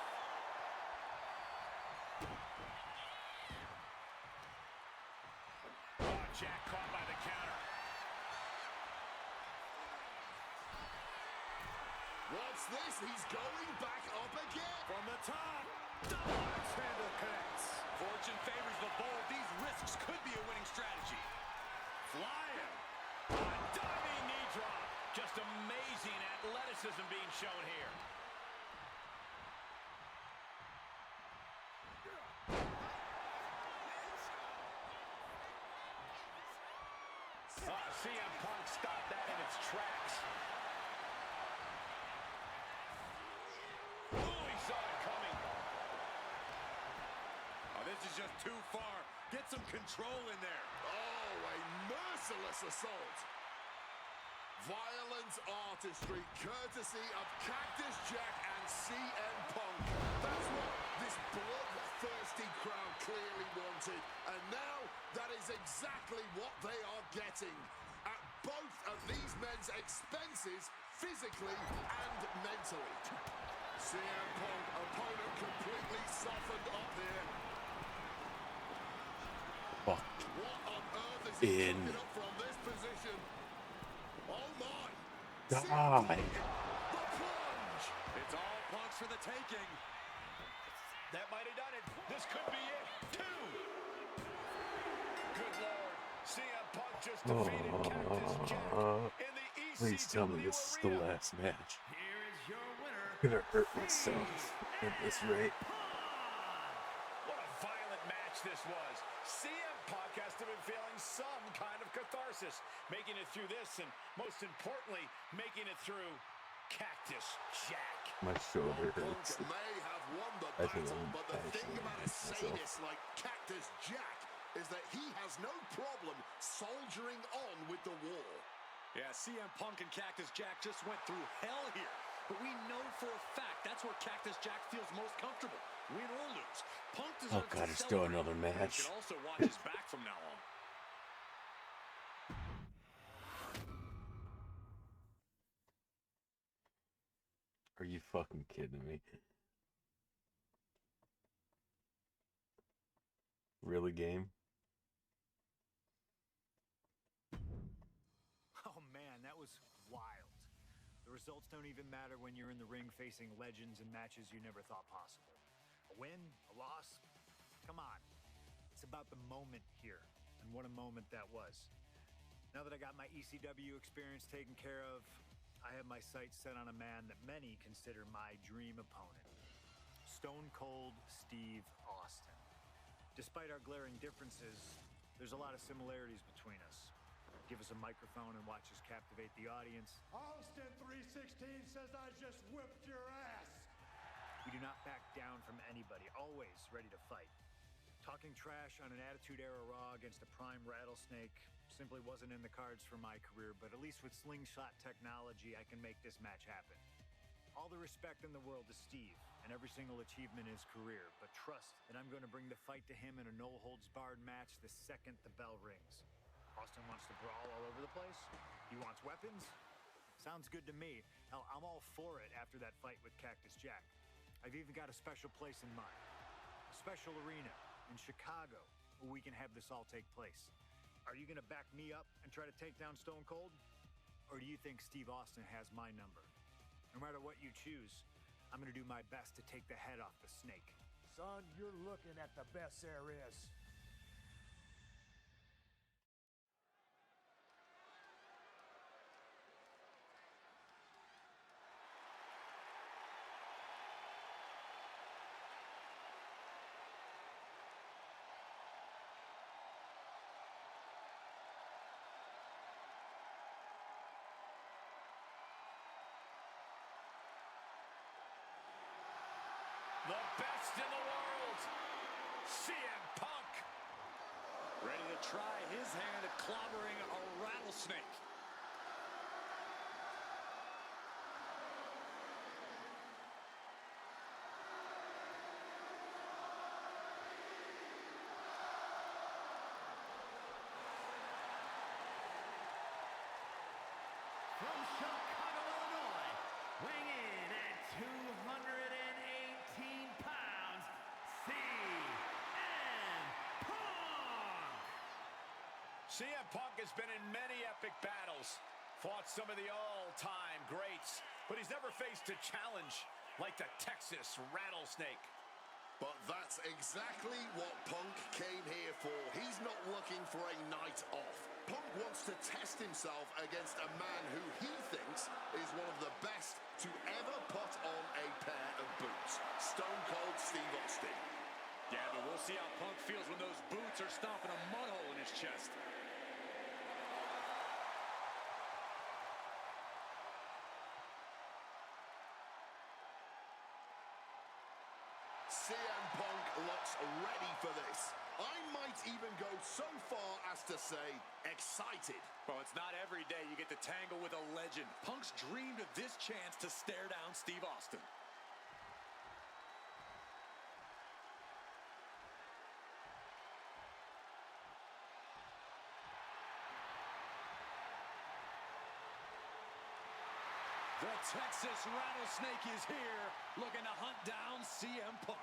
Jack caught by the counter. What's this? He's going back up again. From the top, double axe handle connects. Fortune favors the bold. These risks could be a winning strategy. Flying. A diving knee drop. Just amazing athleticism being shown here. CM Punk stopped that in its tracks. Oh, he saw it coming. Oh, this is just too far. Get some control in there. Oh, a merciless assault. Violent artistry, courtesy of Cactus Jack and CM Punk. That's what this bloodthirsty crowd clearly wanted. And now, that is exactly what they are getting. At both of these men's expenses, physically and mentally. CM Punk, opponent completely softened up here. Fuck. What on earth is he cooking up from this position? Oh my! Die. The plunge! It's all Punk's for the taking. That might have done it. This could be it. 2. Good Lord. CM Punk just defeated Cactus Jack in the ECW Please tell me this is the arena. last match. Here is your winner. I'm gonna hurt myself at this rate. What a violent match this was. CM Punk has to be feeling some kind of catharsis, making it through this, and most importantly, making it through Cactus Jack. My shoulder hurts. Punk may have won the I think battle, I'm but the thing actually about a myself. sadist like Cactus Jack is that he has no problem soldiering on with the war. Yeah, CM Punk and Cactus Jack just went through hell here. But we know for a fact that's where Cactus Jack feels most comfortable. Win or lose. Punk deserves God, to it's still celebrate. another He match. should also watch his back from now on. Are you fucking kidding me? Really, game? Oh man, that was wild. The results don't even matter when you're in the ring facing legends and matches you never thought possible. A win, a loss, come on. It's about the moment here, and what a moment that was. Now that I got my ECW experience taken care of, I have my sights set on a man that many consider my dream opponent. Stone Cold Steve Austin. Despite our glaring differences, there's a lot of similarities between us. Give us a microphone and watch us captivate the audience. Austin 316 says I just whipped your ass. We do not back down from anybody, always ready to fight. Talking trash on an Attitude Era Raw against a prime rattlesnake simply wasn't in the cards for my career, but at least with slingshot technology, I can make this match happen. All the respect in the world to Steve and every single achievement in his career, but trust that I'm going to bring the fight to him in a no-holds-barred match the second the bell rings. Austin wants to brawl all over the place? He wants weapons? Sounds good to me. Hell, I'm all for it after that fight with Cactus Jack. I've even got a special place in mind. A special arena in Chicago where we can have this all take place. Are you going to back me up and try to take down Stone Cold? Or do you think Steve Austin has my number? No matter what you choose, I'm going to do my best to take the head off the snake. Son, you're looking at the best there is. The best in the world, CM Punk. Ready to try his hand at clobbering a rattlesnake. From Chicago, Illinois, weighing in at 218 pounds, CM Punk! CM Punk has been in many epic battles, fought some of the all-time greats, but he's never faced a challenge like the Texas Rattlesnake. But that's exactly what Punk came here for. He's not looking for a night off. Punk wants to test himself against a man who he thinks is one of the best to ever put on a pair of boots. Stone Cold Steve Austin. Yeah, but we'll see how Punk feels when those boots are stomping a mud hole in his chest. CM Punk looks ready for this. I might even go so far as to say excited. Well, it's not every day you get to tangle with a legend. Punk's dreamed of this chance to stare down Steve Austin. The Texas Rattlesnake is here, looking to hunt down CM Punk.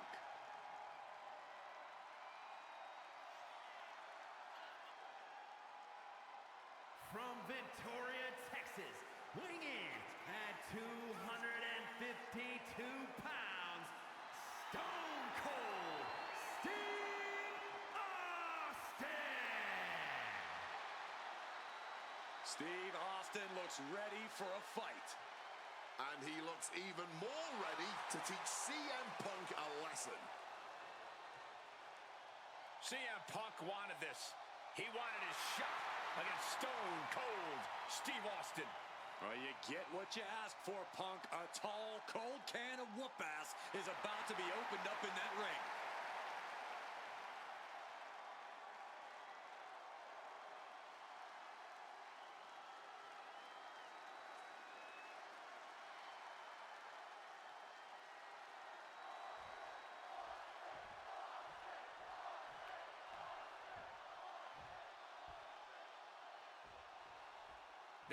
From Victoria, Texas, weighing in at 252 pounds, Stone Cold Steve Austin! Steve Austin looks ready for a fight. And he looks even more ready to teach CM Punk a lesson. CM Punk wanted this. He wanted his shot against Stone Cold Steve Austin. Well, you get what you ask for, Punk. A tall, cold can of whoop-ass is about to be opened up in that ring.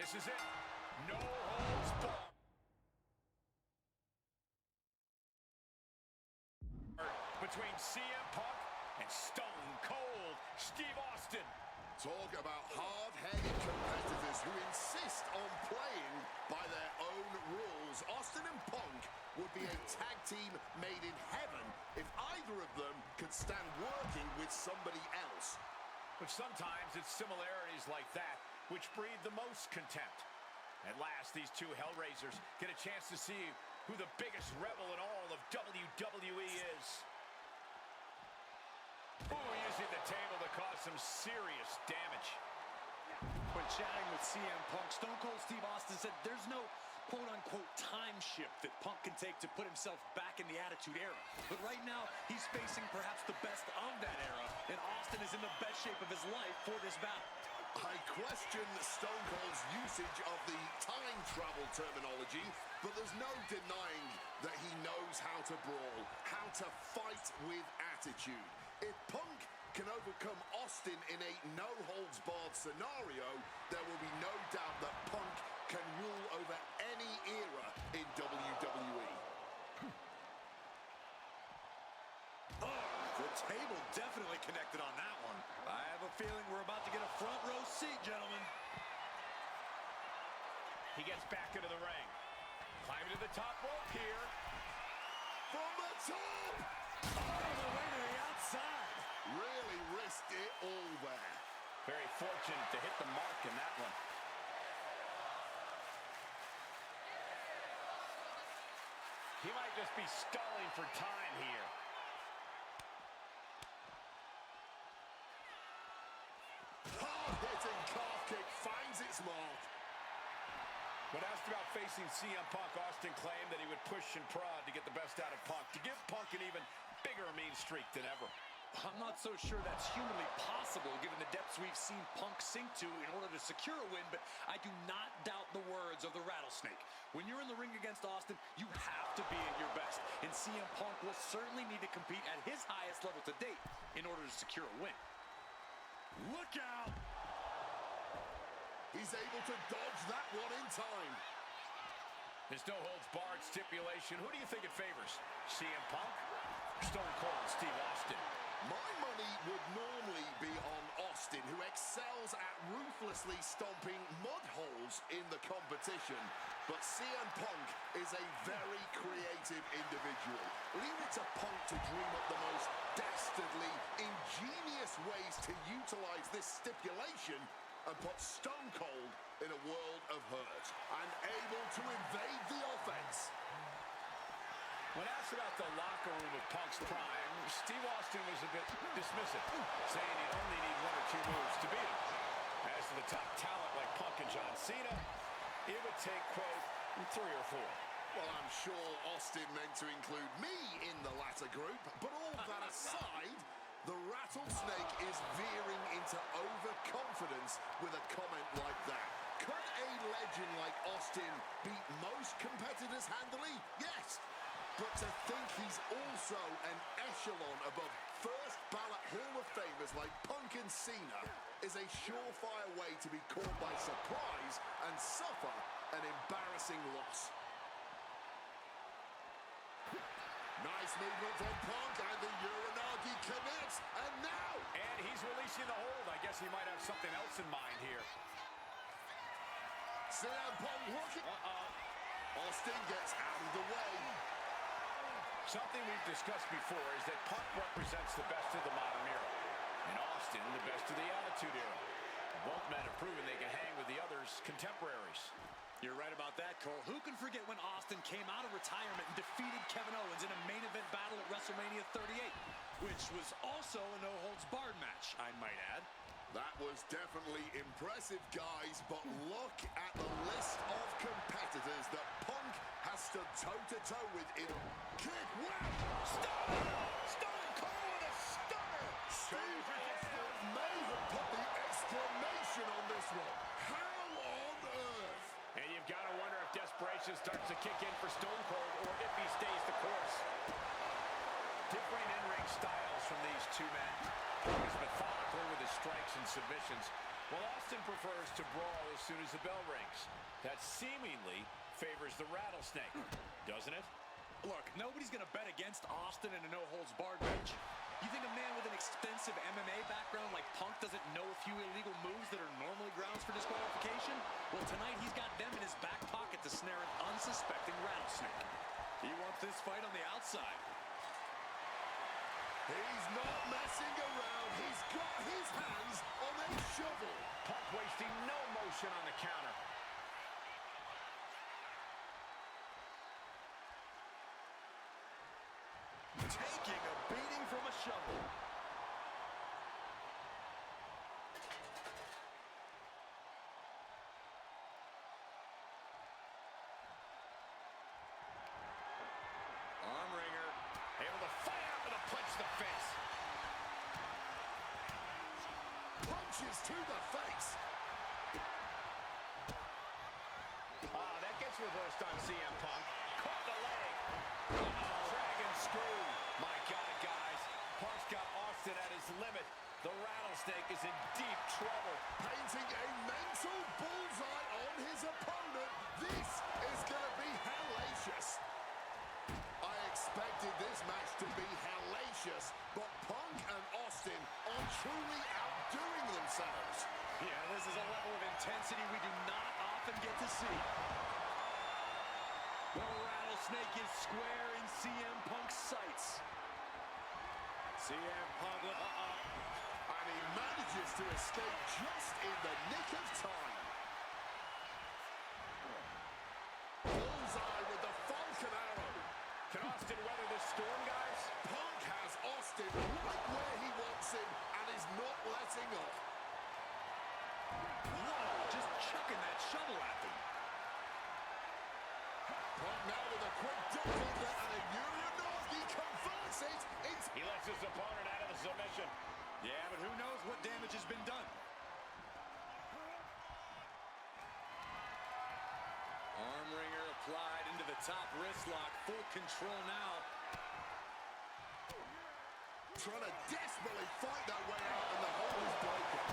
This is it. No holds barred. Between CM Punk and Stone Cold Steve Austin. Talk about hard-headed competitors who insist on playing by their own rules. Austin and Punk would be a tag team made in heaven if either of them could stand working with somebody else. But sometimes it's similarities like that which breed the most contempt. At last, these two Hellraisers get a chance to see who the biggest rebel in all of WWE is. Ooh, using the table to cause some serious damage. When chatting with CM Punk, Stone Cold Steve Austin said there's no quote-unquote time shift that Punk can take to put himself back in the Attitude Era. But right now, he's facing perhaps the best of that era, and Austin is in the best shape of his life for this battle. I question Stone Cold's usage of the time travel terminology, but there's no denying that he knows how to brawl, how to fight with attitude. If Punk can overcome Austin in a no-holds-barred scenario, there will be no doubt that Punk can rule over any era in WWE. The table definitely connected on that one. I have a feeling we're about to get a front row seat, gentlemen. He gets back into the ring. Climbing to the top rope here. From the top! All the way to the outside. Really risked it all there. Very fortunate to hit the mark in that one. He might just be stalling for time here. Hard-hitting calf kick finds its mark. When asked about facing CM Punk, Austin claimed that he would push and prod to get the best out of Punk, to give Punk an even bigger mean streak than ever. I'm not so sure that's humanly possible given the depths we've seen Punk sink to in order to secure a win, but I do not doubt the words of the Rattlesnake. When you're in the ring against Austin, you have to be at your best, and CM Punk will certainly need to compete at his highest level to date in order to secure a win. Look out! He's able to dodge that one in time. There's no holds barred stipulation. Who do you think it favors? CM Punk? Stone Cold Steve Austin? My money would normally be on Austin. Austin, who excels at ruthlessly stomping mud holes in the competition. But CM Punk is a very creative individual. Leave it to Punk to dream up the most dastardly, ingenious ways to utilize this stipulation and put Stone Cold in a world of hurt and able to invade the offense. When asked about the locker room of Punk's prime, Steve Austin was a bit dismissive, saying he'd only need 1 or 2 moves to beat him. As to the top talent like Punk and John Cena, it would take, quote, 3 or 4. Well, I'm sure Austin meant to include me in the latter group, but all that aside, the rattlesnake is veering into overconfidence with a comment like that. Could a legend like Austin beat most competitors handily? Yes. But to think he's also an echelon above first ballot Hall of Famers like Punk and Cena is a surefire way to be caught by surprise and suffer an embarrassing loss. Nice movement from Punk, and the Uranagi connects, and now... And he's releasing the hold. I guess he might have something else in mind here. CM Punk looking... Austin gets out of the way. Something we've discussed before is that Punk represents the best of the modern era, and Austin the best of the Attitude Era. Both men have proven they can hang with the others' contemporaries. You're right about that, Cole. Who can forget when Austin came out of retirement and defeated Kevin Owens in a main event battle at WrestleMania 38, which was also a no-holds-barred match, I might add. That was definitely impressive, guys, but look at the list of competitors that Punk has stood toe-to-toe with in... Kick, wow! Stone Cold with a stunner! Steve Austin may have put the exclamation on this one. How on earth? And you've got to wonder if desperation starts to kick in for Stone Cold or if he stays the course. Different in-ring styles from these two men. Punk is methodical with his strikes and submissions, while Austin prefers to brawl as soon as the bell rings. That seemingly favors the rattlesnake, doesn't it? Look, nobody's going to bet against Austin in a no-holds-barred match. You think a man with an extensive MMA background like Punk doesn't know a few illegal moves that are normally grounds for disqualification? Well, tonight he's got them in his back pocket to snare an unsuspecting rattlesnake. He wants this fight on the outside. He's not messing around. He's got his hands on a shovel. Punk wasting no motion on the counter. Taking a beating from a shovel. Arm wringer, able to fight out with a punch to the face. Punches to the face. That gets reversed on CM Punk. Caught the leg. Dragon screw. My God, guys. Punk's got Austin at his limit. The rattlesnake is in deep trouble. Painting a mental bullseye on his opponent. This is going to be hellacious. I expected this match to be hellacious, but Punk and Austin are truly outdoing themselves. Yeah, this is a level of intensity we do not often get to see. The rattlesnake is square in CM Punk's sights. CM Punk, And he manages to escape just in the nick of time. Bullseye with the Falcon Arrow. Can Austin weather this storm, guys? Punk has Austin right where he wants him and is not letting up. whoa, just chucking that shovel at them. Punk now with a quick double and a Uranagi converts it into... He lets his opponent out of the submission. Yeah, but who knows what damage has been done. Arm wringer applied into the top wrist lock. Full control now. Trying to desperately fight that way out, and the hold is broken.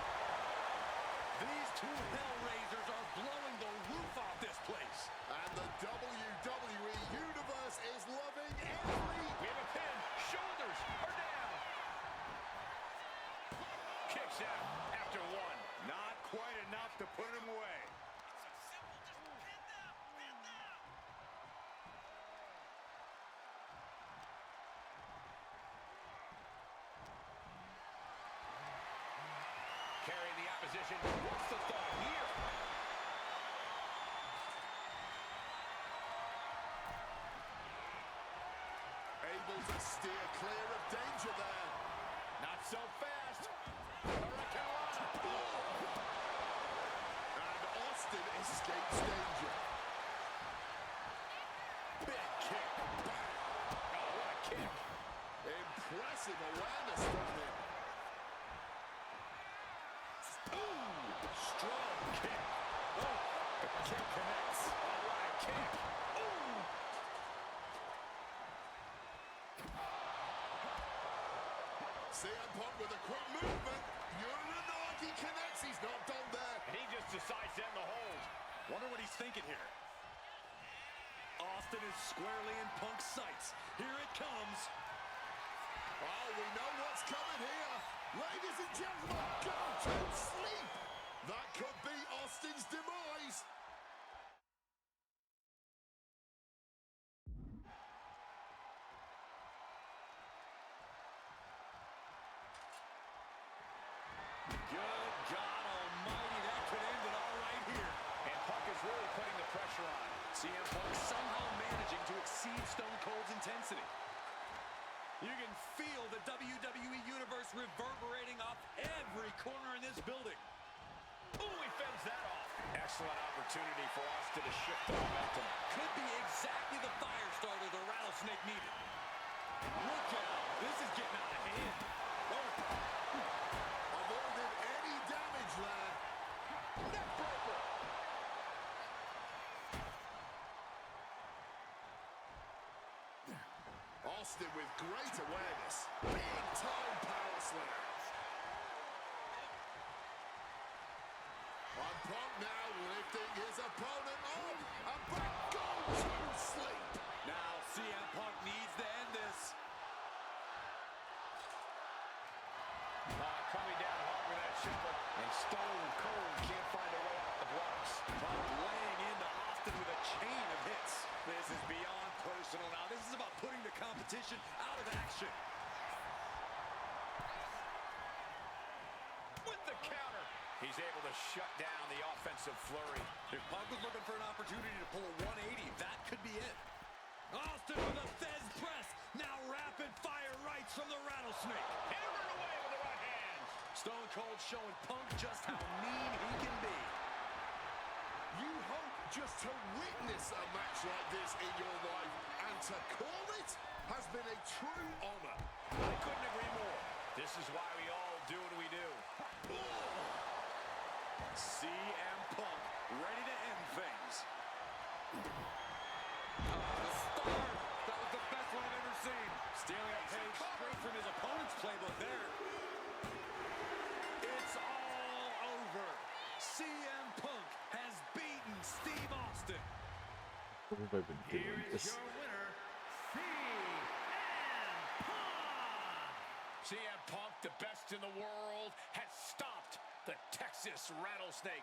These two Hellraisers are blowing the roof off this place. And the WWE Universe is loving every... We have a pin. Shoulders are down. Kicks out after to put him away. Carrying the opposition. What's the thought here? Able to steer clear of danger there. Not so fast. Hurricane. And Austin escapes danger. Big kick. Bang. Oh, what a kick. Impressive awareness from him. Ooh, strong kick. Oh, the kick connects. Oh, what a kick. Ooh. CM Punk with a quick movement. Uranagi connects. He's not done there. And he just decides to end the hold. Wonder what he's thinking here. Austin is squarely in Punk's sights. Here it comes. Oh, we know what's coming here. Ladies and gentlemen, go to sleep. That could be Austin's demise. Good God almighty, that could end it all right here. And Punk is really putting the pressure on. CM Punk somehow managing to exceed Stone Cold's intensity. You can feel the WWE Universe reverberating off every corner in this building. Ooh, he fends that off. Excellent opportunity for Austin to shift the momentum. Could be exactly the fire starter the Rattlesnake needed. Look out. This is getting out of hand. Oh. Avoided any damage there. Neckbreaker. Austin with great awareness. Big time power slam. And Punk now lifting his opponent up. And back go to sleep. Now CM Punk needs to end this. Coming down hard with that shoulder. And Stone Cold can't find a way out the blocks. Punk laying into Austin with a chain of hits. This is beyond personal now. This is about putting the competition out of action. With the counter. He's able to shut down the offensive flurry. If Punk was looking for an opportunity to pull a 180, that could be it. Austin with a Fez press. Now rapid fire rights from the Rattlesnake. Hammered away with the right hand. Stone Cold showing Punk just how mean he can be. You hope just to witness a match like this in your life, and to call it has been a true honor. I couldn't agree more. This is why we all do what we do. CM Punk ready to end things. The start. That was the best one I've ever seen. Stealing a page straight from his opponent's playbook there. It's all over. CM Punk has beaten Steve Austin. What have I been Here doing is this? your winner, CM Punk. CM Punk, the best in the world, has stopped the Texas Rattlesnake.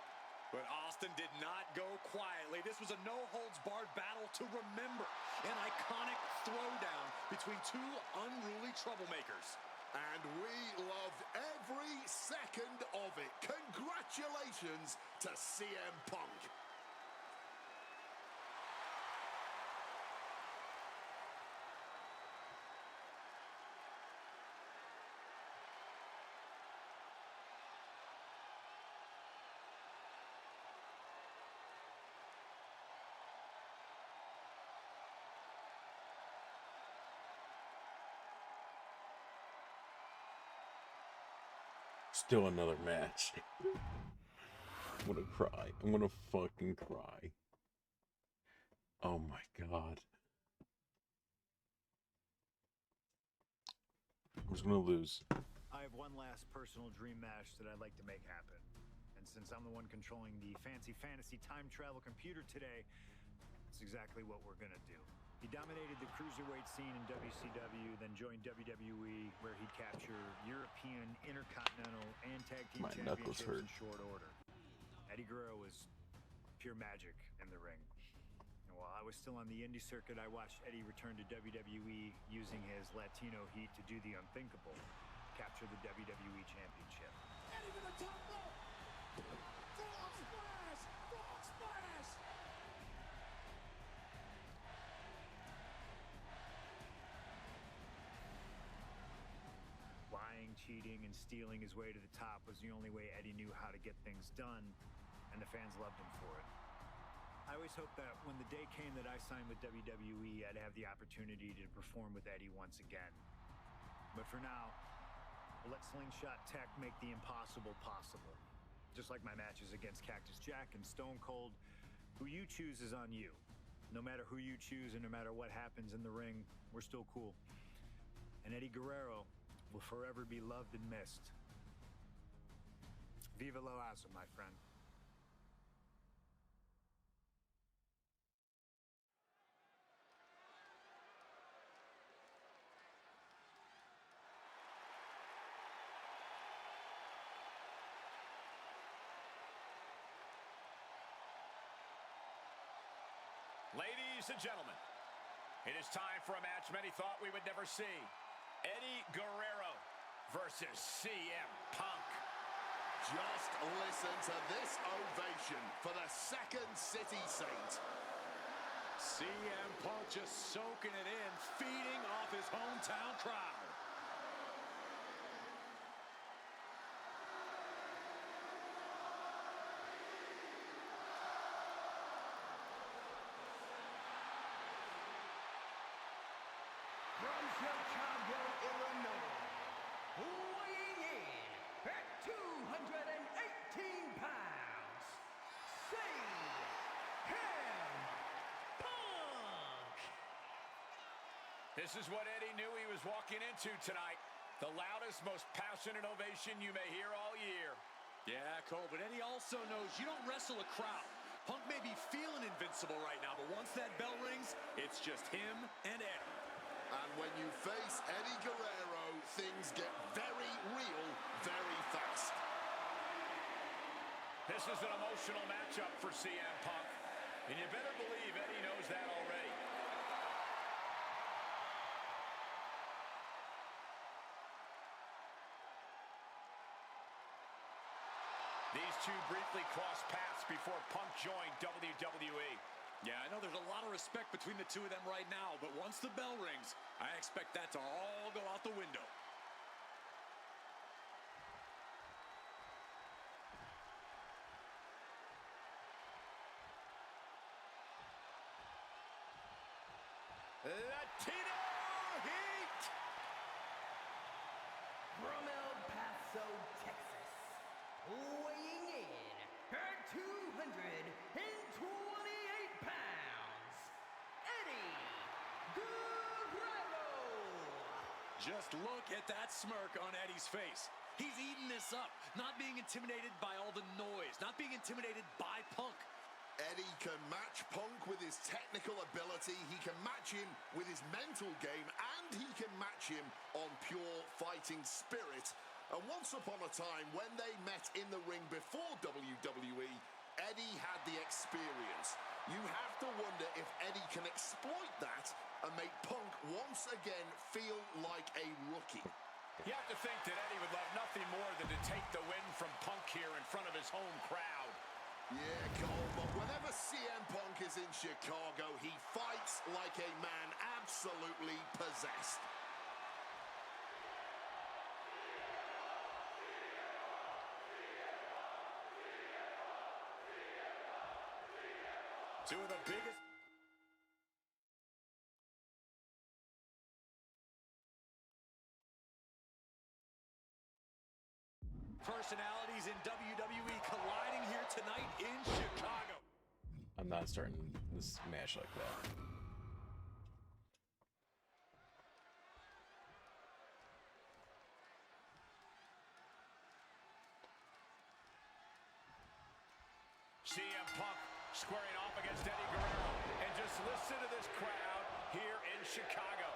But Austin did not go quietly. This was a no-holds-barred battle to remember. An iconic throwdown between two unruly troublemakers. And we loved every second of it. Congratulations to CM Punk. Still another match. I'm gonna cry. I'm gonna fucking cry. Oh my god. Who's gonna lose? I have one last personal dream match that I'd like to make happen. And since I'm the one controlling the fancy fantasy time travel computer today, that's exactly what we're gonna do. He dominated the cruiserweight scene in WCW, then joined WWE, where he'd capture European, Intercontinental, and Tag Team My knuckles Championships hurt. in short order. Eddie Guerrero was pure magic in the ring. And while I was still on the indie circuit, I watched Eddie return to WWE using his Latino heat to do the unthinkable, capture the WWE Championship. Eddie to the top rope. Frog splash! Frog splash! Lying, cheating, and stealing his way to the top was the only way Eddie knew how to get things done, and the fans loved him for it. I always hoped that when the day came that I signed with WWE, I'd have the opportunity to perform with Eddie once again. But for now, we'll let Slingshot Tech make the impossible possible. Just like my matches against Cactus Jack and Stone Cold, who you choose is on you. No matter who you choose and no matter what happens in the ring, we're still cool. And Eddie Guerrero will forever be loved and missed. Viva la raza, my friend. Ladies and gentlemen, it is time for a match many thought we would never see. Eddie Guerrero versus CM Punk. Just listen to this ovation for the Second City Saint. CM Punk just soaking it in, feeding off his hometown crowd. From Chicago, Illinois, weighing in at 218 pounds, CM Punk. This is what Eddie knew he was walking into tonight. The loudest, most passionate ovation you may hear all year. Yeah, Cole, but Eddie also knows you don't wrestle a crowd. Punk may be feeling invincible right now, but once that bell rings, it's just him and Eddie. And when you face Eddie Guerrero, things get very real very fast. This is an emotional matchup for CM Punk, and you better believe Eddie knows that already. These two briefly crossed paths before Punk joined WWE. Yeah, I know there's a lot of respect between the two of them right now, but once the bell rings, I expect that to all go out the window. Latino Heat! From El Paso, Texas, weighing in at 228 pounds, Eddie Guerrero. Just look at that smirk on Eddie's face. He's eating this up, not being intimidated by all the noise, not being intimidated by Punk. Eddie can match Punk with his technical ability, he can match him with his mental game, and he can match him on pure fighting spirit. And once upon a time, when they met in the ring before WWE, Eddie had the experience. You have to wonder if Eddie can exploit that and make Punk once again feel like a rookie. You have to think that Eddie would love nothing more than to take the win from Punk here in front of his home crowd. Yeah, Cole, but whenever CM Punk is in Chicago, he fights like a man absolutely possessed. Two of the biggest... personalities in WWE colliding here tonight in Chicago. I'm not starting this match like that. CM Punk squaring off against Eddie Guerrero. And just listen to this crowd here in Chicago.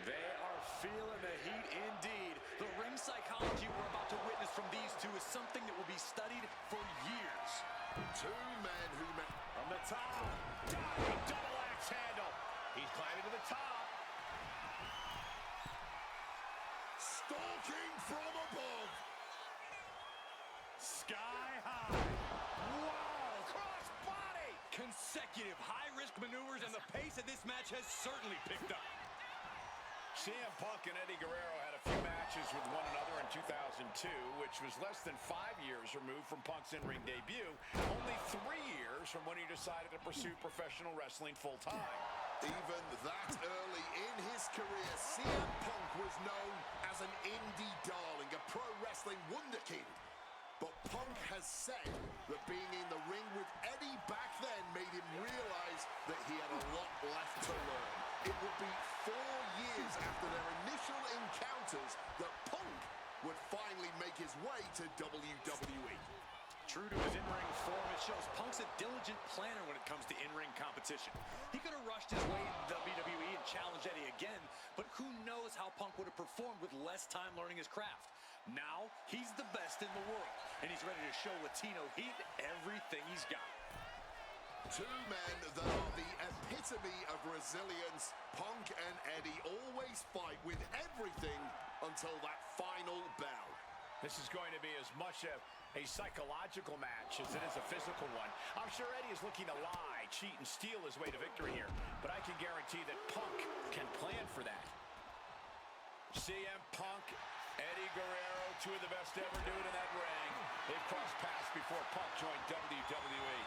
They are feeling the heat indeed. The ring psychology we're about to witness from these two is something that will be studied for years. Two men who met From the top, diving double axe handle. He's climbing to the top. stalking from above. Sky high. Wow, cross body. Consecutive high-risk maneuvers, and the pace of this match has certainly picked up. CM Punk and Eddie Guerrero had a few matches with one another in 2002, which was less than 5 years removed from Punk's in-ring debut, only 3 years from when he decided to pursue professional wrestling full-time. Even that early in his career, CM Punk was known as an indie darling, a pro wrestling wunderkind. But Punk has said that being in the ring with Eddie back then made him realize that he had a lot left to learn. It would be 4 years after their initial encounters that Punk would finally make his way to WWE. True to his in-ring form, it shows Punk's a diligent planner when it comes to in-ring competition. He could have rushed his way into WWE and challenged Eddie again, but who knows how Punk would have performed with less time learning his craft. Now, he's the best in the world, and he's ready to show Latino Heat everything he's got. Two men that are the epitome of resilience. Punk and Eddie always fight with everything until that final bell. This is going to be as much a psychological match as it is a physical one. I'm sure Eddie is looking to lie, cheat, and steal his way to victory here, but I can guarantee that Punk can plan for that. CM Punk, Eddie Guerrero, two of the best to ever do it in that ring. They've crossed paths before Punk joined WWE.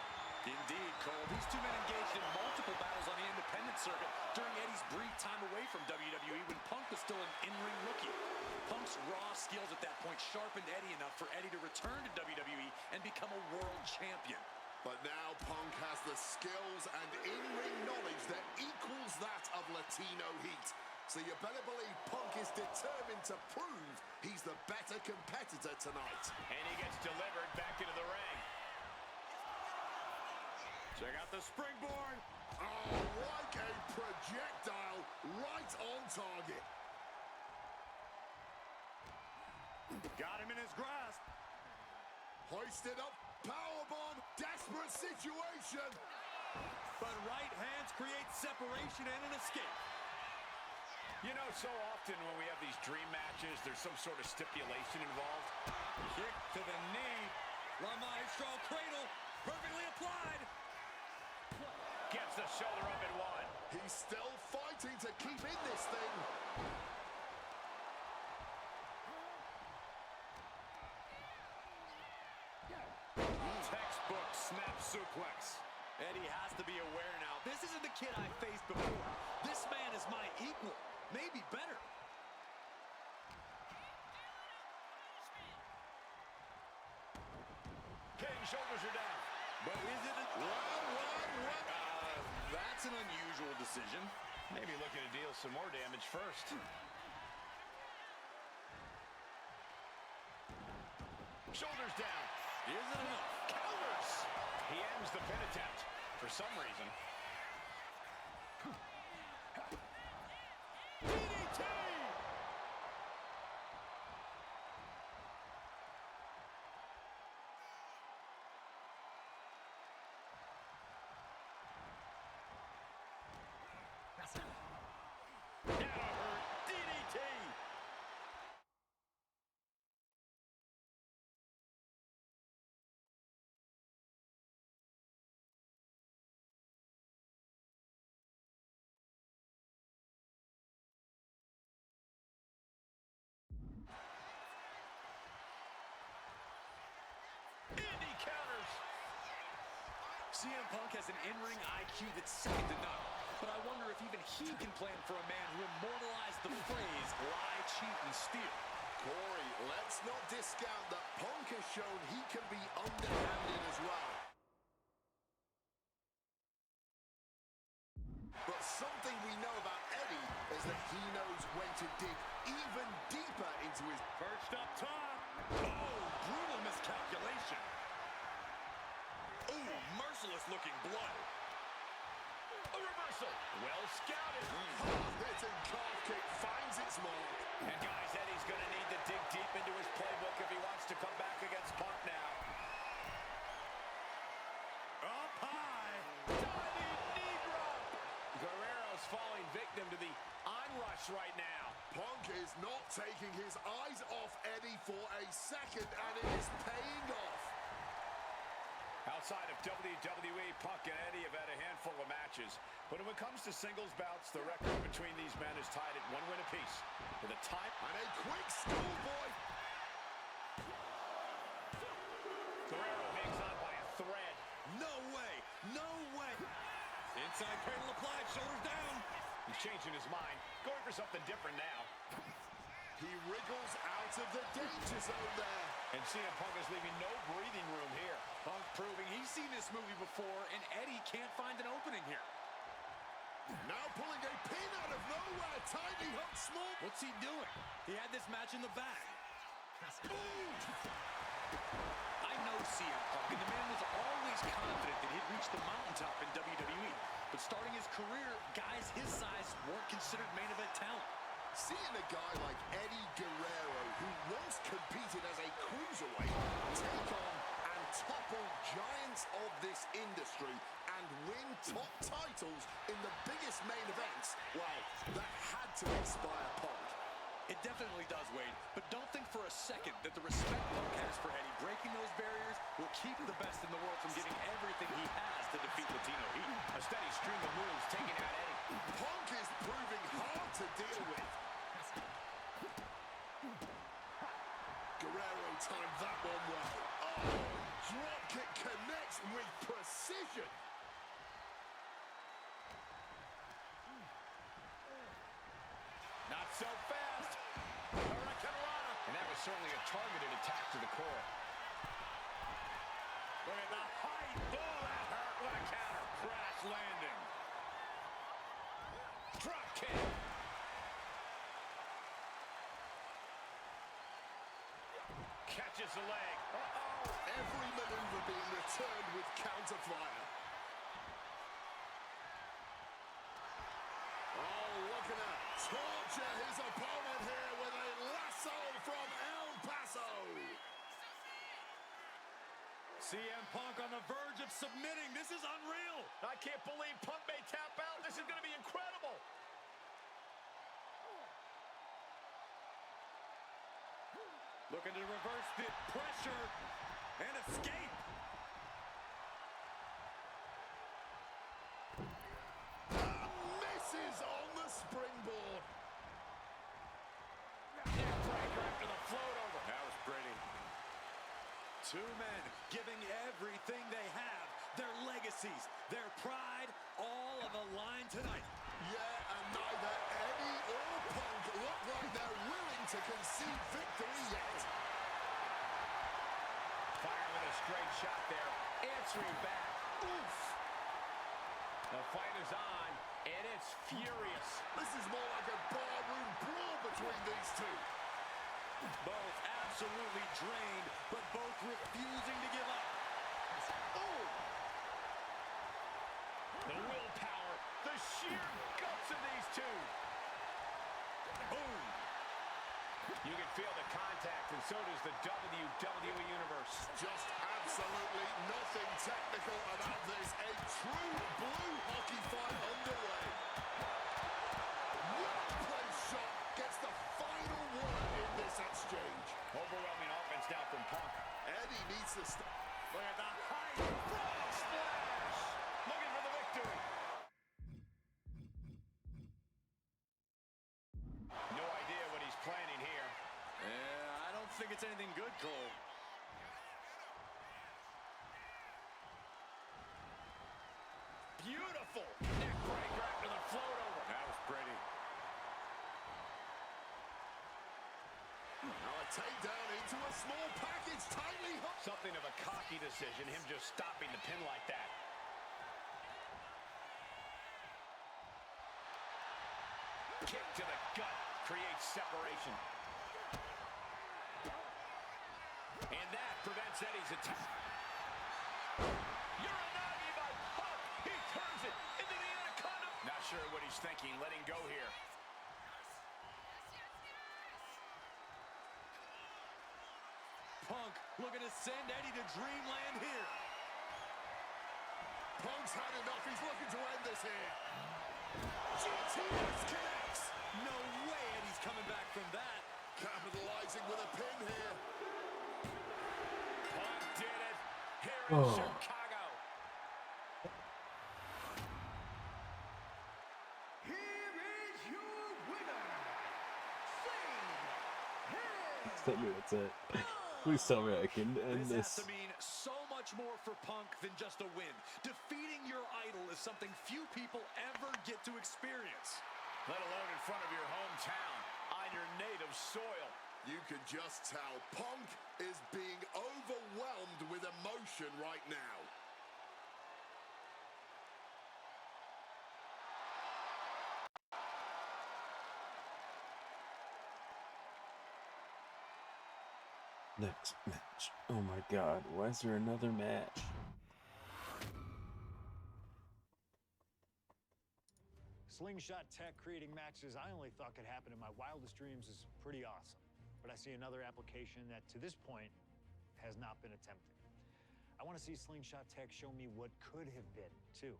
Indeed, Cole. These two men engaged in multiple battles on the independent circuit during Eddie's brief time away from WWE when Punk was still an in-ring rookie. Punk's raw skills at that point sharpened Eddie enough for Eddie to return to WWE and become a world champion. But now Punk has the skills and in-ring knowledge that equals that of Latino Heat. So you better believe Punk is determined to prove he's the better competitor tonight. And he gets delivered back into the ring. Check out the springboard. Oh, like a projectile, right on target. Got him in his grasp. Hoisted up, powerbomb, desperate situation. But right hands create separation and an escape. You know, so often when we have these dream matches, there's some sort of stipulation involved. Kick to the knee. La Maestro cradle, perfectly applied. Gets the shoulder up and one. He's still fighting to keep in this thing. Textbook snap suplex. Eddie has to be aware now. This isn't the kid I faced before. This man is my equal, maybe better. King shoulders are down. But is it a... that's an unusual decision. Maybe looking to deal some more damage first. Shoulders down. Isn't enough. Counters. He ends the pin attempt for some reason. DDT! That'll hurt. DDT! Indy counters. CM Punk has an in-ring IQ that's second to none. But I wonder if even he can plan for a man who immortalized the phrase lie, cheat, and steal. Corey, let's not discount that Punk has shown he can be underhanded as well. But something we know about Eddie is that he knows when to dig even deeper into his... Perched up top. Oh, brutal miscalculation. Ooh, merciless looking blood. A reversal. Well scouted. Hard-hitting calf kick finds its mark. And guys, Eddie's going to need to dig deep into his playbook if he wants to come back against Punk now. them to the onrush right now. Punk is not taking his eyes off Eddie for a second, and it is paying off. Outside of WWE, Punk and Eddie have had a handful of matches. But when it comes to singles bouts, the record between these men is tied at 1 win apiece. With a time... And a quick schoolboy. Guerrero hangs on by a thread. No way. No way. Inside cradle applied. Shoulders down. He's changing his mind. Going for something different now. He wriggles out of the danger zone there. And CM Punk is leaving no breathing room here. Punk proving he's seen this movie before, and Eddie can't find an opening here. Now pulling a pin out of nowhere. Tightly hooked small. What's he doing? He had this match in the bag. I know CM Punk, and the man was always confident that he'd reach the mountaintop in WWE. But starting his career, guys his size weren't considered main event talent. Seeing a guy like Eddie Guerrero, who once competed as a cruiserweight, take on and topple giants of this industry and win top titles in the biggest main events, well, that had to inspire Punk. It definitely does, Wade, but don't think for a second that the respect Punk has for Eddie breaking those barriers will keep the best in the world from getting everything he has to defeat Latino Heat. A steady stream of moves taking out Eddie. Punk is proving hard to deal with. Guerrero timed that one well. Oh, dropkick connects with precision. Not so fast. Hurricanrana. And that was certainly a targeted attack to the core. Look at the height. Oh, that hurt. What a counter. Crash landing. Drop kick. Catches the leg. Uh-oh. Every maneuver being returned with counter fire. Oh, looking at torture his opponent here with a lasso from El Paso. CM Punk on the verge of submitting. This is unreal. I can't believe Punk may tap out. This is going to be incredible. Looking to reverse the pressure and escape. Misses on the springboard. Neckbreaker after the float over. That was pretty. Two men giving everything they have, their legacies, their pride, all on the line tonight. Yeah, and neither Eddie or Punk look like they're willing to concede victory yet. Firing with a straight shot there. Answering back. Oof. The fight is on, and it's furious. This is more like a barroom brawl between these two. Both absolutely drained, but both refusing to give up. Oh! The willpower, the sheer guts of these two. Boom. You can feel the contact, and so does the WWE Universe. Just absolutely nothing technical about this. A true blue hockey fight underway. Well-placed shot gets the final word in this exchange. Overwhelming offense now from Punk. Eddie needs to stop. Look at the height. Frog splash. Looking for the victory. No idea what he's planning here. Yeah, I don't think it's anything good, Cole. Beautiful. Neckbreaker after the float over. That was pretty. Now a takedown into a small package, tightly hooked. Something of a cocky decision, him just stopping the pin like that. Kick to the gut creates separation. And that prevents Eddie's attack. Uranagi by Punk. He turns it into the Anaconda. Not sure what he's thinking, letting go here. Punk looking to send Eddie to dreamland here. Punk's had enough. He's looking to end this here. GTS connects. No way Eddie's coming back from that. Capitalizing with a pin here. Punk did it here in Chicago. Here is your winner, Tell me that's it. Please tell me I can end This this. has to mean so much more for Punk than just a win. Defeating your idol is something few people ever get to experience. Let alone in front of your hometown, on your native soil. You can just tell Punk is being overwhelmed with emotion right now. Next match. Oh my god, why is there another match? Slingshot tech creating matches I only thought could happen in my wildest dreams is pretty awesome. But I see another application that, to this point, has not been attempted. I want to see Slingshot tech show me what could have been, too.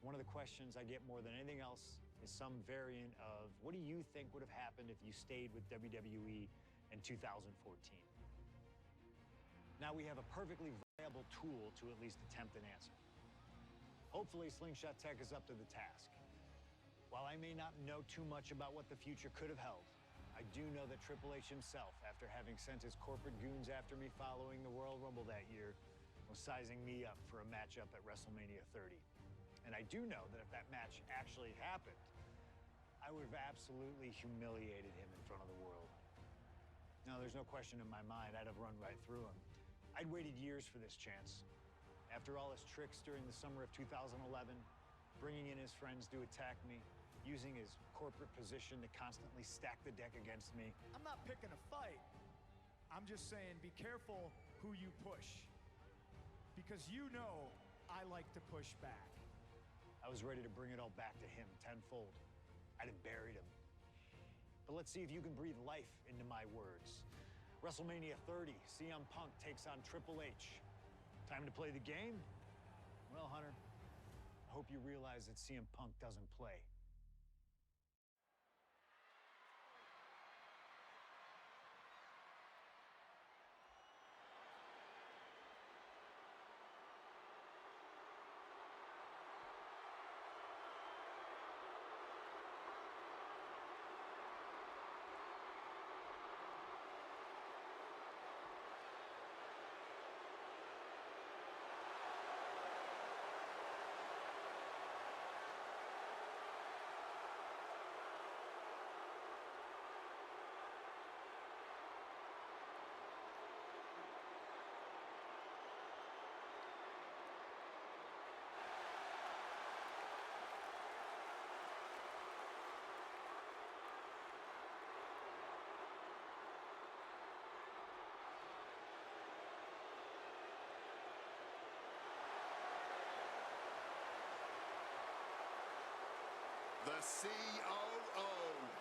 One of the questions I get more than anything else is some variant of, what do you think would have happened if you stayed with WWE in 2014? Now we have a perfectly viable tool to at least attempt an answer. Hopefully, Slingshot Tech is up to the task. While I may not know too much about what the future could have held, I do know that Triple H himself, after having sent his corporate goons after me following the Royal Rumble that year, was sizing me up for a matchup at WrestleMania 30. And I do know that if that match actually happened, I would have absolutely humiliated him in front of the world. Now, there's no question in my mind I'd have run right through him. I'd waited years for this chance. After all his tricks during the summer of 2011, bringing in his friends to attack me, using his corporate position to constantly stack the deck against me. I'm not picking a fight. I'm just saying be careful who you push. Because you know I like to push back. I was ready to bring it all back to him tenfold. I'd have buried him. But let's see if you can breathe life into my words. WrestleMania 30, CM Punk takes on Triple H. Time to play the game? Well, Hunter, I hope you realize that CM Punk doesn't play. The COO,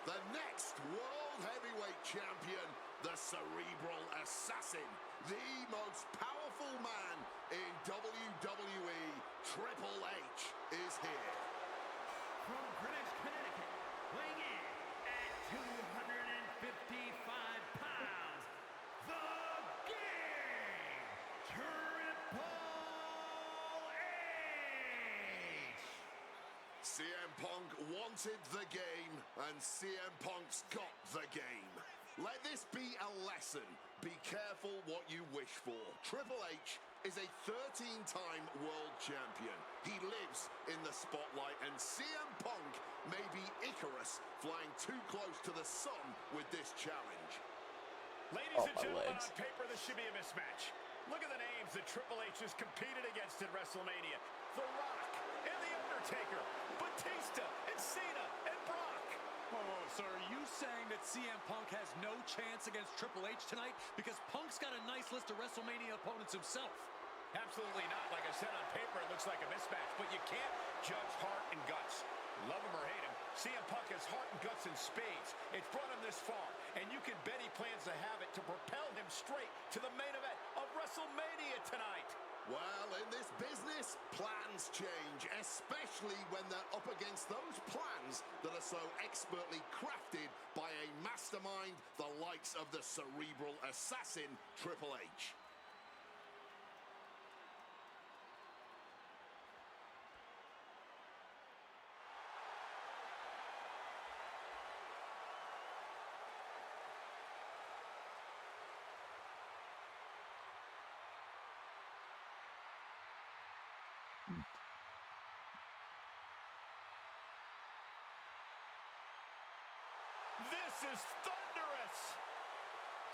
the next World Heavyweight Champion, the Cerebral Assassin, the most powerful man in WWE, Triple H, is here. From Greenwich, Connecticut, weighing in at 255 pounds, the Game, Triple H! CM Punk wanted the game, and CM Punk's got the game. Let this be a lesson. Be careful what you wish for. Triple H is a 13-time world champion. He lives in the spotlight, and CM Punk may be Icarus flying too close to the sun with this challenge. Ladies and my gentlemen, legs. on paper, this should be a mismatch. Look at the names that Triple H has competed against at WrestleMania. The Rock and The Undertaker, Batista and Cena and Brock. Oh, so are you saying that CM Punk has no chance against Triple H tonight because Punk's got a nice list of WrestleMania opponents himself? Absolutely not. Like I said, on paper, it looks like a mismatch, but you can't judge heart and guts. Love him or hate him, CM Punk has heart and guts in spades. It's brought him this far, and you can bet he plans to have it to propel him straight to the main event of WrestleMania tonight. Well, in this business, plans change, especially when they're up against those plans that are so expertly crafted by a mastermind the likes of the cerebral assassin, Triple H. This is thunderous!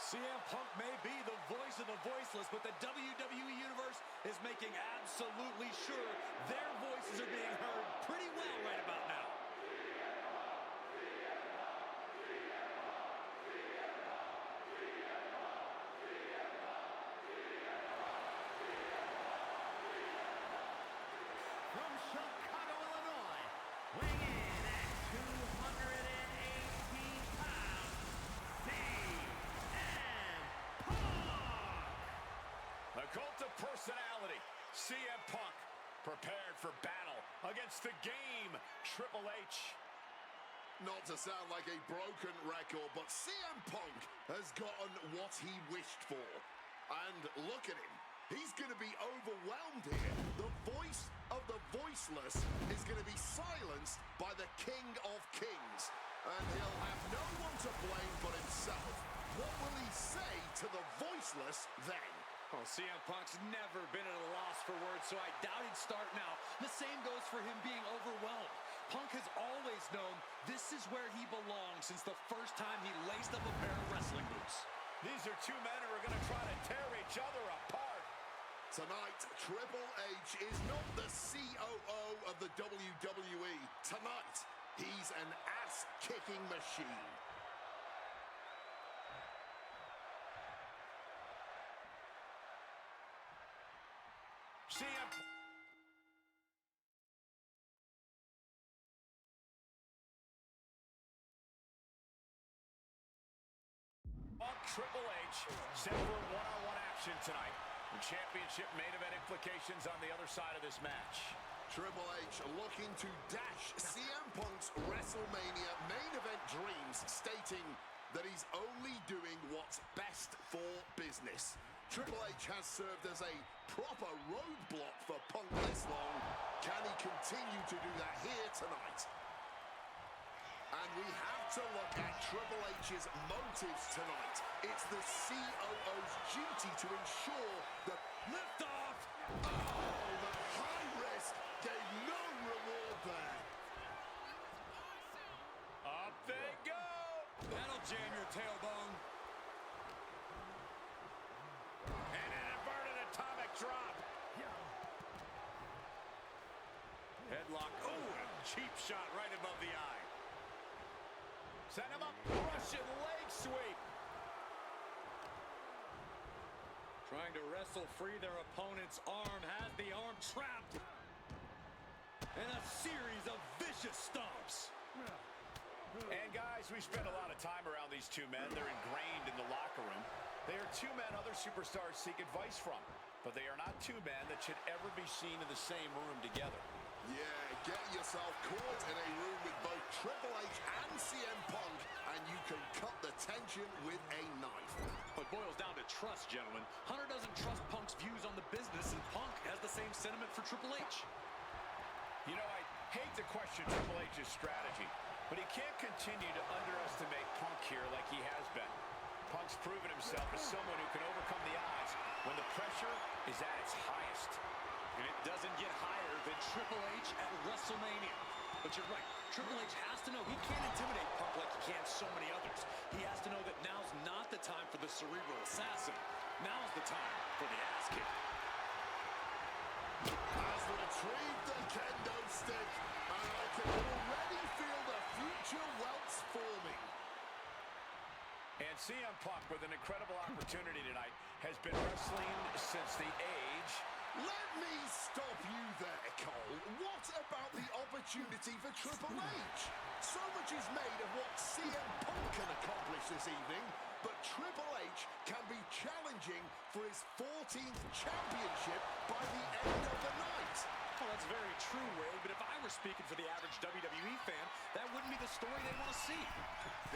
CM Punk may be the voice of the voiceless, but the WWE Universe is making absolutely sure their voices are being heard pretty well right about now. From Chicago, Illinois, weighing in at 218 pounds, CM Punk! The cult of personality, CM Punk, prepared for battle against the game, Triple H. Not to sound like a broken record, but CM Punk has gotten what he wished for. And look at him. He's going to be overwhelmed here. The voice of the voiceless is going to be silenced by the King of Kings. And he'll have no one to blame but himself. What will he say to the voiceless then? Well, CM Punk's never been at a loss for words, so I doubt he'd start now. The same goes for him being overwhelmed. Punk has always known this is where he belongs since the first time he laced up a pair of wrestling boots. These are two men who are going to try to tear each other apart. Tonight, Triple H is not the COO of the WWE. Tonight, he's an ass-kicking machine. CM Punk Triple H set for one-on-one action tonight. The championship main event implications on the other side of this match. Triple H looking to dash CM Punk's WrestleMania main event dreams, stating that he's only doing what's best for business. Triple H has served as a proper roadblock for Punk this long. Can he continue to do that here tonight? And we have to look at Triple H's motives tonight. It's the COO's duty to ensure that Liftoff! oh, the high risk gave no reward there. Up they go! That'll jam your tailbone. And an inverted atomic drop. Headlock. Oh, a cheap shot right above the eye. Send him up. Russian leg sweep. Trying to wrestle free their opponent's arm, has the arm trapped. And a series of vicious stomps. And guys, we spend a lot of time around these two men. They're ingrained in the locker room. They are two men other superstars seek advice from. But they are not two men that should ever be seen in the same room together. Yeah, get yourself caught in a room with both Triple H and CM Punk, and you can cut the tension with a knife. It boils down to trust, gentlemen. Hunter doesn't trust Punk's views on the business, and Punk has the same sentiment for Triple H. You know, I hate to question Triple H's strategy, but he can't continue to underestimate Punk here like he has been. Punk's proven himself as someone who can overcome the odds when the pressure is at its highest. And it doesn't get higher than Triple H at WrestleMania. But you're right, Triple H has to know he can't intimidate Punk like he can so many others. He has to know that now's not the time for the cerebral assassin. Now's the time for the ass kick. Has retrieved the kendo stick, and I can already feel the future welts forming. And CM Punk, with an incredible opportunity tonight, has been wrestling since the age... Let me stop you there, Cole. What about the opportunity for Triple H? So much is made of what CM Punk can accomplish this evening, but Triple H can be challenging for his 14th championship by the end of the night. Well, that's very true, Wade, but if I were speaking for the average WWE fan, that wouldn't be the story they want to see.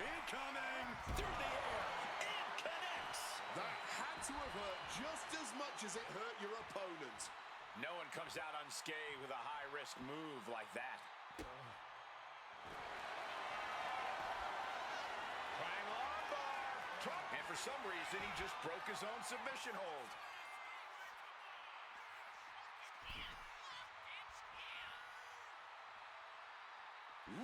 Incoming through the air. It connects. That had to have hurt just as much as it hurt your opponent. No one comes out unscathed with a high-risk move like that. Flying armbar. And for some reason, he just broke his own submission hold.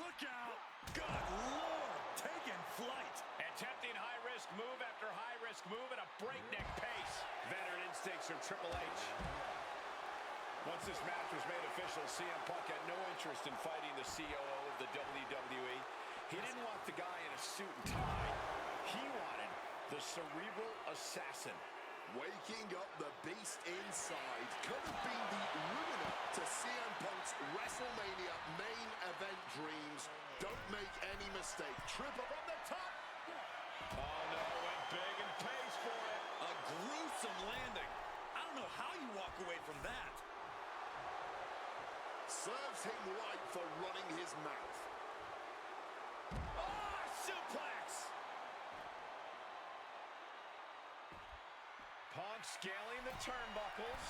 Look out. Good Lord. Taking flight. Attempting high-risk move after high-risk move at a breakneck pace. Veteran instincts from Triple H. Once this match was made official, CM Punk had no interest in fighting the COO of the WWE. He didn't want the guy in a suit and tie. He wanted the cerebral assassin. Waking up the beast inside could have been the ruiner to CM Punk's WrestleMania main event dreams. Don't make any mistake. Triple from the top. Oh no, went big and pays for it. A gruesome landing. I don't know how you walk away from that. Serves him right for running his mouth. Oh, suplex! Punk scaling the turnbuckles.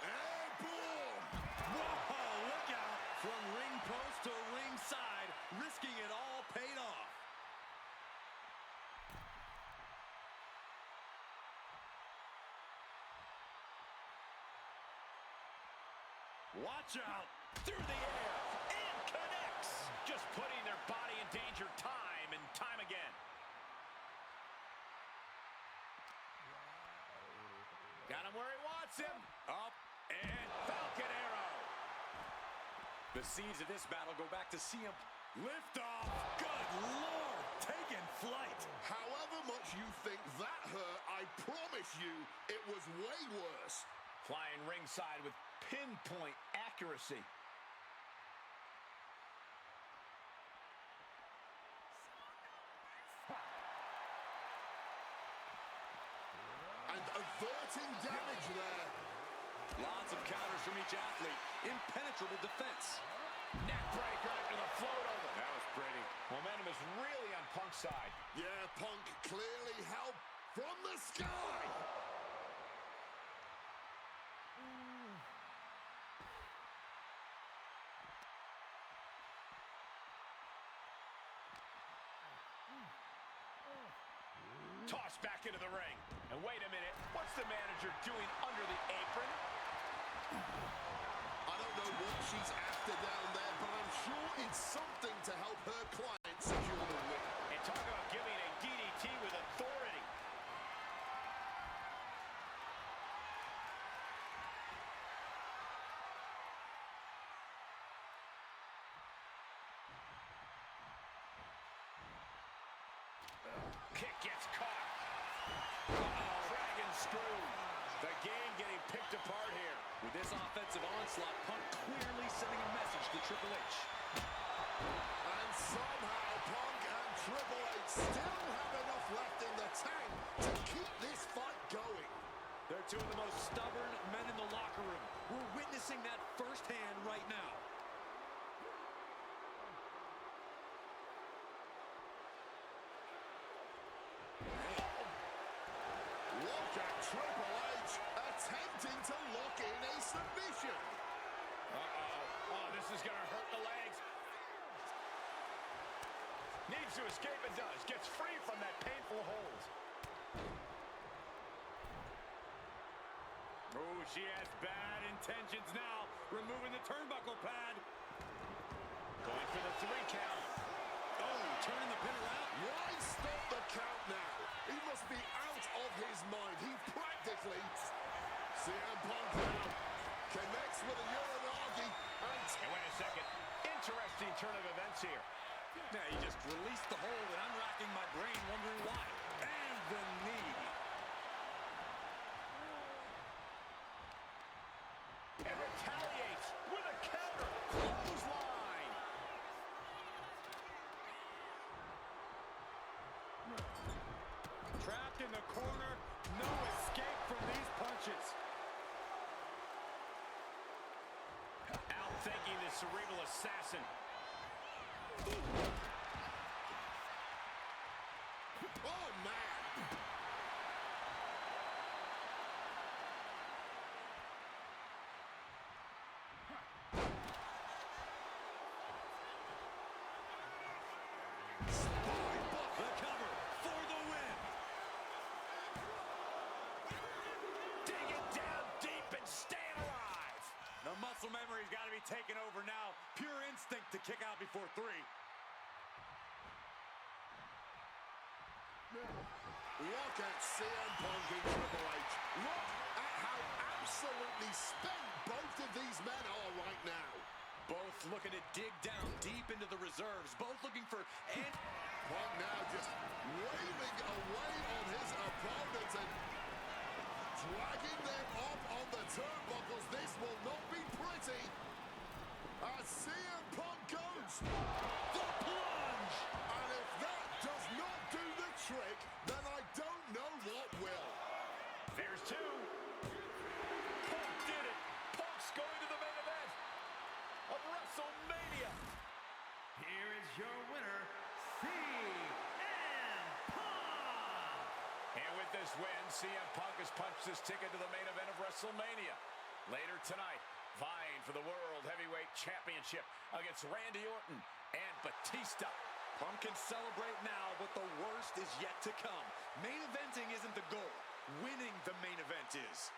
And boom! Whoa, look out. From ring post to ringside, risking it all paid off. Watch out! Through the air! And connects! Just putting their body in danger time and time again. Got him where he wants him. Up and Falcon Arrow. The seeds of this battle go back to CM. Lift off. Good Lord. Taking flight. However much you think that hurt, I promise you it was way worse. Flying ringside with pinpoint accuracy. And averting damage there. Lots of counters from each athlete. Impenetrable defense. Neck breaker after the float over. That was pretty. Momentum is really on Punk's side. Yeah, Punk clearly helped from the sky. Tossed back into the ring. And wait a minute, what's the manager doing under the apron? I don't know what she's after down there, but I'm sure it's something to help her client secure the win. And talk about giving a DDT with authority. Kick gets caught. Dragon screw. The game getting picked apart here. With this offensive onslaught, Punk clearly sending a message to Triple H. And somehow Punk and Triple H still have enough left in the tank to keep this fight going. They're two of the most stubborn men in the locker room. We're witnessing that firsthand right now. Look at Triple H attempting to lock in a submission. Uh-oh. Oh, this is going to hurt the legs. Needs to escape and does. Gets free from that painful hold. Oh, she has bad intentions now. Removing the turnbuckle pad. Going for the 3 count. Oh, turning the pin around. Why stop the count now? He must be out of his mind. He practically... CM Punk now connects with a Uranagi and... And wait a second. Interesting turn of events here. Now he just released the hold, and I'm racking my brain wondering why. And the knee. And retaliates with a counter. Clothesline. Trapped in the corner. No escape. cerebral assassin. Oh, man. The cover for the win. Digging down deep and staying alive. The muscle memory's got to be taken over now. Pure instinct to kick out before 3. Look at CM Punk and Triple H. Look at how absolutely spent both of these men are right now. Both looking to dig down deep into the reserves. Both looking for... Punk now just waving away on his opponents and dragging them up on the turnbuckles. This will not be pretty. As CM Punk goes, the plunge. And if that does not do the trick, then I don't know what will. There's 2. Punk did it. Punk's going to the main event of WrestleMania. Here is your winner, CM Punk! And with this win, CM Punk has punched his ticket to the main event of WrestleMania. Later tonight, vying for the World Heavyweight Championship against Randy Orton and Batista. Punk can celebrate now, but the worst is yet to come. Main eventing isn't the goal. Winning the main event is.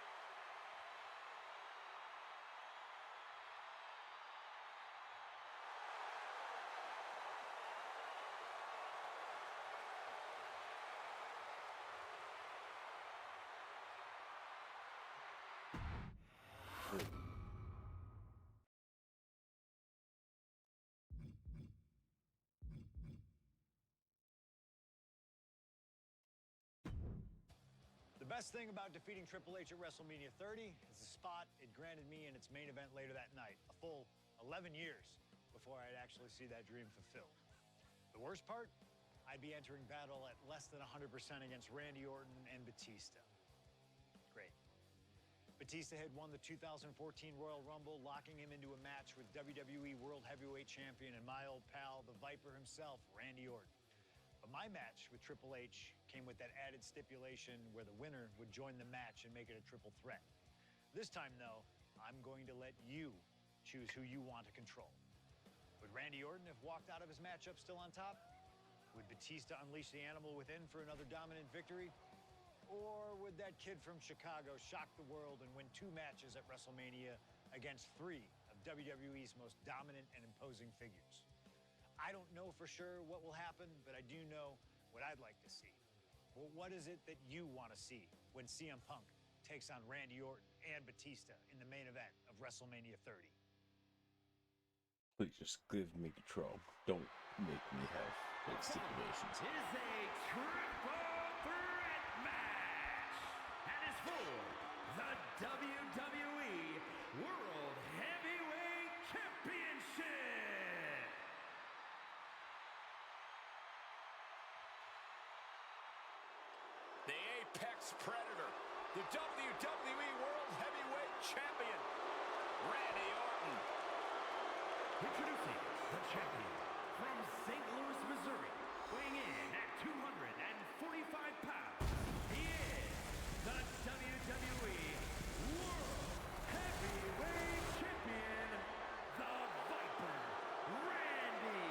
The best thing about defeating Triple H at WrestleMania 30 is the spot it granted me in its main event later that night. A full 11 years before I'd actually see that dream fulfilled. The worst part? I'd be entering battle at less than 100% against Randy Orton and Batista. Great. Batista had won the 2014 Royal Rumble, locking him into a match with WWE World Heavyweight Champion and my old pal, the Viper himself, Randy Orton. But my match with Triple H came with that added stipulation where the winner would join the match and make it a triple threat. This time, though, I'm going to let you choose who you want to control. Would Randy Orton have walked out of his matchup still on top? Would Batista unleash the animal within for another dominant victory? Or would that kid from Chicago shock the world and win 2 matches at WrestleMania against 3 of WWE's most dominant and imposing figures? I don't know for sure what will happen, but I do know what I'd like to see. Well, what is it that you want to see when CM Punk takes on Randy Orton and Batista in the main event of WrestleMania 30? Please just give me control. Don't make me have big stipulations. It is a triple threat match and is for the WWE World Heavyweight Championship. The Apex Predator, the WWE World Heavyweight Champion, Randy Orton. Introducing the champion from St. Louis, Missouri, weighing in at 245 pounds. He is the WWE World Heavyweight Champion, the Viper, Randy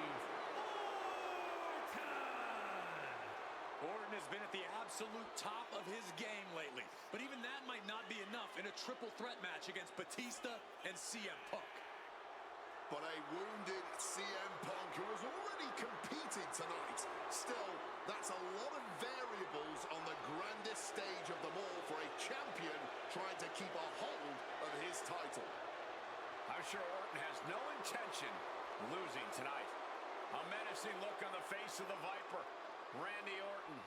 Orton. Orton has been at the absolute top of his game lately, but even that might not be enough in a triple threat match against Batista and CM Punk. But a wounded CM Punk who has already competed tonight. Still, that's a lot of variables on the grandest stage of them all for a champion trying to keep a hold of his title. I'm sure Orton has no intention losing tonight. A menacing look on the face of the Viper, Randy Orton.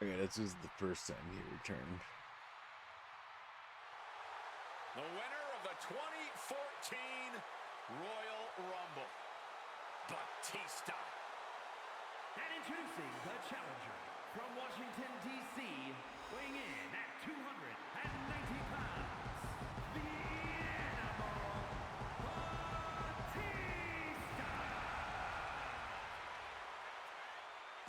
Okay, this was the first time he returned. The winner of the 2014 Royal Rumble, Batista. And introducing the challenger from Washington, D.C., weighing in at 290 pounds, the Animal,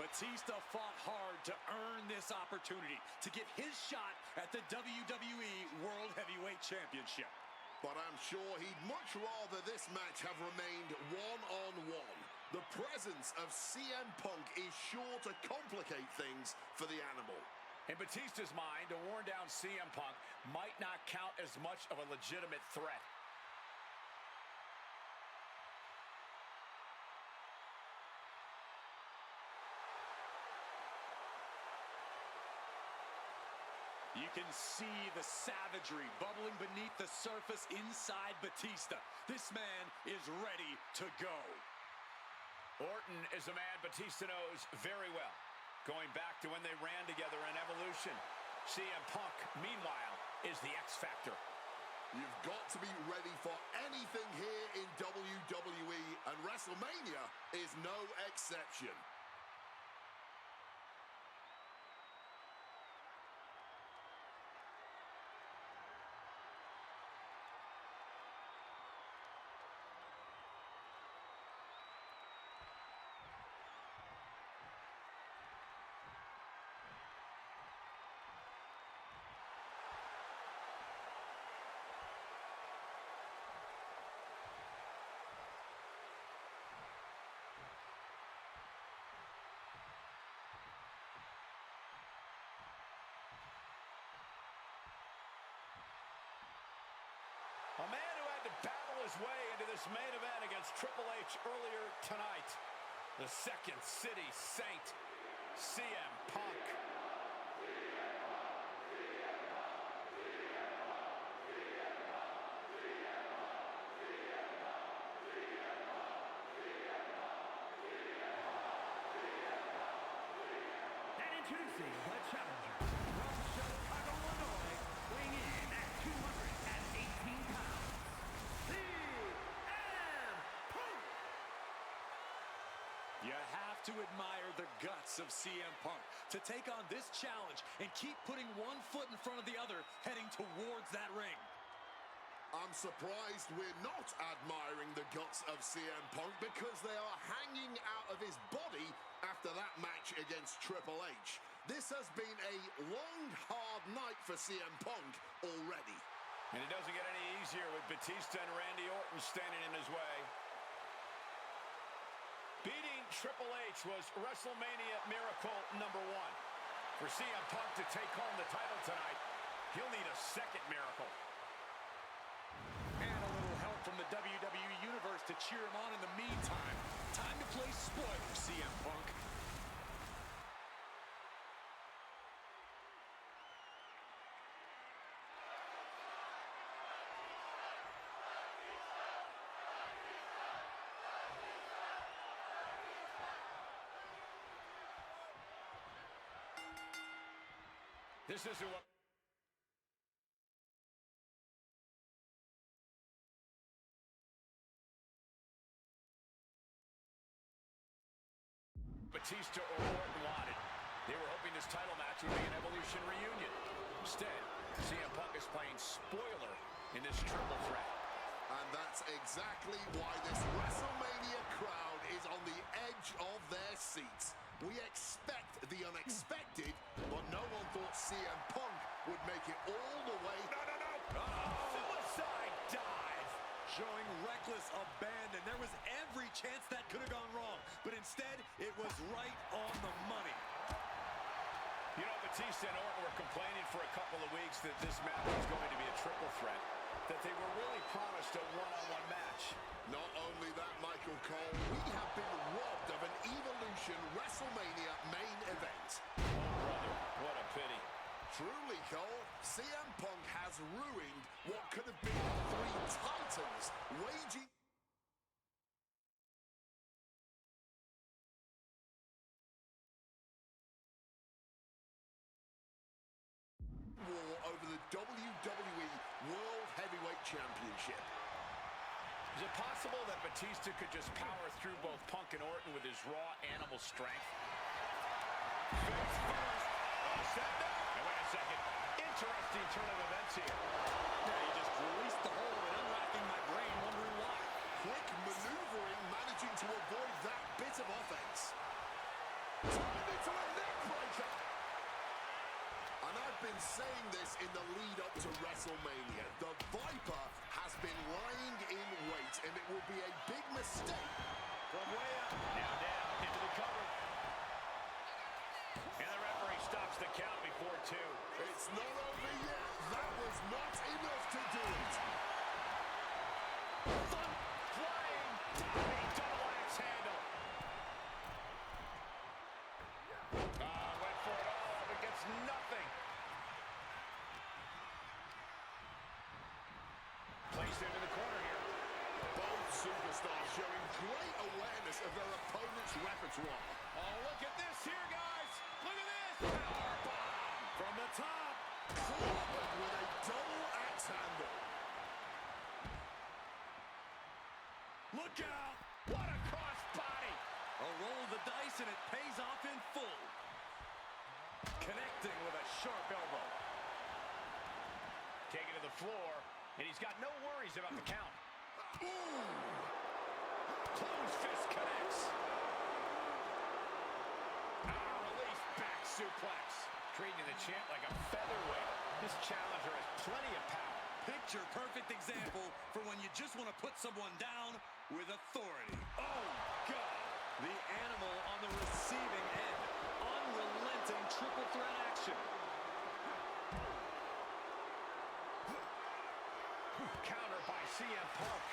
Batista! Batista fought hard to earn this opportunity to get his shot at the WWE World Heavyweight Championship. But I'm sure he'd much rather this match have remained one-on-one. The presence of CM Punk is sure to complicate things for the Animal. In Batista's mind, a worn-down CM Punk might not count as much of a legitimate threat. You can see the savagery bubbling beneath the surface inside Batista. This man is ready to go. Orton is a man Batista knows very well, going back to when they ran together in Evolution. CM Punk, meanwhile, is the X Factor. You've got to be ready for anything here in WWE, and WrestleMania is no exception. A man who had to battle his way into this main event against Triple H earlier tonight. The Second City Saint, CM Punk. And introducing the challenger from Chicago, Illinois, weighing in at 218 pounds, CM Punk! You have to admire the guts of CM Punk to take on this challenge and keep putting one foot in front of the other, heading towards that ring. I'm surprised we're not admiring the guts of CM Punk because they are hanging out of his body after that match against Triple H. This has been a long, hard night for CM Punk already. And it doesn't get any easier with Batista and Randy Orton standing in his way. Beating Triple H was WrestleMania Miracle number 1. For CM Punk to take home the title tonight, he'll need a second miracle. And a little help from the WWE Universe to cheer him on in the meantime. Time to play spoiler, CM Punk. This isn't what... Batista or Orton wanted. They were hoping this title match would be an Evolution reunion. Instead, CM Punk is playing spoiler in this triple threat. And that's exactly why this WrestleMania crowd is on the edge of their seats. We expect the unexpected, but no one thought CM Punk would make it all the way. No! Suicide dive! Showing reckless abandon. There was every chance that could have gone wrong, but instead, it was right on the money. You know, Batista and Orton were complaining for a couple of weeks that this match was going to be a triple threat, that they were really promised a one-on-one match. Not only that, Michael Cole, we have been robbed of an Evolution WrestleMania main event. Oh, brother, what a pity. Truly, Cole, CM Punk has ruined what could have been 3 titans waging it possible that Batista could just power through both Punk and Orton with his raw animal strength? Face first. All set now. Now, wait a second. Interesting turn of events here. Yeah, he just released the hold and unracking my brain, wondering why. Quick maneuvering, managing to avoid that bit of offense. Turned into a neck breaker. And I've been saying this in the lead up to WrestleMania. The Viper has been lying in wait, and it will be a big mistake. From way up. Now down into the cover. And the referee stops the count before 2. It's not over yet. That was not enough to do it. Fun flying. A double axe handle. Went for it all, but gets nothing. Placed into the corner here. Both superstars showing great awareness of their opponent's repertoire. Oh, look at this here, guys. Look at this. Powerbomb from the top. Clobbered with a double axe handle. Look out. What a cross body. A roll of the dice, and it pays off in full. Connecting with a sharp elbow. Taken to the floor, and he's got no worries about the count. Ooh. Closed fist connects. Release back suplex. Treating the champ like a featherweight. This challenger has plenty of power. Picture perfect example for when you just want to put someone down with authority. Oh, God. The animal on the receiving end. Unrelenting triple threat action. Counter by CM Punk.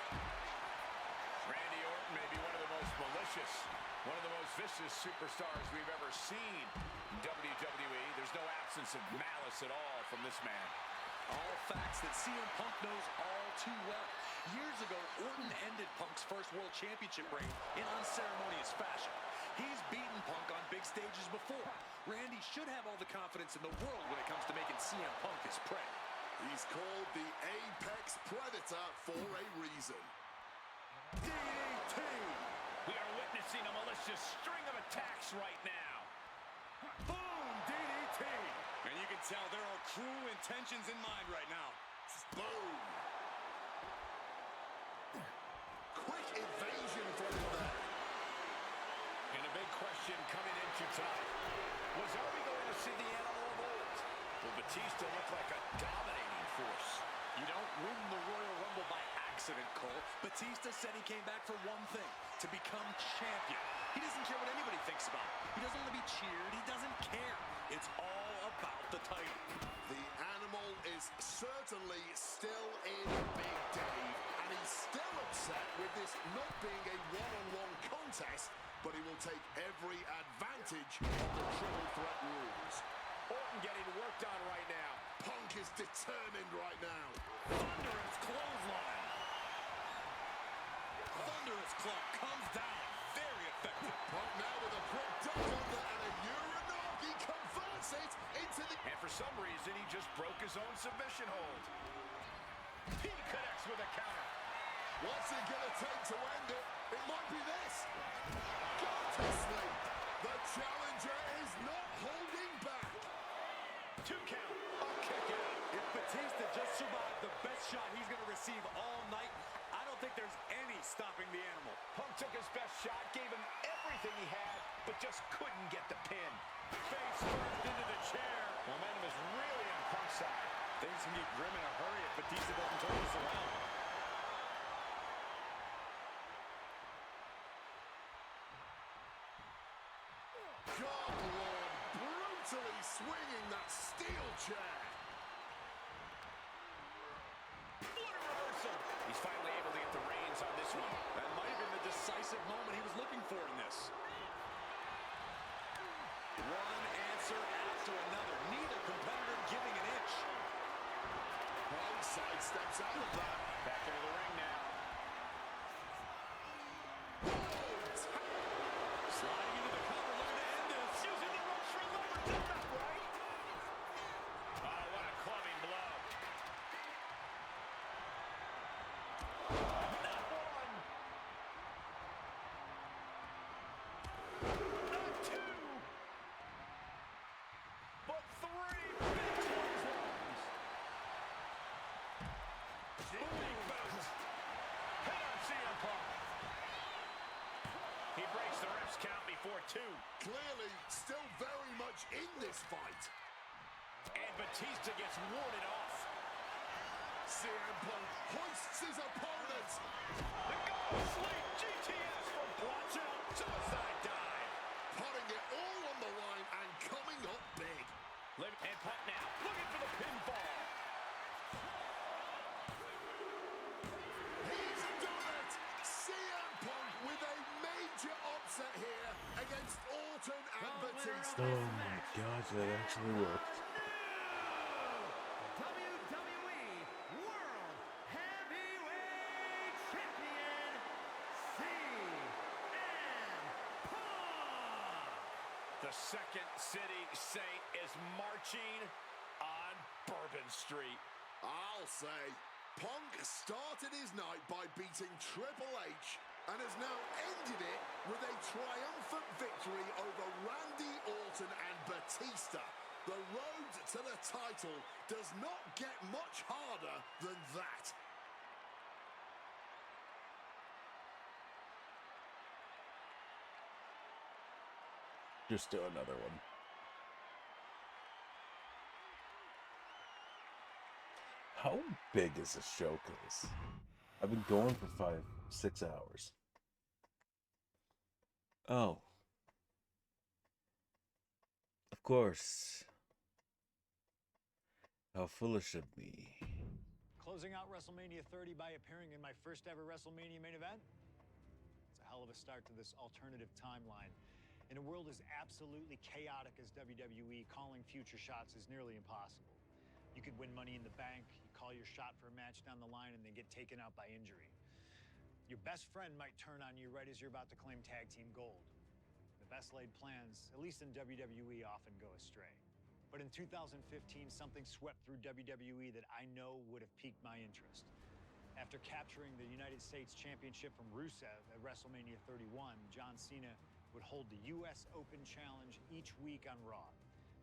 Randy Orton may be one of the most malicious, one of the most vicious superstars we've ever seen in WWE. There's no absence of malice at all from this man. All facts that CM Punk knows all too well. Years ago, Orton ended Punk's first World Championship reign in unceremonious fashion. He's beaten Punk on big stages before. Randy should have all the confidence in the world when it comes to making CM Punk his prey. He's called the Apex Predator for a reason. DDT! We are witnessing a malicious string of attacks right now. Boom! DDT! And you can tell there are cruel intentions in mind right now. Boom! Quick evasion for him there. And a big question coming into tonight was, are we going to see the animal of old? Will Batista look like a dominating force? You don't win the Royal Rumble by accident, Cole. Batista said he came back for one thing, to become champion. He doesn't care what anybody thinks about him. He doesn't want to be cheered. He doesn't care. It's all about the title. The animal is certainly still in Big Dave, and he's still upset with this not being a one-on-one contest, but he will take every advantage of the triple threat rules. Orton getting worked on right now. Punk is determined right now. Thunderous clothesline. Thunderous club comes down. Very effective. Punk now with a quick duck under and a Uranagi converts it into the... And for some reason, he just broke his own submission hold. He connects with a counter. What's it going to take to end it? It might be this. Got to sleep. The challenger is not holding back. 2 count. A kick out. If Batista just survived the best shot he's going to receive all night, I don't think there's any stopping the animal. Punk took his best shot, gave him everything he had, but just couldn't get the pin. Face first into the chair. Momentum is really on Punk's side. Things can get grim in a hurry if Batista doesn't turn this around. God, Lord, brutally swinging that steel chair. What a reversal. He's finally able to get the reins on this one. That might have been the decisive moment he was looking for in this. One answer after another. Neither competitor giving an inch. Punk sidesteps out of that. Back into the ring now. Sliding into the cover, looking to end this. Using the ropes for leverage. That's not right. Oh, what a clubbing blow. Not one. Big boot. Hit on CM Punk. He breaks the ref's count before 2. Clearly, still very much in this fight. And Batista gets warded off. CM Punk hoists his opponent. The Golden Sleep GTS from Watch Out. Suicide dive. Putting it all on the line and coming up big. And Punk now looking for the pinfall. He's done it! CM Punk with a major upset here against Orton and Batista. Oh my gosh, that actually worked. WWE World Heavyweight Champion, CM Punk. The Second City Saint is marching on Bourbon Street. I'll say, Punk started his night by beating Triple H and has now ended it with a triumphant victory over Randy Orton and Batista. The road to the title does not get much harder than that. Just do another one. How big is this showcase? I've been going for 5-6 hours. Oh. Of course. How foolish of me. Closing out WrestleMania 30 by appearing in my first ever WrestleMania main event? It's a hell of a start to this alternative timeline. In a world as absolutely chaotic as WWE, calling future shots is nearly impossible. You could win Money in the Bank, you call your shot for a match down the line, and then get taken out by injury. Your best friend might turn on you right as you're about to claim tag team gold. The best laid plans, at least in WWE, often go astray. But in 2015, something swept through WWE that I know would have piqued my interest. After capturing the United States Championship from Rusev at WrestleMania 31, John Cena would hold the US Open Challenge each week on Raw.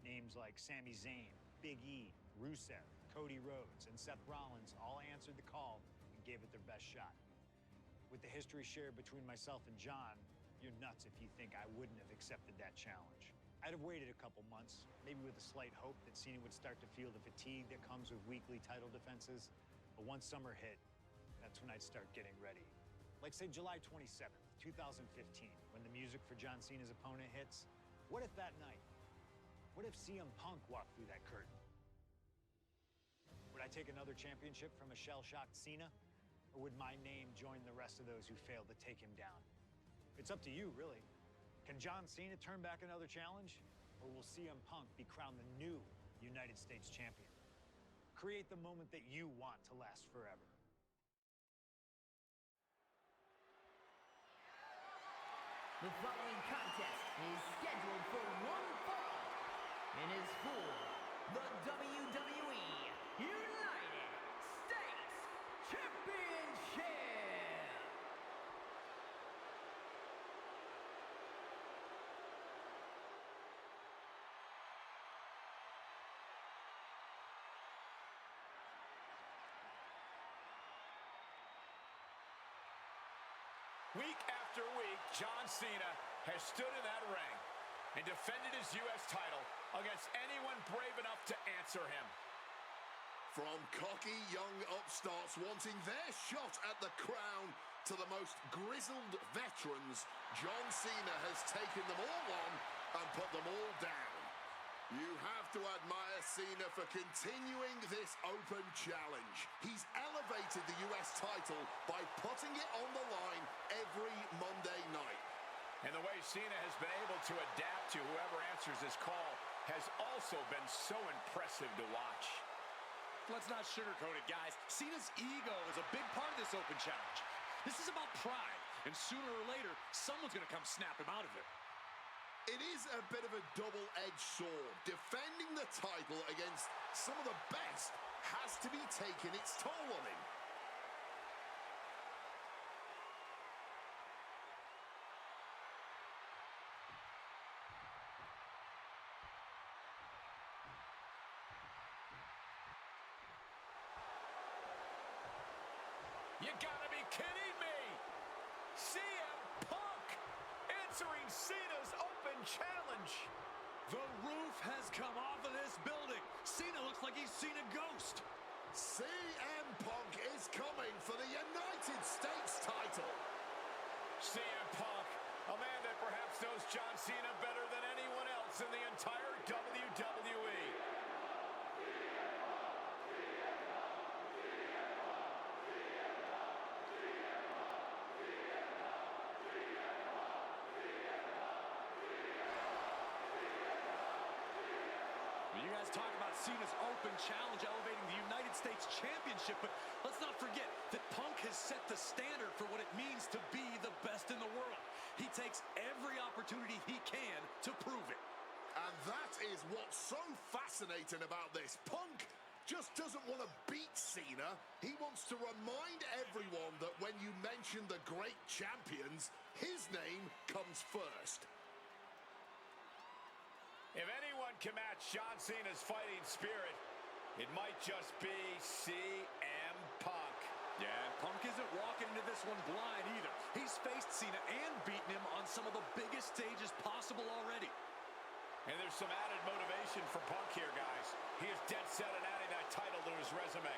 Names like Sami Zayn, Big E, Rusev, Cody Rhodes, and Seth Rollins all answered the call and gave it their best shot. With the history shared between myself and John, you're nuts if you think I wouldn't have accepted that challenge. I'd have waited a couple months, maybe with a slight hope that Cena would start to feel the fatigue that comes with weekly title defenses. But once summer hit, that's when I'd start getting ready. Like say July 27th, 2015, when the music for John Cena's opponent hits. What if that night? What if CM Punk walked through that curtain? Would I take another championship from a shell-shocked Cena? Or would my name join the rest of those who failed to take him down? It's up to you, really. Can John Cena turn back another challenge? Or will CM Punk be crowned the new United States champion? Create the moment that you want to last forever. The following contest is scheduled for one fall and is for the WWE United States Championship. Week after week, John Cena has stood in that ring and defended his U.S. title against anyone brave enough to answer him. From cocky young upstarts wanting their shot at the crown to the most grizzled veterans, John Cena has taken them all on and put them all down. You have to admire Cena for continuing this open challenge. He's elevated the US title by putting it on the line every Monday night. And the way Cena has been able to adapt to whoever answers his call has also been so impressive to watch. Let's not sugarcoat it, guys. Cena's ego is a big part of this open challenge. This is about pride, and sooner or later, someone's going to come snap him out of it. It is a bit of a double-edged sword. Defending the title against some of the best has to be taking its toll on him. You gotta be kidding me! CM Punk answering Cena's open challenge. The roof has come off of this building. Cena looks like he's seen a ghost. CM Punk is coming for the United States title. CM Punk, a man that perhaps knows John Cena better than anyone else in the entire WWE. You guys talk about Cena's open challenge elevating the United States Championship, but let's not forget that Punk has set the standard for what it means to be the best in the world. He takes every opportunity he can to prove it. And that is what's so fascinating about this. Punk just doesn't want to beat Cena. He wants to remind everyone that when you mention the great champions, his name comes first. If anyone can match John Cena's fighting spirit, it might just be CM Punk. Yeah, and Punk isn't walking into this one blind either. He's faced Cena and beaten him on some of the biggest stages possible already. And there's some added motivation for Punk here, guys. He is dead set on adding that title to his resume.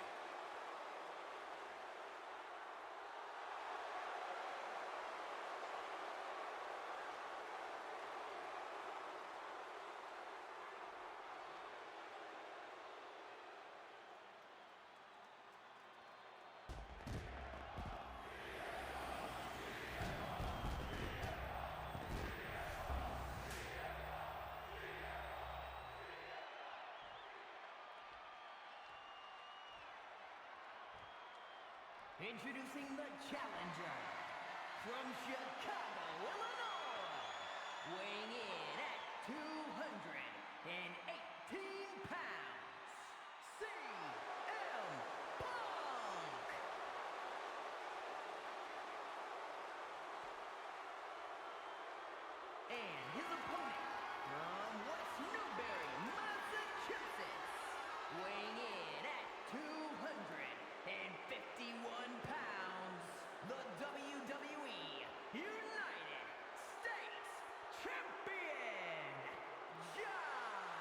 Introducing the challenger from Chicago, Illinois, weighing in at 218 pounds, CM Punk. And his opponent from West Newbury, Massachusetts, weighing in at 251 pounds, the WWE United States Champion, John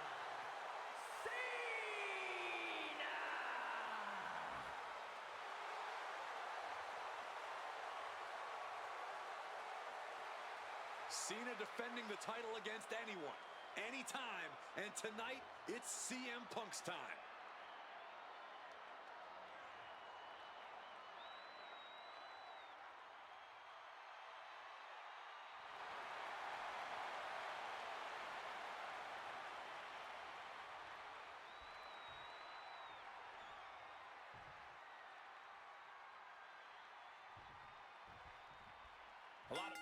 Cena! Cena defending the title against anyone, anytime, and tonight, it's CM Punk's time. A lot of...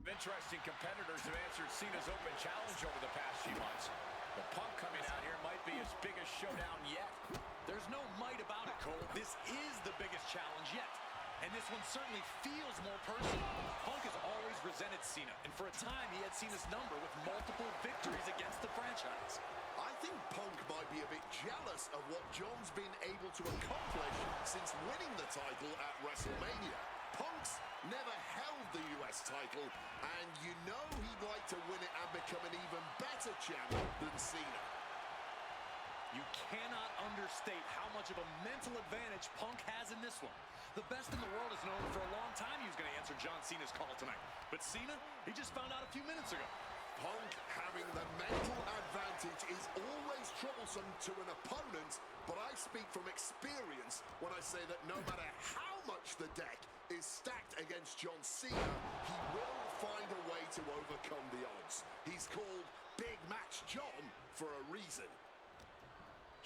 Interesting competitors have answered Cena's open challenge over the past few months. The Punk coming out here might be his biggest showdown yet. There's no might about it, Cole. This is the biggest challenge yet. And this one certainly feels more personal. Punk has always resented Cena, and for a time he had Cena's number with multiple victories against the franchise. I think Punk might be a bit jealous of what John's been able to accomplish since winning the title at WrestleMania. Punk's never held the US title, and you know he'd like to win it and become an even better champion than Cena. You cannot understate how much of a mental advantage Punk has in this one. The best in the world has known for a long time he was going to answer John Cena's call tonight. But Cena, he just found out a few minutes ago. Punk having the mental advantage is always troublesome to an opponent, but I speak from experience when I say that no matter how much the deck is stacked against John Cena, he will find a way to overcome the odds. He's called Big Match John for a reason.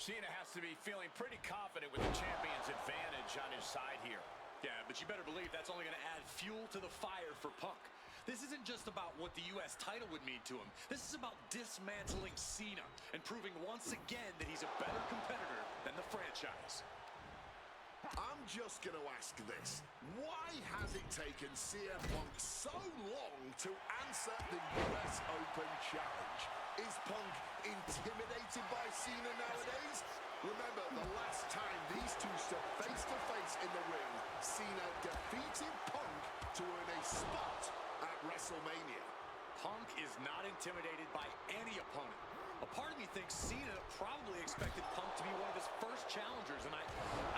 Cena has to be feeling pretty confident with the champion's advantage on his but you better believe that's only going to add fuel to the fire for Punk. This isn't just about what the U.S. title would mean to him. This is about dismantling Cena and proving once again that he's a better competitor than the franchise. I'm just going to ask this. Why has it taken CM Punk so long to answer the US Open Challenge? Is Punk intimidated by Cena nowadays? Remember, the last time these two stood face-to-face in the ring, Cena defeated Punk to earn a spot at WrestleMania. Punk is not intimidated by any opponent. A part of me thinks Cena probably expected Punk to be one of his first challengers, and I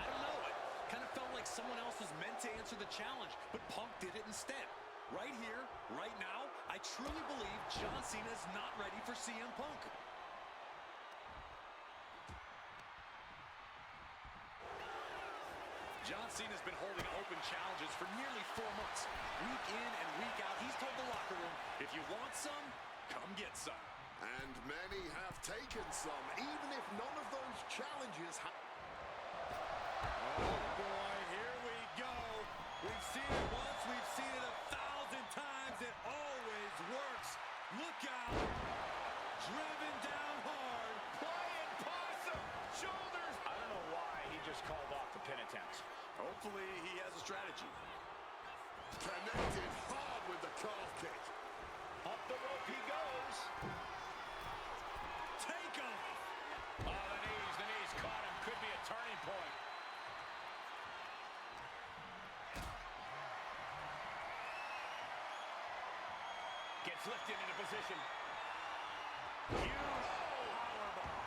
don't know. It kind of felt like someone else was meant to answer the challenge, but Punk did it instead. Right here, right now, I truly believe John Cena is not ready for CM Punk. John Cena's been holding open challenges for nearly 4 months. Week in and week out, he's told the locker room, if you want some, come get some. And many have taken some, even if none of those challenges have... Oh boy, here we go. We've seen it once, we've seen it 1,000 times. It always works. Look out. Driven down hard. Playing possum. Shoulders. I don't know why he just called off the pin attempt. Hopefully he has a strategy. Connected hard with the calf kick. Up the rope he goes. Take him. Oh, the knees caught him. Could be a turning point. Gets lifted into position. Huge powerbomb.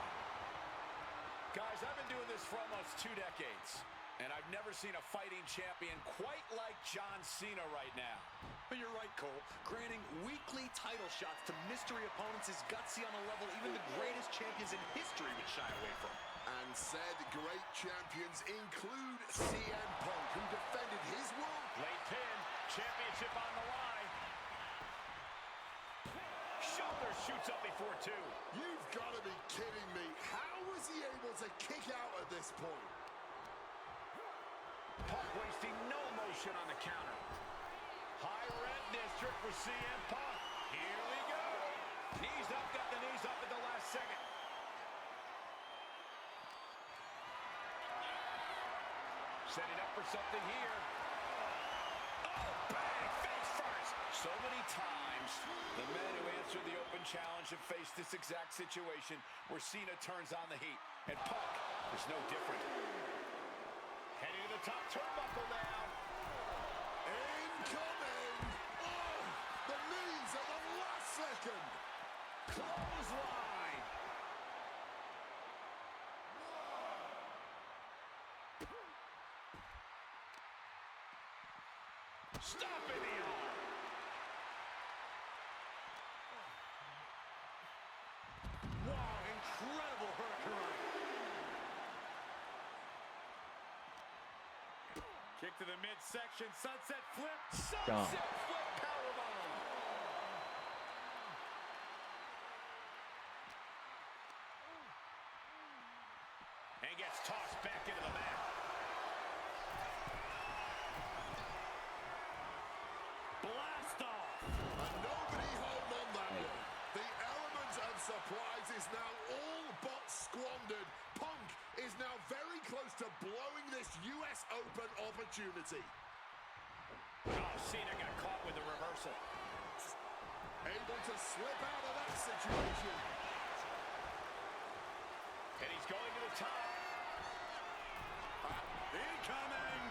Guys, I've been doing this for almost 2 decades, and I've never seen a fighting champion quite like John Cena right now. But you're right, Cole. Granting weekly title shots to mystery opponents is gutsy on a level even the greatest champions in history would shy away from. And said great champions include CM Punk, who defended his world... Late pin. Championship on the line. Shoulder shoots up before 2. You've got to be kidding me. How was he able to kick out at this point? Punk wasting no motion on the counter. High red district for CM Punk. Here we go. Knees up, got the knees up at the last second. Setting up for something here. Oh, bang, face first. So many times, the men who answered the open challenge have faced this exact situation where Cena turns on the heat. And Punk is no different. Heading to the top turnbuckle now. Incoming! Oh, the knees at the last second! Clothesline. Stomping the arm. Wow, incredible hurricane. Kick to the midsection, sunset flip. Sunset flip powerbomb. And gets tossed back into the mat. Blast off. And nobody home on that one. The element of surprise is now all but squandered. Punk is now very close to blowing this US Open opportunity. Oh, Cena got caught with the reversal. Able to slip out of that situation. And he's going to the top. Incoming.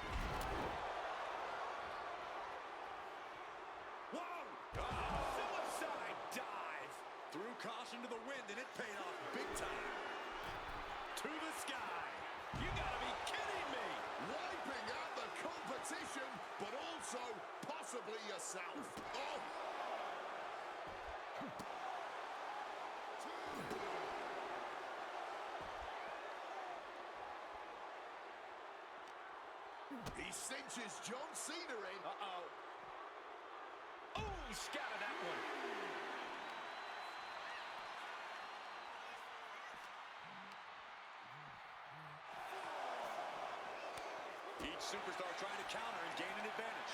Whoa. Suicide dive. Threw caution to the wind, and it paid off big time. To the sky. You gotta be kidding me. Wiping out the competition, but also possibly yourself. Oh! He cinches John Cena in. Uh-oh. Oh, scattered that one. Each superstar trying to counter and gain an advantage.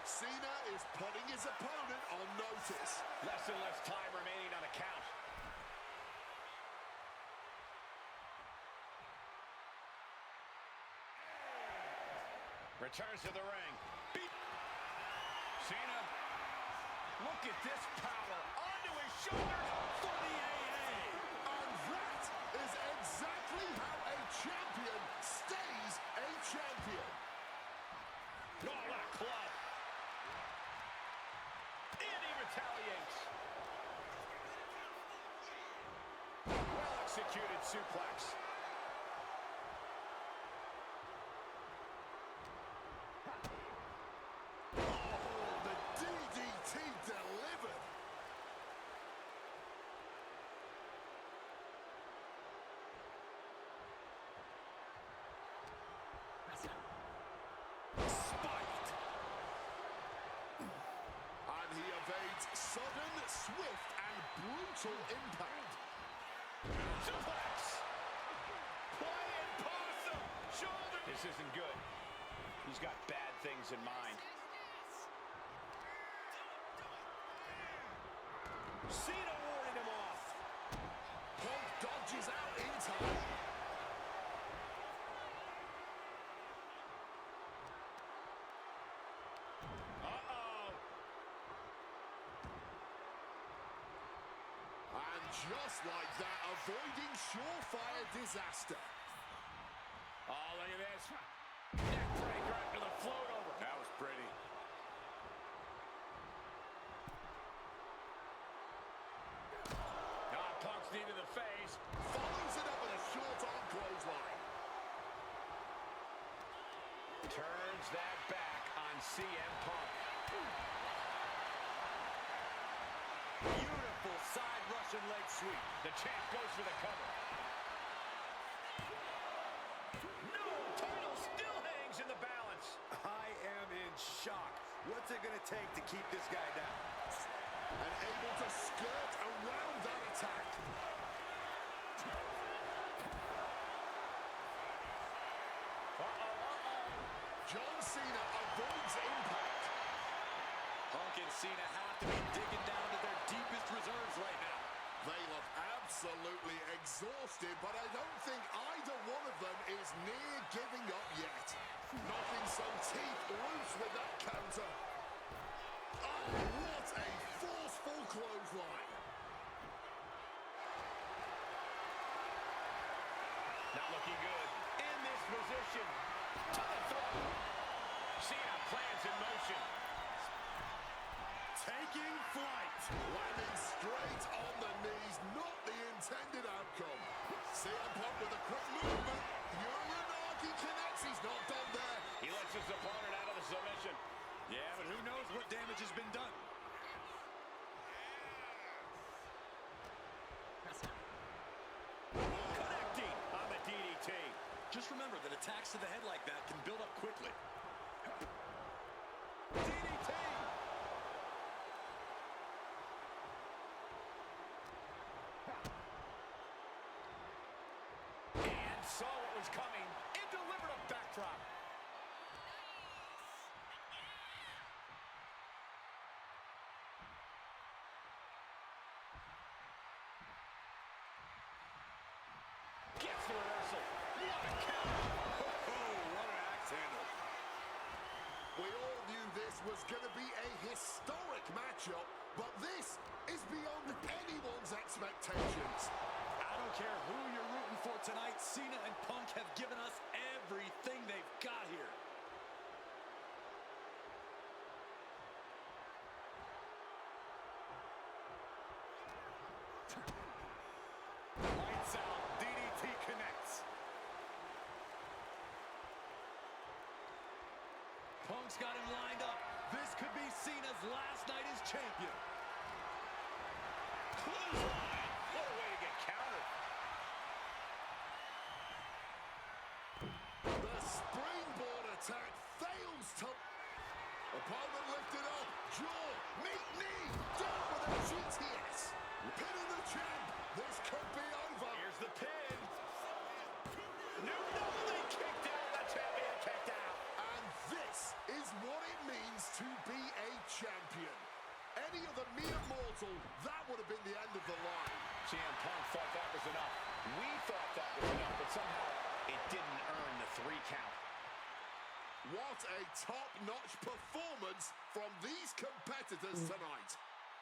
Cena is putting his opponent on notice. Less and less time remaining on the count. Returns to the ring. Cena. Look at this power. Onto his shoulders for the AA. And that is exactly how a champion stays a champion. Oh, what a club. And he retaliates. Well-executed suplex. Sudden, swift, and brutal impact. Suplex! Flying possum! Shoulder! This isn't good. He's got bad things in mind. Cena warding him off. Punk dodges out in time. Just like that, avoiding surefire disaster. Oh, look at this. Neck breaker after the float over. That was pretty. Punk's knee to the face. Follows it up with a short-arm clothesline. Turns that back on CM Punk. Beautiful side Russian leg sweep. The champ goes for the cover. No, title still hangs in the balance. I am in shock. What's it going to take to keep this guy down? And able to skirt around that attack. John Cena avoids impact. Punk and Cena have to be digging down to their deepest reserves right now. They look absolutely exhausted, but I don't think either one of them is near giving up yet. Knocking some teeth loose with that counter. Oh, what a forceful clothesline. Not looking good. In this position. To the throat. Cena plans in motion. Taking flight. Landing straight on the knees. Not the intended outcome. CM Punk with a quick movement. Uranagi connects. He's not done there. He lets his opponent out of the submission. Yeah, but who knows what damage has been done. Connecting on the DDT. Just remember that attacks to the head like that can build up quickly. DDT. And saw what was coming and delivered a backdrop. Gets the reversal. What a count. Oh, what an axe handle. We all knew this was going to be a historic matchup, but this is beyond anyone's expectations. I don't care who you're rooting for tonight. Cena and Punk have given us everything they've got here. Lights out. DDT connects. Punk's got him lined up. This could be Cena's last night as champion. Clothesline. What a way to get countered. The springboard attack fails to... Opponent lifted up. Jaw, meet knee. Down with a GTS. Pinning the champ. This could top-notch performance from these competitors tonight.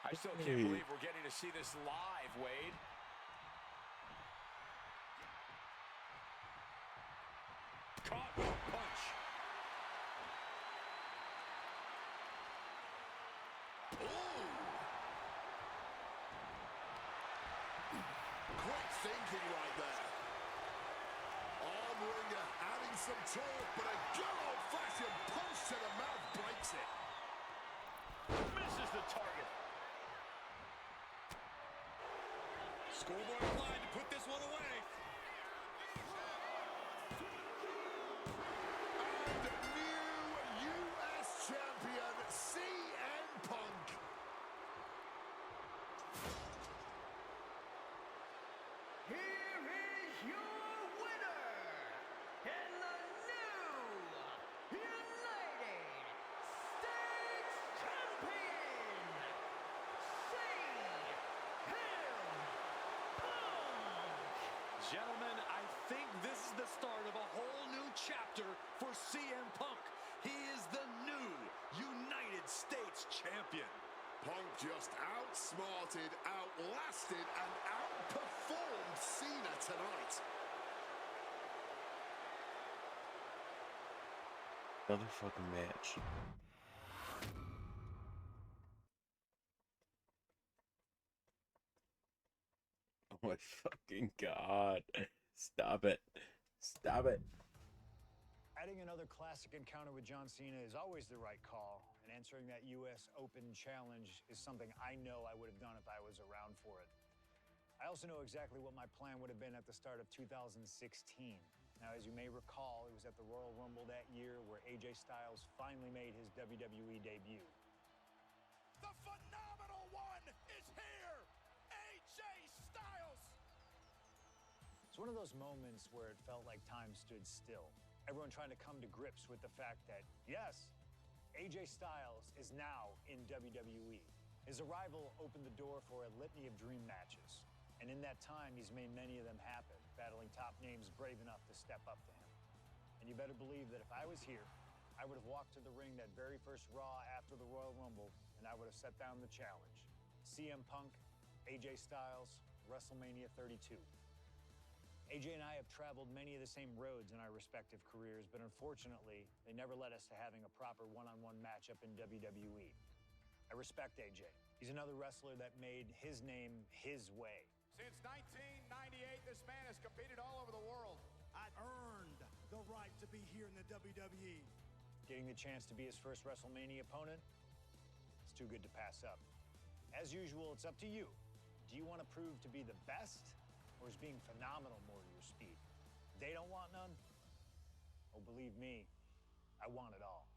I still can't believe we're getting to see this live, Wade. Caught with a punch. Ooh. Quick thinking right there. Armringer adding some torque, but a good old-fashioned punch to the mouth breaks it. Misses the target. Scoreboard line to put this one away. And new U.S. champion, CM Punk. Here is your winner, and the new United States Champion, CM Punk. Gentlemen, I think this is the start of a whole new chapter for CM Punk. He is the new United States Champion. Punk just outsmarted, outlasted, and outperformed Cena tonight. Another fucking match. Oh my fucking god. Stop it. Stop it. Adding another classic encounter with John Cena is always the right call, and answering that U.S. Open challenge is something I know I would have done if I was around for it. I also know exactly what my plan would have been at the start of 2016. Now, as you may recall, it was at the Royal Rumble that year where AJ Styles finally made his WWE debut. The phenomenal one is here. AJ Styles. It's one of those moments where it felt like time stood still. Everyone trying to come to grips with the fact that, yes, AJ Styles is now in WWE. His arrival opened the door for a litany of dream matches. And in that time, he's made many of them happen, battling top names brave enough to step up to him. And you better believe that if I was here, I would have walked to the ring that very first Raw after the Royal Rumble, and I would have set down the challenge. CM Punk, AJ Styles, WrestleMania 32. AJ and I have traveled many of the same roads in our respective careers, but unfortunately, they never led us to having a proper one-on-one matchup in WWE. I respect AJ. He's another wrestler that made his name his way. Since 1998, this man has competed all over the world. I've earned the right to be here in the WWE. Getting the chance to be his first WrestleMania opponent, it's too good to pass up. As usual, it's up to you. Do you want to prove to be the best, or is being phenomenal more your speed? They don't want none? Oh, believe me, I want it all.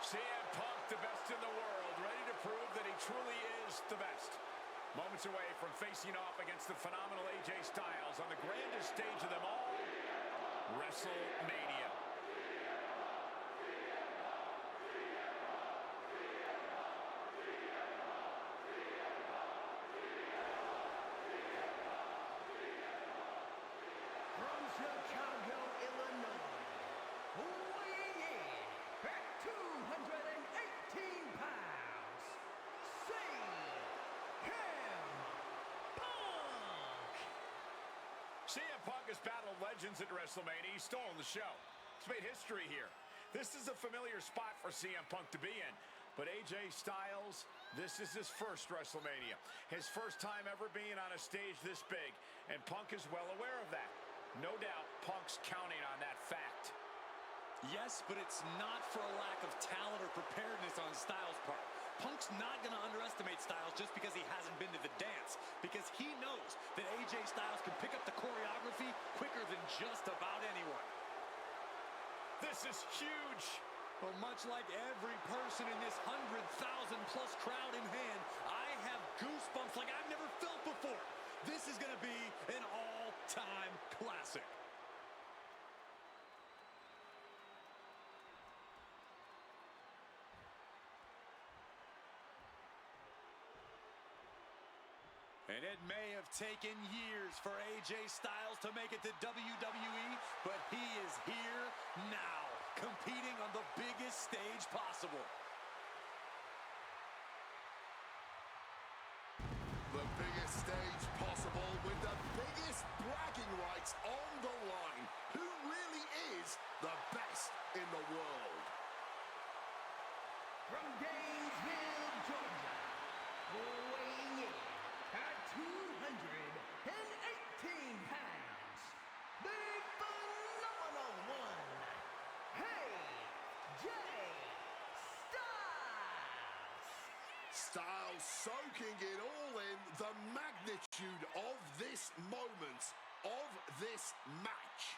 CM Punk, the best in the world, ready to prove that he truly is the best. Moments away from facing off against the phenomenal AJ Styles on the grandest stage of them all, WrestleMania. From Chicago, Illinois, weighing in at 218 pounds, CM Punk has battled legends at WrestleMania. He's stolen the show. He's made history here. This is a familiar spot for CM Punk to be in. But AJ Styles, this is his first WrestleMania. His first time ever being on a stage this big. And Punk is well aware of that. No doubt, Punk's counting on that fact. Yes, but it's not for a lack of talent or preparedness on Styles' part. Punk's not going to underestimate Styles just because he hasn't been to the dance, because he knows that AJ Styles can pick up the choreography quicker than just about anyone. This is huge. Well, much like every person in this 100,000-plus crowd in hand, I goosebumps like I've never felt before. This is going to be an all-time classic. And it may have taken years for AJ Styles to make it to WWE, but he is here now, competing on the biggest stage possible. The biggest stage possible with the biggest bragging rights on the line. Who really is the best in the world? From Gainesville, Georgia, weighing in at 218 pounds, the phenomenal one, AJ Styles. Styles soaking it all in, the magnitude of this moment, of this match.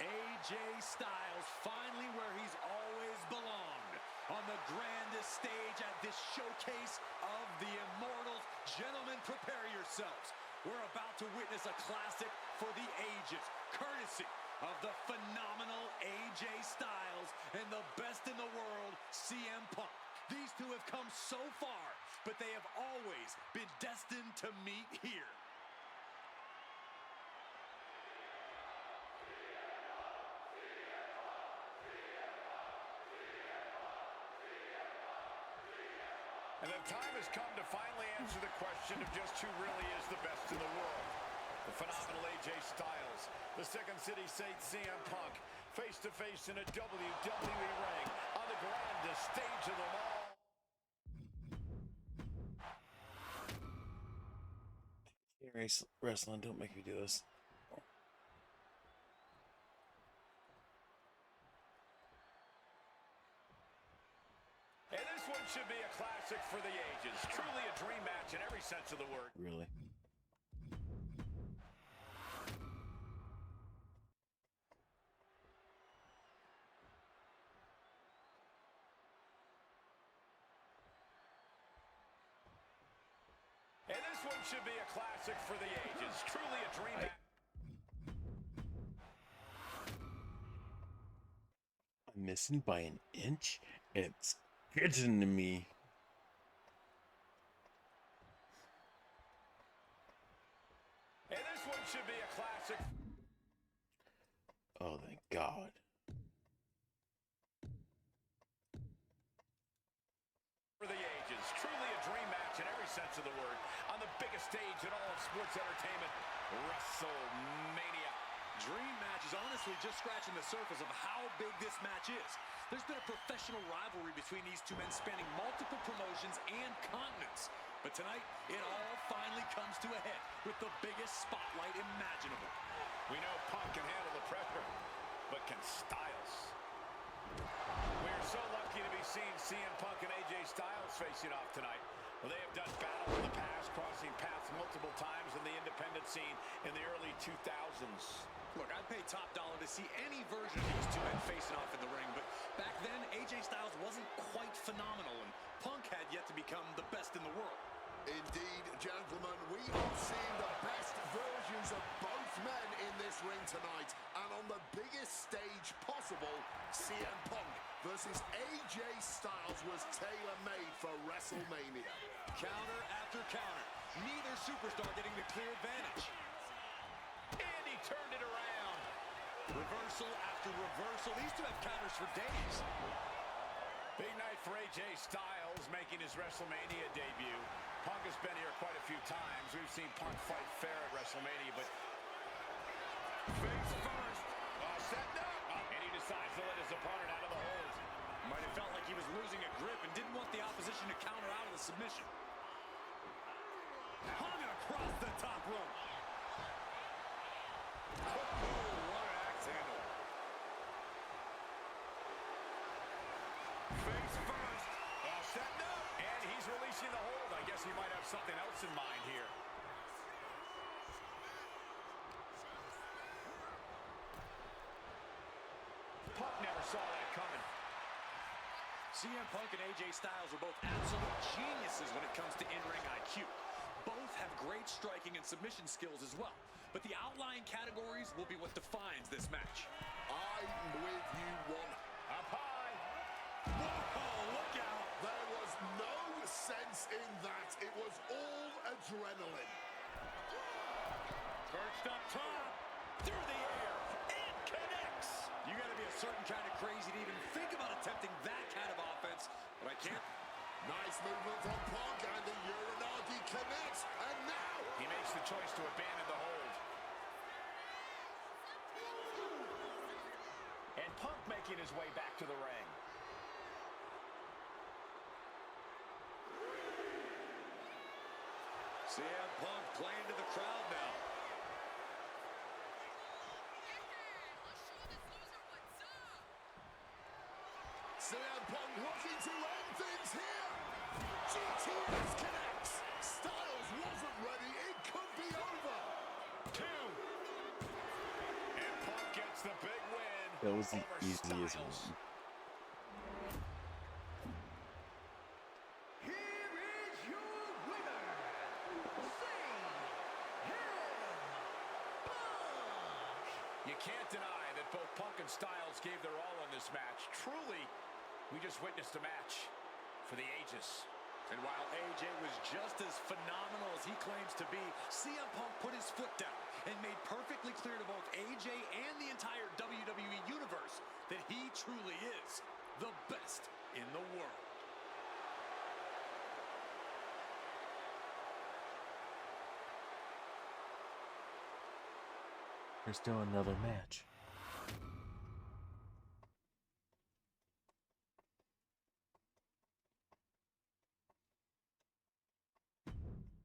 AJ Styles finally where he's always belonged, on the grandest stage at this showcase of the Immortals. Gentlemen, prepare yourselves. We're about to witness a classic for the ages, courtesy of the phenomenal AJ Styles and the best in the world, CM Punk. These two have come so far, but they have always been destined to meet here. And the time has come to finally answer the question of just who really is the best in the world. The phenomenal AJ Styles, the Second City Saint CM Punk, face-to-face in a WWE ring on the grandest stage of them all. Wrestling, don't make me do this. And this one should be a classic for the ages. Truly a dream match in every sense of the word. Really? And this one should be a classic for the ages. Truly a dream match. I'm missing by an inch, and it's getting to me. And this one should be a classic. Oh, thank God. For the ages. Truly a dream match in every sense of the word. On the biggest stage in all of sports entertainment, WrestleMania. Dream match is honestly just scratching the surface of how big this match is. There's been a professional rivalry between these two men spanning multiple promotions and continents. But tonight, it all finally comes to a head with the biggest spotlight imaginable. We know Punk can handle the pressure, but can Styles? We're so lucky to be seeing CM Punk and AJ Styles facing off tonight. Well, they have done battle in the past, crossing paths multiple times in the independent scene in the early 2000s. Look, I'd pay top dollar to see any version of these two men facing off in the ring, but back then, AJ Styles wasn't quite phenomenal, and Punk had yet to become the best in the world. Indeed, gentlemen, we have seen the best versions of both men in this ring tonight, and on the biggest stage possible, CM Punk versus AJ Styles was tailor-made for WrestleMania. Counter after counter, neither superstar getting the clear advantage. And he turned it around. Reversal after reversal. These two have counters for days. Big night for AJ Styles making his WrestleMania debut. Punk has been here quite a few times. We've seen Punk fight fair at WrestleMania, but face first. Setting up. And he decides to let his opponent out of the hold. Might have felt like he was losing a grip and didn't want the opposition to counter out of the submission. Hung across the top rope. Oh, what an axe handle. Face first. Setting up. And he's releasing the hold. I guess he might have something else in mind here. Punk never saw that coming. CM Punk and AJ Styles are both absolute geniuses when it comes to in-ring IQ. Both have great striking and submission skills as well. But the outlying categories will be what defines this match. I'm with you one. Up high. Whoa, look out. There was no sense in that. It was all adrenaline. Perched up top. Through the air. It connects. You got to be a certain kind of crazy to even think about attempting that kind of offense. But I can't. Nice movement from Punk, and the Uranagi connects. And now He makes the choice to abandon the hold. And Punk making his way back to the ring. CM Punk playing to the crowd now. CM Punk looking to end things here. GTS connects. Styles wasn't ready. It could be over. 2. And Punk gets the big win. That was the over easiest Styles. one. Here is your winner, You can't deny that both Punk and Styles gave their all in this match. Truly, we just witnessed a match for the ages. And while AJ was just as phenomenal as he claims to be, CM Punk put his foot down and made perfectly clear to both AJ and the entire WWE Universe that he truly is the best in the world. There's still another match.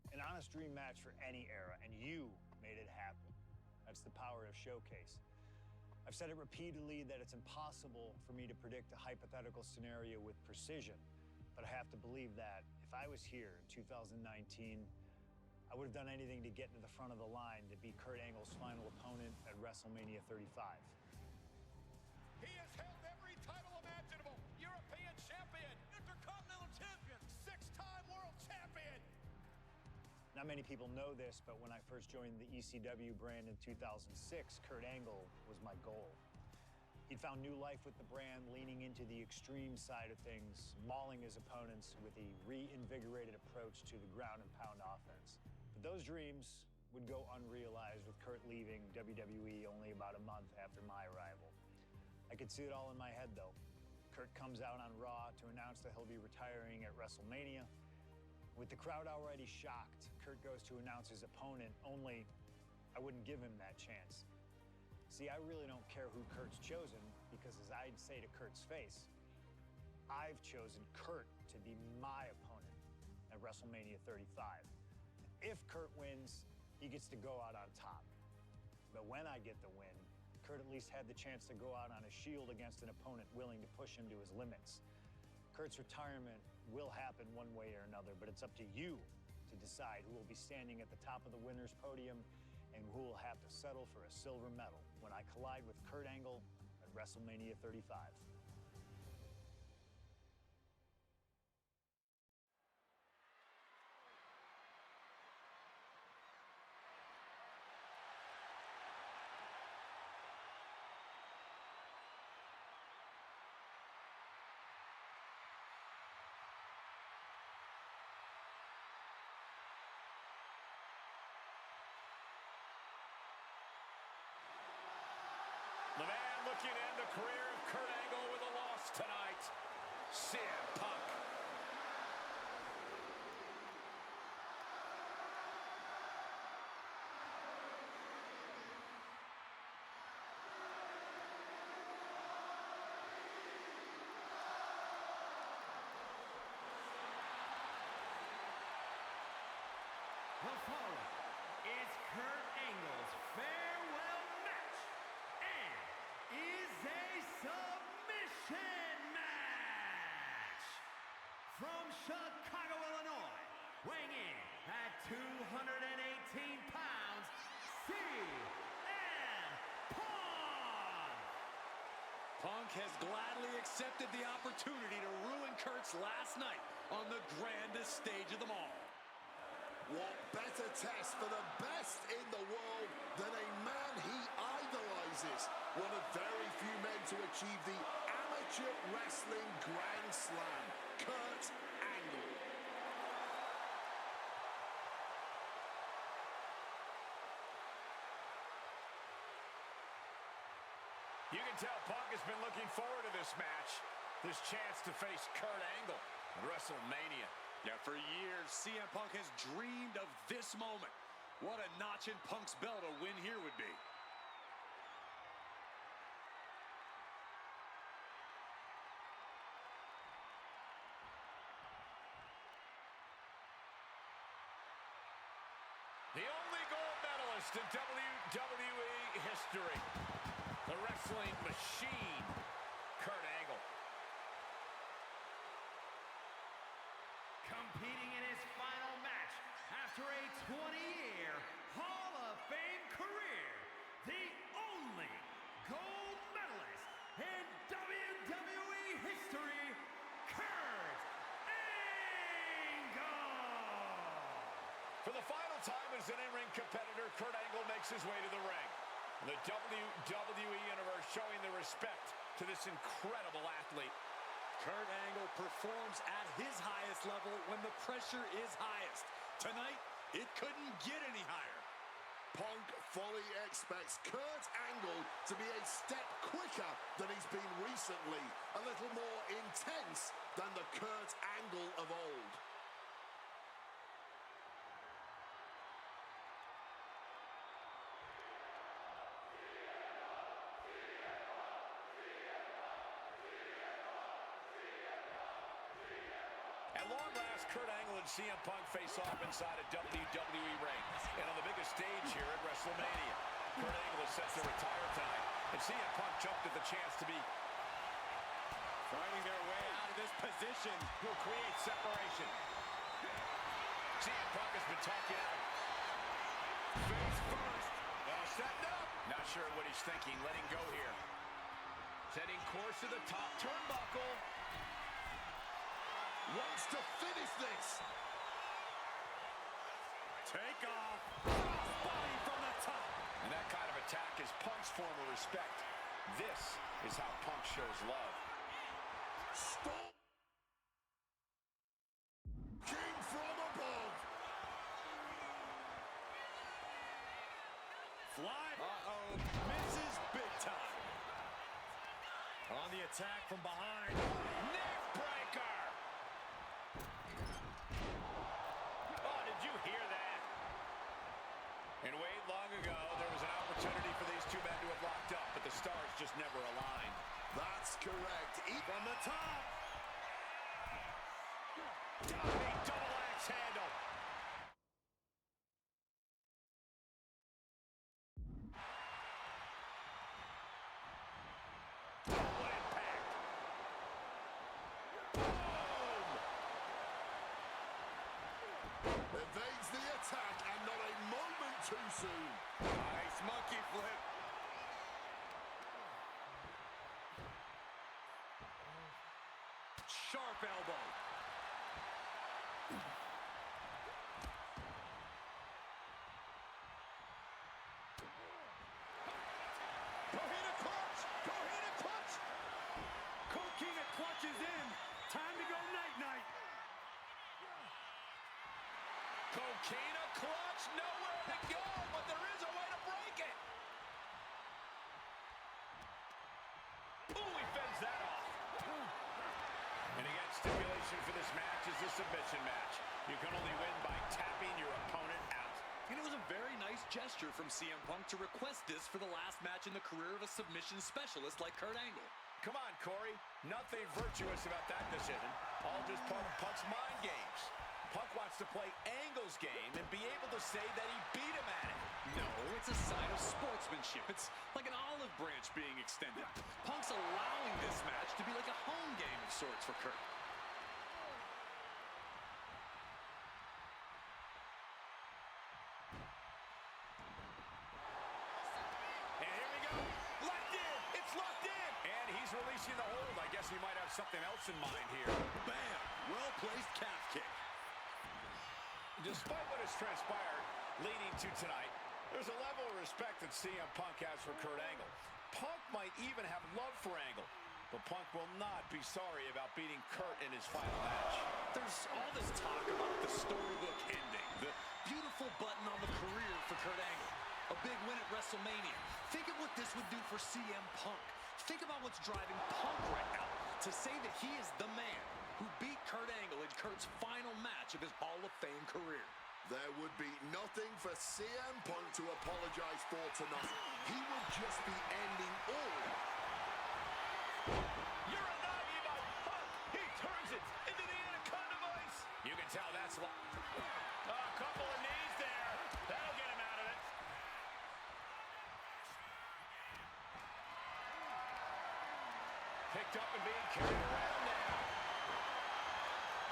An honest dream match for any era, and you made it happen. That's the power of Showcase. I've said it repeatedly that it's impossible for me to predict a hypothetical scenario with precision, but I have to believe that if I was here in 2019, I would have done anything to get to the front of the line to beat Kurt Angle's final opponent at WrestleMania 35. He has held every title imaginable. European champion, Intercontinental champion, 6-time world champion. Not many people know this, but when I first joined the ECW brand in 2006, Kurt Angle was my goal. He'd found new life with the brand, leaning into the extreme side of things, mauling his opponents with a reinvigorated approach to the ground and pound offense. But those dreams would go unrealized with Kurt leaving WWE only about a month after my arrival. I could see it all in my head, though. Kurt comes out on Raw to announce that he'll be retiring at WrestleMania. With the crowd already shocked, Kurt goes to announce his opponent, only I wouldn't give him that chance. See, I really don't care who Kurt's chosen, because as I'd say to Kurt's face, I've chosen Kurt to be my opponent at WrestleMania 35. If Kurt wins, he gets to go out on top. But when I get the win, Kurt at least had the chance to go out on a shield against an opponent willing to push him to his limits. Kurt's retirement will happen one way or another, but it's up to you to decide who will be standing at the top of the winner's podium and who will have to settle for a silver medal when I collide with Kurt Angle at WrestleMania 35. The man looking to end the career of Kurt Angle with a loss tonight, CM Punk. The following is Kurt Angle's farewell match and is a submission match. From Chicago, Illinois, weighing in at 218 pounds, CM Punk. Punk Punk has gladly accepted the opportunity to ruin Kurt's last night on the grandest stage of them all. What better test for the best in the world than a man he idolizes? One of very few men to achieve the amateur wrestling Grand Slam, Kurt Angle. You can tell Punk has been looking forward to this match. This chance to face Kurt Angle at WrestleMania. Yeah, for years, CM Punk has dreamed of this moment. What a notch in Punk's belt a win here would be. The only gold medalist in WWE history. The wrestling machine, Kurt Angle. Competing in his final match after a 20-year Hall of Fame career, the only gold medalist in WWE history, Kurt Angle! For the final time as an in-ring competitor, Kurt Angle makes his way to the ring. The WWE Universe showing the respect to this incredible athlete. Kurt Angle performs at his highest level when the pressure is highest. Tonight, it couldn't get any higher. Punk fully expects Kurt Angle to be a step quicker than he's been recently, a little more intense than the Kurt Angle of old. At long last, Kurt Angle and CM Punk face off inside a WWE ring. And on the biggest stage here at WrestleMania. Kurt Angle is set to retire tonight. And CM Punk jumped at the chance to be Fighting their way out of this position. will create separation. CM Punk has been talking out. Face first. Setting up. Not sure what he's thinking. Letting go here. Setting course to the top turnbuckle. Wants to finish this. Take off. Body from the top. And that kind of attack is Punk's form of respect. This is how Punk shows love. Stop. King from above. Fly. Uh-oh. Misses big time. On the attack from behind. Neck breaker. Oh, did you hear that? And Wade, long ago, there was an opportunity for these two men to have locked up, but the stars just never aligned. That's correct. From the top. Diving double axe handle. What impact. Boom. Evades the attack and not a moment too soon. Nice monkey flip. Sharp elbow. Coquina clutch. Coquina clutch. Coquina clutch is in. Time to go night-night. Coquina clutch. Nowhere to go, but there is a way to break it. Ooh, he fends that off. And again, stipulation for this match is a submission match. You can only win by tapping your opponent out. And it was a very nice gesture from CM Punk to request this for the last match in the career of a submission specialist like Kurt Angle. Come on, Corey. Nothing virtuous about that decision. All just part of Punk's mind games. Punk wants to play Angle's game and be able to say that he beat him at it. No, it's a sign of sportsmanship. It's like an olive branch being extended. Punk's allowing this match to be like a home game of sorts for Kurt. And here we go. Locked in. It's locked in. And he's releasing the hold. I guess he might have something else in mind here. Bam! Well-placed calf kick. Despite what has transpired leading to tonight, there's a level of respect that CM Punk has for Kurt Angle. Punk might even have love for Angle, but Punk will not be sorry about beating Kurt in his final match. There's all this talk about the storybook ending, the beautiful button on the career for Kurt Angle, a big win at WrestleMania. Think of what this would do for CM Punk. Think about what's driving Punk right now to say that he is the man who beat Kurt Angle in Kurt's final match of his Hall of Fame career. There would be nothing for CM Punk to apologize for tonight. He would just be ending all. Uranagi by Punk. He turns it into the Anaconda Vice. You can tell that's a couple of knees there. That'll get him out of it. Picked up and being carried around now.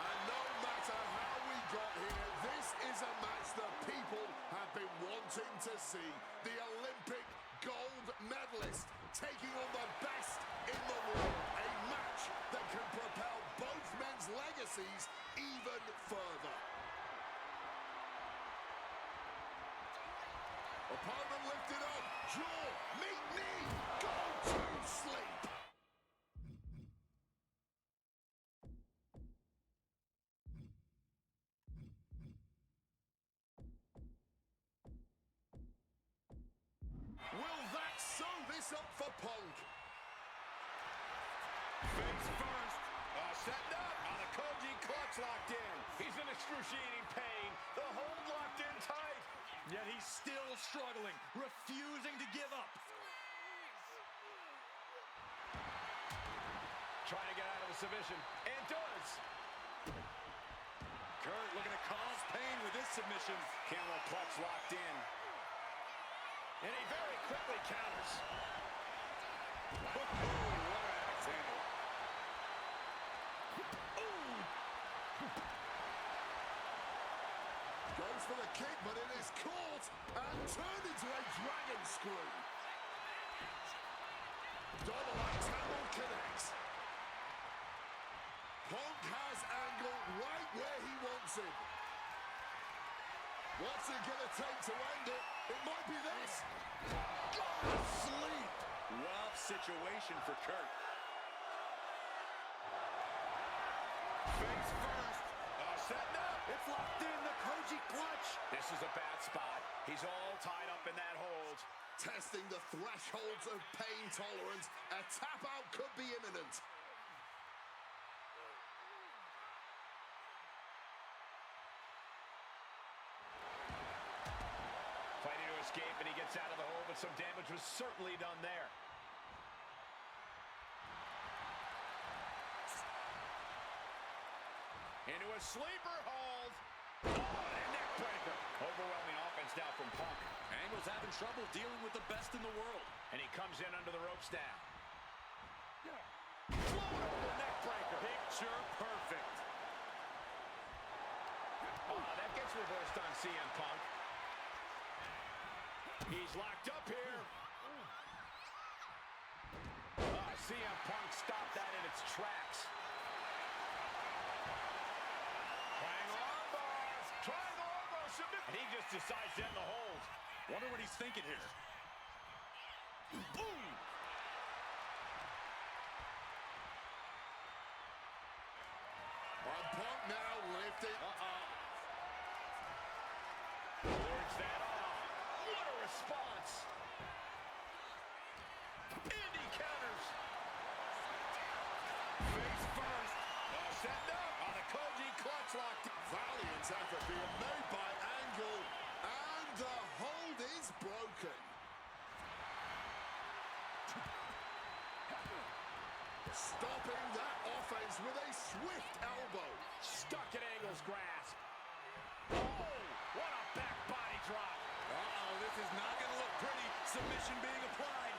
And no matter how we got here, this is a match that people have been wanting to see. The Olympic gold medalist taking on the best in the world. A match that can propel both men's legacies even further. Opponent lifted up. Jaw, meet knee, go to sleep. Will that sew this up for Punk? Face first. Setting up on a Koji clutch locked in. He's in excruciating pain. The hold locked in tight. Yet he's still struggling, refusing to give up. Trying to get out of a submission. And does. Kurt looking to cause pain with this submission. Camel clutch locked in. And he very quickly counters. What an axe handle. Goes for the kick, but it is caught and turned into a dragon screw. Double axe handle connects. Punk has Angle right where he wants him. What's it gonna take to end it? It might be this. Sleep. Rough situation for Kurt. Face first. Setting up. It's locked in, the Koji clutch. This is a bad spot. He's all tied up in that hold. Testing the thresholds of pain tolerance. A tap out could be imminent. Fighting to escape, and he gets out of the hole, but some damage was certainly done there. Into a sleeper hold. Oh, and a neck breaker. Overwhelming offense now from Punk. Angle's having trouble dealing with the best in the world. And he comes in under the ropes now. Floatable neck breaker. Picture perfect. Oh, that gets reversed on CM Punk. He's locked up here. CM Punk stopped that in its tracks. Triangle armbar. Triangle armbar submit. And he just decides to end the hold. Wonder what he's thinking here. Boom. And Punk now lifted. Wards that off. What a response. And he counters. Face first. Setting up on a Koji clutch lock. Valiant effort being made by Angle. And the hold is broken. Stopping that offense with a swift elbow. Stuck in Angle's grasp. Oh, what a back body drop. This is not going to look pretty. Submission being applied.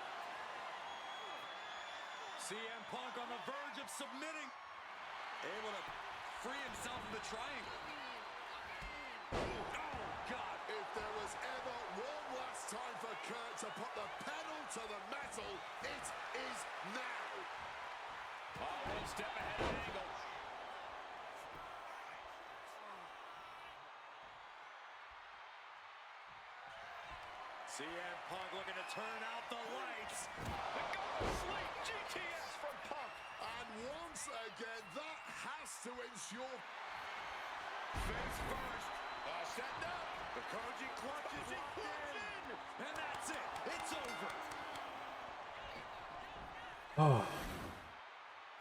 CM Punk on the verge of submitting. Able to free himself from the triangle. Oh, God. If there was ever one last time for Kurt to put the pedal to the metal, it is now. step ahead of Angle. CM Punk looking to turn out the lights. The go to sleep GTS from Punk. And once again, that has to ensure. Face first. Setting up. The Koji clutch is locked in. And that's it. It's over. Oh.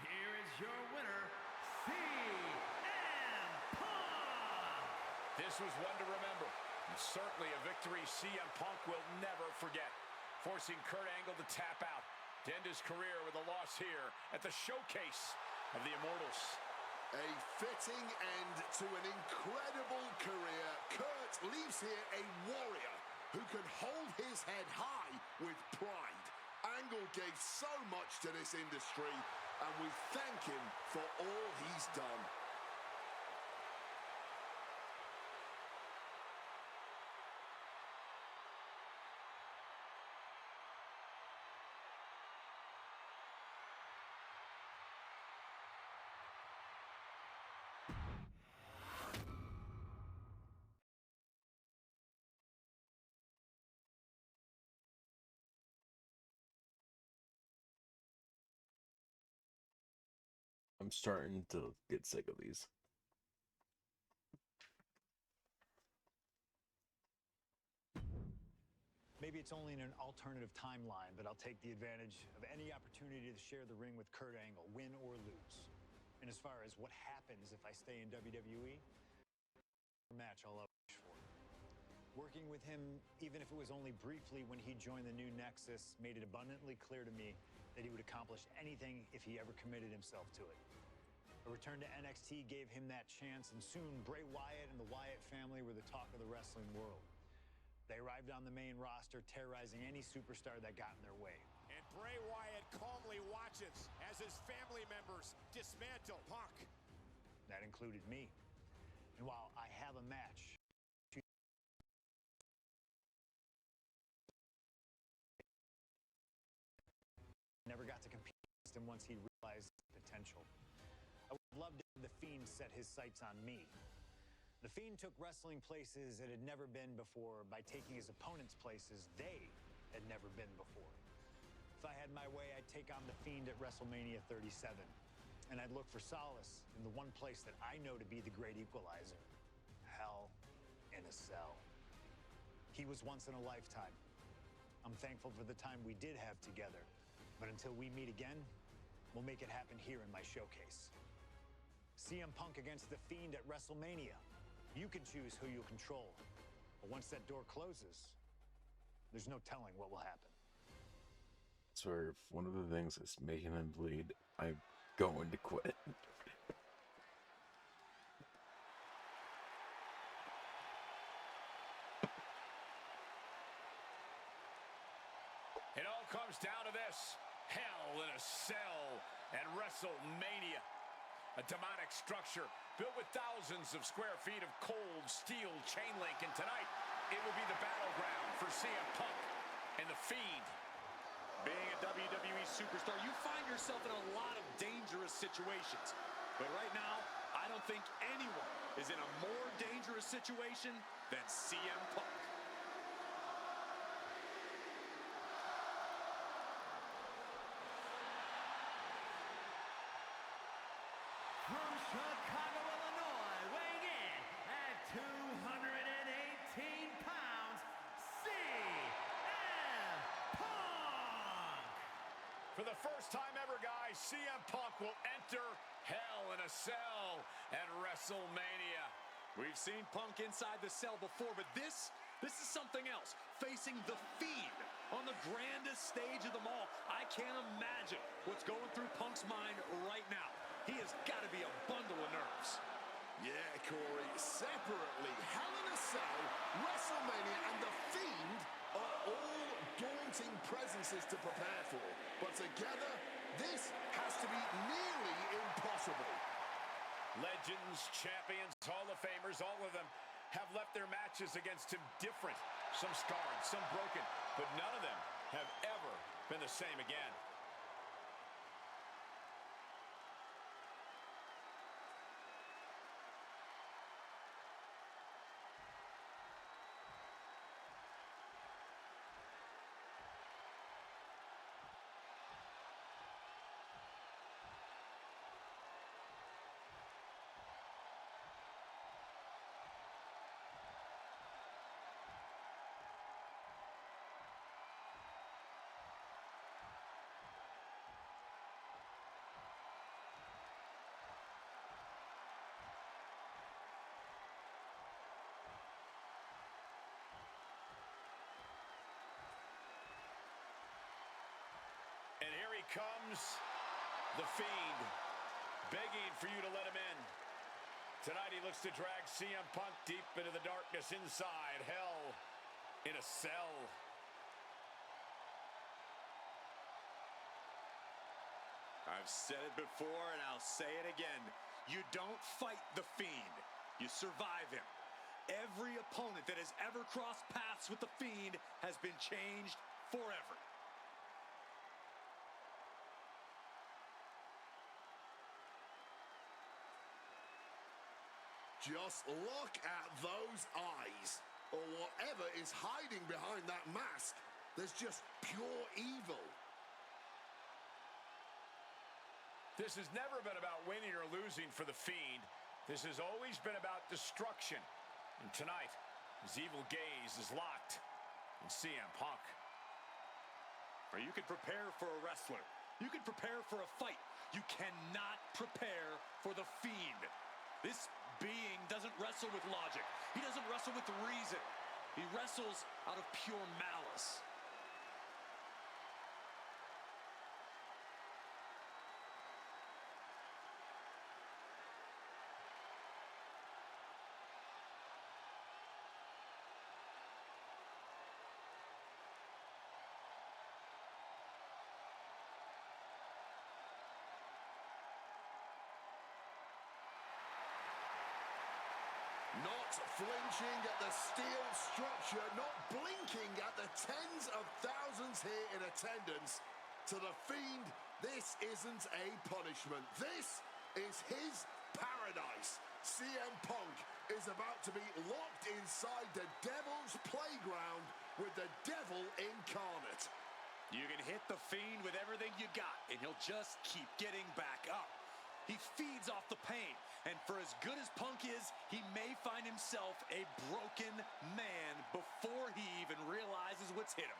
Here is your winner, CM Punk. This was one to remember. And certainly a victory CM Punk will never forget. Forcing Kurt Angle to tap out to end his career with a loss here at the showcase of the Immortals. A fitting end to an incredible career. Kurt leaves here a warrior who can hold his head high with pride. Angle gave so much to this industry, and we thank him for all he's done. I'm starting to get sick of these. Maybe it's only in an alternative timeline, but I'll take the advantage of any opportunity to share the ring with Kurt Angle, win or lose. And as far as what happens if I stay in WWE, a match I'll wish for. Working with him, even if it was only briefly when he joined the new Nexus, made it abundantly clear to me that he would accomplish anything if he ever committed himself to it. A return to NXT gave him that chance, and soon Bray Wyatt and the Wyatt family were the talk of the wrestling world. They arrived on the main roster, terrorizing any superstar that got in their way. And Bray Wyatt calmly watches as his family members dismantle Punk. That included me. And while I have a match, never got to compete against him once he realized his potential. I would love to have The Fiend set his sights on me. The Fiend took wrestling places it had never been before by taking his opponents places they had never been before. If I had my way, I'd take on The Fiend at WrestleMania 37. And I'd look for solace in the one place that I know to be the great equalizer. Hell in a Cell. He was once in a lifetime. I'm thankful for the time we did have together. But until we meet again, we'll make it happen here in my showcase. CM Punk against The Fiend at WrestleMania. You can choose who you'll control. But once that door closes, there's no telling what will happen. So if one of the things is making him bleed, I'm going to quit. It all comes down to this. Hell in a Cell at WrestleMania. A demonic structure built with thousands of square feet of cold steel chain link. And tonight, it will be the battleground for CM Punk and The Fiend. Being a WWE superstar, you find yourself in a lot of dangerous situations. But right now, I don't think anyone is in a more dangerous situation than CM Punk. From Chicago, Illinois, weighing in at 218 pounds, CM Punk! For the first time ever, guys, CM Punk will enter Hell in a Cell at WrestleMania. We've seen Punk inside the cell before, but this is something else. Facing The Fiend on the grandest stage of them all. I can't imagine what's going through Punk's mind right now. He has got to be a bundle of nerves. Yeah, Corey, separately, Hell in a Cell, WrestleMania, and The Fiend are all daunting presences to prepare for. But together, this has to be nearly impossible. Legends, champions, Hall of Famers, all of them have left their matches against him different. Some scarred, some broken, but none of them have ever been the same again. comes The Fiend, begging for you to let him in. Tonight he looks to drag CM Punk deep into the darkness inside hell in a cell. I've said it before and I'll say it again. You don't fight the Fiend. You survive him. Every opponent that has ever crossed paths with the Fiend has been changed forever. Just look at those eyes, or whatever is hiding behind that mask. There's just pure evil. This has never been about winning or losing for the Fiend. This has always been about destruction. And tonight, his evil gaze is locked in CM Punk. Or you can prepare for a wrestler. You can prepare for a fight. You cannot prepare for the Fiend. This being doesn't wrestle with logic. He doesn't wrestle with reason. He wrestles out of pure malice. Not flinching at the steel structure, not blinking at the tens of thousands here in attendance. To the Fiend, this isn't a punishment. This is his paradise. CM Punk is about to be locked inside the Devil's playground with the Devil incarnate. You can hit the Fiend with everything you got, and he'll just keep getting back up. He feeds off the pain, and for as good as Punk is, he may find himself a broken man before he even realizes what's hit him.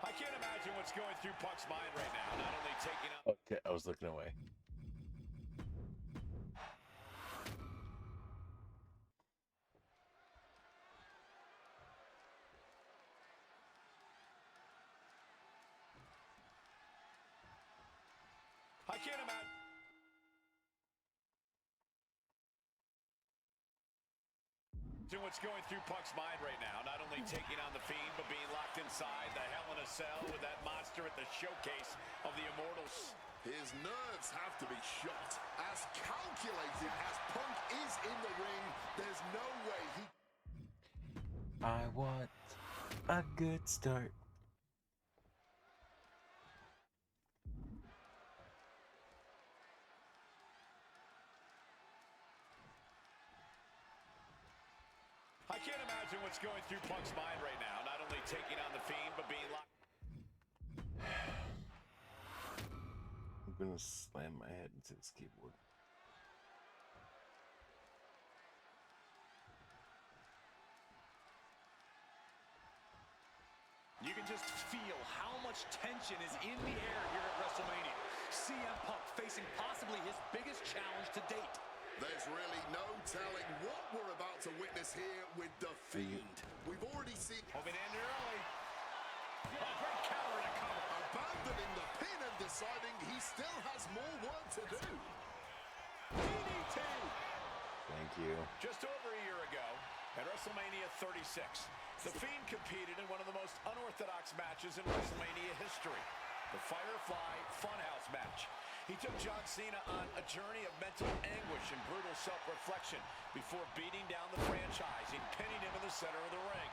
I can't imagine what's going through Punk's mind right now, not only taking out... Okay, I was looking away. I can't imagine what's going through Punk's mind right now. Not only taking on the Fiend, but being locked inside the Hell in a Cell with that monster at the showcase of the Immortals. His nerves have to be shot. As calculated as Punk is in the ring, there's no way he... I want a good start. I can't imagine what's going through Punk's mind right now. Not only taking on the Fiend, but being locked... I'm gonna slam my head into this keyboard. You can just feel how much tension is in the air here at WrestleMania. CM Punk facing possibly his biggest challenge to date. There's really no telling what we're about to witness here with the Fiend. We've already seen... Hoping to end early. Oh, great counter to cover. Abandoning the pin and deciding he still has more work to do. DDT. Thank you. Just over a year ago, at WrestleMania 36, The Fiend competed in one of the most unorthodox matches in WrestleMania history, the Firefly Funhouse match. He took John Cena on a journey of mental anguish and brutal self-reflection before beating down the franchise and pinning him in the center of the ring.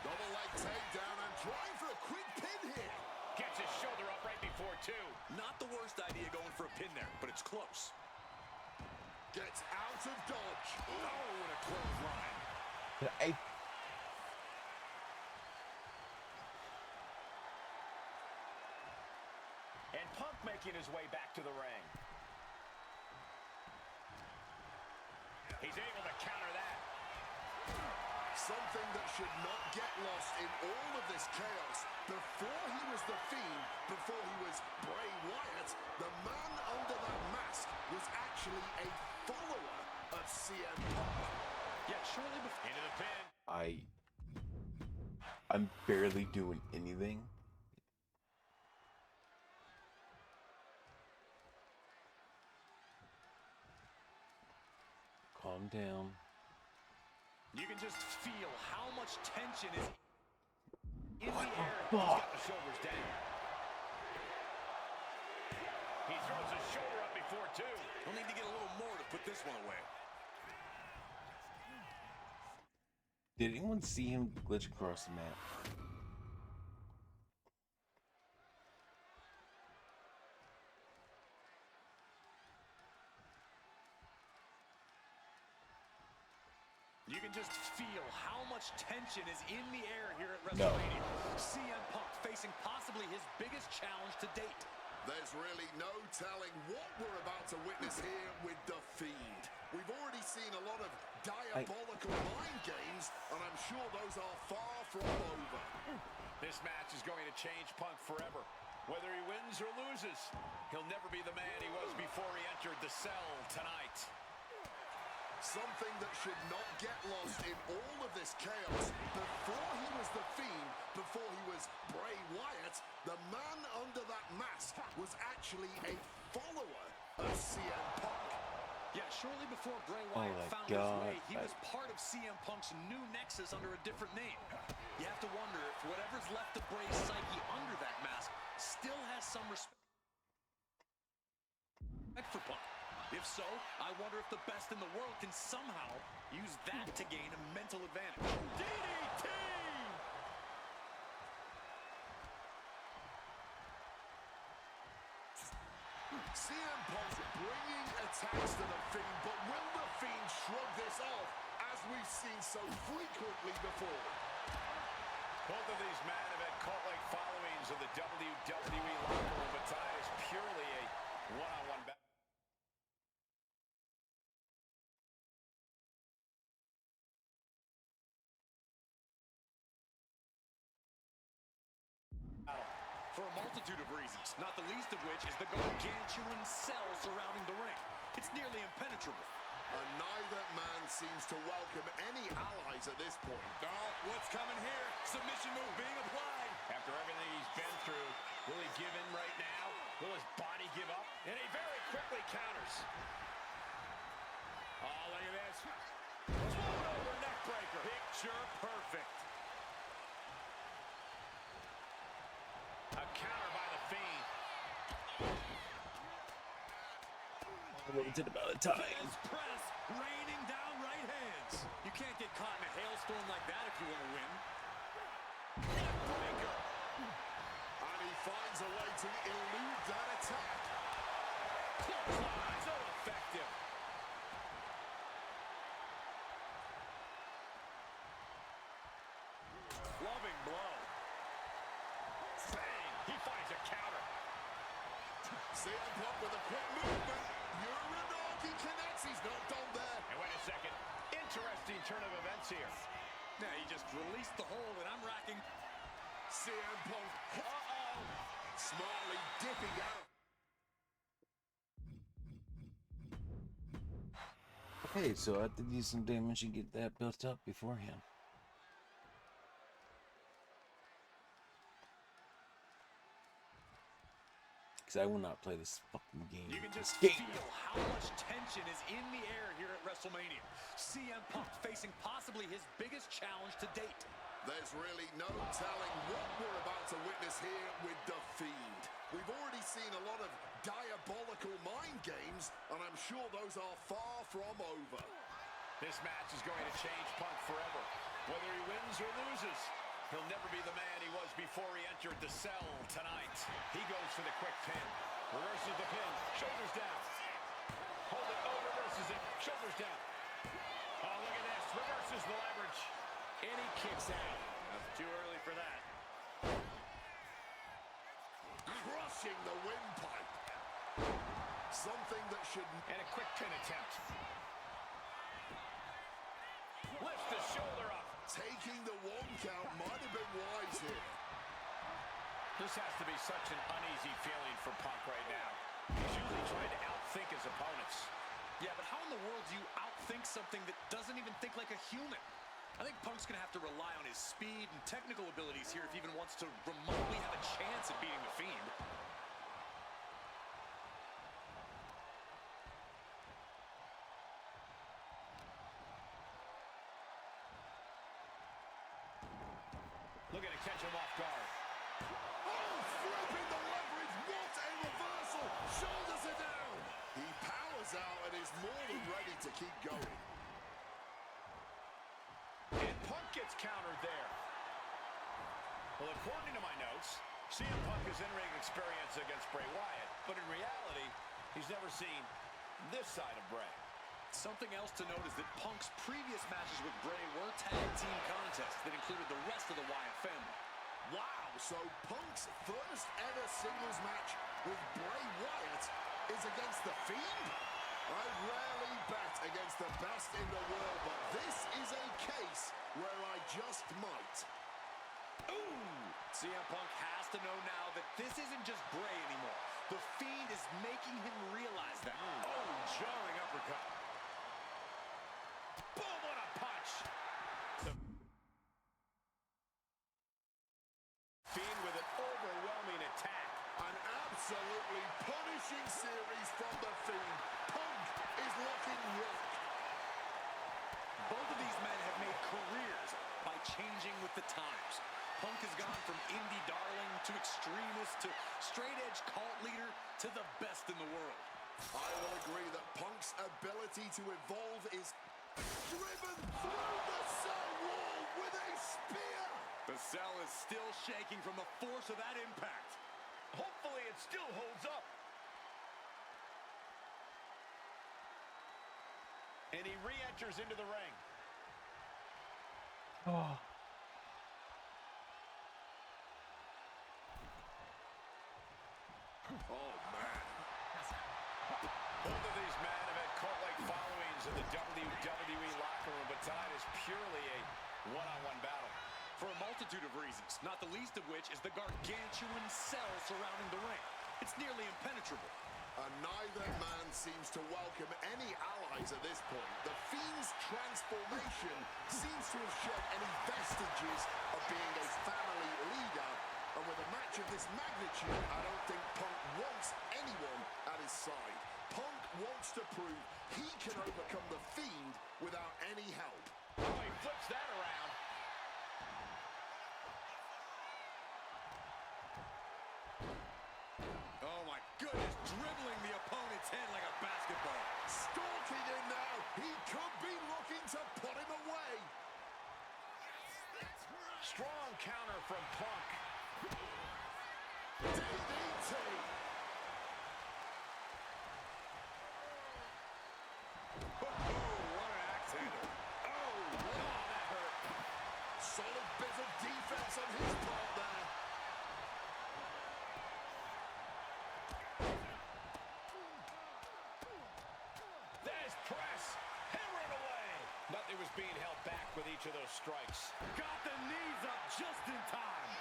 Double leg takedown and trying for a quick pin here. Gets his shoulder up right before two. Not the worst idea going for a pin there, but it's close. Gets out of dodge. Oh, and a clothesline. Hey. And Punk making his way back to the ring. He's able to counter that. Something that should not get lost in all of this chaos. Before he was the Fiend, before he was Bray Wyatt, the man under that mask was actually a follower of CM Punk. Yeah, shortly before Into the pin. I'm barely doing anything. Calm down. You can just feel how much tension is in What the the air. fuck? He's got the shoulders down. He throws his shoulder up before two. He'll need to get a little more to put this one away. Did anyone see him glitch across the map? You can just feel how much tension is in the air here at No. WrestleMania. CM Punk facing possibly his biggest challenge to date. There's really no telling what we're about to witness here with The Fiend. We've already seen a lot of diabolical mind games, and I'm sure those are far from over. This match is going to change Punk forever. Whether he wins or loses, he'll never be the man he was before he entered the cell tonight. Something that should not get lost in all of this chaos. Before he was the Fiend, before he was Bray Wyatt, the man under that mask was actually a follower of CM Punk. Yeah, shortly before Bray Wyatt found his way, he was part of CM Punk's new nexus under a different name. You have to wonder if whatever's left of Bray's psyche under that mask still has some respect for Punk. If so, I wonder if the best in the world can somehow use that to gain a mental advantage. DDT! CM Punk bringing attacks to the Fiend, but will the Fiend shrug this off, as we've seen so frequently before? Both of these men have had cult-like followings in the WWE locker room, but tonight is purely a one-on-one battle. For a multitude of reasons, not the least of which is the gargantuan cell surrounding the ring. It's nearly impenetrable. And neither man seems to welcome any allies at this point. Oh, what's coming here? Submission move being applied. After everything he's been through, will he give in right now? Will his body give up? And he very quickly counters. Oh, look at this. Float over neck breaker. Picture perfect. A counter by the Fiend. It's about time. His press, raining down right hands. You can't get caught in a hailstorm like that if you want to win. Neck breaker. And he finds a way to elude that attack. Clothesline, so effective. Loving blow. Bang! He finds a counter. CM Punk with a quick movement. Uranagi connects. He's not done there. And wait a second. Interesting turn of events here. Now he just released the hold, and I'm racking. CM Punk. Uh-oh. Smartly dipping out. Okay, so I have to do some damage and get that built up beforehand. Because I will not play this fucking game. You can just This feel game. how much tension is in the air here at WrestleMania. CM Punk facing possibly his biggest challenge to date. There's really no telling what we're about to witness here with The Fiend. We've already seen a lot of diabolical mind games, and I'm sure those are far from over. This match is going to change Punk forever. Whether he wins or loses, he'll never be the man he was before he entered the cell tonight. He goes for the quick pin. Reverses the pin. Shoulders down. Hold it. Oh, reverses it. Shoulders down. Oh, look at this. Reverses the leverage. And he kicks out. Too early for that. Crushing the windpipe. Something that should... And a quick pin attempt. Lifts the shoulder up. Taking the 1 count might have been wise here. This has to be such an uneasy feeling for Punk right now. He's usually trying to outthink his opponents. Yeah, but how in the world do you outthink something that doesn't even think like a human? I think Punk's going to have to rely on his speed and technical abilities here if he even wants to remotely have a chance at beating The Fiend. Looking to catch him off guard. Oh, flipping the leverage. What a reversal. Shoulders are down. He powers out and is more than ready to keep going. And Punk gets countered there. Well, according to my notes, CM Punk has in-ring experience against Bray Wyatt, but in reality, he's never seen this side of Bray. Something else to note is that Punk's previous matches with Bray were tag team contests that included the rest of the Wyatt family. Wow, so Punk's first ever singles match with Bray Wyatt is against The Fiend? I rarely bet against the best in the world, but this is a case where I just might. Ooh! CM Punk has to know now that this isn't just Bray anymore. The Fiend is making him realize that. Oh, jarring uppercut. Boom, what a punch! The Fiend with an overwhelming attack. An absolutely punishing series from The Fiend. Punk is looking rocked. Both of these men have made careers by changing with the times. Punk has gone from indie darling to extremist to straight-edge cult leader to the best in the world. I will agree that Punk's ability to evolve is driven through the cell wall with a spear. The cell is still shaking from the force of that impact. Hopefully it still holds up. And he re-enters into the ring. Oh. Oh, man. Both of these men have had cult-like followings in the WWE locker room, but tonight is purely a one-on-one battle. For a multitude of reasons, not the least of which is the gargantuan cell surrounding the ring. It's nearly impenetrable. And neither man seems to welcome any allies at this point. The Fiend's transformation seems to have shed any vestiges of being a family leader. And with a match of this magnitude, I don't think Punk wants anyone at his side. Punk wants to prove he can overcome the Fiend without any help. Oh, he flips that around. Oh my goodness, dribbling the opponent's head like a basketball. Stalking him now. He could be looking to put him away. Strong counter from Punk. DDT. Oh, what an accident. Oh, that hurt. Solid bit of defense on his part there. There's press. Hammering away. Nothing was being held back with each of those strikes. Got the knees up just in time.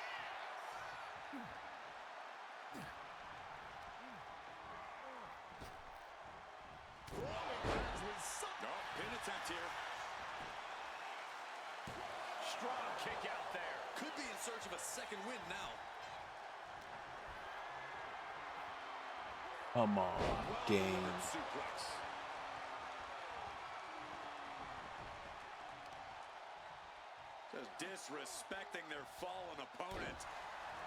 Throwing hands with some... Oh, pin attempt here. Strong kick out there. Could be in search of a second win now. Come on, game. Suplex. Just disrespecting their fallen opponent.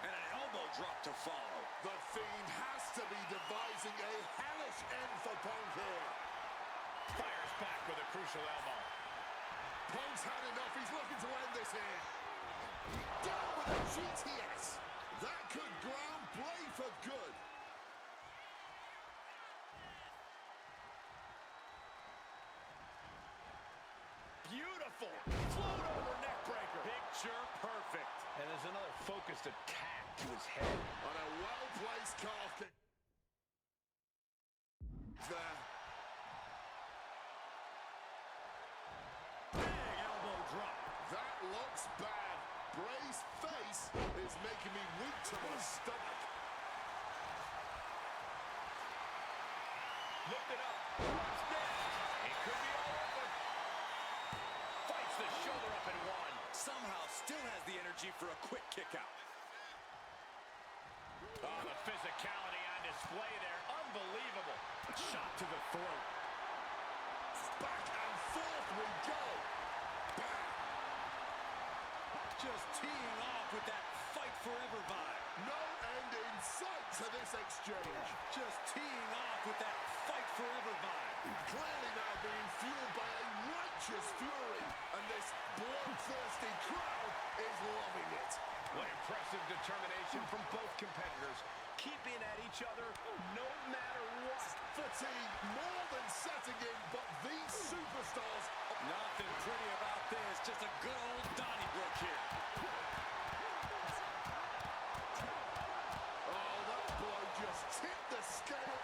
And an elbow drop to follow. The Fiend has to be devising a hellish end for Punk here. Fires back with a crucial elbow. Punk's had enough. He's looking to end this here. Down with a GTS. That could ground Bray for good. Beautiful. Float over neck breaker. Picture perfect. And there's another focused attack to his head. On a well-placed calf kick. There. Big elbow drop. That looks bad. Bray's face is making me weak to my stomach. Lifted up. What's next? It could be all over. Fights the shoulder up and one. Somehow still has the energy for a quick kick out. Oh, the physicality on display there. Unbelievable. Shot to the throat. Back and forth we go. Bam. Just teeing off with that fight forever vibe. No end in sight to this exchange. Just teeing off with that fight forever vibe. Clearly now being fueled by a righteous fury, and this bloodthirsty crowd is loving it. What impressive determination from both competitors. Keeping at each other no matter what. Fatigue more than setting in, but these superstars... Nothing pretty about this. Just a good old Donnybrook here. Oh, that blow just tipped the scale.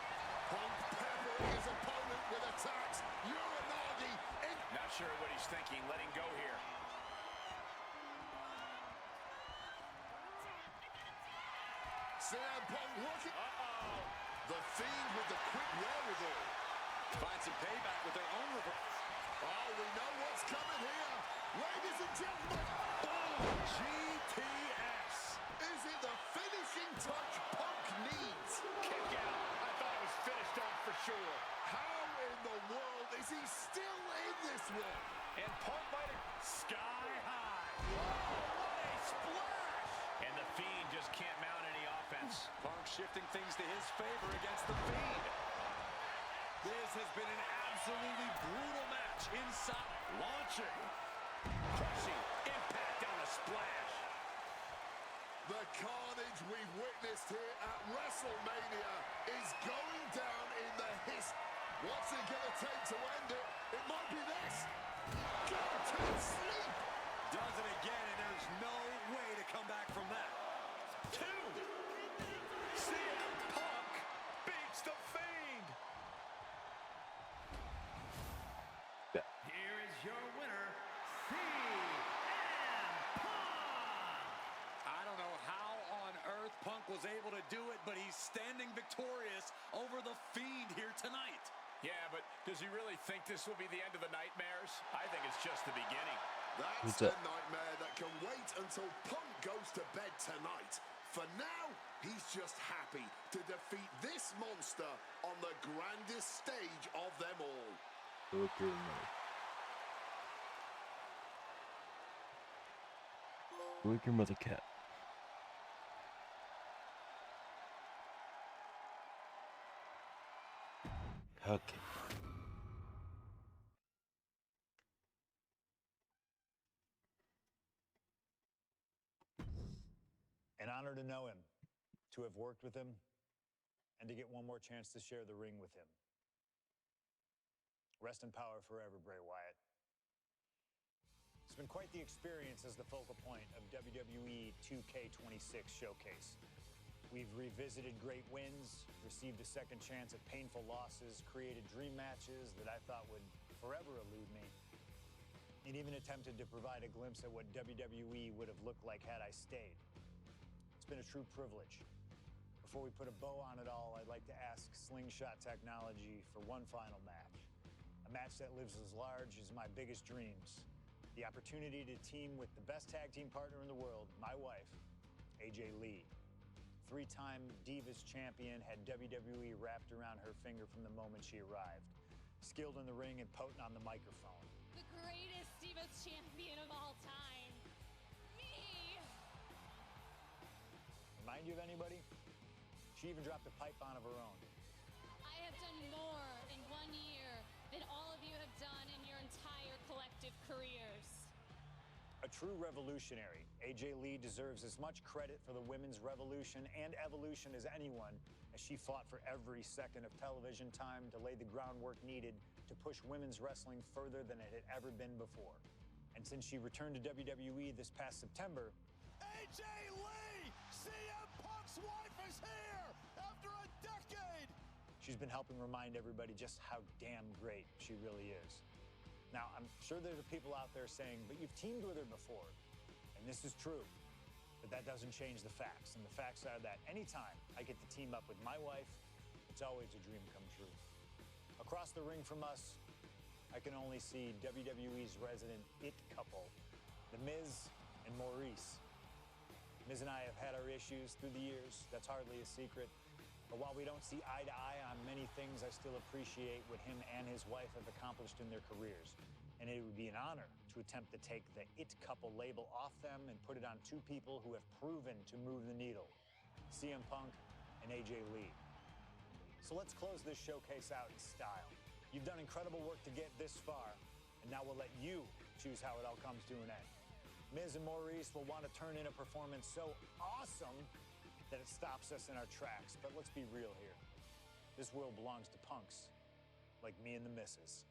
Punk peppering his opponent with attacks. Uranagi in... Not sure what he's thinking. Letting go here. CM Punk looking... The Fiend with the quick wherewithal. Find some payback with their own reverse. Oh, we know what's coming here. Ladies and gentlemen, GTS. is it the finishing touch Punk needs? Kick out. I thought it was finished off for sure. How in the world is he still in this one? And Punk might have... Sky high. What a splash. And the Fiend just can't mount any offense. Punk shifting things to his favor against the Fiend. This has been an absolutely brutal match inside. Launching. Crushing impact on the splash. The carnage we've witnessed here at WrestleMania is going down in the history. What's it going to take to end it? It might be this. Go to sleep. Does it again, and there's no way to come back from that. 2. CM Punk beats the Fiend. Here is your winner, CM Punk! I don't know how on earth Punk was able to do it, but he's standing victorious over the Fiend here tonight. Yeah, but does he really think this will be the end of the nightmares? I think it's just the beginning. That's a nightmare that can wait until Punk goes to bed tonight. For now, he's just happy to defeat this monster on the grandest stage of them all. Okay, Wake your mother cat. Okay. An honor to know him, to have worked with him, and to get one more chance to share the ring with him. Rest in power forever, Bray Wyatt. It's been quite the experience as the focal point of WWE 2K26 Showcase. We've revisited great wins, received a second chance at painful losses, created dream matches that I thought would forever elude me, and even attempted to provide a glimpse at what WWE would have looked like had I stayed. It's been a true privilege. Before we put a bow on it all, I'd like to ask Slingshot Technology for one final match. A match that lives as large as my biggest dreams. The opportunity to team with the best tag team partner in the world, my wife, AJ Lee. 3-time Divas champion, had WWE wrapped around her finger from the moment she arrived. Skilled in the ring and potent on the microphone. The greatest Divas champion of all time. Me! Remind you of anybody? She even dropped a pipe on of her own. I have done more in 1 year than all of you have done in your entire collective careers. A true revolutionary, AJ Lee deserves as much credit for the women's revolution and evolution as anyone, as she fought for every second of television time to lay the groundwork needed to push women's wrestling further than it had ever been before. And since she returned to WWE this past September, AJ Lee! CM Punk's wife is here after a decade! she's been helping remind everybody just how damn great she really is. Now, I'm sure there are people out there saying, but you've teamed with her before. And this is true, but that doesn't change the facts. And the facts are that anytime I get to team up with my wife, it's always a dream come true. Across the ring from us, I can only see WWE's resident it couple, The Miz and Maurice. Miz and I have had our issues through the years. That's hardly a secret. But while we don't see eye to eye on many things, I still appreciate what him and his wife have accomplished in their careers. And it would be an honor to attempt to take the it couple label off them and put it on two people who have proven to move the needle, CM Punk and AJ Lee. So let's close this showcase out in style. You've done incredible work to get this far, and now we'll let you choose how it all comes to an end. Miz and Maurice will want to turn in a performance so awesome that it stops us in our tracks. But let's be real here. This world belongs to punks like me and the missus.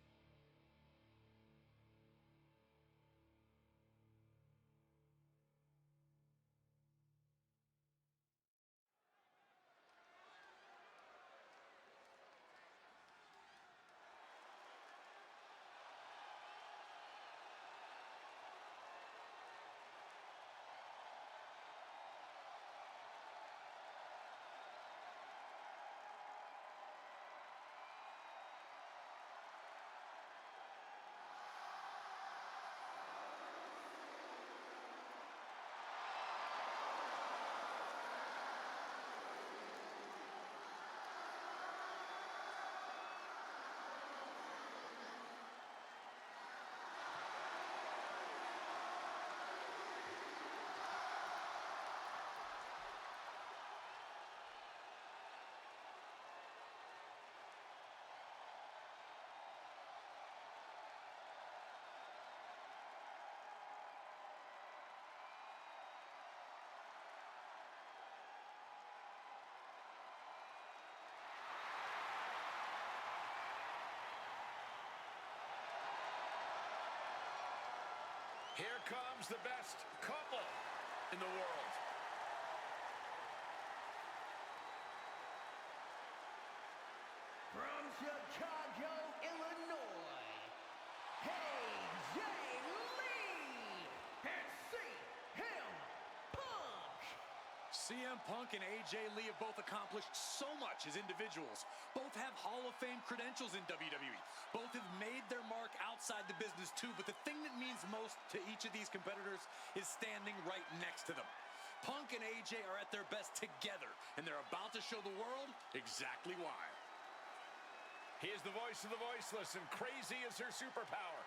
Here comes the best couple in the world. From Chicago, Illinois, AJ Lee and CM Punk. CM Punk and AJ Lee have both accomplished so much as individuals. Both have Hall of Fame credentials in WWE. Both have made their mark outside the business too, but the thing that means most to each of these competitors is standing right next to them. Punk and AJ are at their best together, and they're about to show the world exactly why. He is the voice of the voiceless, and crazy is her superpower.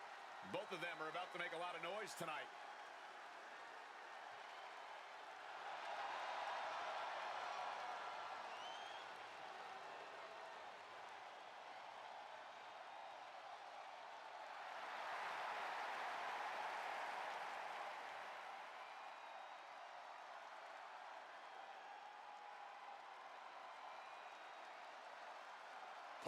Both of them are about to make a lot of noise tonight.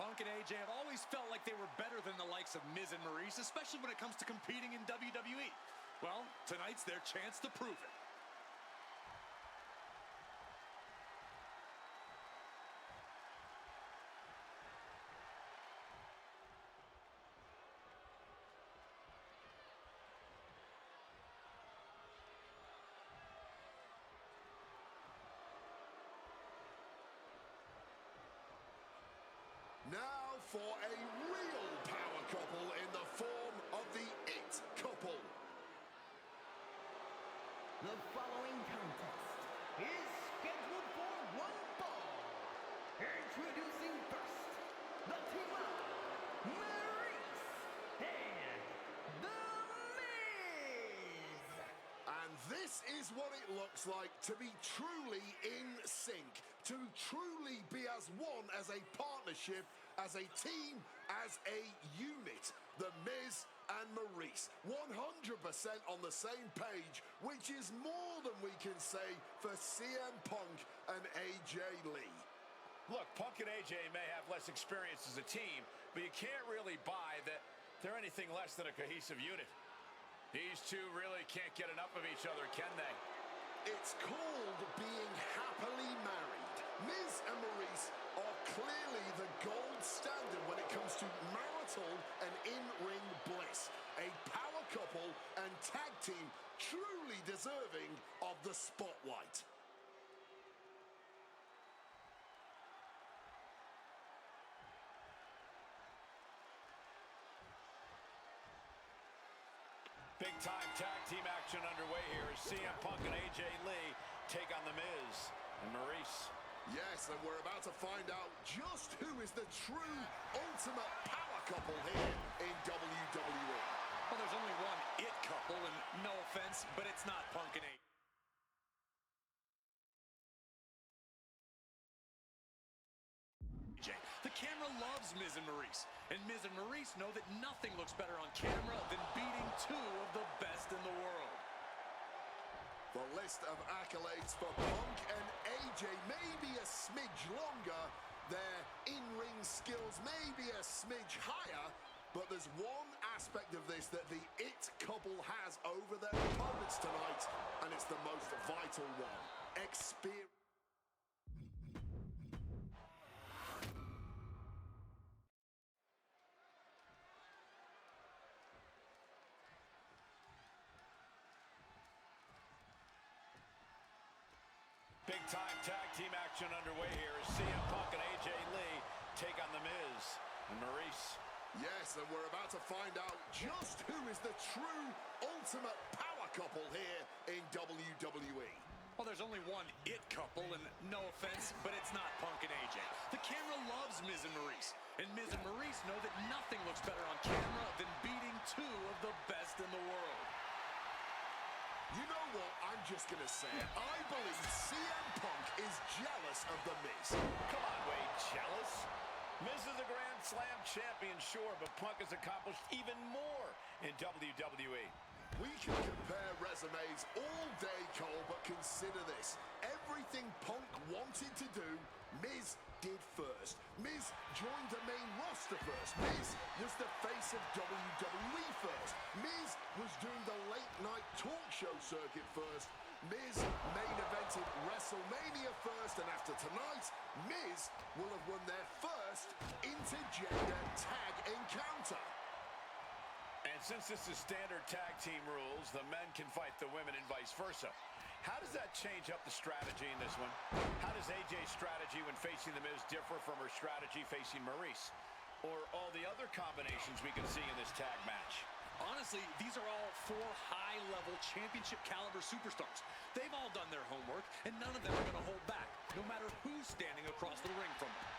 Punk and AJ have always felt like they were better than the likes of Miz and Maurice, especially when it comes to competing in WWE. Well, tonight's their chance to prove it. Now for a real power couple in the form of the It Couple. The following contest is scheduled for one fall. Introducing first, the team of Maurice and The Miz. And this is what it looks like to be truly in sync, to truly be as one, as a partnership, as a team, as a unit. The Miz and Maurice, 100% on the same page, which is more than we can say for CM Punk and AJ Lee. Look, Punk and AJ may have less experience as a team, but you can't really buy that they're anything less than a cohesive unit. These two really can't get enough of each other, can they? It's called being happily married. Miz and Maurice are clearly the gold standard when it comes to marital and in-ring bliss. A power couple and tag team truly deserving of the spotlight. Big-time tag team action underway here as CM Punk and AJ Lee take on The Miz and Maurice. Yes, and we're about to find out just who is the true ultimate power couple here in WWE. Well, there's only one it couple, and no offense, but it's not Punk and AJ. The camera loves Miz and Maurice, and Miz and Maurice know that nothing looks better on camera than beating two of the best in the world. The list of accolades for Punk and AJ may be a smidge longer, their in-ring skills may be a smidge higher, but there's one aspect of this that the it couple has over their opponents tonight, and it's the most vital one: experience. Big-time tag team action underway here as CM Punk and AJ Lee take on The Miz and Maurice. Yes, and we're about to find out just who is the true ultimate power couple here in WWE. Well, there's only one it couple, and no offense, but it's not Punk and AJ. The camera loves Miz and Maurice, and Miz and Maurice know that nothing looks better on camera than beating two of the best in the world. You know what? I'm just going to say it. I believe CM Punk is jealous of The Miz. Come on, Wade, jealous? Miz is a Grand Slam champion, sure, but Punk has accomplished even more in WWE. We can compare resumes all day, Cole, but consider this. Everything Punk wanted to do, Miz did first. Miz joined the main roster first. Miz was the face of WWE first. Miz was doing the late-night talk show circuit first. Miz main evented WrestleMania first, and after tonight, Miz will have won their first intergender tag encounter. And since this is standard tag team rules, the men can fight the women and vice versa. How does that change up the strategy in this one? How does AJ's strategy when facing The Miz differ from her strategy facing Maurice? Or all the other combinations we can see in this tag match? Honestly, these are all four high-level championship caliber superstars. They've all done their homework, and none of them are going to hold back, no matter who's standing across the ring from them.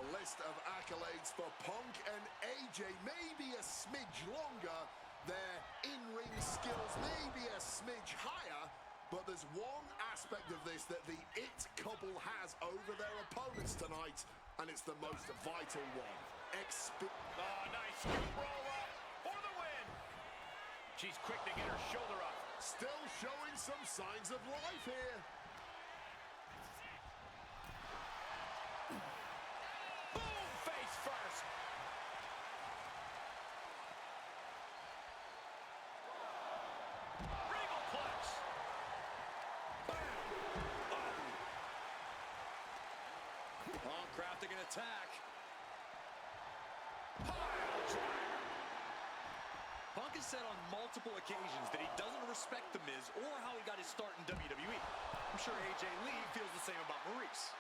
A list of accolades for Punk and AJ may be a smidge longer, their in-ring skills may be a smidge higher, but there's one aspect of this that the it couple has over their opponents tonight, and it's the most vital one. Nice scoop roll up for the win. She's quick to get her shoulder up. Still showing some signs of life here. Boom, face first. Regal Plex. Bam. Punk crafting an attack. Pile driver. Punk has said on multiple occasions that he doesn't respect The Miz or how he got his start in WWE. I'm sure AJ Lee feels the same about Maurice.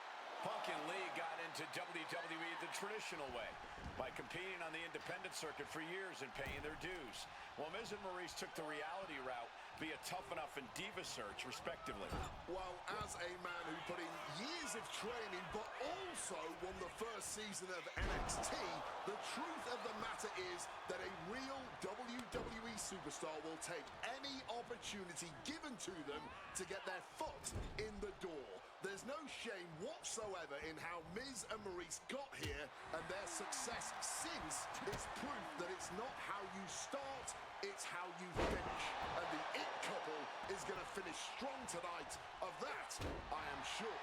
Punk and Lee got into WWE the traditional way, by competing on the independent circuit for years and paying their dues, while Miz and Maurice took the reality route via Tough Enough and Diva Search, respectively. Well, as a man who put in years of training, but also won the first season of NXT, the truth of the matter is that a real WWE superstar will take any opportunity given to them to get their foot in the door. There's no shame whatsoever in how Miz and Maurice got here, and their success since is proof that it's not how you start, it's how you finish. And the it couple is going to finish strong tonight. Of that, I am sure.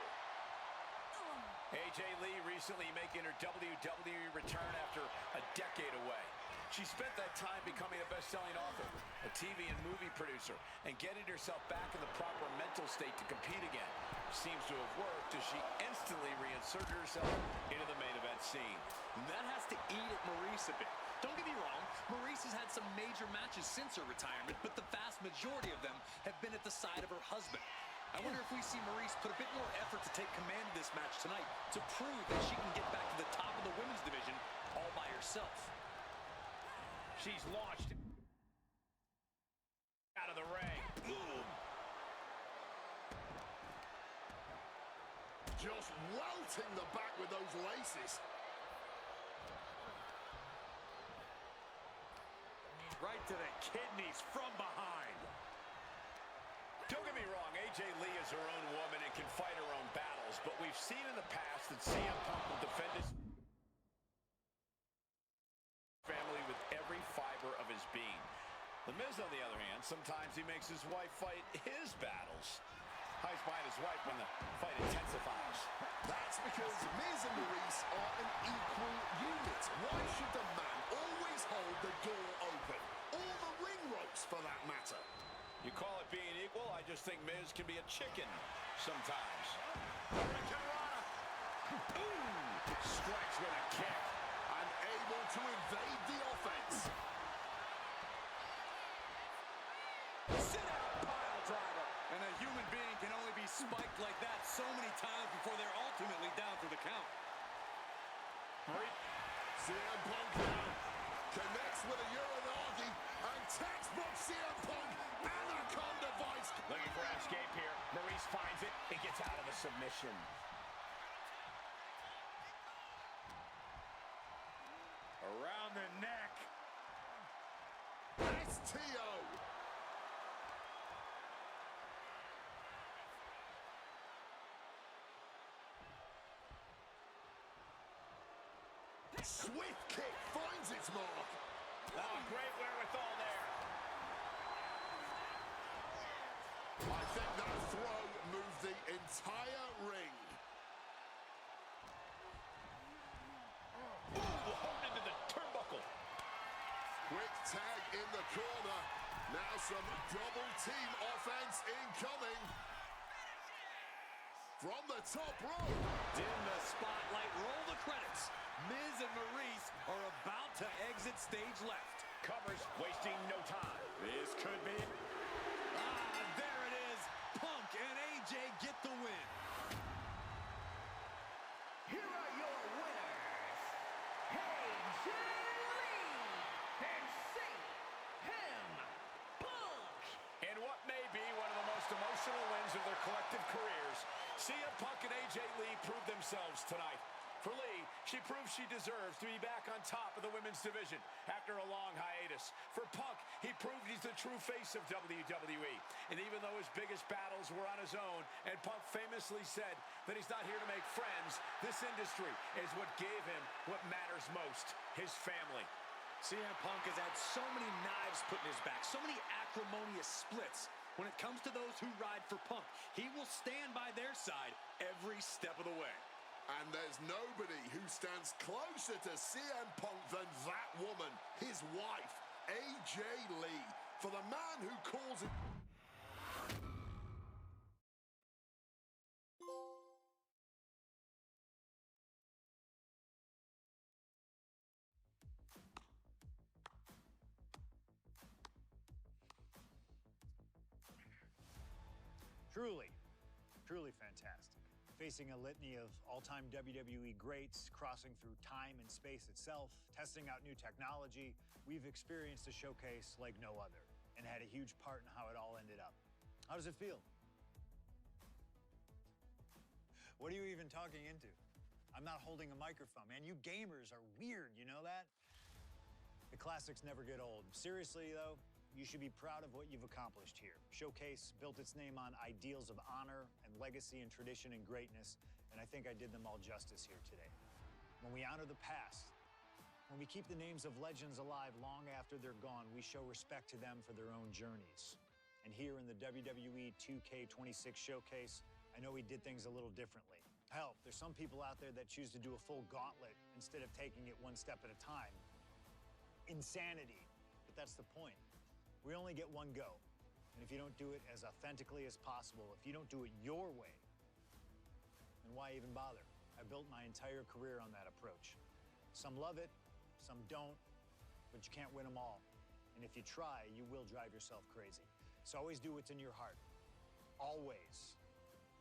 AJ Lee recently making her WWE return after a decade away. She spent that time becoming a best-selling author, a TV and movie producer, and getting herself back in the proper mental state to compete again. seems to have worked as she instantly reinserted herself into the main event scene. And that has to eat at Maurice a bit. Don't get me wrong, Maurice has had some major matches since her retirement, but the vast majority of them have been at the side of her husband. I wonder if we see Maurice put a bit more effort to take command of this match tonight to prove that she can get back to the top of the women's division all by herself. She's launched out of the ring. Boom. Just welting the back with those laces. Right to the kidneys from behind. Don't get me wrong, AJ Lee is her own woman and can fight her own battles, but we've seen in the past that CM Punk will defend his family with every fiber of his being. The Miz, on the other hand, sometimes he makes his wife fight his battles. Hides behind his wife when the fight intensifies. That's because Miz and Maurice are an equal unit. Why should the man always hold the door open? Or the ring ropes, for that matter. You call it being equal, I just think Miz can be a chicken sometimes. Ooh! Strikes with a kick. Unable to evade the offense. Sit-out pile driver. And a human being can only be spiked like that so many times before they're ultimately down for the count. CM Punk now connects with a Uranagi, and textbook CM Punk anaconda vice. Looking for an escape here. Maurice finds it and gets out of the submission. Around the neck. STO. Swift kick finds its mark. Oh, great wherewithal there. I think that throw moved the entire ring. Ooh, honed into the turnbuckle. Quick tag in the corner. Now some double team offense incoming. From the top rope. Dim the spotlight, roll the credits. Miz and Maurice are about to exit stage left. Covers, wasting no time. This could be... there it is. Punk and AJ get the win. Here are your winners, AJ Lee and CM Punk. In what may be one of the most emotional wins of their collective careers, CM Punk and AJ Lee proved themselves tonight. For Lee, she proved she deserves to be back on top of the women's division after a long hiatus. For Punk, he proved he's the true face of WWE. And even though his biggest battles were on his own, and Punk famously said that he's not here to make friends, this industry is what gave him what matters most, his family. CM Punk has had so many knives put in his back, so many acrimonious splits. When it comes to those who ride for Punk, he will stand by their side every step of the way. And there's nobody who stands closer to CM Punk than that woman, his wife, AJ Lee. For the man who calls it... Truly fantastic. Facing a litany of all-time WWE greats, crossing through time and space itself, testing out new technology, we've experienced a showcase like no other and had a huge part in how it all ended up. How does it feel? What are you even talking into? I'm not holding a microphone, man. You gamers are weird, you know that? The classics never get old. Seriously, though, you should be proud of what you've accomplished here. Showcase built its name on ideals of honor and legacy and tradition and greatness, and I think I did them all justice here today. When we honor the past, when we keep the names of legends alive long after they're gone, we show respect to them for their own journeys. And here in the WWE 2K26 Showcase, I know we did things a little differently. Hell, there's some people out there that choose to do a full gauntlet instead of taking it one step at a time. Insanity, but that's the point. We only get one go. And if you don't do it as authentically as possible, if you don't do it your way, then why even bother? I built my entire career on that approach. Some love it, some don't, but you can't win them all. And if you try, you will drive yourself crazy. So always do what's in your heart. Always.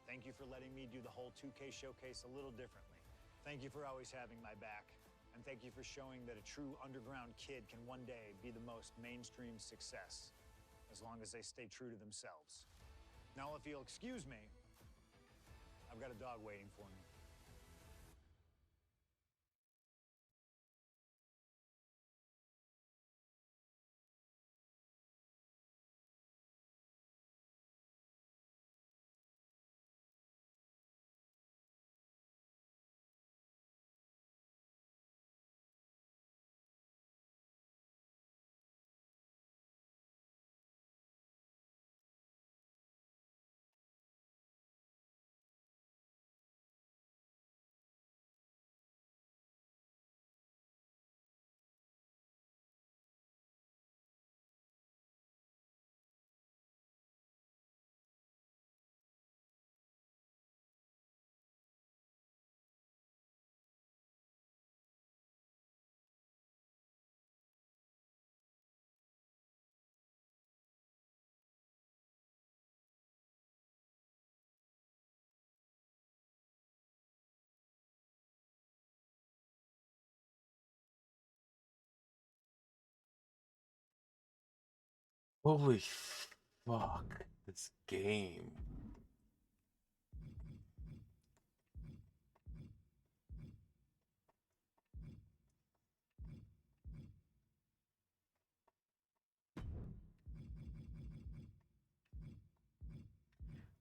Thank you for letting me do the whole 2K showcase a little differently. Thank you for always having my back. And thank you for showing that a true underground kid can one day be the most mainstream success, as long as they stay true to themselves. Now, if you'll excuse me, I've got a dog waiting for me. Holy fuck, this game.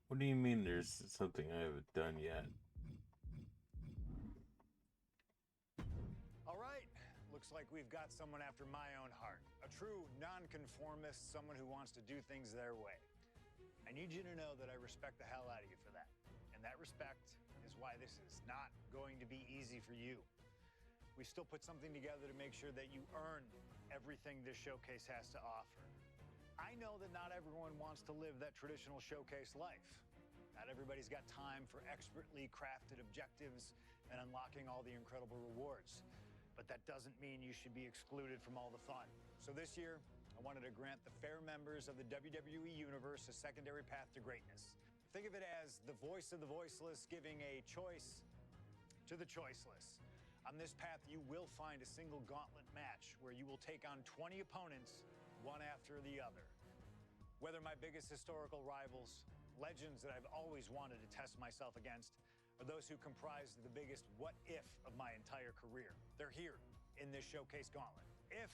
What do you mean there's something I haven't done yet? All right, looks like we've got someone after my own heart. A true nonconformist, someone who wants to do things their way. I need you to know that I respect the hell out of you for that. And that respect is why this is not going to be easy for you. We still put something together to make sure that you earn everything this showcase has to offer. I know that not everyone wants to live that traditional showcase life. Not everybody's got time for expertly crafted objectives and unlocking all the incredible rewards. But that doesn't mean you should be excluded from all the fun. So this year, I wanted to grant the fair members of the WWE Universe a secondary path to greatness. Think of it as the voice of the voiceless giving a choice to the choiceless. On this path, you will find a single gauntlet match where you will take on 20 opponents, one after the other. Whether my biggest historical rivals, legends that I've always wanted to test myself against, or those who comprise the biggest what-if of my entire career. They're here in this showcase gauntlet. If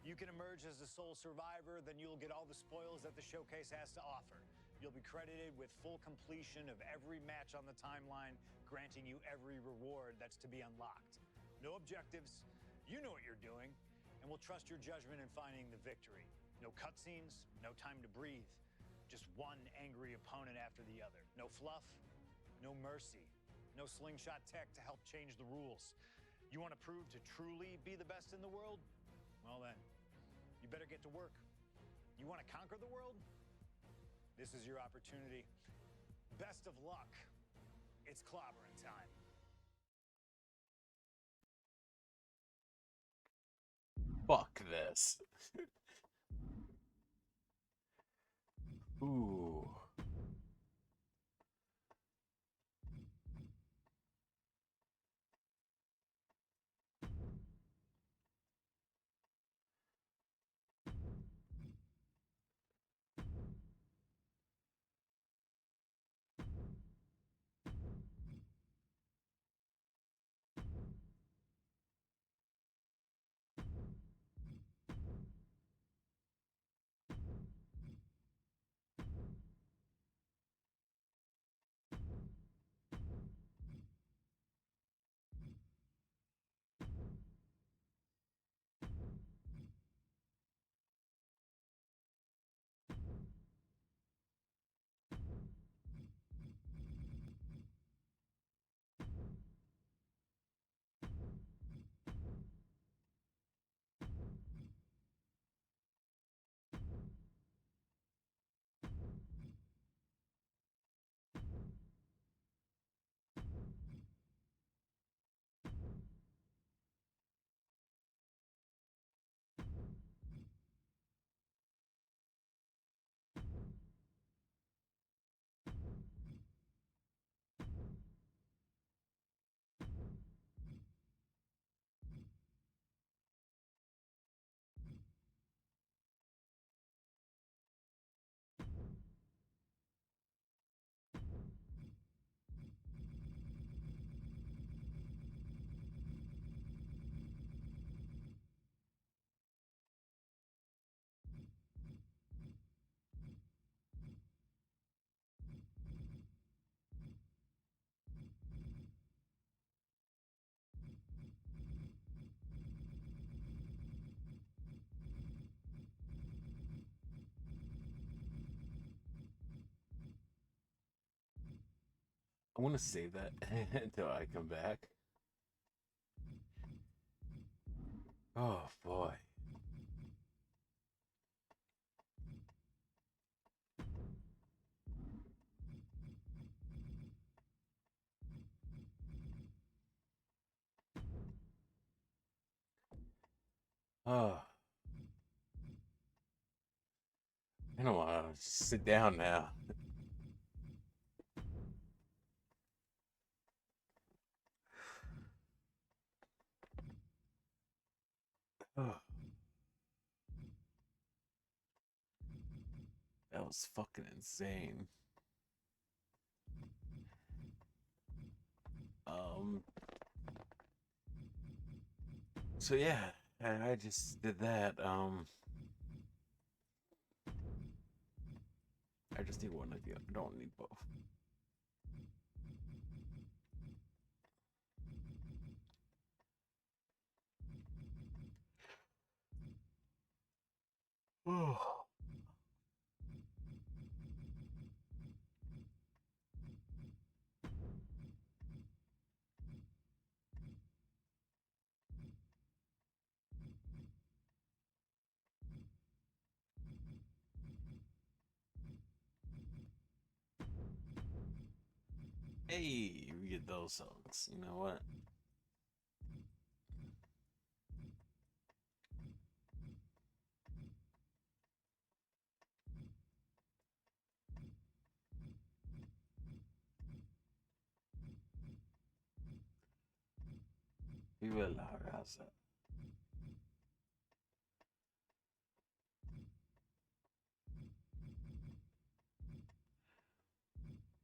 you can emerge as the sole survivor, then you'll get all the spoils that the showcase has to offer. You'll be credited with full completion of every match on the timeline, granting you every reward that's to be unlocked. No objectives, you know what you're doing, and we'll trust your judgment in finding the victory. No cutscenes, no time to breathe. Just one angry opponent after the other. No fluff, no mercy, no slingshot tech to help change the rules. You want to prove to truly be the best in the world? Well then, you better get to work. You want to conquer the world? This is your opportunity. Best of luck. It's clobbering time. Fuck this. Ooh. I want to save that until I come back. Oh boy. Oh, I don't want to sit down now. Oh, that was fucking insane. Um, so yeah, I just did that. I just need one of you. I don't need both. Oh. Hey, we get those songs. You know what? Viva la raza.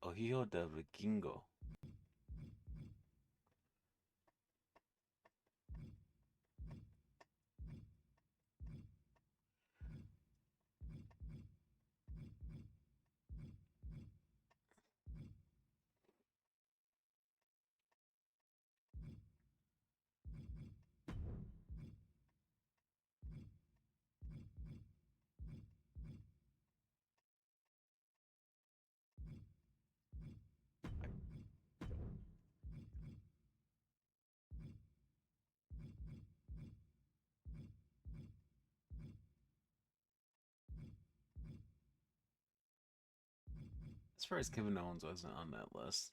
Ohio de Vikingo. As far as Kevin Owens wasn't on that list.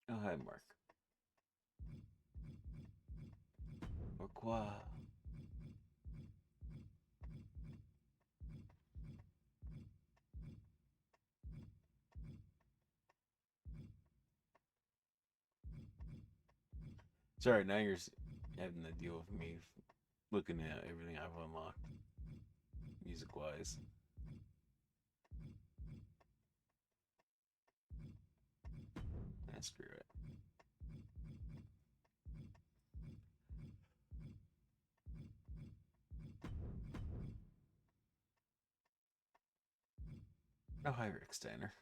Oh, hi, Mark. Pourquoi? Sorry, now you're having to deal with me looking at everything I've unlocked, music wise. Screw it. Oh, hi, Rick Steiner.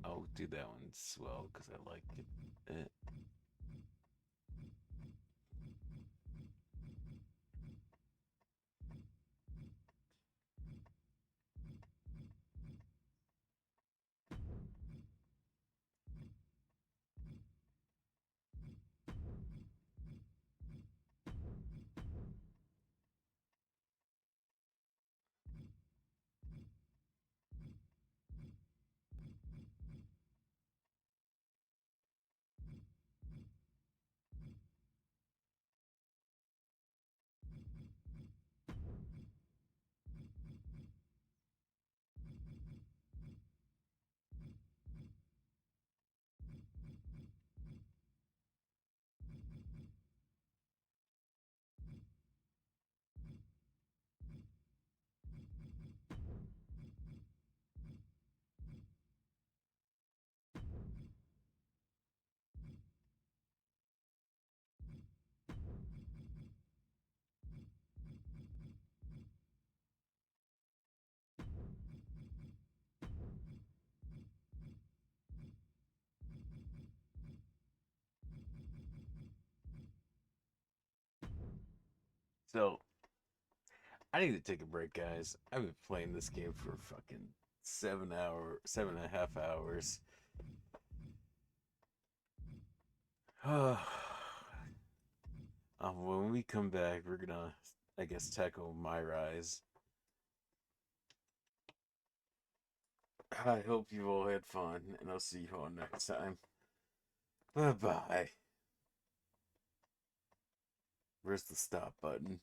I'll do that one as well because I like it. So, I need to take a break, guys. I've been playing this game for fucking 7.5 hours. When we come back, we're gonna, I guess, tackle My Rise. I hope you all had fun, and I'll see you all next time. Bye bye. Where's the stop button?